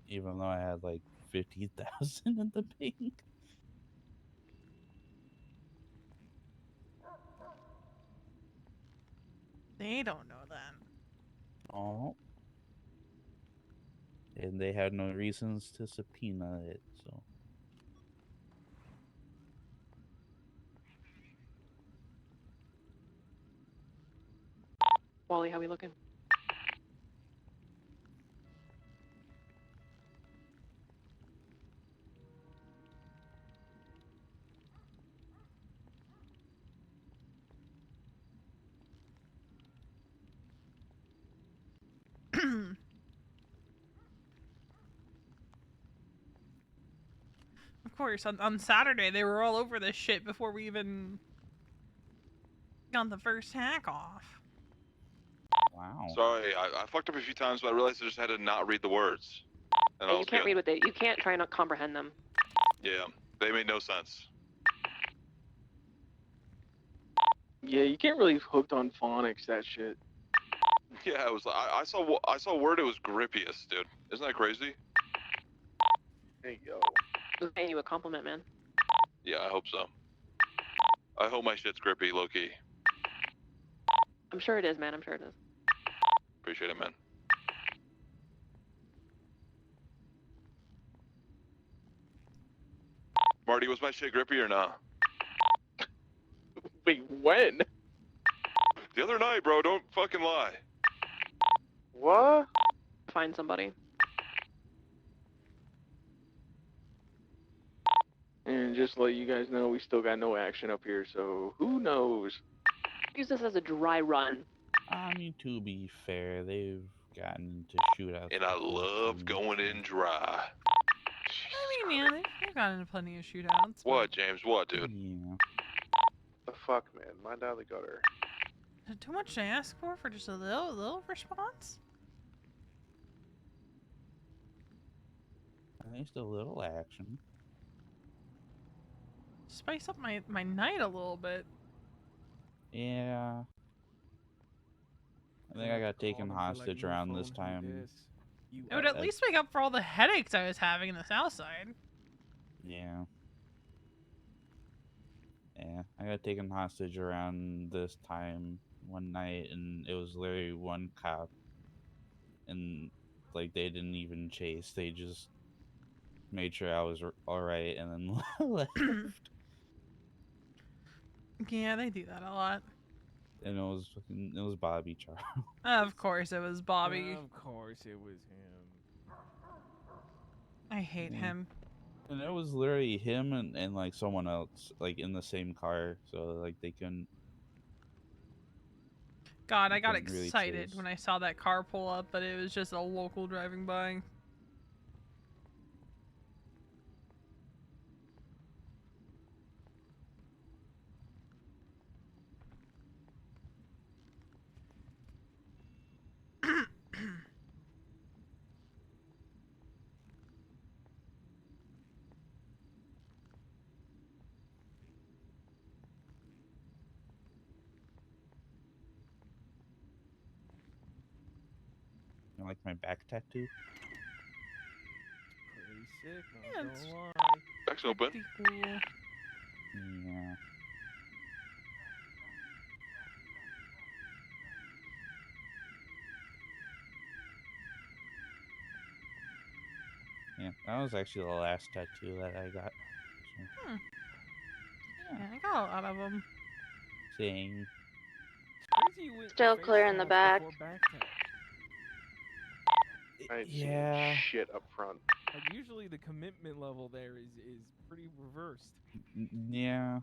Even though I had like 50,000 in the bank. They don't know that. Oh. And they had no reasons to subpoena it, so. Wally, how we looking? Of course, on Saturday they were all over this shit before we even got the first hack off. Wow. Sorry, I fucked up a few times, but I realized I just had to not read the words. And I You was can't good. read what they. You can't try and not comprehend them. Yeah, they made no sense. Yeah, you can't really hooked on phonics that shit. Yeah, it was. I saw a word. It was grippiest, dude. Isn't that crazy? Hey yo. Just paying you a compliment, man. Yeah, I hope so. I hope my shit's grippy, low key. I'm sure it is, man. I'm sure it is. Appreciate it, man. Marty, was my shit grippy or not? Wait, when? The other night, bro. Don't fucking lie. What? Find somebody. And just to let you guys know, we still got no action up here, so who knows? Use this as a dry run. I mean, to be fair, they've gotten into shootouts. And I before, love too, going in dry. I mean, yeah, they've gotten into plenty of shootouts. What, James? What, dude? Yeah. The fuck, man? Mind out of the gutter. Is it too much to ask for just a little response? At least a little action. Spice up my night a little bit. Yeah. I think I got taken hostage around this time. It would at least make up for all the headaches I was having in the south side. Yeah. Yeah, I got taken hostage around this time one night, and it was literally one cop, and like they didn't even chase; they just made sure I was all right, and then left. Yeah, they do that a lot. And it was Bobby Charles. Of course, it was Bobby. Of course, it was him. I hate him. And it was literally him and like someone else, like in the same car, so like they couldn't. God, I got couldn't really excited chase. when I saw that car pull up, but it was just a local driving by. You like my back tattoo? Pretty sick, Yeah, not it's gonna lie. Back's open. pretty cool. Yeah. Yeah, that was actually the last tattoo that I got. So, Yeah, I got a lot of them. same. Still clear in the back. I ain't Yeah. seeing shit up front. Like, usually the commitment level there is pretty reversed. Yeah.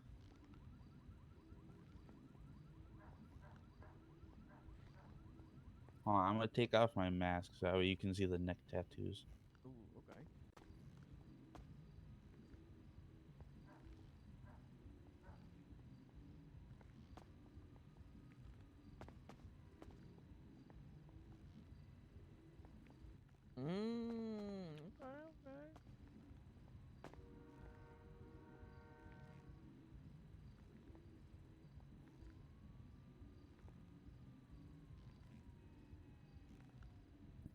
Hold on, I'm gonna take off my mask so that way you can see the neck tattoos. Ooh, okay. Okay.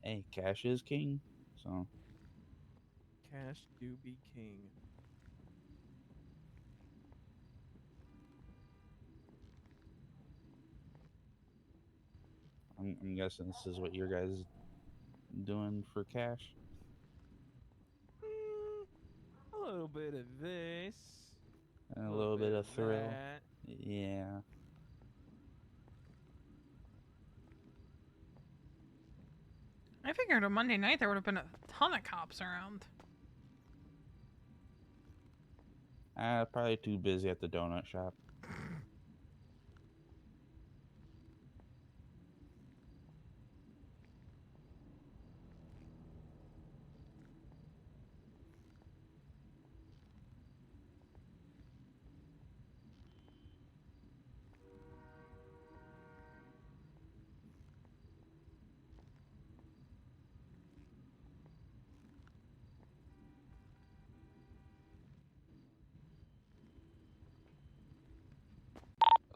Hey, cash is king, so Cash do be king. I'm guessing this is what your guys doing for cash. A little bit of this. And a little bit of thrill. that. Yeah. I figured on Monday night there would have been a ton of cops around. Probably too busy at the donut shop.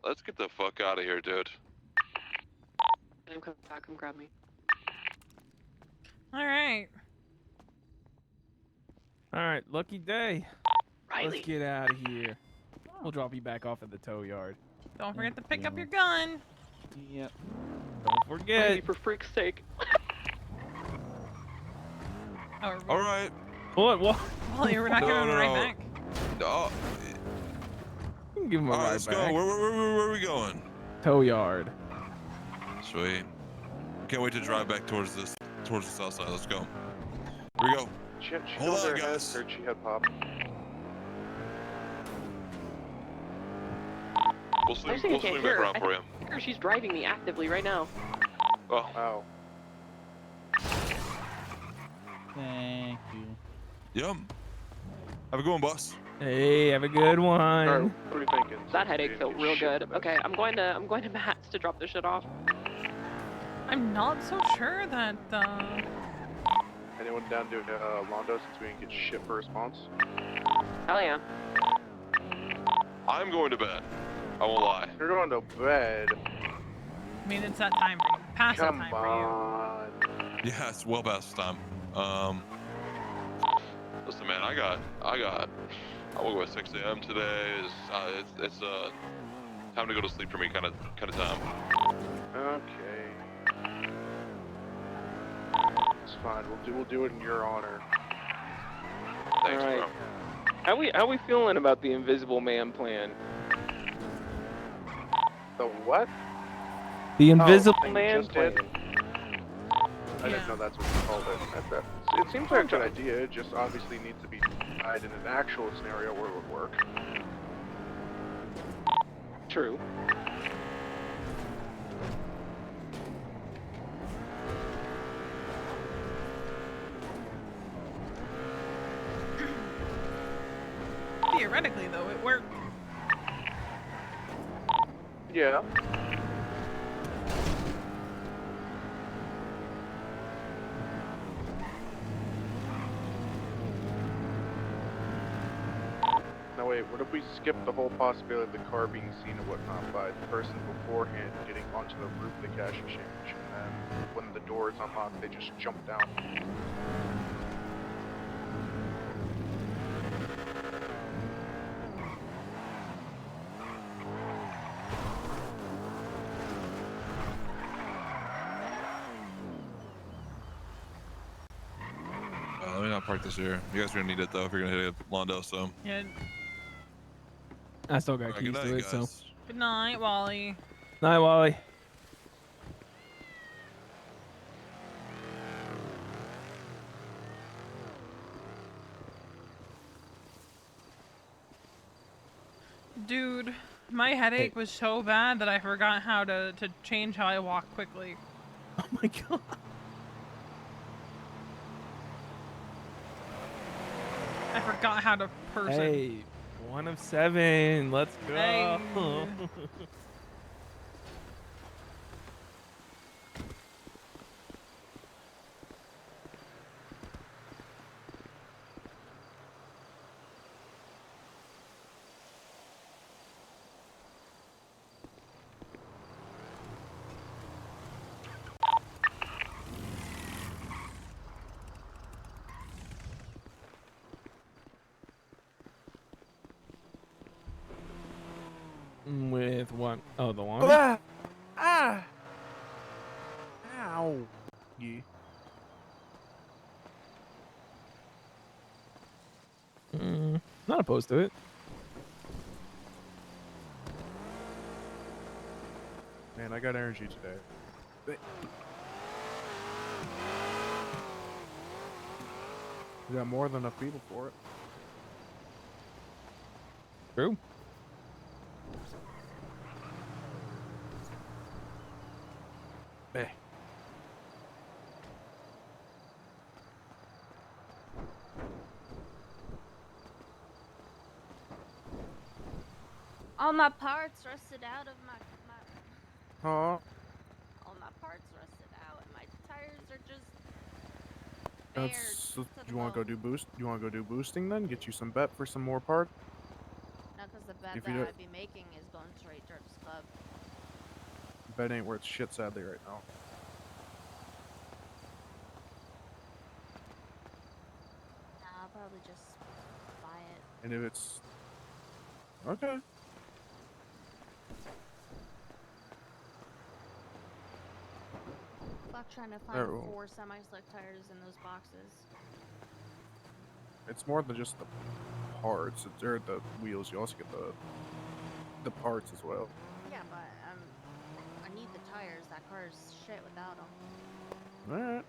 Let's get the fuck out of here, dude. Come back, come grab me. All right. All right, lucky day. Riley. Let's get out of here. We'll drop you back off at the tow yard. Don't forget to pick up your gun. Yep. Don't forget. Riley, for freak's sake. Oh, All right. What? Wally, we're not giving him a ride back. No. You can give him a All right, ride let's back. go. Where are we going? Tow yard. Sweet. Can't wait to drive back towards the south side. Let's go. Here we go. Hold on, guys. She had pop. We'll swing back around for you. I think she's driving me actively right now. Oh. Wow. Thank you. Yep. Have a good one, boss. Hey, have a good one. Alright, what are you thinking? That headache felt real good. Okay, I'm going to Matt's to drop this shit off. I'm not so sure that. Anyone down to Londo since we didn't get shit for response? Hell yeah. I'm going to bed. I won't lie. You're going to bed. I mean, it's that time for you. Past that time for you. Yeah, it's well past time. Listen, man, I woke up at 6 a.m. today. It's time to go to sleep for me, kind of time. Okay. It's fine. We'll do it in your honor. Thanks, Alright. bro. How we feeling about the Invisible Man plan? The what? The invisible thing you man just did? plan. I didn't know that's what you called it. It seems like a good idea. It just obviously needs to be tried in an actual scenario where it would work. True. Theoretically, though, it worked. Yeah. Now wait, what if we skip the whole possibility of the car being seen and whatnot by the person beforehand getting onto the roof of the cash exchange, and then when the door is unlocked, they just jump down? Let me not park this here. You guys are gonna need it though if you're gonna hit Londo. So. Yeah. I still got Alright, keys good to night, it, so. guys. Good night, Wally. Night, Wally. Dude, my headache was so bad that I forgot how to change how I walk quickly. Oh my god. I forgot how to person. Hey, 1 of 7. Let's go. Hey. With what? Oh, the one? Ah! Ow! Yeah. Not opposed to it. Man, I got energy today. We got more than enough people for it. True. Hey. All my parts rusted out of my Huh? all my parts rusted out, and my tires are just bare That's. to the You want to go bone. do boost? You want to go do boosting then? Get you some bet for some more parts? No, because the bet If that you don't- I'd be making is going straight towards club. Bet ain't worth shit, sadly, right now. Nah, I'll probably just buy it. And if it's okay. Fuck trying to There find we go. 4 semi-slick tires in those boxes. It's more than just the parts. Or the wheels. You also get the parts as well. Yeah, but I need the tires. That car's shit without them. All right.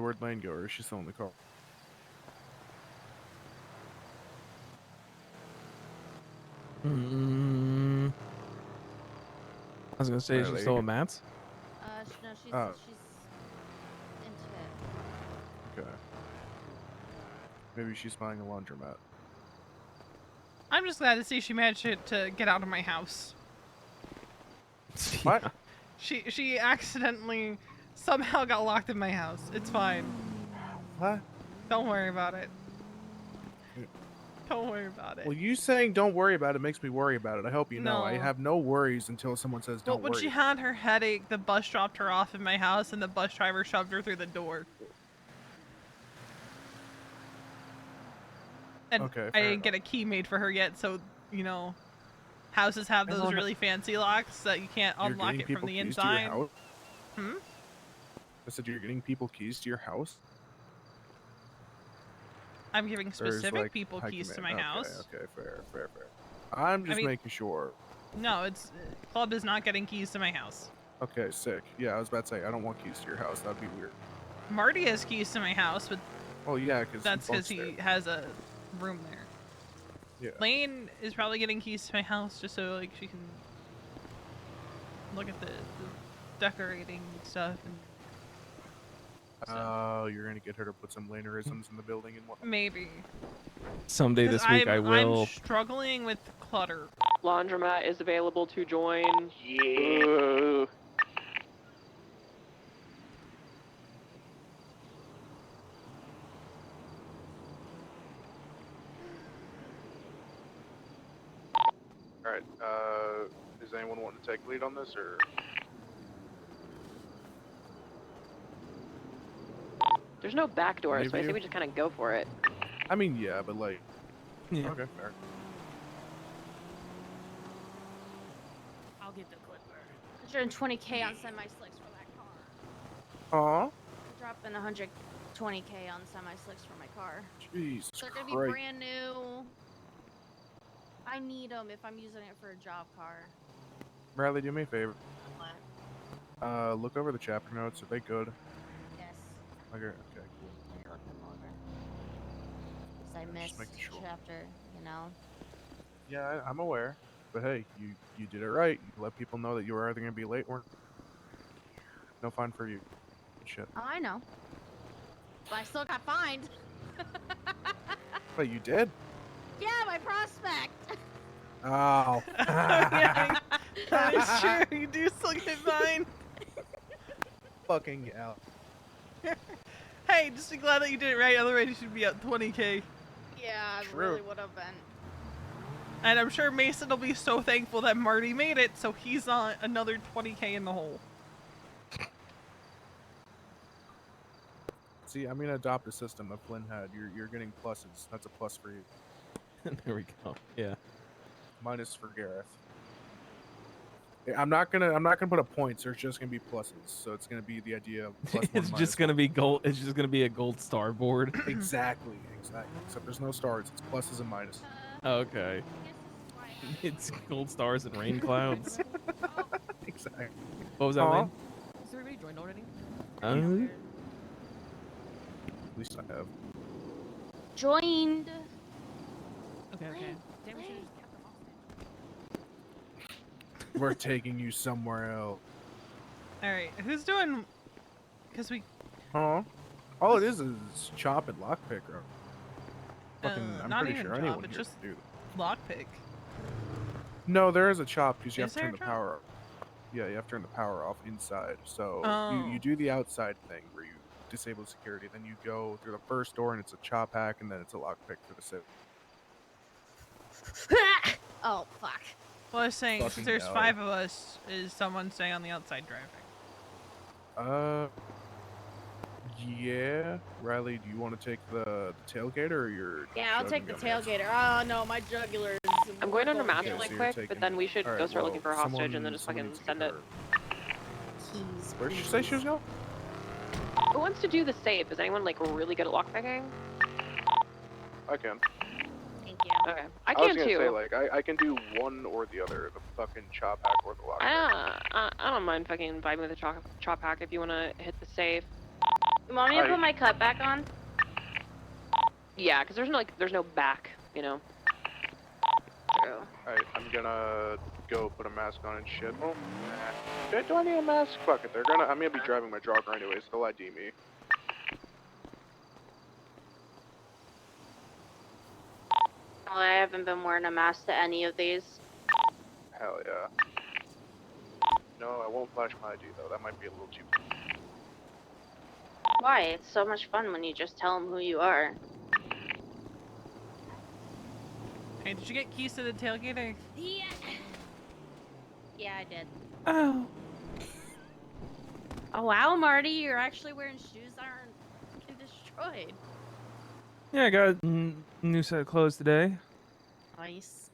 Where'd Lane go? Or is she still in the car? I was gonna say, is she still at Matt's? No, she's Oh. into it. Okay. Maybe she's buying a laundromat. I'm just glad to see she managed to get out of my house. What? She accidentally somehow got locked in my house. It's fine. What? Don't worry about it. Don't worry about it. Well, you saying don't worry about it makes me worry about it. I hope you know. I No. have no worries until someone says don't But when worry. she had her headache, the bus dropped her off in my house and the bus driver shoved her through the door. And Okay, I fair didn't get a key made for her yet, so, you know, houses have those Everyone- really fancy locks that you can't You're unlock getting it from people the keys to your inside. house? Hmm? I said you're getting people keys to your house? I'm giving Or is, specific like, people high keys to command- my house. Okay, fair. I'm just mean- making sure. No, it's Club is not getting keys to my house. Okay, sick. Yeah, I was about to say, I don't want keys to your house. That'd be weird. Marty has keys to my house, but Oh, yeah, because that's because he has a room there. Yeah. Lane is probably getting keys to my house just so like she can look at the decorating stuff and Oh, you're gonna get her to put some lanerisms in the building and whatnot. maybe. Someday 'Cause this week I will. I'm struggling with clutter. Laundromat is available to join. Yeah. All right. Does anyone want to take lead on this, or? There's no back door, so I Maybe say we just kind of go for it. I mean, yeah, but like. Yeah. Okay, fair. I'll get the clipper. 120K on semi-slicks for that car. Aw. Dropping 120K on semi-slicks for my car. Jesus They're gonna be Christ. brand new. I need them if I'm using it for a job car. Bradley, do me a favor. What? Look over the chapter notes. Are they good? Yes. Okay, cool. Let me look them over. 'Cause I missed making sure. chapter, you know. Yeah, I'm aware. But hey, you did it right. You let people know that you were either gonna be late or no fine for you. Shit. Oh, I know. But I still got fined. But you did. Yeah, my prospect. Oh. Yeah, that is true. You do still get fined. Fucking hell. Hey, just be glad that you did it right. Otherwise, you should be at 20K. Yeah, I True. really would have been. And I'm sure Mason will be so thankful that Marty made it, so he's on another 20K in the hole. See, I'm gonna adopt a system that Flynn had. You're getting pluses. That's a plus for you. There we go. Yeah. Minus for Gareth. Yeah, I'm not gonna put a points. There's just gonna be pluses. So it's gonna be the idea of plus one, It's minus just gonna be gold. It's just gonna be a gold star board. Exactly. Except there's no stars. It's pluses and minuses. Okay. It's gold stars and rain clouds. Exactly. What was that, Aw. Lane? Has everybody joined already? At least I have. Joined. Okay. Damn, we should've just kept them off. We're taking you somewhere else. Alright, who's doing... Because we... Huh? All it is chop and lockpick. Fucking, I'm not pretty even sure chop, anyone it's here just can do that. lockpick. No, there is a chop because you Is have to turn there the a chop? power up. Yeah, you have to turn the power off inside. So you Oh. do the outside thing where you disable security, then you go through the first door and it's a chop hack, and then it's a lockpick for the safe. Oh, fuck. Well, I was saying, since Fucking there's hell. 5 of us, is someone staying on the outside driving? Yeah. Riley, do you want to take the tailgater or your? Yeah, I'll take the tailgater. Oh no, my jugular is. I'm going under mask Okay, really so you're quick, taking- but then we should Alright, go start well, looking for a hostage and then just someone fucking needs to send get it. her- Keys. Where did she say she was going? Who wants to do the safe? Is anyone like really good at lockpicking? I can. Thank you. Okay, was I can gonna too. say, like, I can do one or the other, the fucking chop hack or the lock. I don't mind fucking vibing with the chop hack if you want to hit the safe. You want me to put my cut back on? Yeah, because there's no back, you know. So. Alright, I'm gonna go put a mask on and shit. Oh, nah. Do I need a mask? Fuck it, I'm gonna be driving my jogger anyways, they'll ID me. Oh, I haven't been wearing a mask to any of these. Hell yeah. No, I won't flash my ID though, that might be a little too... Why? It's so much fun when you just tell them who you are. Hey, did you get keys to the tailgater? Yeah. Yeah, I did. Oh. Oh wow, Marty, you're actually wearing shoes that aren't fucking destroyed. Yeah, I got a new set of clothes today. Nice.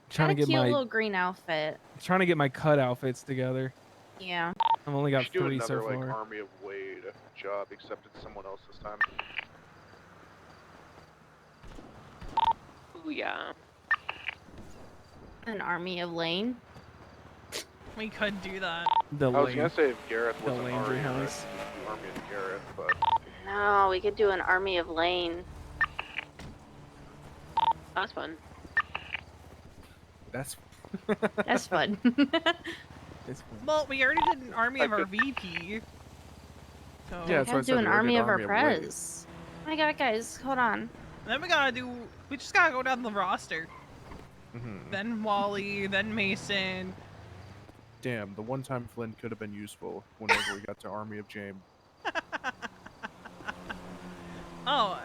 Trying to Got a get cute my little green outfit. trying to get my cut outfits together. Yeah. I've only got should do 3 so another, far. like, Army of Wade job, except it's someone else this time. Ooh, yeah. An army of Lane. We could do that. The I was gonna say if Gareth the was an Landry Army, house. the Army of Gareth, but... No, we could do an army of Lane. That's fun. That's... That's fun. It's fun. Well, we already did an army of our VP. So Yeah, we that's what I can said, do an we already army did of our Army of Wade. prez. Oh my god, guys, hold on. then we just gotta go down the roster. Then Wally, then Mason. Damn, the one time Flynn could have been useful whenever we got to Army of James. Oh,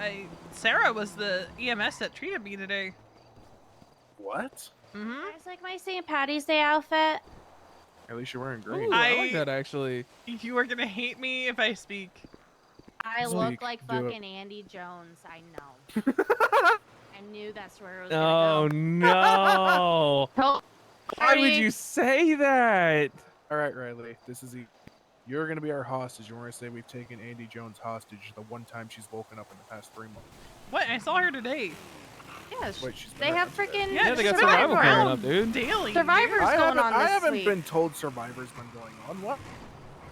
Sarah was the EMS that treated me today. What? It's like my St. Patty's Day outfit. At least you're wearing green. Ooh, I like that actually. You are gonna hate me if I speak. I Speak, look like do it. fucking Andy Jones. I know. I knew that's where it was Oh gonna go. no! Why would you say that? Alright, Riley, this is you're gonna be our hostage, and we're gonna say we've taken Andy Jones hostage the one time she's woken up in the past 3 months. What? I saw her today. Yeah, Wait, she's they been have around today. freaking Yeah, they got Survival coming up, dude. Daily. Survivor's going on this I haven't week. been told Survivor's been going on. What?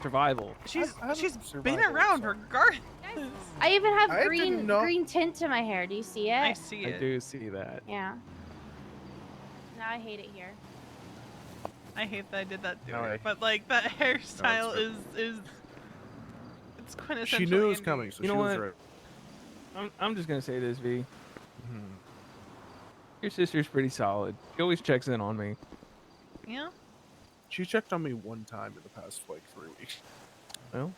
Survival. She's been Survival, around sorry. regardless. I even have I green didn't know- green tint to my hair. Do you see it? I see I it. do see that. Yeah. Now I hate it here. I hate that I did that to No, her. I- But like that hairstyle fair. is it's quintessential. She knew it was Andy. coming, so You she know was what? right. I'm just gonna say this, V. Your sister's pretty solid. She always checks in on me. Yeah. She checked on me one time in the past, like, 3 weeks. Well,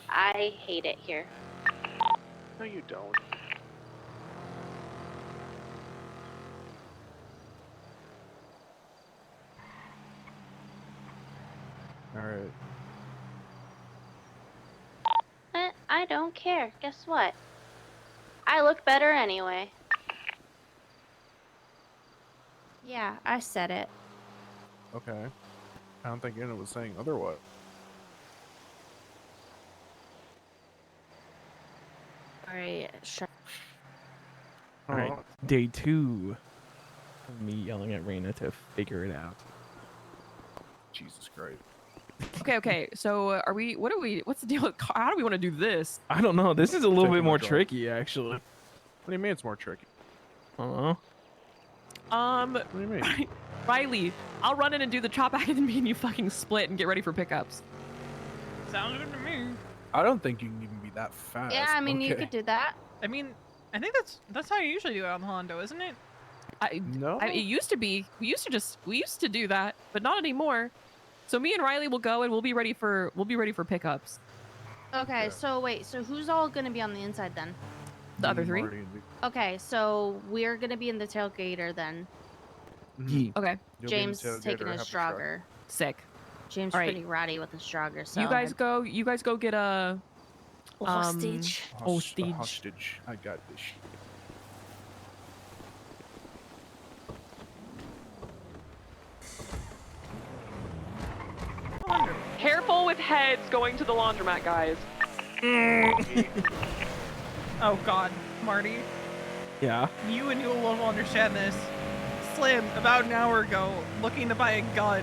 I hate it here. No, you don't. Alright. I don't care. Guess what? I look better anyway. Yeah, I said it. Okay. I don't think Anna was saying otherwise. Alright, sure. all right. Day 2. of me yelling at Raina to figure it out. Jesus Christ. Okay. So are we? What's the deal with? How do we want to do this? I don't know. This is a little Taking bit my more drive. tricky, actually. What do you mean it's more tricky? What do you mean? Riley, I'll run in and do the chop back, and then me and you fucking split and get ready for pickups. Sounds good to me. I don't think you can even be that fast. Yeah, I mean, you Okay. could do that. I mean, I think that's how you usually do it on the Hondo, isn't it? No. it used to be. We used to do that, but not anymore. So me and Riley will go, and we'll be ready for pickups. Okay, so wait, so who's all gonna be on the inside then? The other three. Okay, so we're gonna be in the tailgater then. Okay. James is taking his Strogger. Sick. James All right. pretty ratty with the Strogger, so You guys go get a hostage. Hostage. I got this shit. Careful with heads going to the laundromat, guys. Oh God, Marty, Yeah. you and Yule will understand this. Slim, about an hour ago, looking to buy a gun,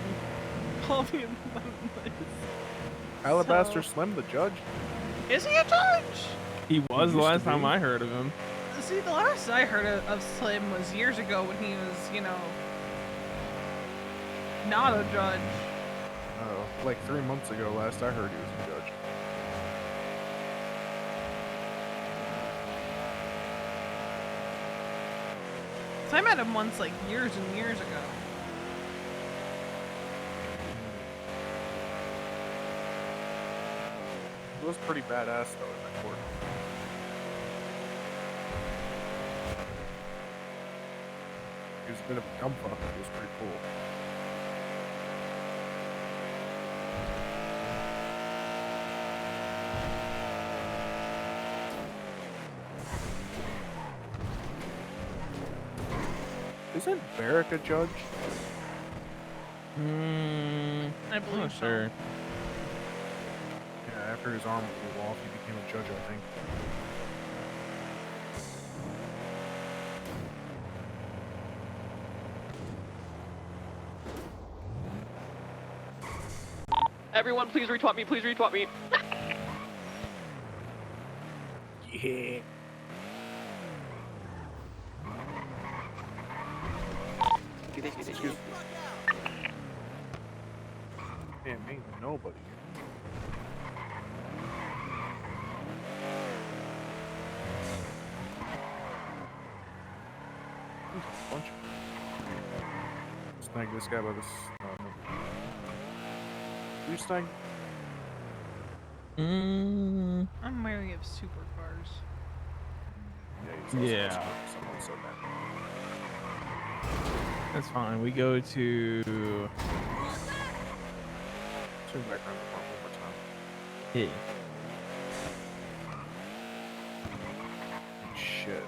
called me about this. Alabaster Slim, the judge. Is he a judge? He was the used to last time be. I heard of him. See, the last I heard of Slim was years ago when he was, not a judge. Oh, like 3 months ago, last I heard he was a judge. So I met him once, like, years and years ago. He was pretty badass though in that court. He was a bit of a dumb fuck, but he was pretty cool. Isn't Barrick a judge? I believe Not so. sure. Yeah, after his arm blew off, he became a judge, I think. Everyone, please retweet me. Please retweet me. Yeah. Excuse me. Damn, ain't nobody. There's a bunch of... Snag this guy by this... no. You snag? I'm wary of supercars. Yeah. Yeah. Someone said that. That's fine. We go to. Turn back around the front one more time. Yeah. Shit.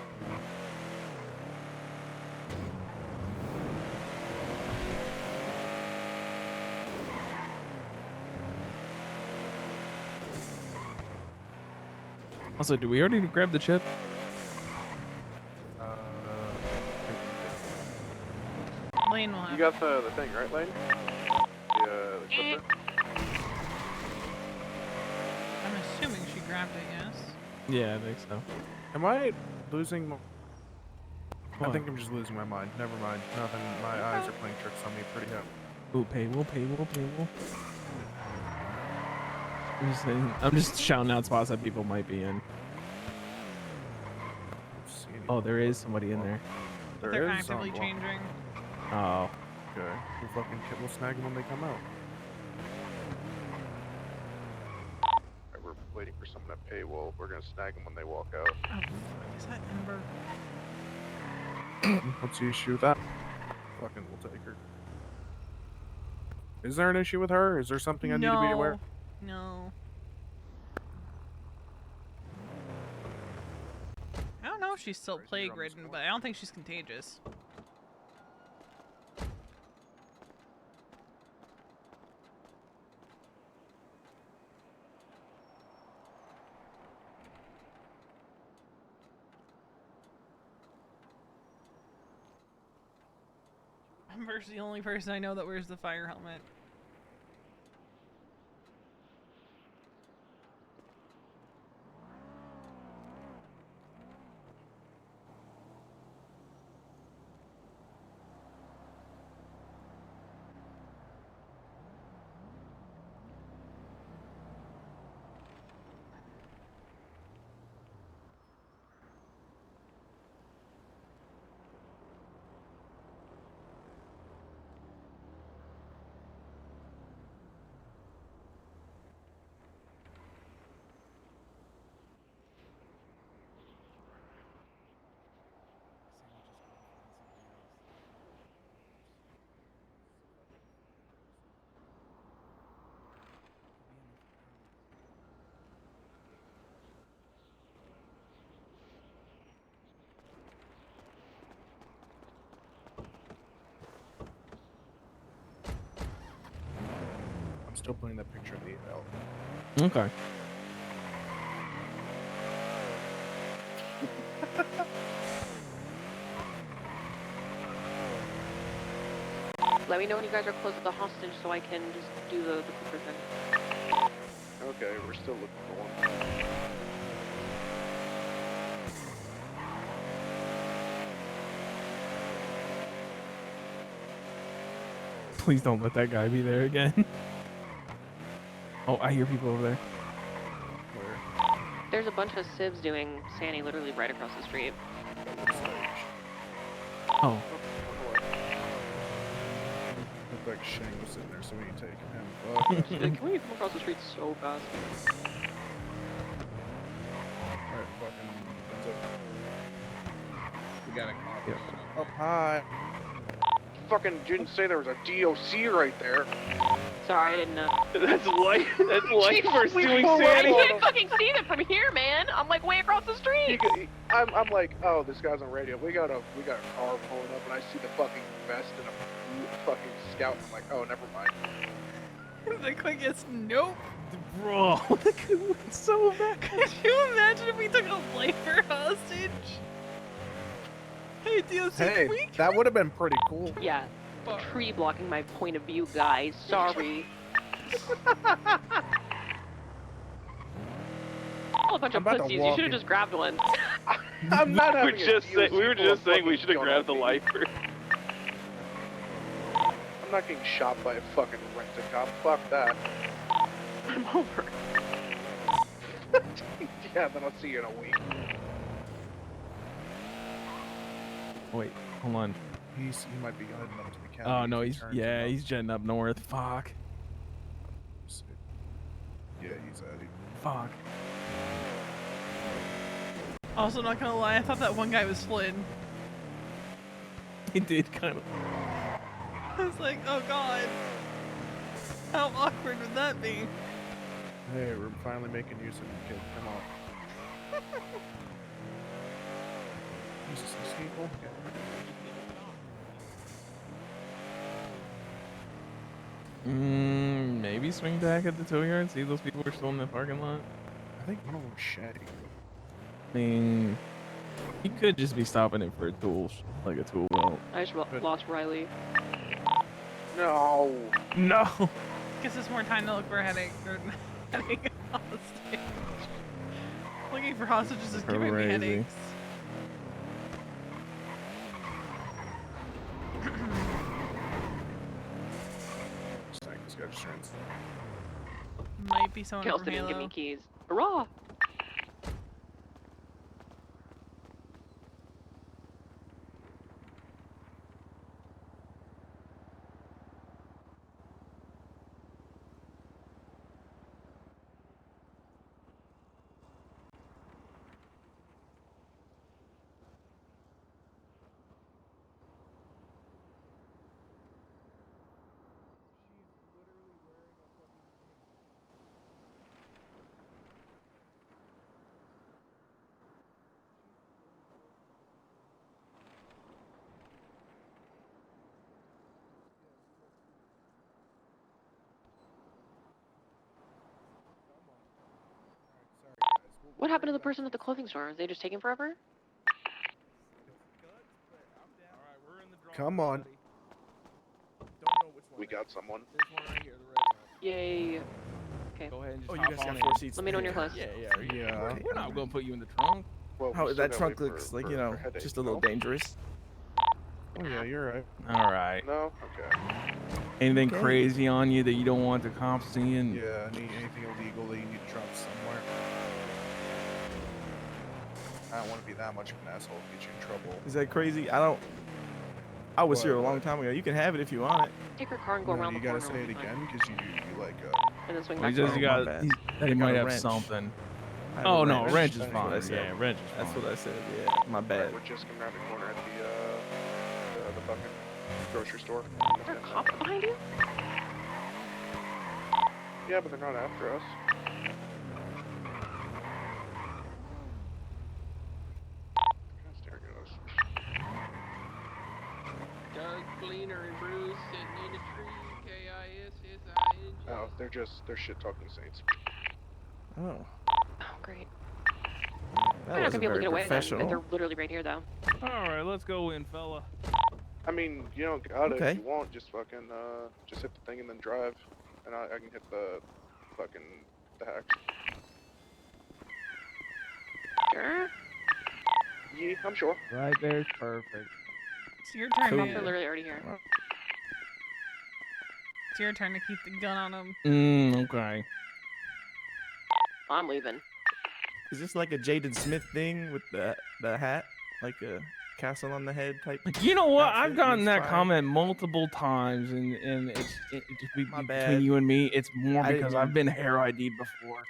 Also, do we already grab the chip? Lane will have. You got the thing, right, Lane? The clipper? I'm assuming she grabbed it, yes? Yeah, I think so. Am I losing my... I What? think I'm just losing my mind. Never mind. Nothing. My eyes are playing tricks on me pretty heavy. We'll pay. I'm just saying, I'm just shouting out spots that people might be in. Oh, there is somebody in there. They're actively changing. Oh. Okay. We'll snag them when they come out. Alright, we're waiting for someone to pay. Well, we're gonna snag them when they walk out. Oh, fuck, is that Ember? What's the issue with that? Fucking, we'll take her. Is there an issue with her? Is there something I need to be aware? No. I don't know if she's still plague ridden, but I don't think she's contagious. Ember's the only person I know that wears the fire helmet. still putting that picture in the email. Okay. Let me know when you guys are close to the hostage so I can just do the Cooper thing. Okay, we're still looking for one. Please don't let that guy be there again. Oh, I hear people over there. There's a bunch of civs doing Sandy literally right across the street. Oh. Looked like Shang was sitting there, so we need to take him. Can we come across the street so fast? Alright, fucking. We got a copy. Oh, hi. Fucking didn't say there was a DOC right there. Sorry, I didn't know. That's light. That's light for doing I Sandy. can't fucking see them from here, man. I'm like way across the street. I'm like, oh, this guy's on radio. We got a car pulling up, and I see the fucking vest and a fucking scout. I'm like, oh, never mind. The quickest, nope. Bro, that could have been so bad. Could you imagine if we took a labor hostage? Hey, DOC, Hey, that would have been pretty cool. Yeah. Tree blocking my point of view, guys. Sorry. Oh, a bunch of pussies. You should have just grabbed one. I'm not We having were just saying we should have grabbed the lifer. I'm not getting shot by a fucking rent-a-cop. Fuck that. I'm over. Yeah, then I'll see you in a week. Wait, hold on. He might be heading up to the county. Oh no, if he he's turns yeah, him he's jetting up north. Fuck. Yeah, he's out here. Fuck. Also, not gonna lie, I thought that one guy was Flynn. He did kind of. I was like, oh god. How awkward would that be? Hey, we're finally making use of you, kid. Come on. Jesus, these people. Maybe swing back at the tow yard, see if those people are still in the parking lot. I think one of them's Shaggy. I mean, he could just be stopping it for tools, like a tool belt. I just lost Riley. No. No. Gives us more time to look for a headache or headache hostage. Looking for hostages is giving me Crazy. headaches. This guy just turns. Might be someone Kelsey from didn't give Halo. me keys. Hurrah! What happened to the person at the clothing store? Are they just taking forever? Come on. We got someone. Yay. Okay. Go ahead and just Oh, you hop guys on got in. 4 seats. Let me know when you're close. Yeah. We're not gonna put you in the trunk. Well, we How still that gotta trunk wait looks for- like, for- you know, for headache, just a little no? dangerous. Oh yeah, you're right. All right. No? Okay. Anything Okay. crazy on you that you don't want the cops seeing? Yeah, anything illegal that you need to drop somewhere. I don't want to be that much of an asshole to get you in trouble. Is that crazy? I was here a long time ago. You can have it if you want it. Take her car and go No, around you the gotta corner. say it again because you like And then swing He back. just Oh, got. my bad. He I got might a have wrench. something. I have a Oh no, wrench. wrench is That's what fine. I said. Yeah, wrench is fine. That's what I said. Yeah, my bad. Alright, we're just coming around the corner at the fucking grocery store. Is there a cop behind you? Yeah, but they're not after us. They're staring at us. Doug, Cleaner, and Bruce sitting in a tree. K-I-S-S-I-N-G. Oh, They're shit talking saints. Oh. Oh, great. That We're not was gonna be able to get away then. professional. They're literally right here, though. All right, let's go in, fella. I mean, you don't got it Okay. if you want. Just fucking just hit the thing and then drive, and I can hit the hacks. Sure. Yeah, I'm sure. Right there's perfect. It's your turn. They're literally already here. It's your turn to keep the gun on him. Okay. I'm leaving. Is this like a Jaden Smith thing with the hat, like a castle on the head type? You know what? outfit I've gotten that inspired? comment multiple times, and it's My between bad. you and me, it's more I didn't because mean- I've been hair ID'd before.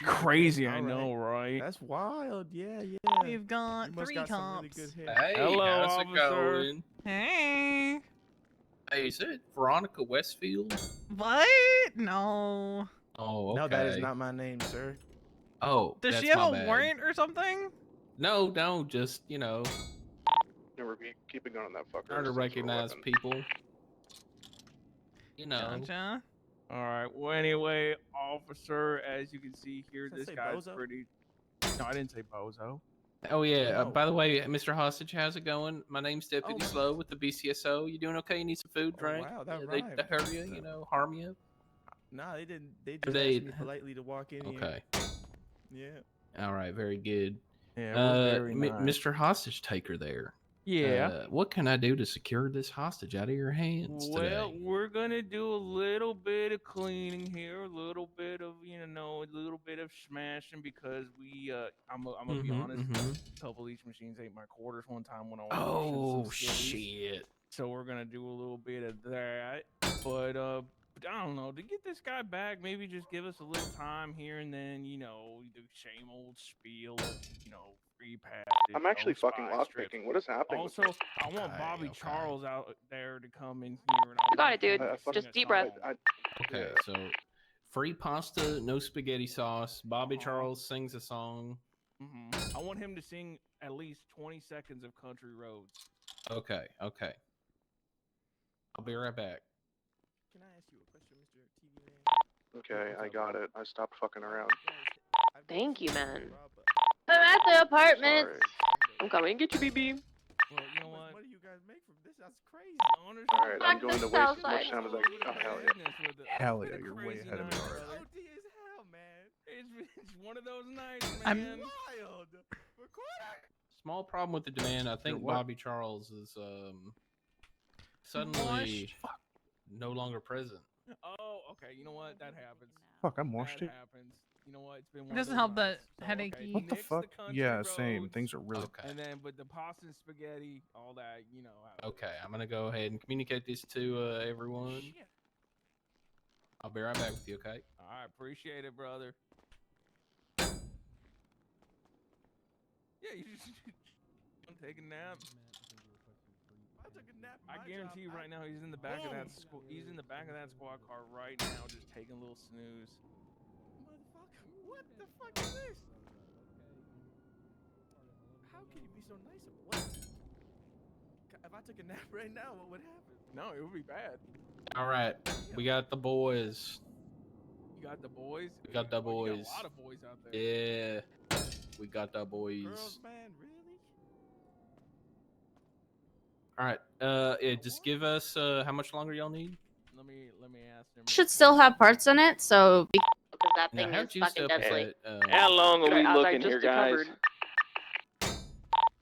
Crazy, I All right. know, right? That's wild. Yeah. We've got You must 3 got some cops. really good hair. Hey, Hello, how's officer. it going? Hey. Hey, is it Veronica Westfield? What? No. Oh, okay. No, that is not my name, sir. Oh, Does that's she have my a bad. warrant or something? No, just Never keep a gun on that fucker. trying to Some sort of recognize weapon. people. You know. Gotcha. All right. Well, anyway, officer, as you can see here, Did I this say guy's bozo? pretty. No, I didn't say bozo. Oh yeah. No. By the way, Mr. Hostage, how's it going? My name's Deputy Oh. Slow with the BCSO. You doing okay? You need some food, Oh, drink? wow, that they rhymed. hurt you, you know, harm you? Nah, they didn't. They just They- asked me politely to walk in here. Okay. Yeah. All right. Very good. Yeah, it was very nice. Mr. Hostage Taker there. Yeah. What can I do to secure this hostage out of your hands Well, today? we're gonna do a little bit of cleaning here, a little bit of a little bit of smashing because I'm gonna be honest, a couple of these machines ate my quarters one time when I was pushing Oh some skillies. shit. So we're gonna do a little bit of that, but I don't know. To get this guy back, maybe just give us a little time here and then, the same old spiel of, free passage. I'm actually no fucking spy strips. lockpicking. What is happening? Also, I want Bobby okay. Charles out there to come in here. And I You got want it, dude. him to Just sing a deep breath. song. Okay, so free pasta, no spaghetti sauce. Bobby Charles sings a song. I want him to sing at least 20 seconds of Country Roads. Okay. I'll be right back. Can I ask you a question, Mr. TV Man? Okay, I got it. I stopped fucking around. Thank you, man. I'm at the apartment. Sorry. I'm coming. Get you, BB. Well, you know what? What do you guys make from this? That's crazy. Alright, I'm Back going to to waste as Southside. much time as I can. Oh, hell yeah. Hell yeah, you're way ahead of me already. OD as hell, man. It's one of those nights, I'm- man. Wild. Small problem with the demand. I think what? Bobby Charles is suddenly no longer present. Oh, okay. You know what? That happens. Fuck, I'm washed That it. happens. You know what? It's been It one of doesn't those help that nights. So, headachy. What the nix fuck? Country Yeah, same. Roads, Things are really. Okay. And then, but the pasta and spaghetti, all that, how it Okay, I'm gonna go ahead and communicate this to everyone. Shit. I'll be right back with you. Okay. All right, appreciate it, brother. Yeah, you just take a nap. I took a nap. I guarantee you right now he's in the back of that he's in the back of that squad car right now, just taking a little snooze. Motherfucker, what the fuck is this? How can you be so nice? What? If I took a nap right now, what would happen? No, it would be bad. All right, we got the boys. You got the boys? We got the You got boys. a lot of boys out there. Yeah, we got the boys. Girls, man, really? All right. Yeah, just give us how much longer y'all need? Let me ask him. Should still have parts in it, so Because that Now, thing how'd is you fucking step with deadly. that? How long are we As I looking just here, guys? discovered.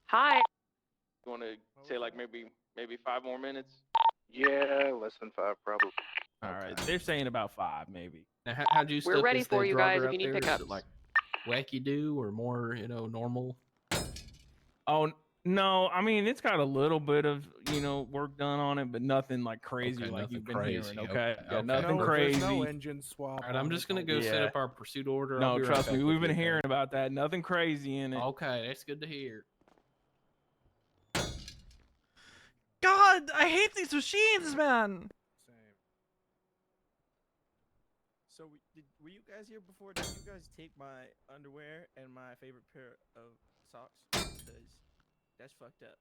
Hi. You want to say like maybe 5 more minutes? Yeah, less than 5 probably. All right, they're saying about 5 maybe. Now, how'd you step We're ready this for there you guys jogger if you out need there? Is it pickups. like wacky do or more, normal? Oh no, I mean it's got a little bit of work done on it, but nothing like crazy Okay, like nothing you've been crazy. hearing. Okay, yeah, Okay. nothing No, crazy. there's no engine swap. All right, I'm just gonna go set Yeah. up our pursuit order. I'll No, be right trust back me, with we've been you, okay? hearing about that. Nothing crazy in it. Okay, that's good to hear. God, I hate these machines, man. So were you guys here before? Did you guys take my underwear and my favorite pair of socks? Because that's fucked up.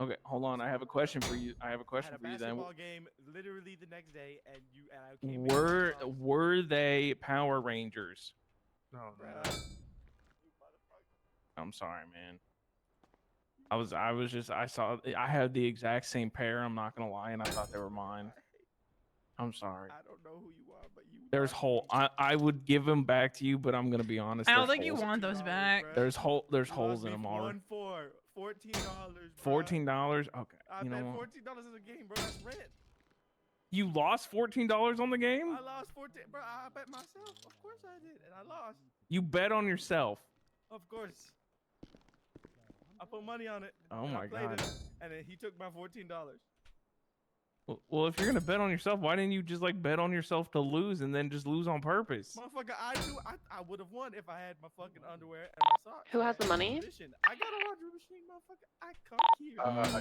Okay, hold on. I have a question for you. I have a I question had a for you then. basketball game literally the next day, and I came in. Were they Power Rangers? No, I'm sorry, man. I had the exact same pair. I'm not gonna lie, and I thought they were mine. I'm sorry. I don't know who you are, but you. There's hole. I would give them back to you, but I'm gonna be honest. I don't there's think you holes. want those back. There's holes in them already. $14. $14. Okay. I You know bet what? $14 is a game, bro. That's rent. You lost $14 on the game? I lost 14, bro. I bet myself. Of course I did, and I lost. You bet on yourself. Of course. I put money on it. Oh and my I played God. it, and then he took my $14. Well, if you're gonna bet on yourself, why didn't you just like bet on yourself to lose and then just lose on purpose? Motherfucker, I would have won if I had my fucking underwear and my socks. Who has the money? Tradition. I got a laundry machine, motherfucker. I come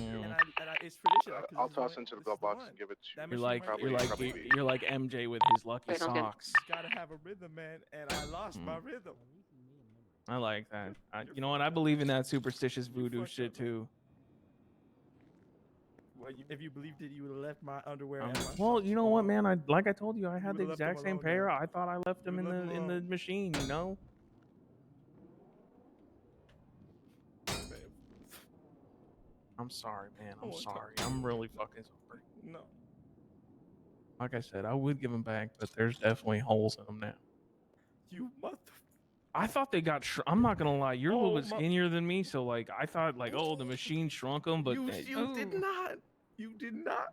here. And it's tradition. I'll toss into the glove box and give it to You're like MJ with his lucky socks. You gotta have a rhythm, man, and I lost my rhythm. I like that. You know what? I believe in that superstitious voodoo shit too. Well, if you believed it, you would have left my underwear. And my Well, you know what, man? Like I told you, I had the would've left them exact same alone, pair. man. I thought I left them in the machine. You know. I'm sorry, man. I'm sorry. I'm really fucking sorry. No. Like I said, I would give them back, but there's definitely holes in them now. You mother. I thought they got. I'm not gonna lie. You're a little bit my- skinnier than me, so like I thought like, oh, the machine shrunk them, but You did not. You did not.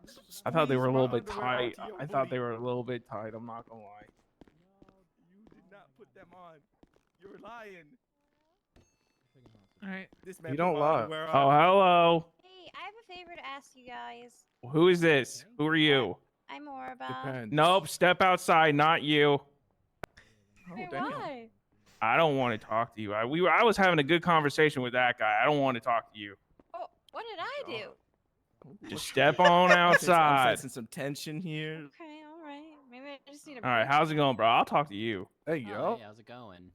I thought they were a squeeze little my bit underwear tight. onto your I thought they booty. were a little bit tight. I'm not gonna lie. You did not put them on. You're lying. All right. This You don't put my lie. underwear Oh, on. hello. Hey, I have a favor to ask you guys. Who is this? Who are you? I'm Orba. Nope. Step outside. Not you. Wait, why? I don't want to talk to you. I was having a good conversation with that guy. I don't want to talk to you. Oh, what did I do? Just step on I'm outside. sensing some tension here. Okay, all right. Maybe I just need a All right, how's it going, bro? I'll talk to you. Hey, Oh, hey, how's it going?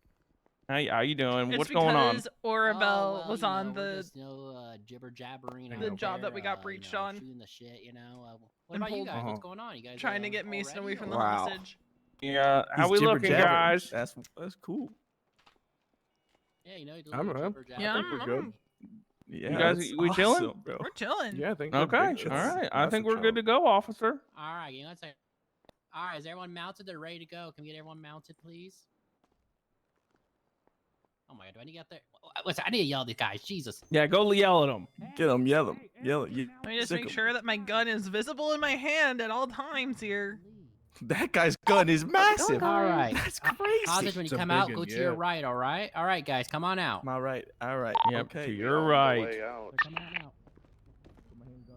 How you doing? It's What's going on? because Orabel was you on know, we're the just, jibber jabbering. the job that we got breached on. Shooting the shit, you know. What And about you pulled- guys? What's going on? You guys trying to get Mason away from the Wow. hostage. Yeah, how He's we jibber looking, jabbering. guys? That's cool. Yeah, you know, you do I'm a little up. jibber jabber. Yeah, I think we're good. Yeah, You guys, that's we chilling? awesome, bro. We're chilling. Yeah, I think. Okay, all right. I think we're good to go, officer. All right, you know what? All right, is everyone mounted? They're ready to go. Can we get everyone mounted, please? Oh my God, do I need to get there? Listen, I need to yell at these guys. Jesus. Yeah, go yell at them. Get them, yell them, yell it. Let me just make sure that my gun is visible in my hand at all times here. That guy's gun is massive. All right. That's crazy. Hostage, when you It's a come out, big go one, to your yeah. right, all right? All right, guys, come on out. My right. All right. Yep, Okay. to your right. Way out. Come on out.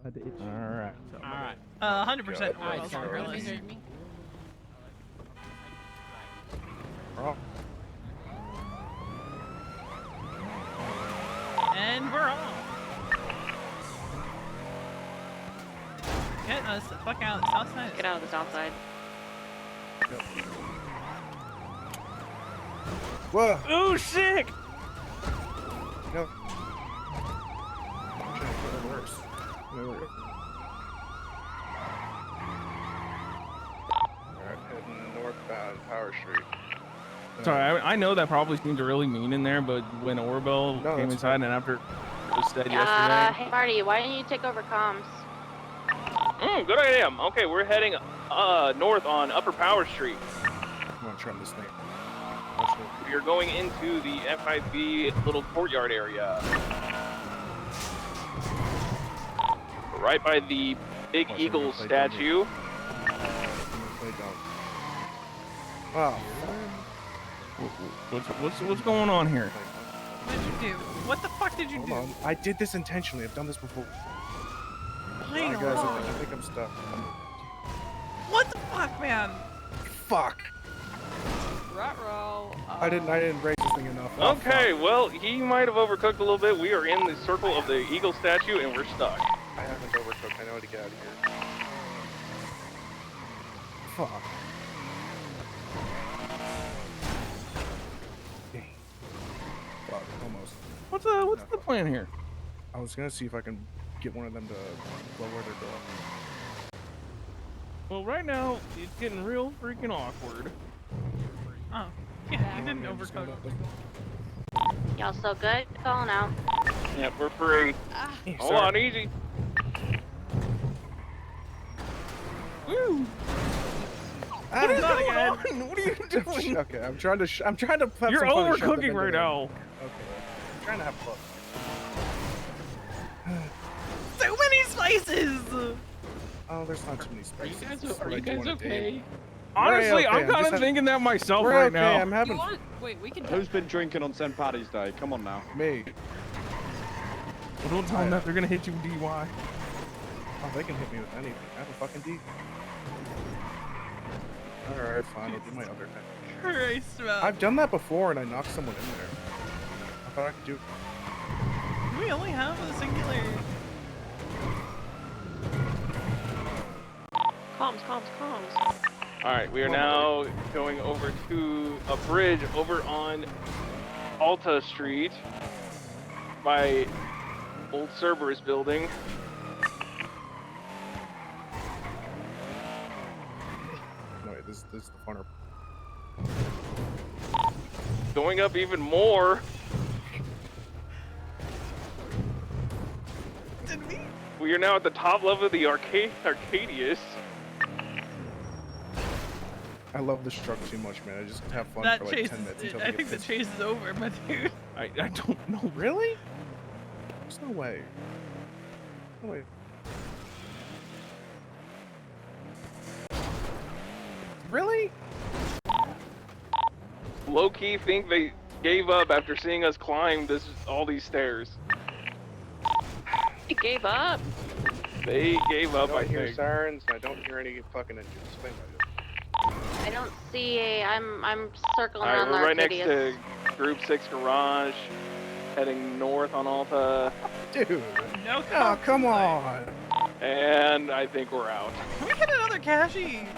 All right. All right. 100% All right, Orabel's so on her everyone list. hears me? Oh, And we're on. Get us the fuck out of the south side. Get out of the south side. whoa. Oh, sick. No. Worse. Alright, heading northbound Power Street. Sorry, I know that probably seemed really mean in there, but when Orabel No, came that's inside and after it was said yesterday. Hey Marty, why don't you take over comms? Good idea. Okay, we're heading north on Upper Power Street. I'm gonna trim this thing. We are going into the FIB little courtyard area. Right by the big Oh, so eagle we're gonna play statue. Play dumb. Wow. What's going on here? What did you do? What the fuck did you Hold do? on. I did this intentionally. I've done this before. I Alright, know. guys, I think I'm stuck. What the fuck, man? Fuck. Ruh-roh. I didn't raise this thing enough. Oh, Okay, well, he might have overcooked a little bit. We are in the circle of the eagle statue and we're stuck. I haven't overcooked. I know how to get out of here. Fuck. Fuck, almost. What's the plan here? I was gonna see if I can get one of them to lower their door. Well, right now it's getting real freaking awkward. Oh, yeah, you didn't overcoat. Y'all so good? Calling out. Yep, we're free. Hold on, easy. Woo! What is going going on? What are you doing? Okay, I'm trying to. I'm trying to. Have You're some fun and shove them overcooking into right them. now. Okay, I'm trying to have fun. So many spices! Oh, there's not too many spices. guys- This is are what I you do guys on a okay? date. Honestly, We're I'm kind of thinking that myself we're right okay. now. I'm having Wait, we can. Who's been drinking on St. Paddy's Day? Come on now. me. Well, don't tell them that. They're gonna hit you with DUI. Oh, they can hit me with anything. I have a fucking D. Alright, fine. I'll do my other thing. Christ, man. I've done that before and I knocked someone in there. I thought I could do. We only have a singular. Comms. Alright, we are now going over to a bridge over on Alta Street by Old Cerberus building. No, wait, this is the funner. Going up even more. Did we? We are now at the top level of the Arcadius. I love this truck too much, man. I just have fun That for like chase. 10 minutes until I they get think the pissed. chase is over, my dude. I don't know. Really? There's no way. No way. Really? Low-key think they gave up after seeing us climb all these stairs. He gave up. They gave up, I I don't hear think. sirens, and I don't hear any fucking engines. Think about it. I don't see a. I'm circling Alright, around the we're right next Arcadius. to Group 6 Garage, heading north on Alta, Dude. No, Oh, come on. and I think we're out. Can we get another cashy?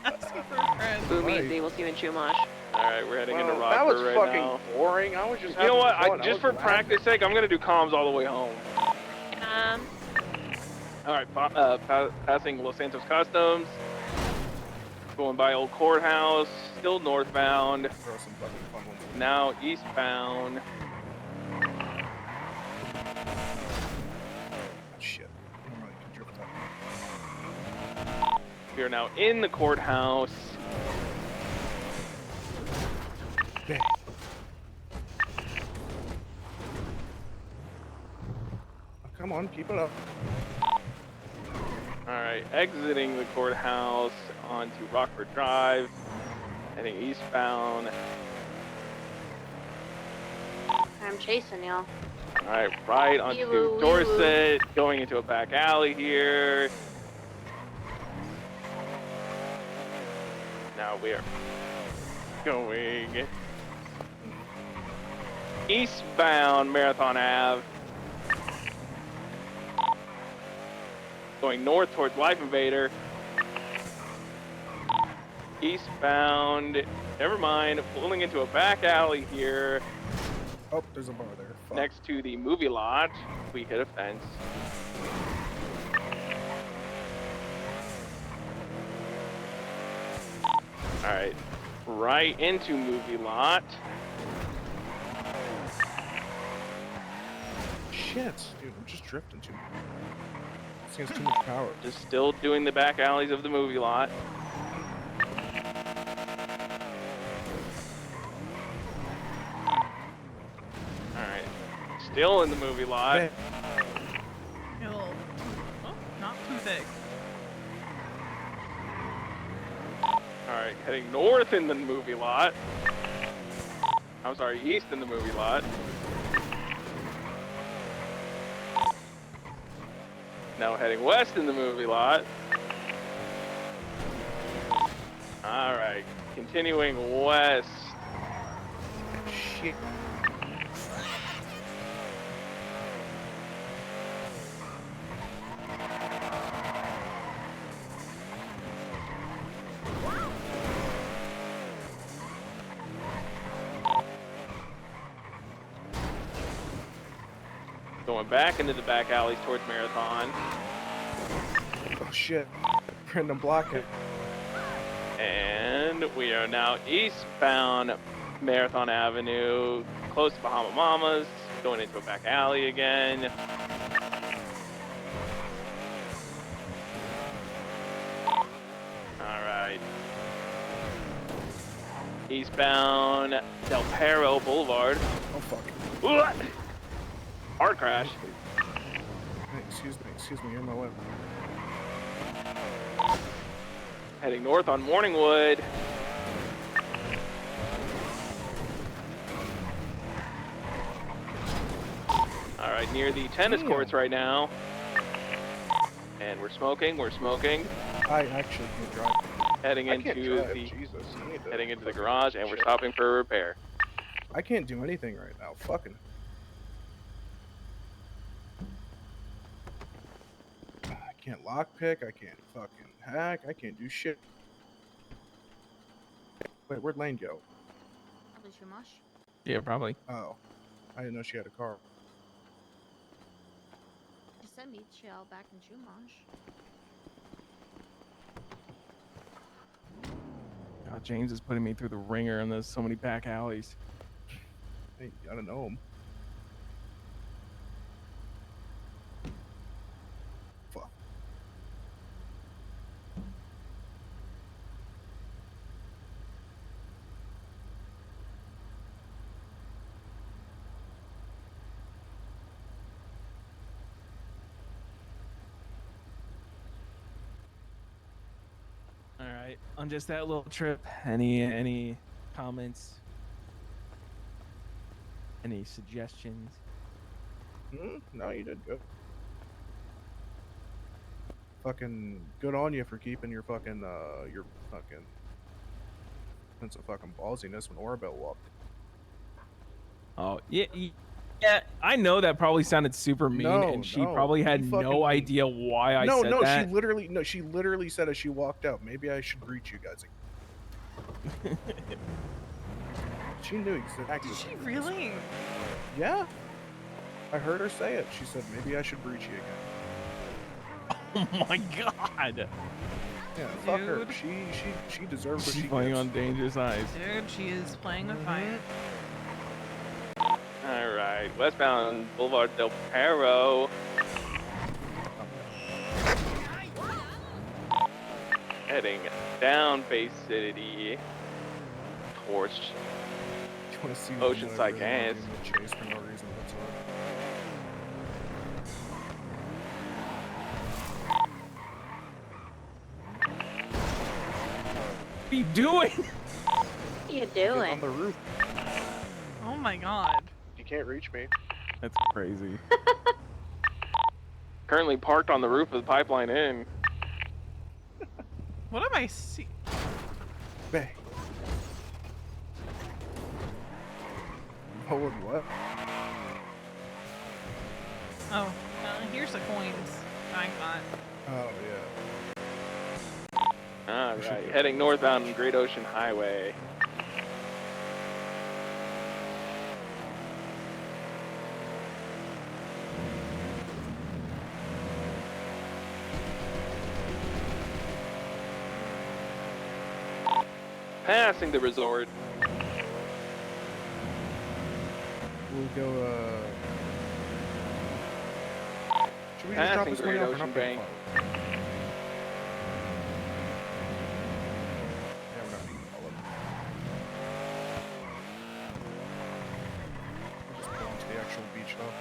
Asking for a friend. Boom easy. We'll see you in Chumash. Alright, we're heading into Well, Rockford that was right fucking now. boring. I was just. You know what? having fun. I Just was for laughing. practice sake, I'm gonna do comms all the way home. Alright, passing Los Santos Customs, going by Old Courthouse, still northbound, Throw some fucking fun ones in. now eastbound. Shit. I don't really can drift up. We are now in the courthouse. Bang. Oh, come on, keep it up. Alright, exiting the courthouse onto Rockford Drive, heading eastbound. I'm chasing y'all. Alright, right onto Wee-woo, Dorset, going into a back alley here. Now we are going eastbound Marathon Ave. Going north towards Life Invader. Eastbound, never mind, pulling into a back alley here. Oh, there's a bar there. Fuck. Next to the movie lot, we hit a fence. Alright, right into movie lot. Shit, dude, I'm just drifting too much. This thing has too much power. Just still doing the back alleys of the movie lot. Alright, still in the movie lot. Hey. Oh, not too thick. Alright, heading north in the movie lot. I'm sorry, east in the movie lot. Now heading west in the movie lot. Alright, continuing west. Shit. Going back into the back alleys towards Marathon. Oh shit. Random blocking. And we are now eastbound Marathon Avenue, close to Bahama Mamas, going into a back alley again. Alright. Eastbound Del Perro Boulevard. Oh fuck. What? Hard crash. Hey, excuse me, you're in my way. Heading north on Morningwood. Alright, near the tennis courts right now. And we're smoking. I actually can't drive. Heading I can't into drive, the Jesus, you need to heading into the fucking garage, and we're stopping for a repair. I can't do anything right now. Fucking. I can't lockpick. I can't fucking hack. I can't do shit. Wait, where'd Lane go? Probably Shumash. Yeah, probably. Oh, I didn't know she had a car. She said meet Shell back in Shumash. God, James is putting me through the ringer, and there's so many back alleys. Hey, you gotta know him. Fuck. All right, on just that little trip, any comments? Any suggestions? No, you did good. Fucking good on you for keeping your fucking sense of fucking ballsiness when Orabel walked. Oh yeah, yeah. I know that probably sounded super mean, and she probably had no idea why I said that. She literally said as she walked out, maybe I should greet you guys. She knew exactly. Did she really? Yeah. I heard her say it. She said, maybe I should breach you again. Oh my god. Yeah, fuck her. She deserves what She's she playing gets. on dangerous eyes. Dude, she is playing with fire. Alright, westbound Boulevard Del Perro. Heading down Bay City towards Oceanside, Kansas. Chase for no reason whatsoever. What are you doing? What are you doing? On the roof. Oh my god. You can't reach me. That's crazy. Currently parked on the roof of the Pipeline Inn. What am I seeing? Bay. Oh, what? Oh, here's the coins I got. Oh, yeah. Alright, heading northbound Great Ocean Highway. Passing the resort. We'll go, should we just drop Passing this money Great off or Ocean not? Bank. Yeah, we're not being followed. We'll just pull into the actual beach though.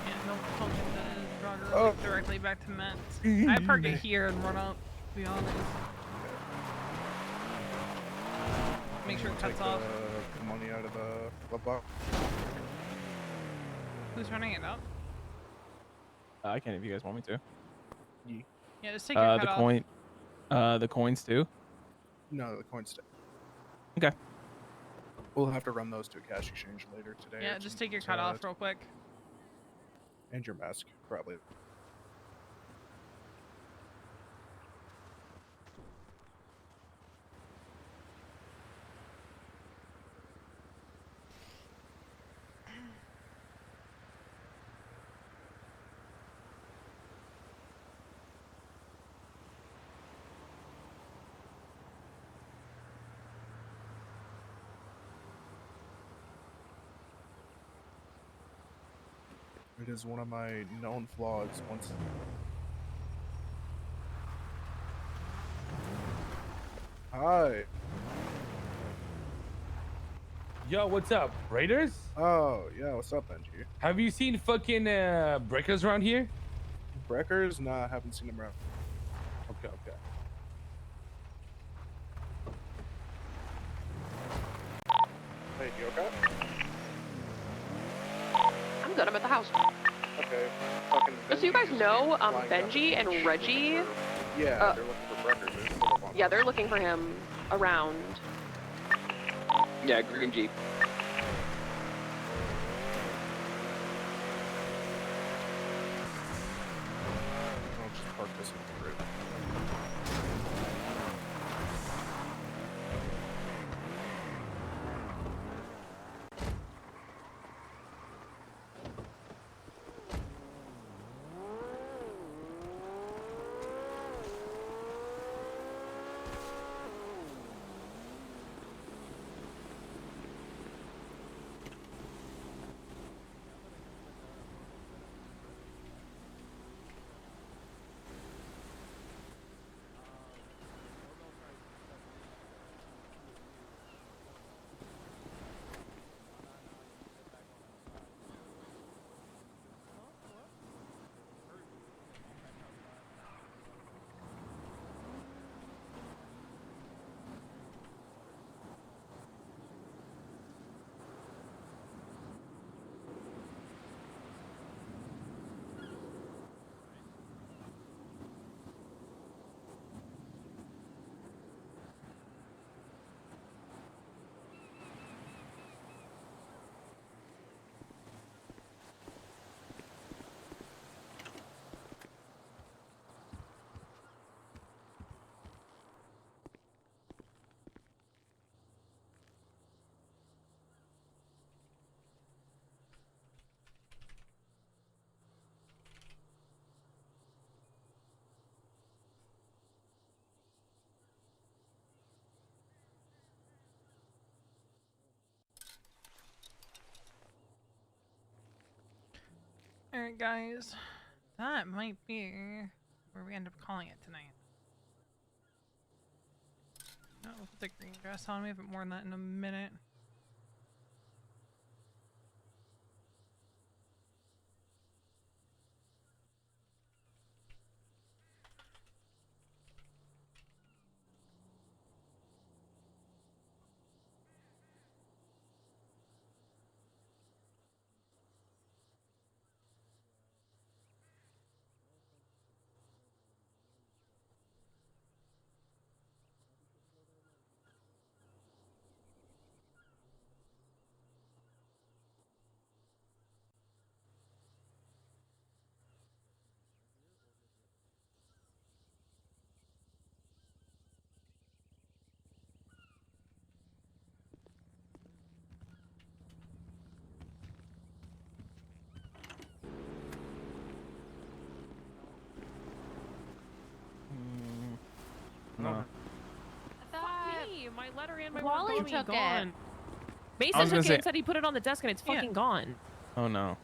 Yeah, don't get the jogger Oh. directly back to Met. I park it here and run out, to be honest. Make sure it cuts off. The money out of the box. Who's running it up? I can if you guys want me to. Yeah, just take your cut the off. coin, the coins too. No, the coins stay. Okay. We'll have to run those to a cash exchange later today. Yeah, just take your cut off real quick. And your mask, probably. It is one of my known flaws. Once. Hi. Yo, what's up, Raiders? Oh, yeah, what's up, Benji? Have you seen fucking breakers around here? Breakers? Nah, I haven't seen them around. Okay, okay. Hey, you okay? I'm good. I'm at the house. Okay. Fucking Just so you guys know, flying down Benji and Reggie. Yeah, they're looking for Breakers. They're still up on Yeah, they're looking for him around. Yeah, green Jeep. I'll just park this in the grid. Alright, guys. That might be where we end up calling it tonight. Oh, we'll put the green dress on. We have more than that in a minute. No. Fuck me, my letter and my Wally work took it. gone. I Mason was took gonna it say- and said he put it on the desk and it's fucking gone. Oh no.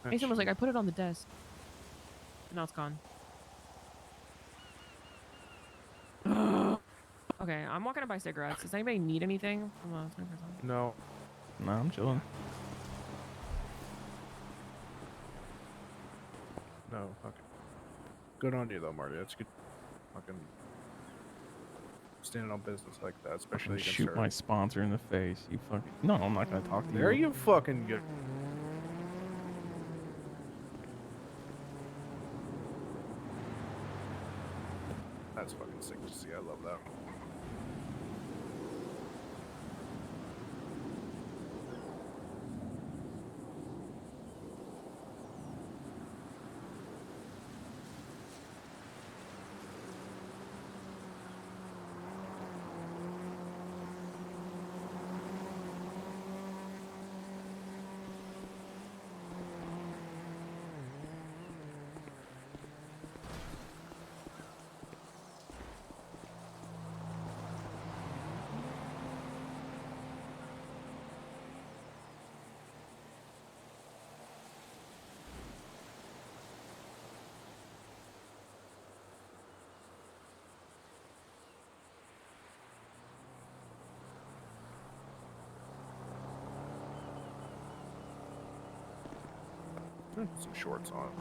Mason was like, I put it on the desk. And now it's gone. Okay, I'm walking to buy cigarettes. Does anybody need anything? From a 20%? No. No, I'm chilling. No, okay. Good on you though, Marty. That's good. Fucking standing on business like that, especially against Shoot her. my sponsor in the face. You fucking. No, I'm not gonna talk to you. There you fucking go. That's fucking sick to see. I love that. Put some shorts on.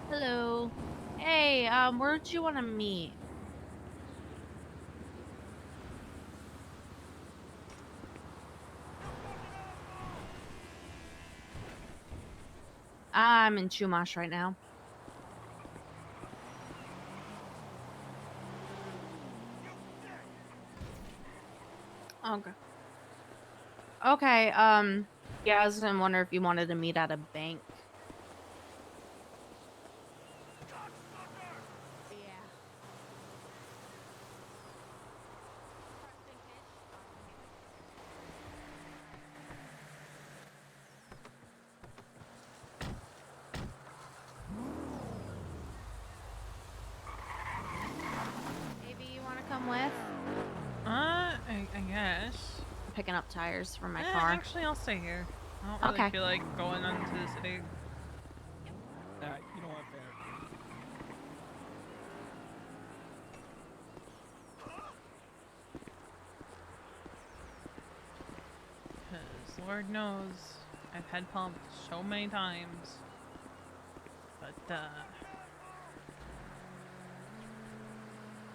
Hello. Hey, where did you want to meet? I'm in Chumash right now. Okay. Okay, yeah, I was gonna wonder if you wanted to meet at a bank. Yeah. Maybe you want to come with? I guess. I'm picking up tires for my Eh, car. Actually, I'll stay here. I don't really Okay. feel like going into the city. Alright, you know what, fair. Because Lord knows, I've had pumped so many times. But, I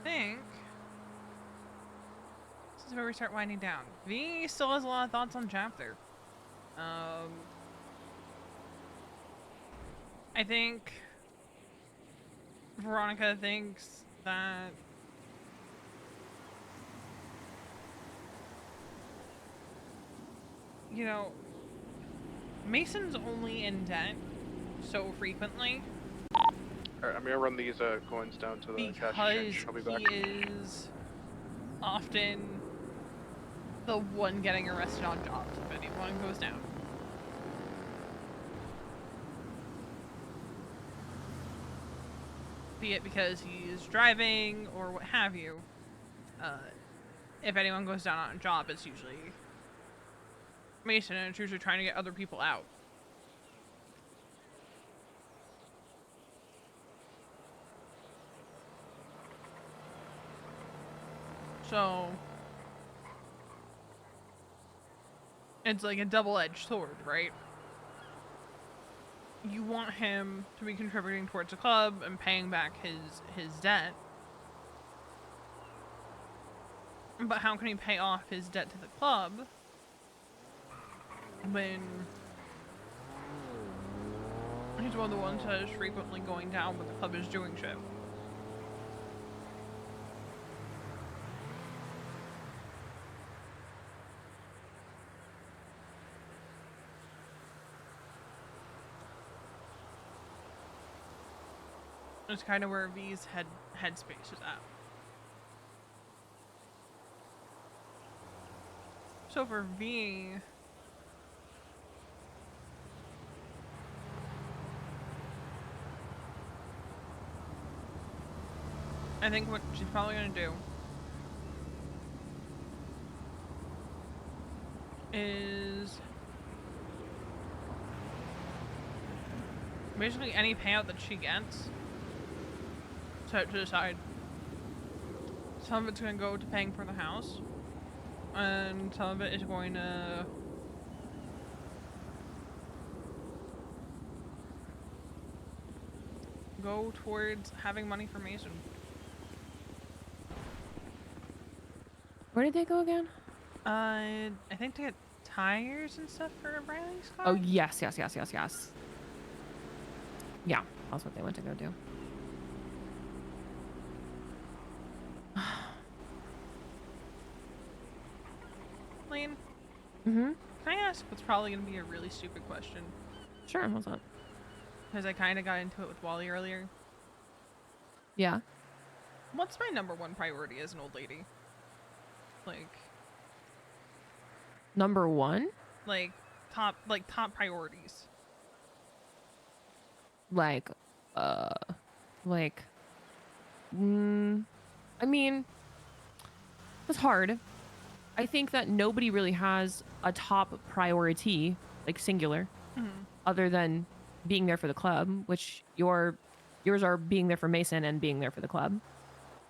think this is where we start winding down. V still has a lot of thoughts on chapter. I think Veronica thinks that you know, Mason's only in debt so frequently Alright, I'm gonna run these coins down to the cash because exchange. I'll be back. he is often the one getting arrested on jobs if anyone goes down. Be it because he's driving or what have you. If anyone goes down on a job, it's usually Mason, and it's usually trying to get other people out. So it's like a double-edged sword, right? You want him to be contributing towards the club and paying back his debt. But how can he pay off his debt to the club when he's one of the ones that is frequently going down when the club is doing shit? It's kind of where V's headspace is at. So for V, I think what she's probably gonna do is basically any payout that she gets, set to the side. Some of it's gonna go to paying for the house, and some of it is going to go towards having money for Mason. Where did they go again? I think to get tires and stuff for Riley's car. Oh, yes. Yeah, that's what they went to go do. Lane, Mm-hmm. can I ask what's probably going to be a really stupid question? Sure, what's up? Because I kind of got into it with Wally earlier. Yeah. What's my #1 priority as an old lady? Like Number one? top priorities. I mean, it's hard. I think that nobody really has a top priority, like singular, other than being there for the club, which yours are being there for Mason and being there for the club,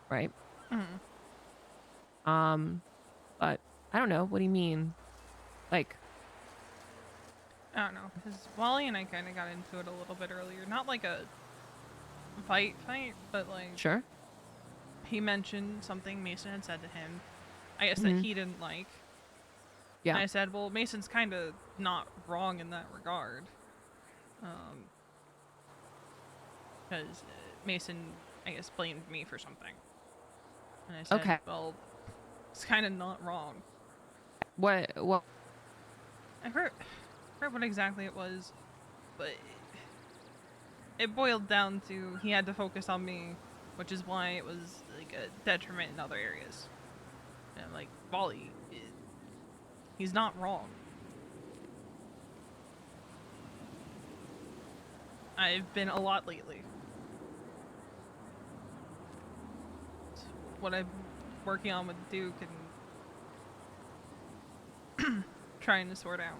right? But I don't know. What do you mean? Like, I don't know, because Wally and I kind of got into it a little bit earlier. Not like a fight, but like... Sure. He mentioned something Mason had said to him, I guess, that he didn't like. Yeah. And I said, well, Mason's kind of not wrong in that regard. Because Mason, I guess, blamed me for something. And I said, Okay. well, it's kind of not wrong. What? I forgot what exactly it was, but it boiled down to he had to focus on me, which is why it was like a detriment in other areas. And I'm like, Wally, he's not wrong. I've been a lot lately. It's what I'm working on with Duke and trying to sort out.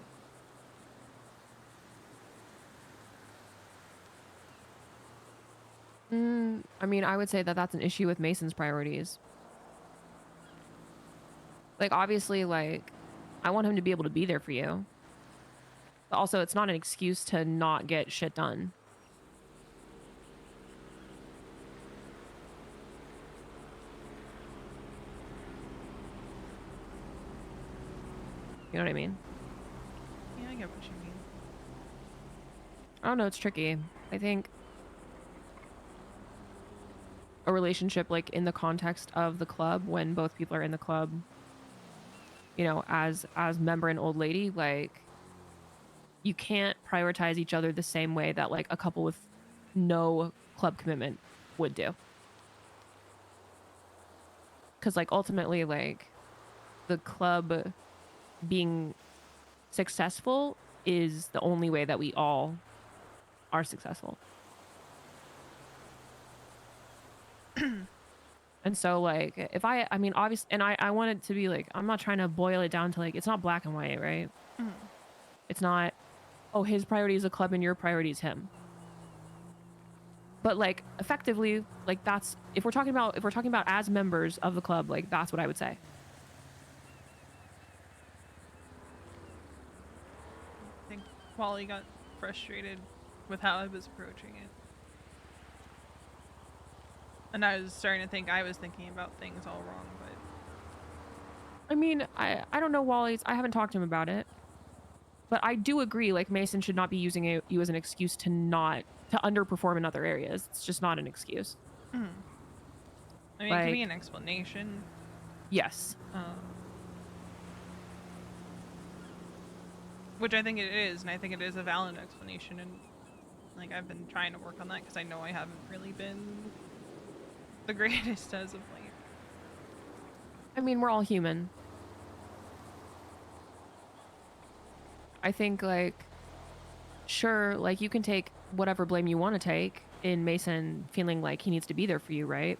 I mean, I would say that that's an issue with Mason's priorities. Like, obviously, like, I want him to be able to be there for you. But also, it's not an excuse to not get shit done. You know what I mean? Yeah, I get what you mean. I don't know, it's tricky. I think a relationship, like, in the context of the club, when both people are in the club, you know, as member and old lady, like, you can't prioritize each other the same way that, like, a couple with no club commitment would do. Because, like, ultimately, like, the club being successful is the only way that we all are successful. And so, like, if I mean, obviously, and I want it to be, like, I'm not trying to boil it down to, like, it's not black and white, right? It's not, oh, his priority is the club and your priority is him. But, like, effectively, like, that's, if we're talking about as members of the club, like, that's what I would say. I think Wally got frustrated with how I was approaching it. And I was starting to think I was thinking about things all wrong, but... I mean, I don't know Wally's, I haven't talked to him about it. But I do agree, like, Mason should not be using you as an excuse to underperform in other areas. It's just not an excuse. I mean, like, it could be an explanation. Yes. Which I think it is, and I think it is a valid explanation, and, like, I've been trying to work on that because I know I haven't really been the greatest as of late. I mean, we're all human. I think, like, sure, like, you can take whatever blame you want to take in Mason feeling like he needs to be there for you, right?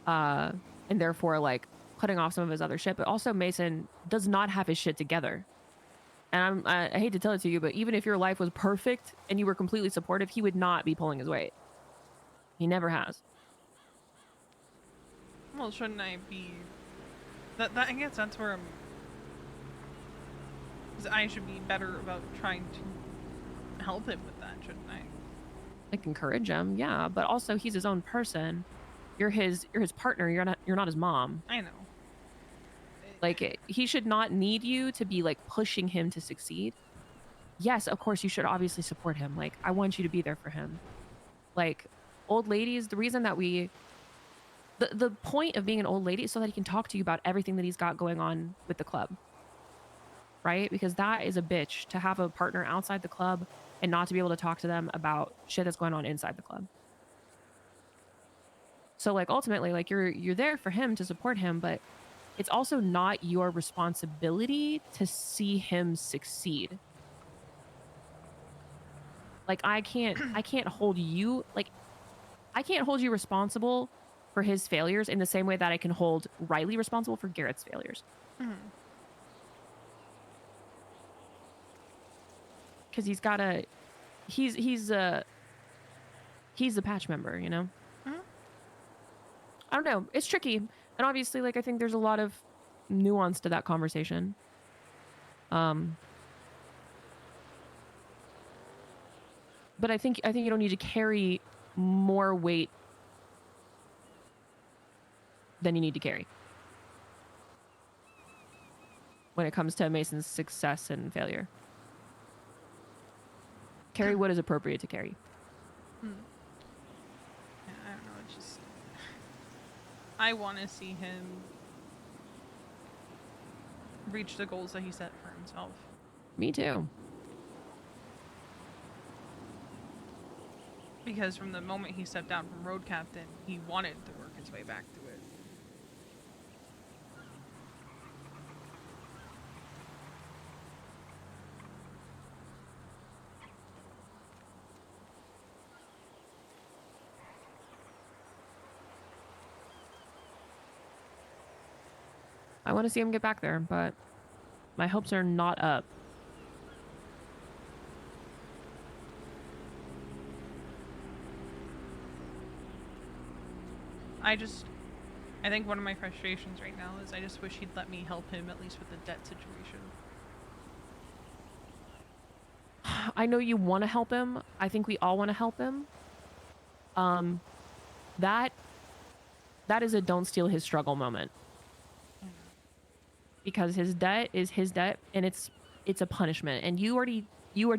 and therefore like putting off some of his other shit. But also Mason does not have his shit together. And I hate to tell it to you, but even if your life was perfect and you were completely supportive, he would not be pulling his weight. He never has. Well, shouldn't I be? That I guess that's where I'm. 'Cause I should be better about trying to help him with that, shouldn't I? Like encourage him, yeah, but also he's his own person. You're his partner. You're not his mom. I know. Like he should not need you to be like pushing him to succeed. Yes, of course you should obviously support him. Like I want you to be there for him. Like old ladies, the reason that the point of being an old lady is so that he can talk to you about everything that he's got going on with the club. Right? Because that is a bitch to have a partner outside the club and not to be able to talk to them about shit that's going on inside the club. So like ultimately like you're there for him to support him, but it's also not your responsibility to see him succeed. Like I can't hold you responsible for his failures in the same way that I can hold Riley responsible for Garrett's failures. Because he's the patch member, you know? I don't know. It's tricky. And obviously, like, I think there's a lot of nuance to that conversation. But I think you don't need to carry more weight than you need to carry when it comes to Mason's success and failure. Carry what is appropriate to carry. Yeah, I don't know. It's just I want to see him reach the goals that he set for himself. Me too. Because from the moment he stepped down from road captain, he wanted to work his way back to it. I want to see him get back there, but my hopes are not up. I think one of my frustrations right now is I just wish he'd let me help him at least with the debt situation. I know you want to help him. I think we all want to help him. That is a don't steal his struggle moment. Because his debt is his debt and it's a punishment and you already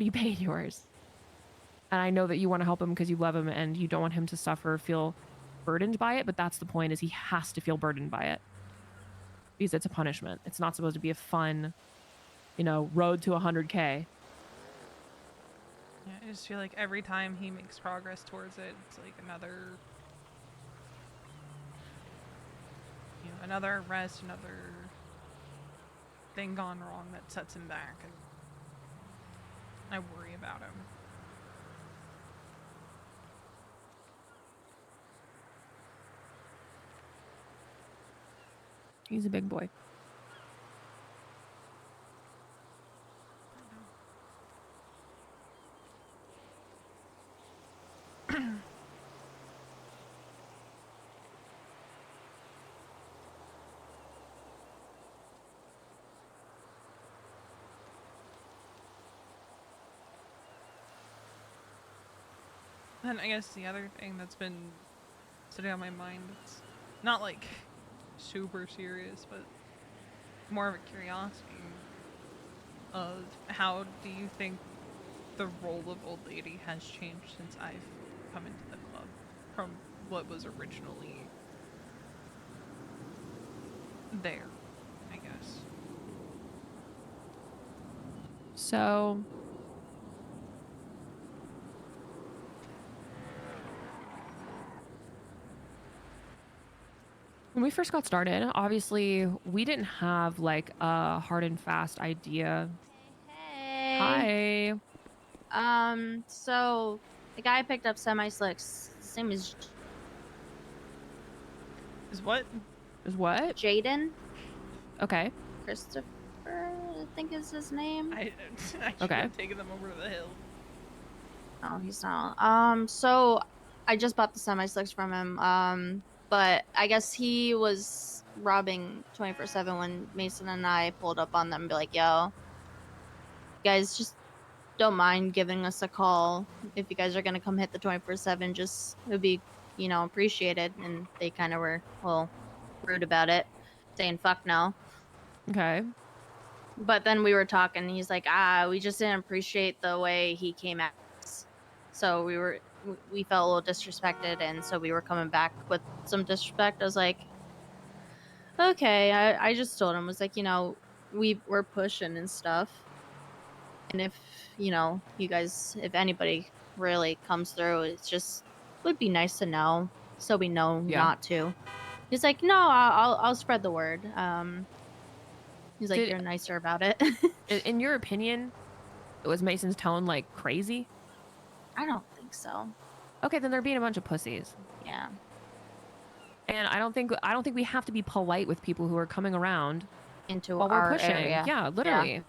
paid yours. And I know that you want to help him because you love him and you don't want him to suffer or feel burdened by it, but that's the point, is he has to feel burdened by it. Because it's a punishment. It's not supposed to be a fun, road to 100K. Yeah, I just feel like every time he makes progress towards it, it's like another arrest, another thing gone wrong that sets him back, and I worry about him. He's a big boy. Then I guess the other thing that's been sitting on my mind, it's not like super serious, but more of a curiosity of how do you think the role of old lady has changed since I've come into the club from what was originally there, I guess. So when we first got started, obviously we didn't have like a hard and fast idea. Hey. Hi. So the guy picked up semi-slicks, same as Is what? Is what? Jaden. Okay. Christopher, I think is his name. I should Okay. have taken them over to the hill. Oh, he's not. So I just bought the semi-slicks from him. But I guess he was robbing 24/7 when Mason and I pulled up on them and be like, yo, guys, just don't mind giving us a call. If you guys are gonna come hit the 24/7, just it would be, appreciated. And they kind of were a little rude about it, saying fuck no. Okay. But then we were talking, and he's like, we just didn't appreciate the way he came at us. So we felt a little disrespected, and so we were coming back with some disrespect. I was like, okay. I just told him, was like, we're pushing and stuff. And if, you guys, if anybody really comes through, it's just, would be nice to know, so we know not to. He's like, no, I'll spread the word. He's like, you're nicer about it. In your opinion, was Mason's tone like crazy? I don't think so. Okay, then they're being a bunch of pussies. Yeah. And I don't think we have to be polite with people who are coming around into while our we're pushing. area. Yeah, literally. Yeah.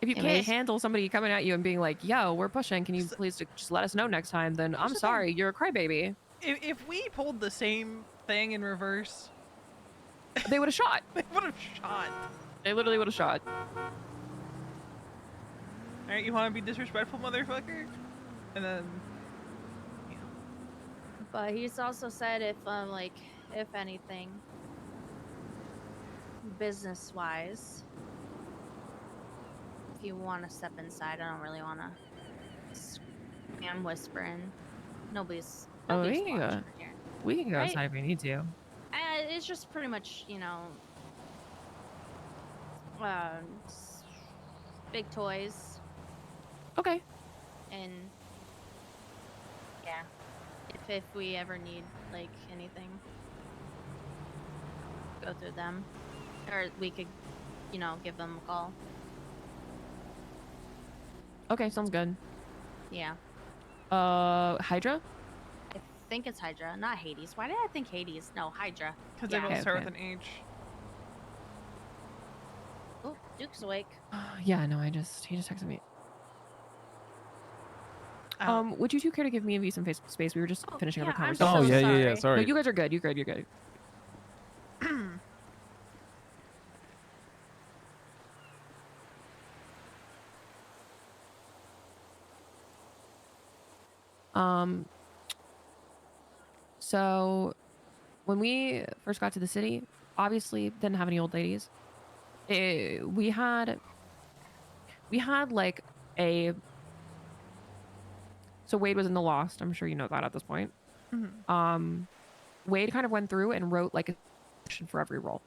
If you can't handle somebody coming at you and being like, yo, we're pushing, can you please just let us know next time? Then I'm sorry, you're a crybaby. If we pulled the same thing in reverse, they would have shot. They would have shot. They literally would have shot. All right, you want to be disrespectful, motherfucker? And then, But he's also said if anything, business-wise, if you want to step inside, I don't really want to. I'm whispering. Nobody's Oh, watching we can go Right? outside if we need to. It's just pretty much, big toys. Okay. And yeah, if we ever need anything, go through them, or we could, give them a call. Okay, sounds good. Yeah. Hydra? I think it's Hydra, not Hades. Why did I think Hades? No, Hydra. because they both start with an H. Oh, Duke's awake. Yeah, no, he just texted me. Would you two care to give me and V some space? We were just finishing up a I'm conversation. so yeah. Sorry. No, you guys are good. You're good. You're good. So when we first got to the city, obviously didn't have any old ladies. We had like a, so Wade was in the Lost. I'm sure you know that at this point. Wade kind of went through and wrote like a section for every role.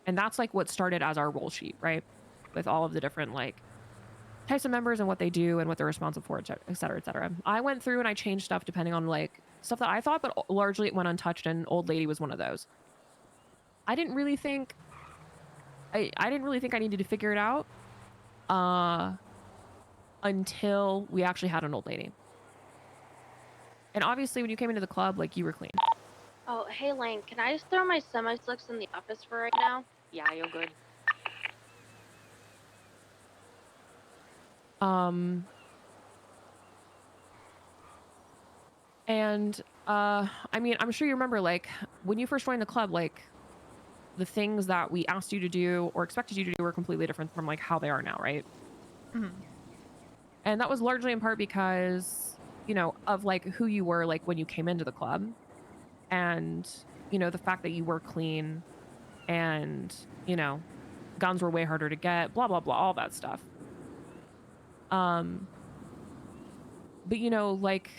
And that's like what started as our role sheet, right? With all of the different like types of members and what they do and what they're responsible for, et cetera, et cetera. I went through and I changed stuff depending on like stuff that I thought, but largely it went untouched, and old lady was one of those. I didn't really think I needed to figure it out until we actually had an old lady. And obviously when you came into the club, like, you were clean. Oh, hey Lane, can I just throw my semi-slicks in the office for right now? Yeah, you're good. And I mean, I'm sure you remember, like, when you first joined the club, like, the things that we asked you to do or expected you to do were completely different from like how they are now, right? And that was largely in part because, you know, of like who you were like when you came into the club, and, you know, the fact that you were clean, and, you know, guns were way harder to get, blah blah blah, all that stuff. But, you know, like,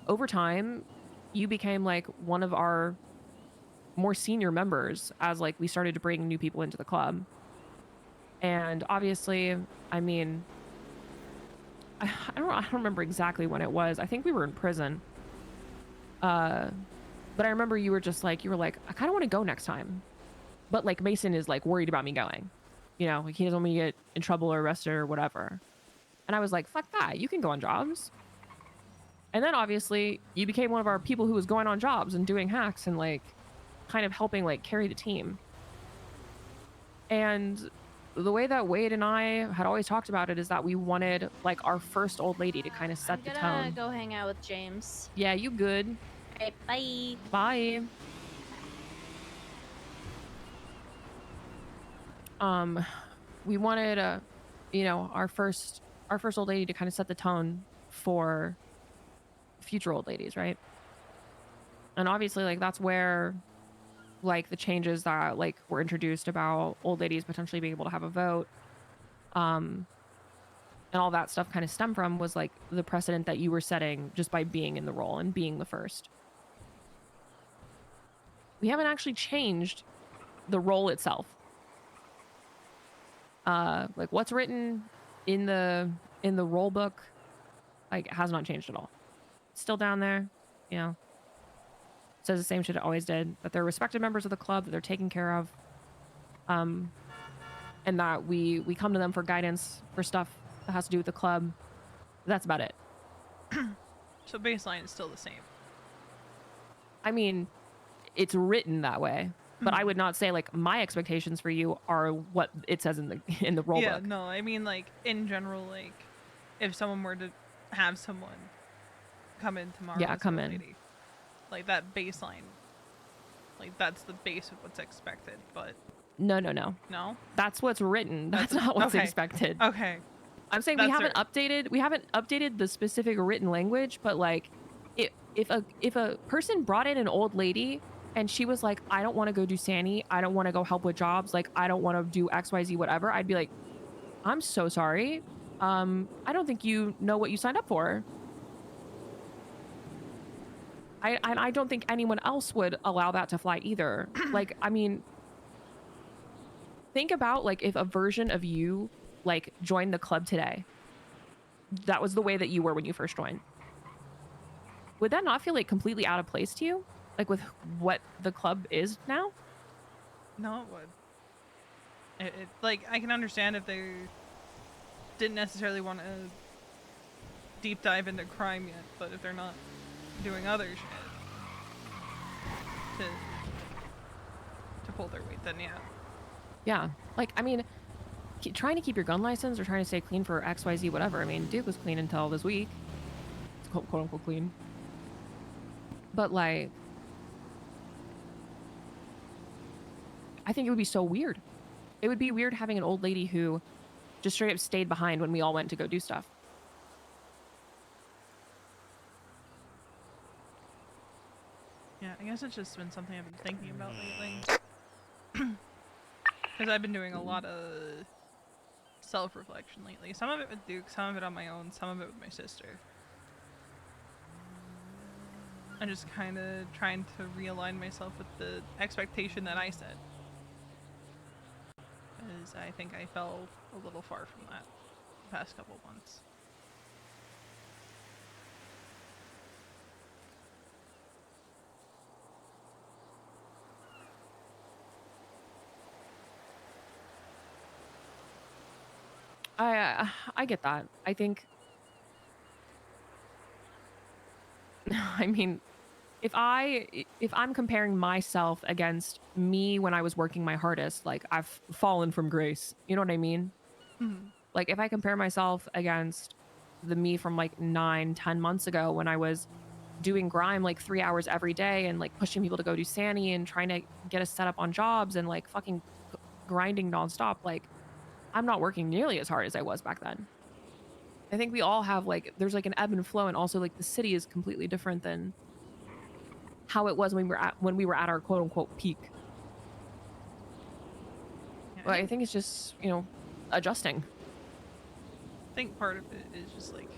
over time you became like one of our more senior members as like we started to bring new people into the club. And obviously, I mean, I don't remember exactly when it was. I think we were in prison. But I remember you were like, I kind of want to go next time. But like Mason is like worried about me going. You know, like he doesn't want me to get in trouble or arrested or whatever. And I was like, fuck that. You can go on jobs. And then obviously you became one of our people who was going on jobs and doing hacks and like kind of helping like carry the team. And the way that Wade and I had always talked about it is that we wanted like our first old lady to kind of set I'm the gonna tone. go hang out with James. Yeah, you good. Alright, bye. Bye. We wanted you know, our first old lady to kind of set the tone for future old ladies, right? And obviously like that's where like the changes that like were introduced about old ladies potentially being able to have a vote and all that stuff kind of stem from was like the precedent that you were setting just by being in the role and being the first. We haven't actually changed the role itself. Like what's written in the role book like has not changed at all. It's still down there, you know. Says the same shit it always did, that they're respected members of the club, that they're taken care of, and that we come to them for guidance for stuff that has to do with the club. That's about it. So baseline is still the same. I mean, it's written that way, but I would not say like my expectations for you are what it says in the rule Yeah, book. no, I mean like in general, like if someone were to have someone come in tomorrow, Yeah, as come a in. lady, like that baseline, like that's the base of what's expected. But No. no, That's what's written. That's not what's okay. expected. Okay. I'm saying That's we haven't updated the specific written language, but like if a person brought in an old lady and she was like, I don't want to go do Sani, I don't want to go help with jobs, like I don't want to do XYZ whatever, I'd be like, I'm so sorry. I don't think you know what you signed up for. I don't think anyone else would allow that to fly either. Like, I mean, think about like if a version of you like joined the club today, that was the way that you were when you first joined. Would that not feel like completely out of place to you? Like with what the club is now? No, it would. It like I can understand if they didn't necessarily want to deep dive into crime yet, but if they're not doing other shit to pull their weight, then yeah. Yeah. Like, I mean, trying to keep your gun license or trying to stay clean for XYZ, whatever. I mean, Duke was clean until this week. It's quote unquote clean. But like, I think it would be so weird. It would be weird having an old lady who just straight up stayed behind when we all went to go do stuff. Yeah, I guess it's just been something I've been thinking about lately. Because I've been doing a lot of self-reflection lately. Some of it with Duke, some of it on my own, some of it with my sister. I'm just kind of trying to realign myself with the expectation that I set. Because I think I fell a little far from that the past couple months. I get that. I think, I mean, if I'm comparing myself against me when I was working my hardest, like I've fallen from grace. You know what I mean? Mhm. Like if I compare myself against the me from like 9-10 months ago when I was doing grime like 3 hours every day and like pushing people to go do Sani and trying to get us set up on jobs and like fucking grinding nonstop, like I'm not working nearly as hard as I was back then. I think we all have like, there's like an ebb and flow, and also like the city is completely different than how it was when we were at our quote unquote peak. Well, I think it's just, you know, adjusting. I think part of it is just like,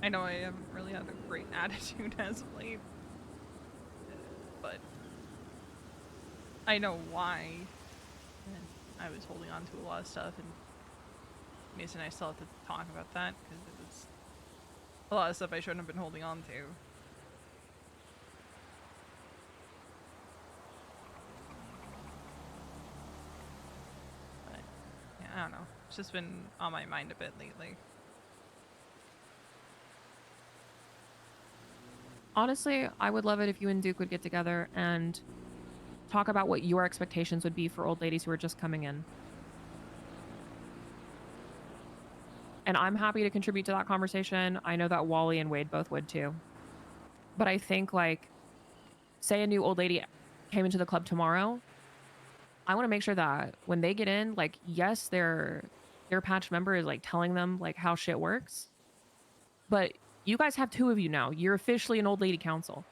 I know I haven't really had a great attitude as of late, but I know why. And I was holding on to a lot of stuff, and Mason and I still have to talk about that because it was a lot of stuff I shouldn't have been holding on to. But yeah, I don't know. It's just been on my mind a bit lately. Honestly, I would love it if you and Duke would get together and talk about what your expectations would be for old ladies who are just coming in. And I'm happy to contribute to that conversation. I know that Wally and Wade both would too. But I think, like, say a new old lady came into the club tomorrow, I want to make sure that when they get in, like, yes, their patch member is like telling them like how shit works. But you guys have 2 of you now. You're officially an old lady council.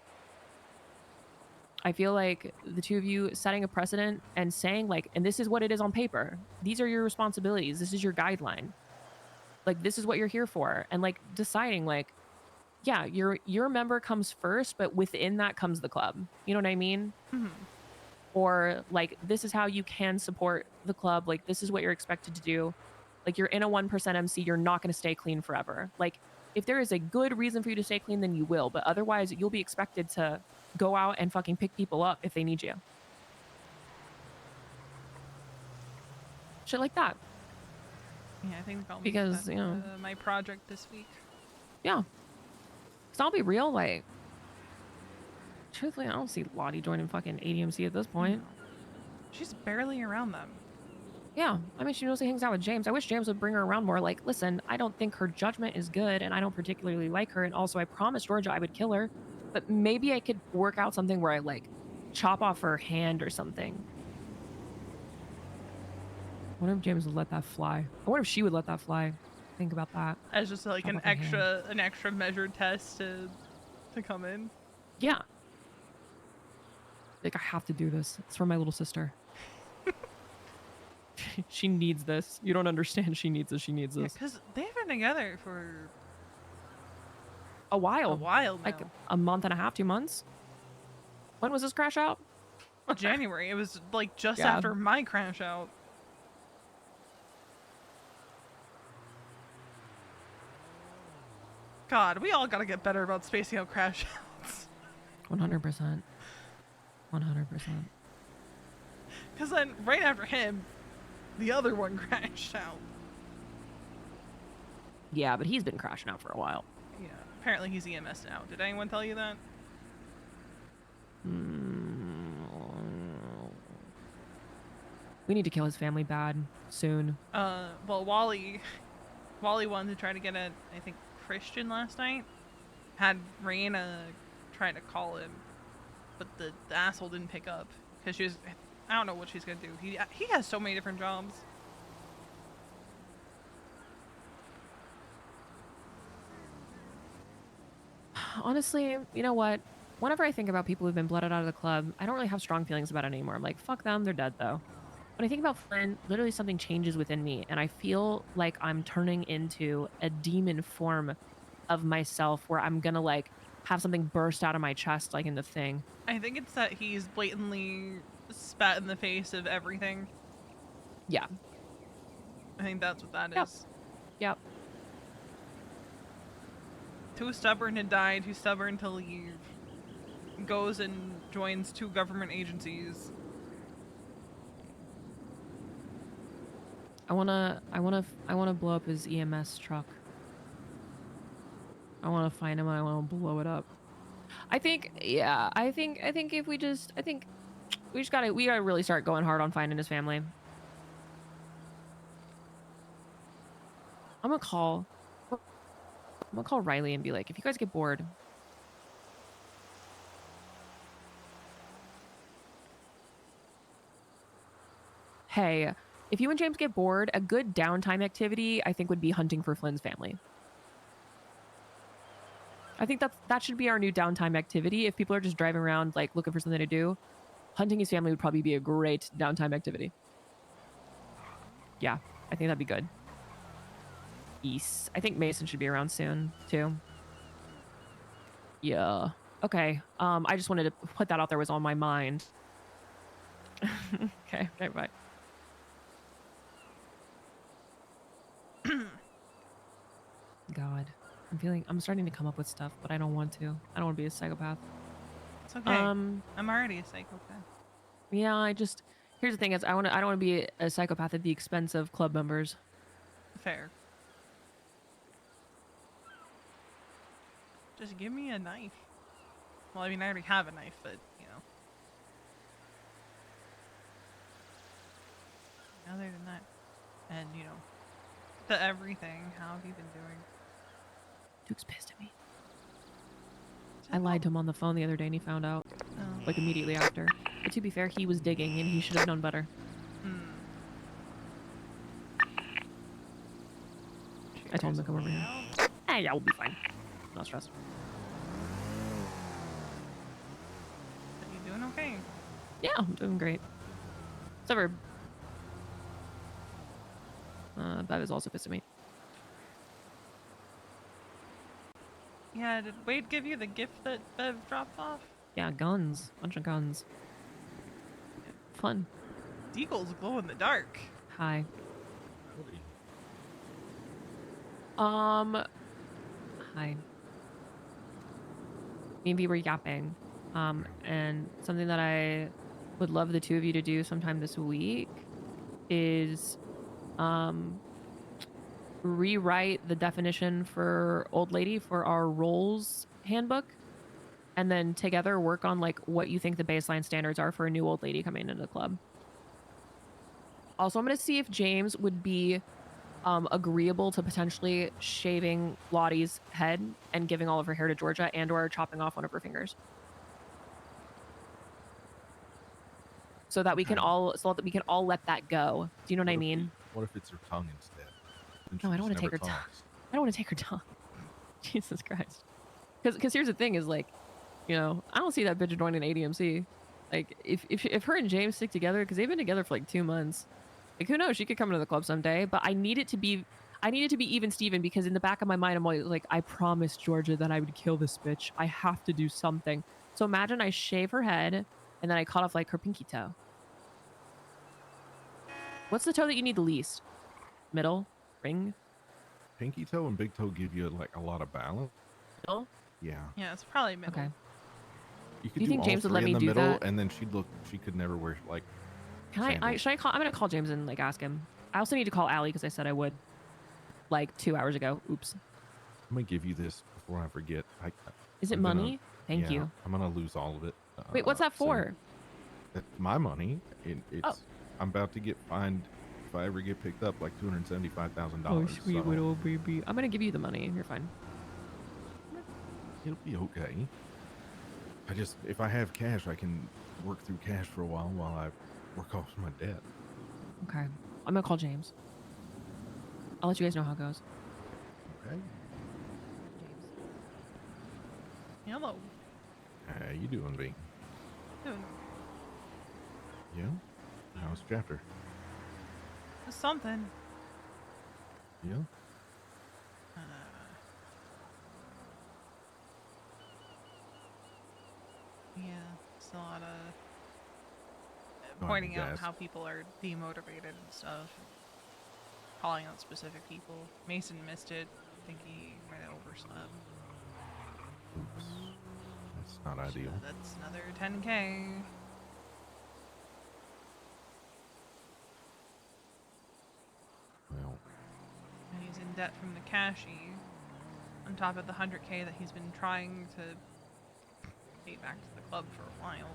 I feel like the 2 of you setting a precedent and saying like, and this is what it is on paper. These are your responsibilities. This is your guideline. Like, this is what you're here for. And like deciding like, yeah, your member comes first, but within that comes the club. You know what I mean? Mhm. Or like, this is how you can support the club. Like, this is what you're expected to do. Like, you're in a 1% MC, you're not going to stay clean forever. Like, if there is a good reason for you to stay clean, then you will. But otherwise, you'll be expected to go out and fucking pick people up if they need you. Shit like that. Yeah, I think I'll Because, make you that, know. my project this week. Yeah. Because I'll be real, like, truthfully, I don't see Lottie joining fucking ADMC at this point. She's barely around them. Yeah, I mean, she mostly hangs out with James. I wish James would bring her around more. Like, listen, I don't think her judgment is good, and I don't particularly like her. And also, I promised Georgia I would kill her, but maybe I could work out something where I like chop off her hand or something. I wonder if James would let that fly. I wonder if she would let that fly. Think about that. As just like Chop an off her hand. extra measured test to come in. Yeah. Like, I have to do this. It's for my little sister. She needs this. You don't understand. She needs this. She needs this. Because they've been together for A while. a while now. Like a month and a half, 2 months. When was this crash out? January. It was like just Yeah. after my crash out. God, we all gotta get better about spacing out crash outs. 100%. 100%. Because then, right after him, the other one crashed out. Yeah, but he's been crashing out for a while. Yeah, apparently he's EMS now. Did anyone tell you that? We need to kill his family bad soon. Well, Wally wanted to try to get I think, Christian last night. Had Raina trying to call him, but the asshole didn't pick up because I don't know what she's gonna do. He has so many different jobs. Honestly, you know what? Whenever I think about people who've been blooded out of the club, I don't really have strong feelings about it anymore. I'm like, fuck them, they're dead though. When I think about Flynn, literally something changes within me, and I feel like I'm turning into a demon form of myself where I'm gonna like have something burst out of my chest like in The Thing. I think it's that he's blatantly spat in the face of everything. Yeah. I think that's what that is. Yep. Too stubborn to die, too stubborn to leave. Goes and joins 2 government agencies. I wanna blow up his EMS truck. I wanna find him and I wanna blow it up. I think if we gotta really start going hard on finding his family. I'm gonna call Riley and be like, if you guys get bored, hey, if you and James get bored, a good downtime activity I think would be hunting for Flynn's family. I think that should be our new downtime activity. If people are just driving around like looking for something to do, hunting his family would probably be a great downtime activity. Yeah, I think that'd be good. East. I think Mason should be around soon too. Yeah. Okay. I just wanted to put that out there, was on my mind. Okay, bye. God. I'm starting to come up with stuff, but I don't want to. I don't want to be a psychopath. It's okay. I'm already a psychopath. Yeah, here's the thing is I don't want to be a psychopath at the expense of club members. Fair. Just give me a knife. Well, I mean, I already have a knife, but, you know. Other than that, and, you know, the everything, how have you been doing? Duke's pissed at me. I lied to him on the phone the other day and he found out. Like immediately after. But to be fair, he was digging and he should have known better. I told him to come over here. Hey, yeah, we'll be fine. Not stressed. Are you doing okay? Yeah, I'm doing great. Except for Bev is also pissed at me. Yeah, did Wade give you the gift that Bev dropped off? Yeah, guns. Bunch of guns. Fun. Deagle's glow in the dark. Hi. Hi. Me and V were yapping. And something that I would love the two of you to do sometime this week is rewrite the definition for old lady for our roles handbook, and then together work on like what you think the baseline standards are for a new old lady coming into the club. Also, I'm going to see if James would be agreeable to potentially shaving Lottie's head and giving all of her hair to Georgia, and or chopping off one of her fingers. So that we can all let that go. Do you know what I mean? What if it's her tongue instead? Then No, she I don't want just to take her never tongue. talks. I don't want to take her tongue. Jesus Christ. Because here's the thing is like, you know, I don't see that bitch joining ADMC. Like if her and James stick together, because they've been together for like 2 months. Like who knows? She could come into the club someday. But I need it to be even Steven, because in the back of my mind I'm always like, I promised Georgia that I would kill this bitch. I have to do something. So imagine I shave her head and then I cut off like her pinky toe. What's the toe that you need the least? Middle? Ring? Pinky toe and big toe give you like a lot of balance. Middle? Yeah. Yeah, it's probably middle. Okay. You could Do you think all James would three let in me the do middle, that? and then she could never wear like. Can I should I call? I'm gonna call James and like ask him. I also need to call Allie because I said I would. Like 2 hours ago. Oops. I'm gonna give you this before I forget. Is it I'm gonna- money? Thank yeah, you. I'm gonna lose all of it. Wait, what's that so for? that's my money. It's. Oh. I'm about to get fined if I ever get picked up, like $275,000. Oh, sweet so little baby. I'm gonna give you the money. You're fine. it'll be okay. If I have cash, I can work through cash for a while I work off my debt. Okay. I'm gonna call James. I'll let you guys know how it goes. Okay. Hello. How you doing, V? Doing Yeah. How's chapter? something. Yeah. Yeah, it's a lot of Oh, I pointing can out guess. how people are demotivated and stuff. Calling out specific people. Mason missed it. I think he might have overslept. Oops. That's not ideal. That's another 10K. Well, And he's in debt from the cashy. On top of the 100K that he's been trying to pay back to the club for a while.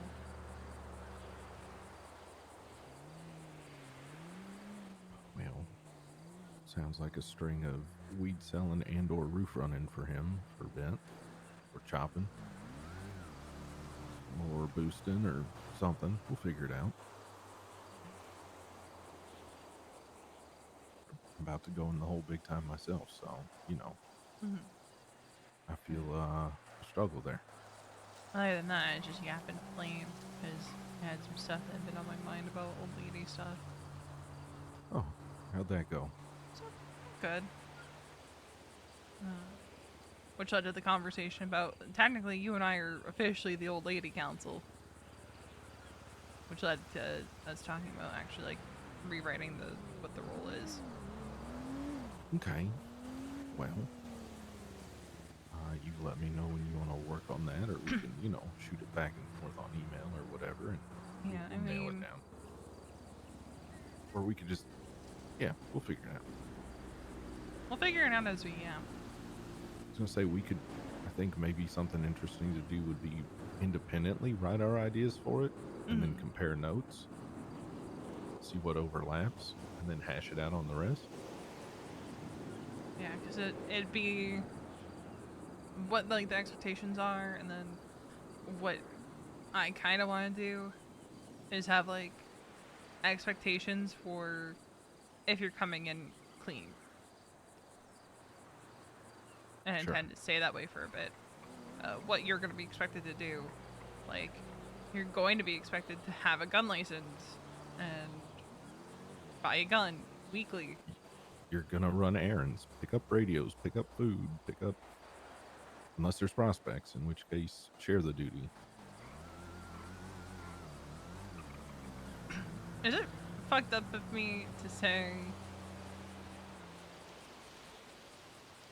well, sounds like a string of weed selling and or roof running for him for bent or chopping or boosting or something. We'll figure it out. I'm about to go in the hole big time myself, so you know. I feel a struggle there. Other than that, it's just yapping plain because I had some stuff that had been on my mind about old lady stuff. Oh, how'd that go? Good. Which led to the conversation about technically you and I are officially the old lady council. Which led to us talking about actually like rewriting what the role is. Okay. Well, you let me know when you want to work on that, or we can, you know, shoot it back and forth on email or whatever, and Yeah, we'll nail it down. Or we could just, yeah, we'll figure it out. We'll figure it out as we I was gonna say I think maybe something interesting to do would be independently write our ideas for it and then compare notes, see what overlaps, and then hash it out on the rest. Yeah, because it'd be what like the expectations are, and then what I kind of want to do is have like expectations for if you're coming in clean, and Sure. intend to stay that way for a bit. What you're going to be expected to do, like you're going to be expected to have a gun license and buy a gun weekly. You're gonna run errands, pick up radios, pick up food, pick up, unless there's prospects, in which case share the duty. Is it fucked up of me to say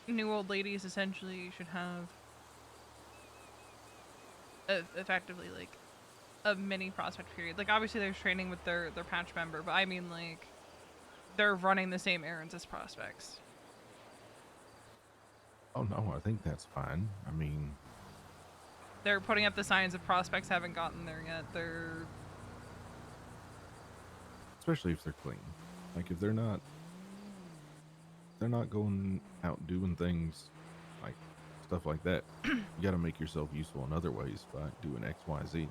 new old ladies essentially should have effectively like a mini prospect period? Like obviously there's training with their patch member, but I mean like they're running the same errands as prospects. Oh no, I think that's fine. I mean, They're putting up the signs of prospects haven't gotten there yet. They're especially if they're clean. Like if they're not going out doing things like stuff like that, you got to make yourself useful in other ways by doing X, Y, Z.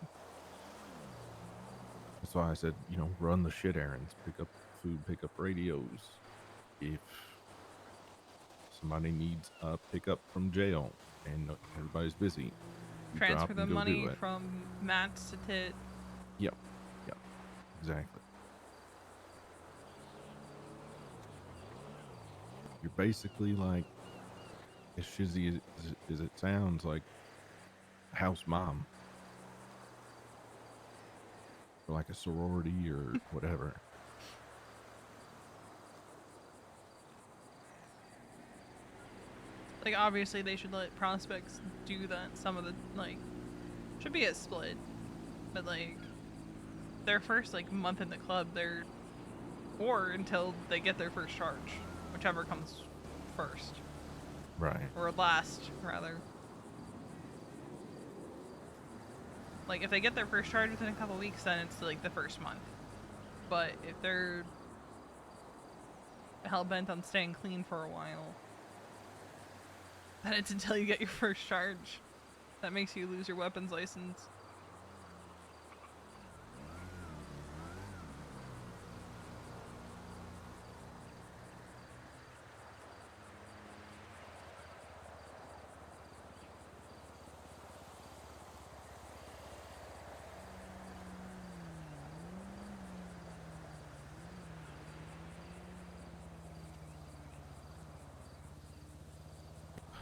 That's why I said, run the shit errands, pick up food, pick up radios. If somebody needs a pickup from jail and everybody's busy, you transfer drop the and go money do it. from Matt's to Tit. Yep, exactly. You're basically like, as shizzy as it sounds, like house mom. Or like a sorority or whatever. Like obviously they should let prospects do that. Some of the like should be a split, but like their first like month in the club, or until they get their first charge, whichever comes first. Right. Or last, rather. Like if they get their first charge within a couple weeks, then it's like the first month. But if they're hell bent on staying clean for a while, then it's until you get your first charge. That makes you lose your weapons license.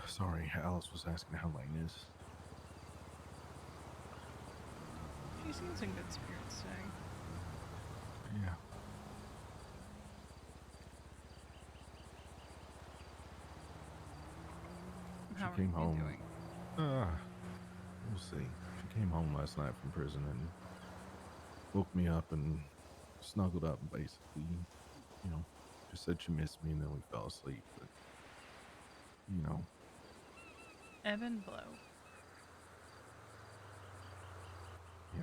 Sorry, Alice was asking how Lane is. He seems in good spirits today. Yeah. How She came are you home. doing? We'll see. She came home last night from prison and woke me up and snuggled up and basically, just said she missed me and then we fell asleep. But, Ebb and flow. Yeah.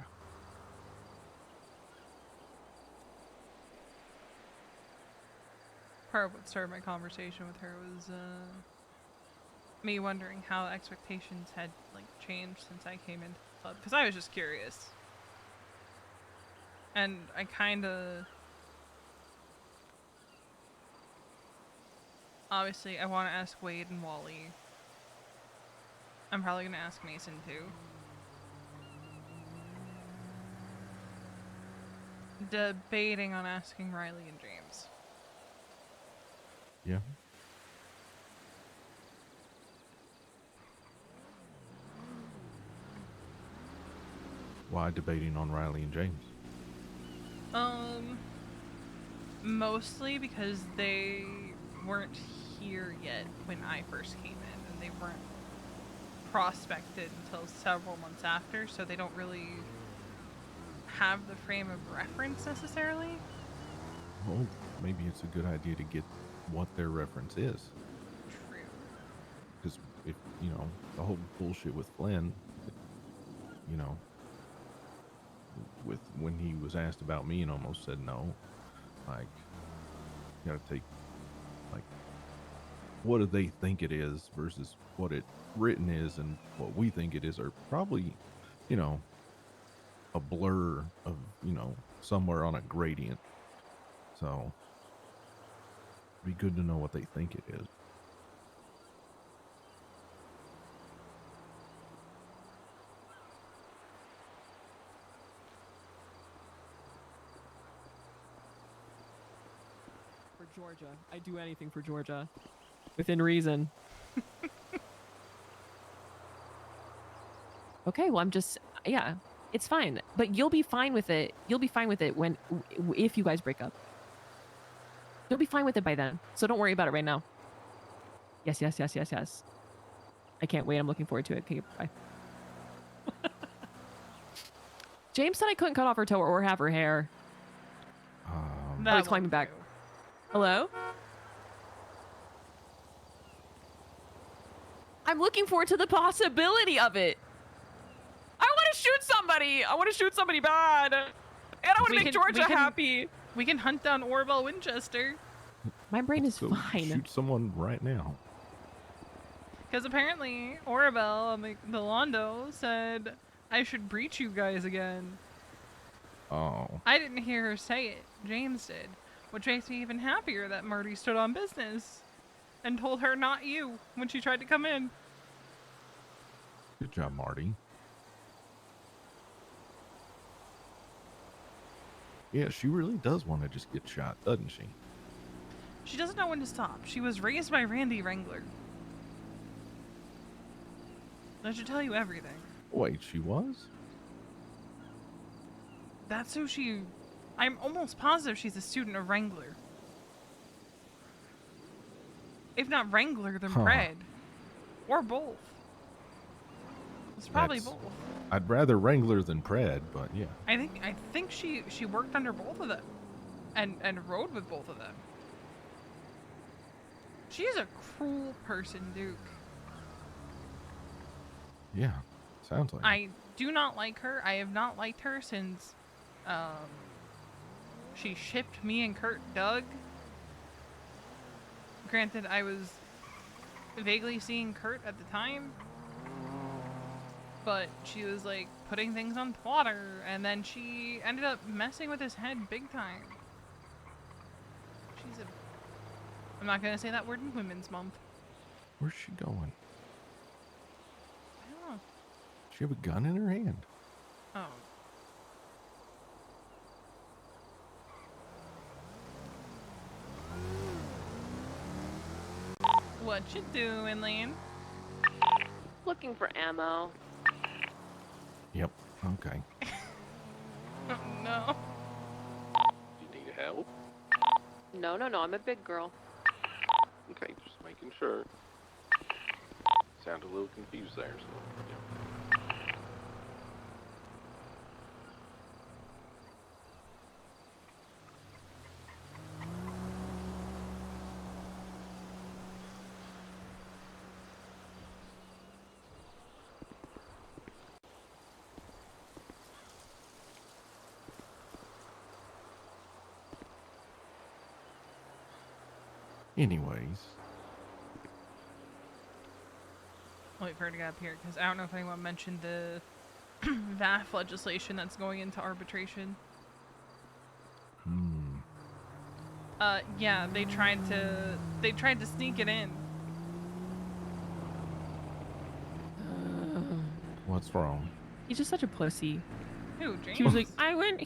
Part of what started my conversation with her was me wondering how expectations had like changed since I came into the club, because I was just curious. And I kind of obviously I want to ask Wade and Wally. I'm probably going to ask Mason too. Debating on asking Riley and James. Yeah. Why debating on Riley and James? Mostly because they weren't here yet when I first came in, and they weren't prospected until several months after, so they don't really have the frame of reference necessarily. Well, maybe it's a good idea to get what their reference is. True. Because if the whole bullshit with Flynn, you know, with when he was asked about me and almost said no, like, you gotta take, like, what do they think it is versus what it written is, and what we think it is are probably, a blur of, somewhere on a gradient. So it'd be good to know what they think it is. For Georgia. I do anything for Georgia. Within reason. Okay, well, yeah, it's fine. But you'll be fine with it. You'll be fine with it if you guys break up. You'll be fine with it by then. So don't worry about it right now. Yes. I can't wait. I'm looking forward to it. Okay, bye. James said I couldn't cut off her toe or have her hair. Oh, he's calling me back. Hello? I'm looking forward to the possibility of it. I want to shoot somebody. I want to shoot somebody bad. And I want to make Georgia happy. We can hunt down Orbel Winchester. My brain is Go fine. shoot someone right now. Because apparently Orbel on the Londo said I should breach you guys again. Oh. I didn't hear her say it. James did. Which makes me even happier that Marty stood on business and told her not you when she tried to come in. Good job, Marty. Yeah, she really does want to just get shot, doesn't she? She doesn't know when to stop. She was raised by Randy Wrangler. That should tell you everything. Wait, she was? That's who she... I'm almost positive she's a student of Wrangler. If not Wrangler, then Pred. Or both. It's probably both. I'd rather Wrangler than Pred, but yeah. I think she worked under both of them. And rode with both of them. She's a cruel person, Duke. Yeah, sounds like I do not like her. I have not liked her since she shipped me and Kurt Doug. Granted, I was vaguely seeing Kurt at the time, but she was like putting things on Twitter, and then she ended up messing with his head big time. I'm not gonna say that word in Women's Month. Where's she going? I don't know. She have a gun in her hand. Oh. What you doing, Lane? Looking for ammo. Yep. Okay. Oh, no. You need help? No, I'm a big girl. Okay, just making sure. Sound a little confused there, so yeah. Anyways. I'll wait for her to get up here, because I don't know if anyone mentioned the VAF legislation that's going into arbitration. Yeah, they tried to sneak it in. What's wrong? He's just such a pussy. Who, James? He was like, I wouldn't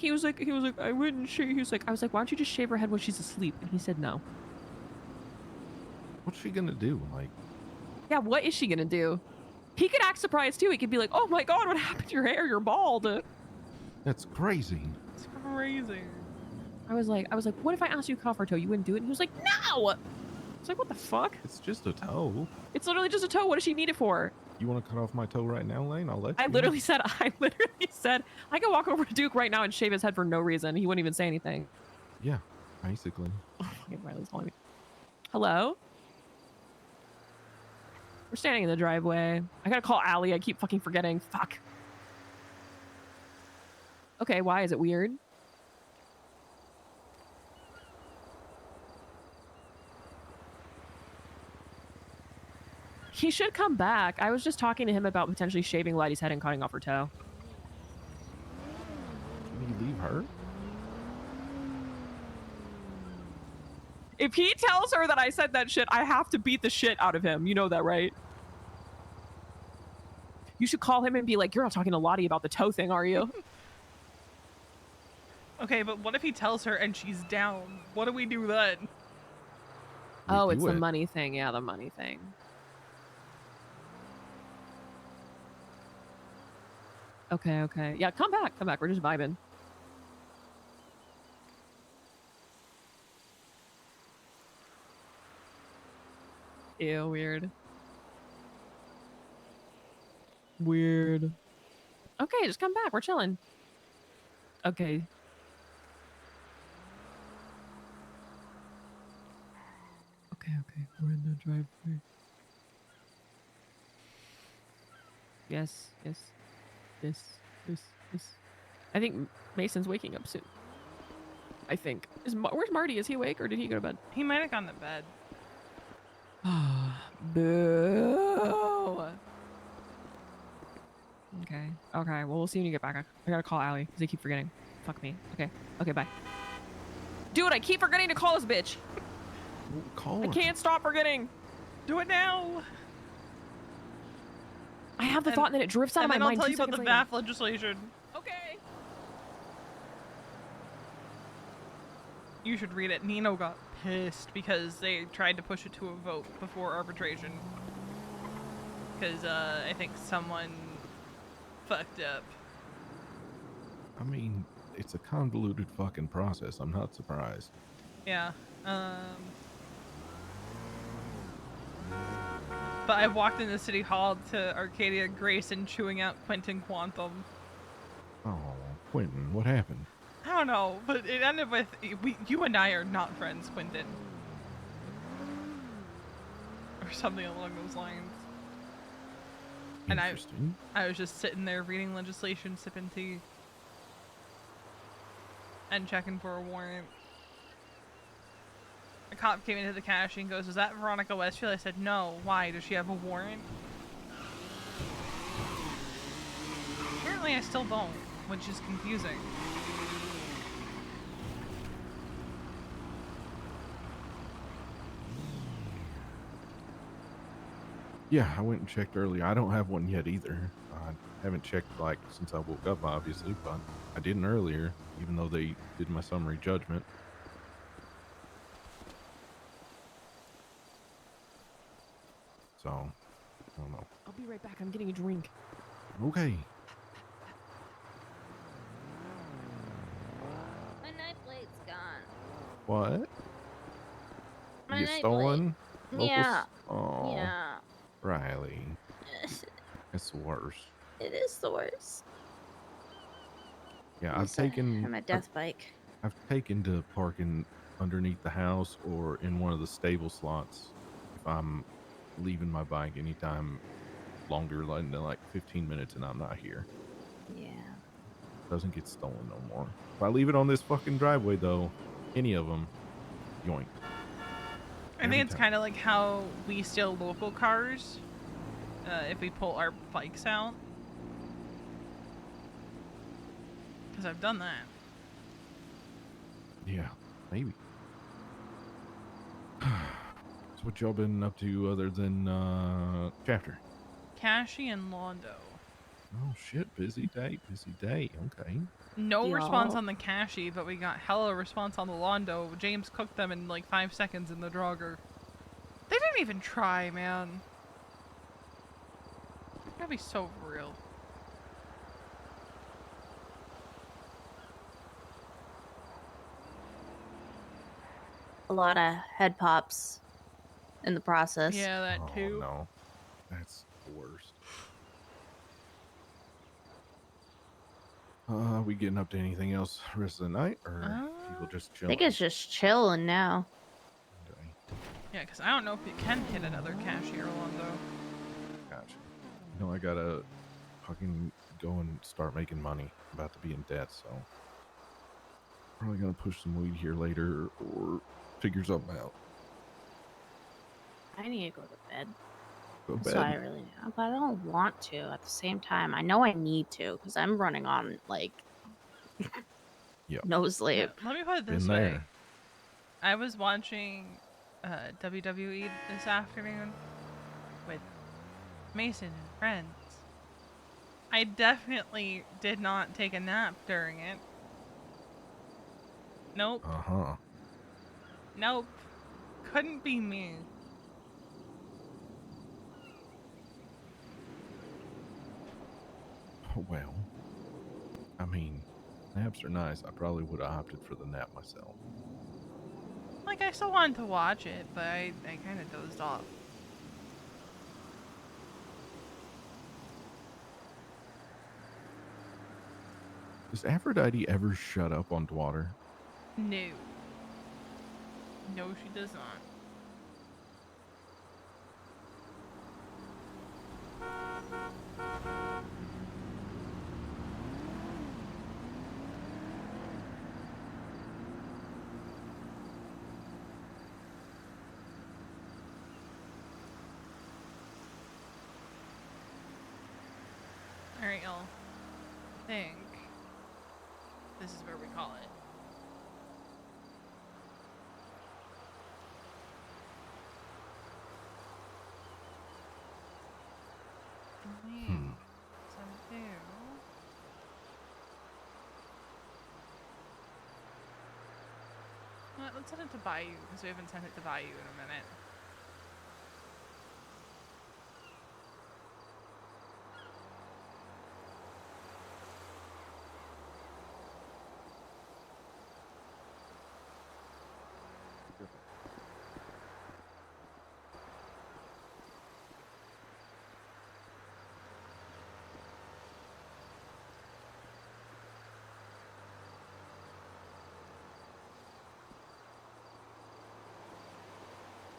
shave. He was like, I was like, why don't you just shave her head when she's asleep? And he said no. What's she gonna do? Like, yeah, what is she gonna do? He could act surprised too. He could be like, oh my god, what happened to your hair? You're bald. that's crazy. It's crazy. I was like, what if I asked you to cut off her toe? You wouldn't do it? And he was like, no! It's like, what the fuck? It's just a toe. It's literally just a toe. What does she need it for? You want to cut off my toe right now, Lane? I'll let you. I literally said, I could walk over to Duke right now and shave his head for no reason. He wouldn't even say anything. Yeah, basically. Oh, fucking Riley's calling me. Hello? We're standing in the driveway. I gotta call Allie. I keep fucking forgetting. Fuck. Okay, why is it weird? He should come back. I was just talking to him about potentially shaving Laddie's head and cutting off her toe. Can you leave her? If he tells her that I said that shit, I have to beat the shit out of him. You know that, right? You should call him and be like, you're not talking to Lottie about the toe thing, are you? Okay, but what if he tells her and she's down? What do we do then? Oh, it's the money thing. Yeah, the money thing. Okay, okay. Yeah, come back. Come back. We're just vibing. Ew, weird. Weird. Okay, just come back. We're chilling. Okay. Okay, okay. We're in the driveway. Yes, yes. This. I think Mason's waking up soon. I think. Where's Marty? Is he awake or did he go to bed? He might have gone to bed. Boo. Okay. Okay. Well, we'll see when you get back. I gotta call Allie because I keep forgetting. Fuck me. Okay. Okay, bye. Dude, I keep forgetting to call this bitch. Call I can't stop forgetting. Do it now. I have the thought and then it drifts out of my And then I'll mind. tell 2 you about the seconds later. VAF legislation. Okay. You should read it. Nino got pissed because they tried to push it to a vote before arbitration. Because I think someone fucked up. I mean, it's a convoluted fucking process. I'm not surprised. Yeah. But I walked into City Hall to Arcadia Grayson chewing out Quentin Quantum. Oh, Quentin, what happened? I don't know, but it ended with you and I are not friends, Quentin. Or something along those lines. And I was just sitting there reading legislation, sipping tea. And checking for a warrant. A cop came into the cash and goes, "Is that Veronica Westfield?" I said, "No. Why? Does she have a warrant?" Apparently I still don't, which is confusing. Yeah, I went and checked earlier. I don't have one yet either. I haven't checked like since I woke up, obviously, but I didn't earlier, even though they did my summary judgment. So, I don't know. I'll be right back. I'm getting a drink. Okay. My night blade's gone. What? My You night stolen? blade. Yeah. Oh, Yeah. Riley. It's the worst. It is the worst. Yeah, I've taken. I'm a death bike. I've taken to parking underneath the house or in one of the stable slots if I'm leaving my bike anytime longer than like 15 minutes and I'm not here. Yeah. Doesn't get stolen no more. If I leave it on this fucking driveway though, any of them, yoink. I think it's kind of like how we steal local cars if we pull our bikes out. Because I've done that. Yeah, maybe. So what y'all been up to other than chapter? Cashy and Londo. Oh shit, busy day. Okay. No response on the Cashy, but we got hella response on the Londo. James cooked them in like 5 seconds in the Draugr. They didn't even try, man. That'd be so real. A lot of head pops in the process. Yeah, that too. No, that's the worst. We getting up to anything else the rest of the night, or people just I chilling? think it's just chilling now. Yeah, because I don't know if you can hit another Cashy or Londo. You know, I gotta fucking go and start making money. I'm about to be in debt, so probably gonna push some weed here later or figure something out. I need to go to bed. Go to That's what I bed. really do. But I don't want to at the same time. I know I need to because I'm running on like Yep. no sleep. Let me put it Been this way. there. I was watching WWE this afternoon with Mason and friends. I definitely did not take a nap during it. Nope. Uh-huh. Nope. Couldn't be me. Well, I mean, naps are nice. I probably would have opted for the nap myself. Like, I still wanted to watch it, but I kind of dozed off. Does Aphrodite ever shut up on Dwater? No. No, she does not. Alright, y'all. I think this is where we call it. Let's send it to Bayou, because we haven't sent it to Bayou in a minute.